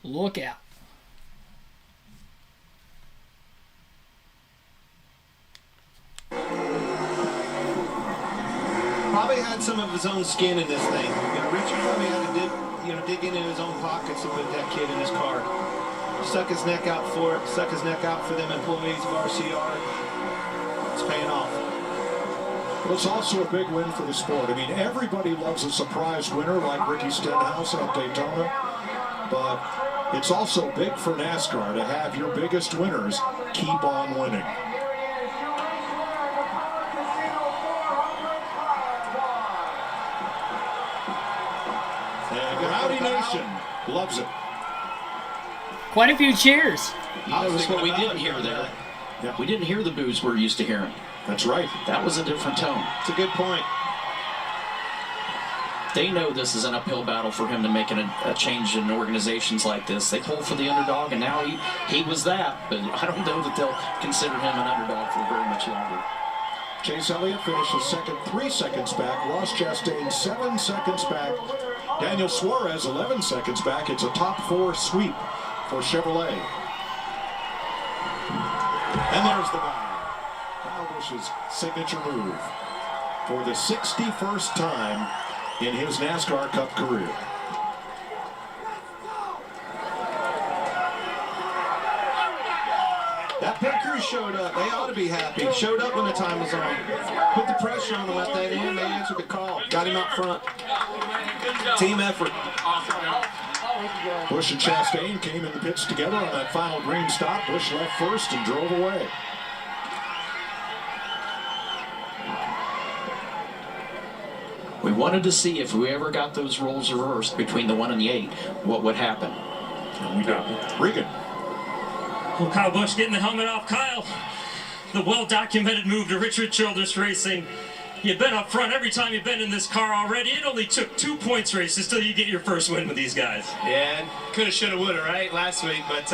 Look out. Probably had some of his own skin in this thing. Richard probably had to dig into his own pockets to put that kid in his car. Stuck his neck out for it, stuck his neck out for them employees of RCR. It's paying off. Well, it's also a big win for the sport. I mean, everybody loves a surprise winner like Ricky Stenhouse at Daytona, but it's also big for NASCAR to have your biggest winners keep on winning. And Rowdy Nation loves it. Quite a few cheers. You notice what we didn't hear there. Yeah. We didn't hear the boos we're used to hearing. That's right. That was a different tone. It's a good point. they know this is an uphill battle for him to make a change in organizations like this. They pull for the underdog, and now he was that. But I don't know that they'll consider him an underdog for very much longer. Chase Elliott finishes second, 3 seconds back. Ross Chastain 7 seconds back. Daniel Suarez 11 seconds back. It's a top 4 sweep for Chevrolet. And there's the bow. Kyle Busch's signature move for the 61st time in his NASCAR Cup career. That pit crew showed up. They ought to be happy. Showed up when the time was on. Put the pressure on them at that end. They answered the call. Got him out front. Team effort. Busch and Chastain came in the pits together on that final green stop. Busch left first and drove away. We wanted to see if we ever got those roles reversed between the 1 and the 8, what would happen. And we got Regan. Well, Kyle Busch getting the helmet off. Kyle, the well-documented move to Richard Childress Racing. You've been up front every time you've been in this car already. It only took 2 points races till you get your first win with these guys. Yeah, coulda, shoulda, woulda, right, last week. But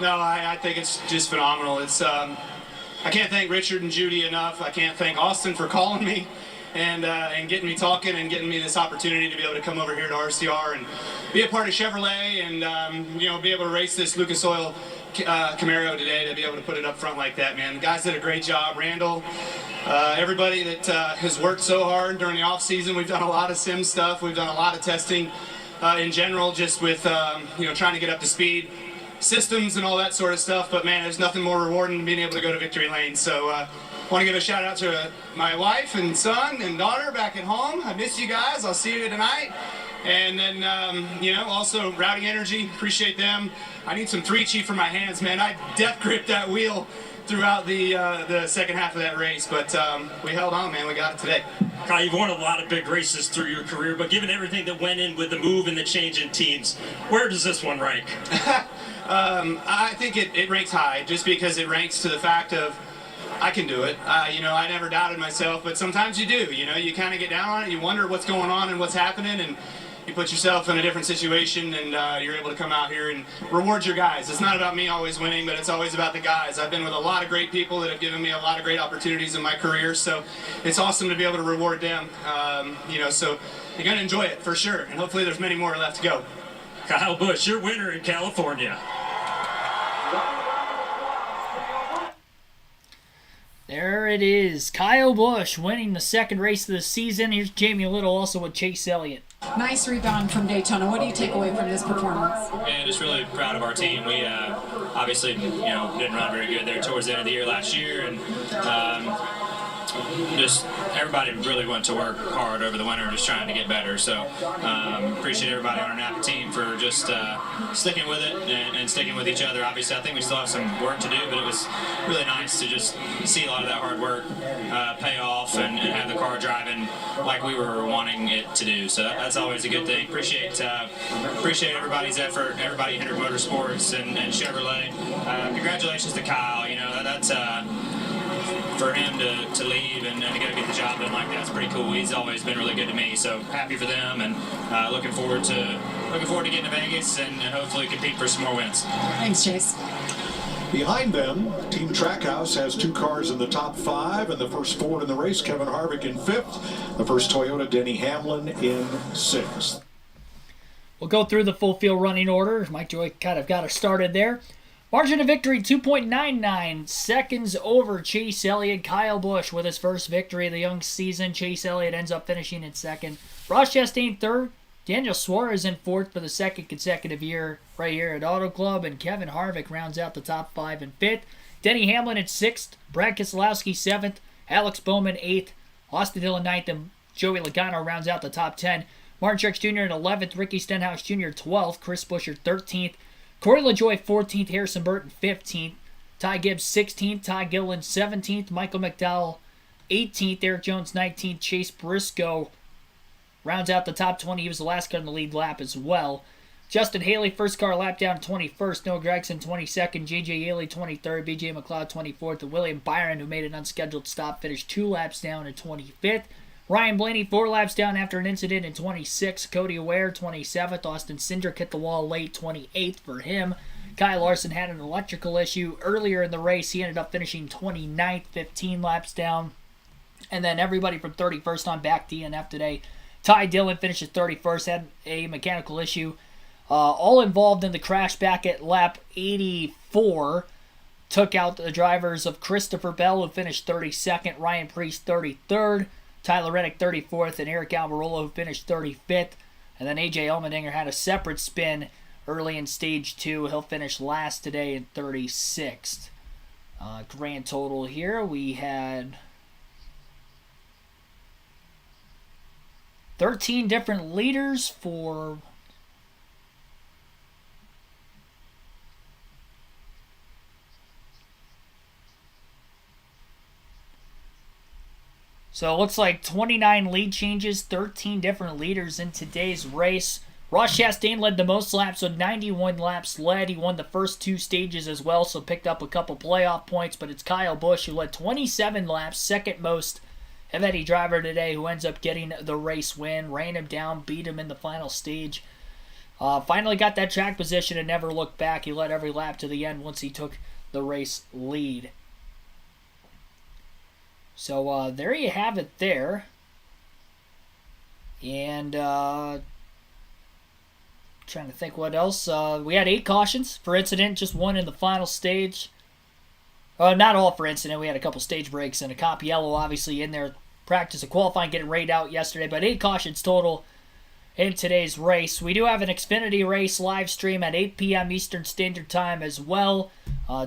no, I think it's just phenomenal. It's I can't thank Richard and Judy enough. I can't thank Austin for calling me and getting me talking and getting me this opportunity to be able to come over here to RCR and be a part of Chevrolet and be able to race this Lucas Oil Camaro today, to be able to put it up front like that, man. The guys did a great job. Randall, everybody that has worked so hard during the off season. We've done a lot of sim stuff. We've done a lot of testing in general, just with trying to get up to speed, systems and all that sort of stuff. But man, there's nothing more rewarding than being able to go to victory lane. So want to give a shout out to my wife and son and daughter back at home. I miss you guys. I'll see you tonight. And then, also Routing Energy, appreciate them. I need some 3-Chi for my hands, man. I death gripped that wheel throughout the second half of that race, but we held on, man. We got it today. Kyle, you've won a lot of big races through your career, but given everything that went in with the move and the change in teams, where does this one rank? I think it ranks high, just because it ranks to the fact of I can do it. I never doubted myself, but sometimes you do. You kind of get down on it. You wonder what's going on and what's happening, and you put yourself in a different situation, and you're able to come out here and reward your guys. It's not about me always winning, but it's always about the guys. I've been with a lot of great people that have given me a lot of great opportunities in my career, so it's awesome to be able to reward them. So you're going to enjoy it for sure, and hopefully there's many more left to go. Kyle Busch, your winner in California. There it is. Kyle Busch winning the second race of the season. Here's Jamie Little also with Chase Elliott. Nice rebound from Daytona. What do you take away from this performance? Yeah, just really proud of our team. We obviously, didn't run very good there towards the end of the year last year, and just everybody really went to work hard over the winter, just trying to get better. So appreciate everybody on our NAPA team for just sticking with it and sticking with each other. Obviously, I think we still have some work to do, but it was really nice to just see a lot of that hard work pay off and have the car driving like we were wanting it to do. So that's always a good thing. Appreciate everybody's effort, everybody at Hendrick Motorsports and Chevrolet. Congratulations to Kyle. That's for him to leave and to go get the job done like that's pretty cool. He's always been really good to me, so happy for them, and looking forward to getting to Vegas and hopefully compete for some more wins. Thanks, Chase. Behind them, Team Trackhouse has 2 cars in the top 5, and the first Ford in the race, Kevin Harvick in 5th. The first Toyota, Denny Hamlin in 6th. We'll go through the full field running order. Mike Joy kind of got us started there. Margin of victory, 2.99 seconds over Chase Elliott. Kyle Busch with his first victory of the young season. Chase Elliott ends up finishing in 2nd. Ross Chastain 3rd. Daniel Suarez in 4th for the 2nd consecutive year right here at Auto Club. And Kevin Harvick rounds out the top 5 in 5th. Denny Hamlin in 6th. Brad Keselowski 7th. Alex Bowman 8th. Austin Dillon 9th. And Joey Logano rounds out the top 10. Martin Truex Jr. in 11th. Ricky Stenhouse Jr. 12th. Chris Buescher 13th. Corey LaJoie 14th, Harrison Burton 15th, Ty Gibbs 16th, Ty Gilliland 17th, Michael McDowell 18th, Eric Jones 19th, Chase Briscoe rounds out the top 20. He was the last car in the lead lap as well. Justin Haley, first car lap down 21st, Noah Gragson 22nd, J.J. Yaley 23rd, B.J. McLeod 24th, and William Byron, who made an unscheduled stop, finished 2 laps down at 25th. Ryan Blaney 4 laps down after an incident in 26th. Cody Ware 27th. Austin Cindric hit the wall late, 28th for him. Kyle Larson had an electrical issue earlier in the race. He ended up finishing 29th, 15 laps down. And then everybody from 31st on back DNF today. Ty Dillon finishes 31st, had a mechanical issue. All involved in the crash back at lap 84. Took out the drivers of Christopher Bell, who finished 32nd, Ryan Preece 33rd, Tyler Reddick 34th, and Eric Almirola, who finished 35th. And then AJ Allmendinger had a separate spin early in stage 2. He'll finish last today in 36th. Grand total here, we had 13 different leaders for... So it looks like 29 lead changes, 13 different leaders in today's race. Ross Chastain led the most laps with 91 laps led. He won the first 2 stages as well, so picked up a couple playoff points. But it's Kyle Busch who led 27 laps, second most of any driver today, who ends up getting the race win. Ran him down, beat him in the final stage. Finally got that track position and never looked back. He led every lap to the end once he took the race lead. So there you have it there. And trying to think what else. We had 8 cautions for incident, just 1 in the final stage. Not all for incident. We had a couple stage breaks and a cop yellow obviously in there. Practice of qualifying, getting rained out yesterday. But 8 cautions total in today's race. We do have an Xfinity race live stream at 8 p.m. Eastern Standard Time as well.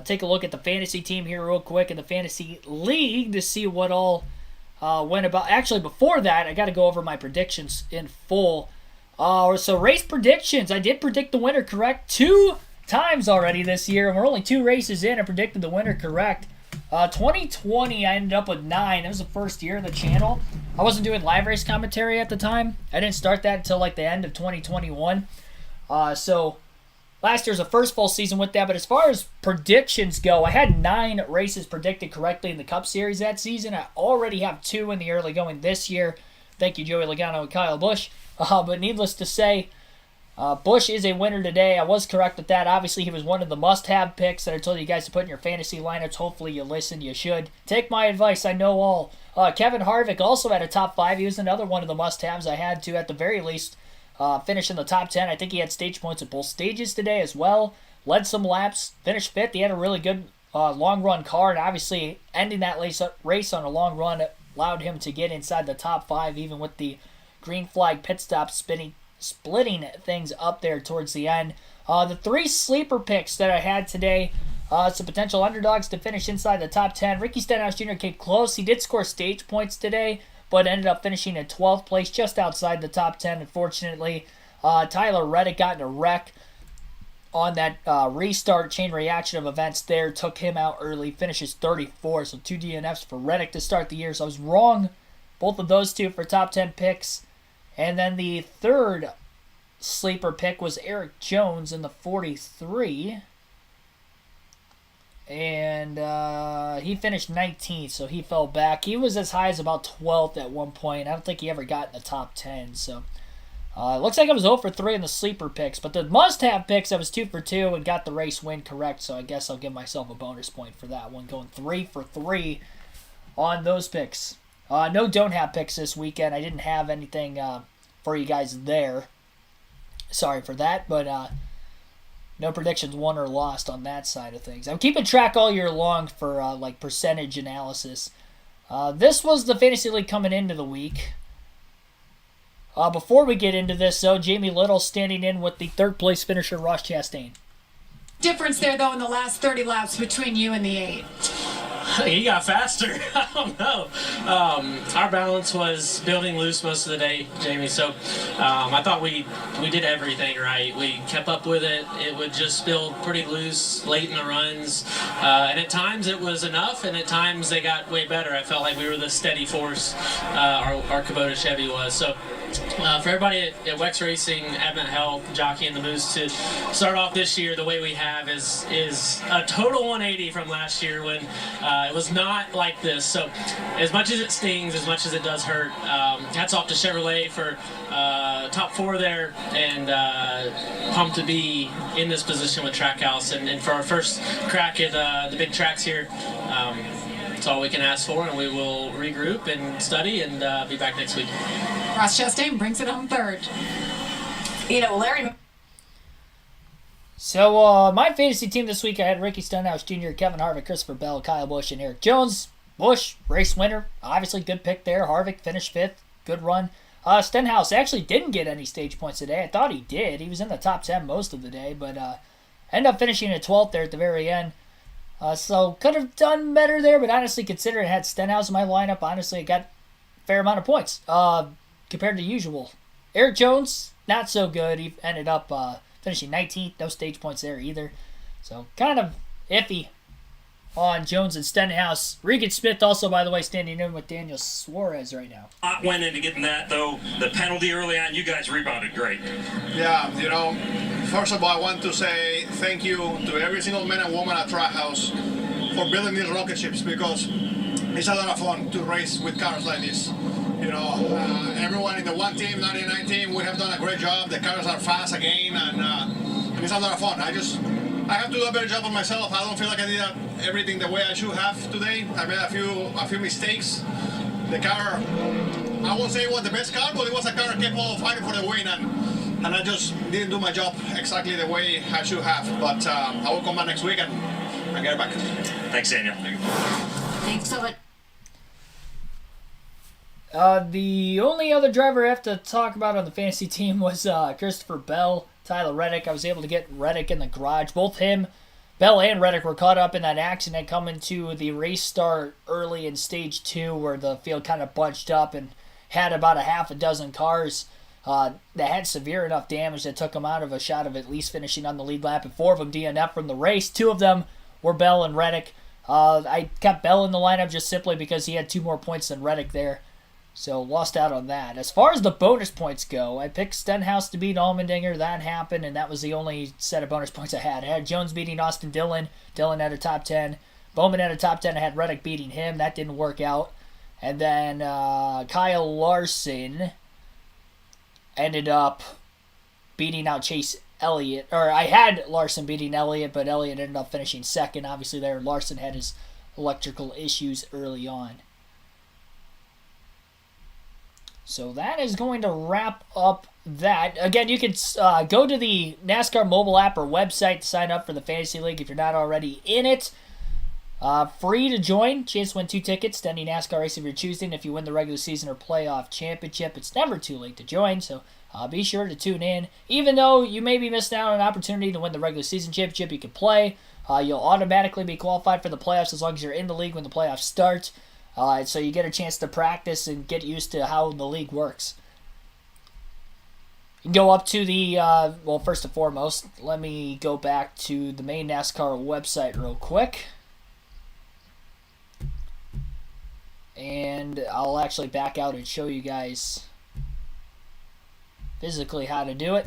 Take a look at the fantasy team here real quick in the fantasy league to see what all went about. Actually, before that, I got to go over my predictions in full. So race predictions. I did predict the winner correct 2 times already this year, and we're only 2 races in. I predicted the winner correct. 2020, I ended up with 9. It was the first year of the channel. I wasn't doing live race commentary at the time. I didn't start that until like the end of 2021. So last year's the first full season with that. But as far as predictions go, I had 9 races predicted correctly in the Cup Series that season. I already have 2 in the early going this year. Thank you, Joey Logano and Kyle Busch. But needless to say, Busch is a winner today. I was correct with that. Obviously, he was one of the must-have picks that I told you guys to put in your fantasy lineups. Hopefully, you listen. You should. Take my advice. I know all. Kevin Harvick also had a top 5. He was another one of the must-haves. I had to, at the very least, finish in the top 10. I think he had stage points at both stages today as well. Led some laps. Finished 5th. He had a really good long-run car. And obviously, ending that race on a long run allowed him to get inside the top 5, even with the green flag pit stop splitting things up there towards the end. The 3 sleeper picks that I had today, some potential underdogs to finish inside the top 10. Ricky Stenhouse Jr. came close. He did score stage points today, but ended up finishing in 12th place, just outside the top 10, unfortunately. Tyler Reddick got in a wreck on that restart chain reaction of events there. Took him out early, finishes 34, so 2 DNFs for Reddick to start the year. So I was wrong, both of those 2 for top 10 picks. And then the 3rd sleeper pick was Eric Jones in the 43. And he finished 19th, so he fell back. He was as high as about 12th at one point. I don't think he ever got in the top 10. So it looks like I was 0 for 3 in the sleeper picks. But the must-have picks, I was 2 for 2 and got the race win correct. So I guess I'll give myself a bonus point for that one, going 3 for 3 on those picks. No don't have picks this weekend. I didn't have anything for you guys there. Sorry for that, but no predictions won or lost on that side of things. I'm keeping track all year long for like percentage analysis. This was the Fantasy League coming into the week. Before we get into this, though, Jamie Little standing in with the 3rd place finisher, Ross Chastain. Difference there, though, in the last 30 laps between you and the 8. He got faster. I don't know. Our balance was building loose most of the day, Jamie. So I thought we did everything right. We kept up with it. It would just build pretty loose late in the runs. And at times it was enough, and at times they got way better. I felt like we were the steady force our Kubota Chevy was. So for everybody at Wex Racing, Advent Health, Jockey, and the Moose to start off this year the way we have is a total 180 from last year when it was not like this. So as much as it stings, as much as it does hurt, hats off to Chevrolet for top 4 there, and pumped to be in this position with Trackhouse, and for our first crack at the big tracks here. That's all we can ask for, and we will regroup and study and be back next week. Ross Chastain brings it home third. Larry. So, my fantasy team this week, I had Ricky Stenhouse Jr., Kevin Harvick, Christopher Bell, Kyle Busch, and Eric Jones. Busch, race winner. Obviously, good pick there. Harvick finished 5th. Good run. Stenhouse actually didn't get any stage points today. I thought he did. He was in the top 10 most of the day, but ended up finishing at 12th there at the very end. So, could have done better there, but honestly, considering I had Stenhouse in my lineup, honestly, I got a fair amount of points compared to usual. Eric Jones, not so good. He ended up finishing 19th. No stage points there either. So, kind of iffy on Jones and Stenhouse. Regan Smith also, by the way, standing in with Daniel Suarez right now. Lot went into getting that, though. The penalty early on, you guys rebounded great. Yeah, first of all, I want to say thank you to every single man and woman at Trackhouse for building these rocket ships, because it's a lot of fun to race with cars like this. Everyone in the one team, 99 team, we have done a great job. The cars are fast again, and it's a lot of fun. I have to do a better job on myself. I don't feel like I did everything the way I should have today. I made a few mistakes. The car, I won't say it was the best car, but it was a car capable of fighting for the win, and I just didn't do my job exactly the way I should have. But I will come back next week and get it back. Thanks, Daniel. Thanks so much. The only other driver I have to talk about on the fantasy team was Christopher Bell, Tyler Reddick. I was able to get Reddick in the garage. Both him, Bell, and Reddick were caught up in that accident coming to the race start early in stage 2, where the field kind of bunched up and had about a half a dozen cars that had severe enough damage that took them out of a shot of at least finishing on the lead lap, and 4 of them DNF from the race. 2 of them were Bell and Reddick. I kept Bell in the lineup just simply because he had 2 more points than Reddick there. So, lost out on that. As far as the bonus points go, I picked Stenhouse to beat Allmendinger. That happened, and that was the only set of bonus points I had. I had Jones beating Austin Dillon. Dillon had a top 10. Bowman had a top 10. I had Reddick beating him. That didn't work out. And then Kyle Larson ended up beating out Chase Elliott. Or I had Larson beating Elliott, but Elliott ended up finishing second. Obviously, there Larson had his electrical issues early on. So that is going to wrap up that. Again, you can go to the NASCAR mobile app or website to sign up for the Fantasy League if you're not already in it. Free to join. Chance to win 2 tickets to any NASCAR race of your choosing. If you win the regular season or playoff championship, it's never too late to join. So be sure to tune in. Even though you may be missing out on an opportunity to win the regular season championship, you can play. You'll automatically be qualified for the playoffs as long as you're in the league when the playoffs start. So you get a chance to practice and get used to how the league works. You can go up to the, first and foremost, let me go back to the main NASCAR website real quick. And I'll actually back out and show you guys physically how to do it.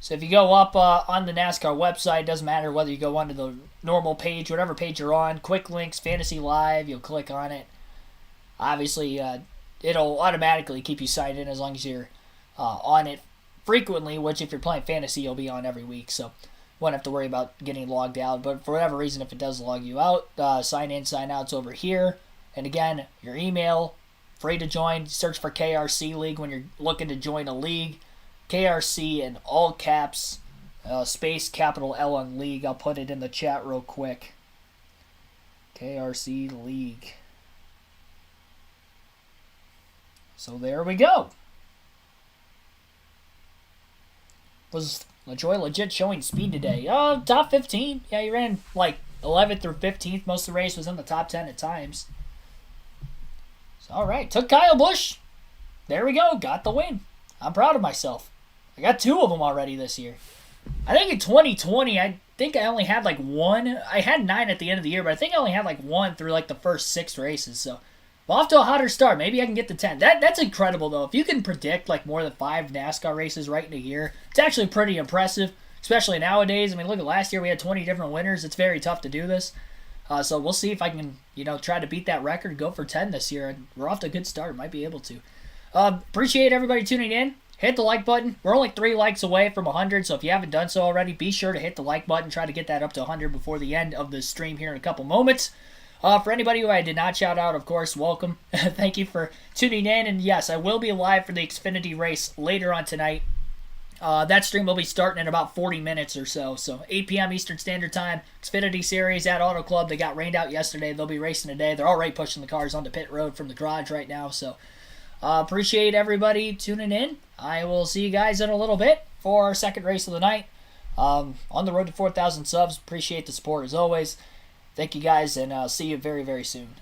So if you go up on the NASCAR website, it doesn't matter whether you go onto the normal page, whatever page you're on, quick links, Fantasy Live, you'll click on it. Obviously, it'll automatically keep you signed in as long as you're on it frequently, which if you're playing fantasy, you'll be on every week. So won't have to worry about getting logged out. But for whatever reason, if it does log you out, sign in, sign out's over here. And again, your email, free to join. Search for KRC League when you're looking to join a league. KRC in all caps, space capital L on League. I'll put it in the chat real quick. KRC League. So there we go. Was LaJoy legit showing speed today? Top 15. Yeah, he ran like 11th through 15th. Most of the race was in the top 10 at times. So, all right, took Kyle Busch. There we go. Got the win. I'm proud of myself. I got 2 of them already this year. I think in 2020, I only had like 1. I had 9 at the end of the year, but I think I only had like 1 through like the first 6 races. So I'm off to a hotter start. Maybe I can get to 10. That's incredible, though. If you can predict like more than 5 NASCAR races right in a year, it's actually pretty impressive, especially nowadays. I mean, look at last year. We had 20 different winners. It's very tough to do this. So we'll see if I can, try to beat that record, go for 10 this year. And we're off to a good start. Might be able to. Appreciate everybody tuning in. Hit the like button. We're only 3 likes away from 100, so if you haven't done so already, be sure to hit the like button. Try to get that up to 100 before the end of the stream here in a couple moments. For anybody who I did not shout out, of course, welcome. Thank you for tuning in. And yes, I will be live for the Xfinity race later on tonight. That stream will be starting in about 40 minutes or so. So 8 p.m. Eastern Standard Time. Xfinity Series at Auto Club. They got rained out yesterday. They'll be racing today. They're already pushing the cars onto pit road from the garage right now. So appreciate everybody tuning in. I will see you guys in a little bit for our second race of the night. On the road to 4,000 subs. Appreciate the support as always. Thank you guys, and I'll see you very, very soon.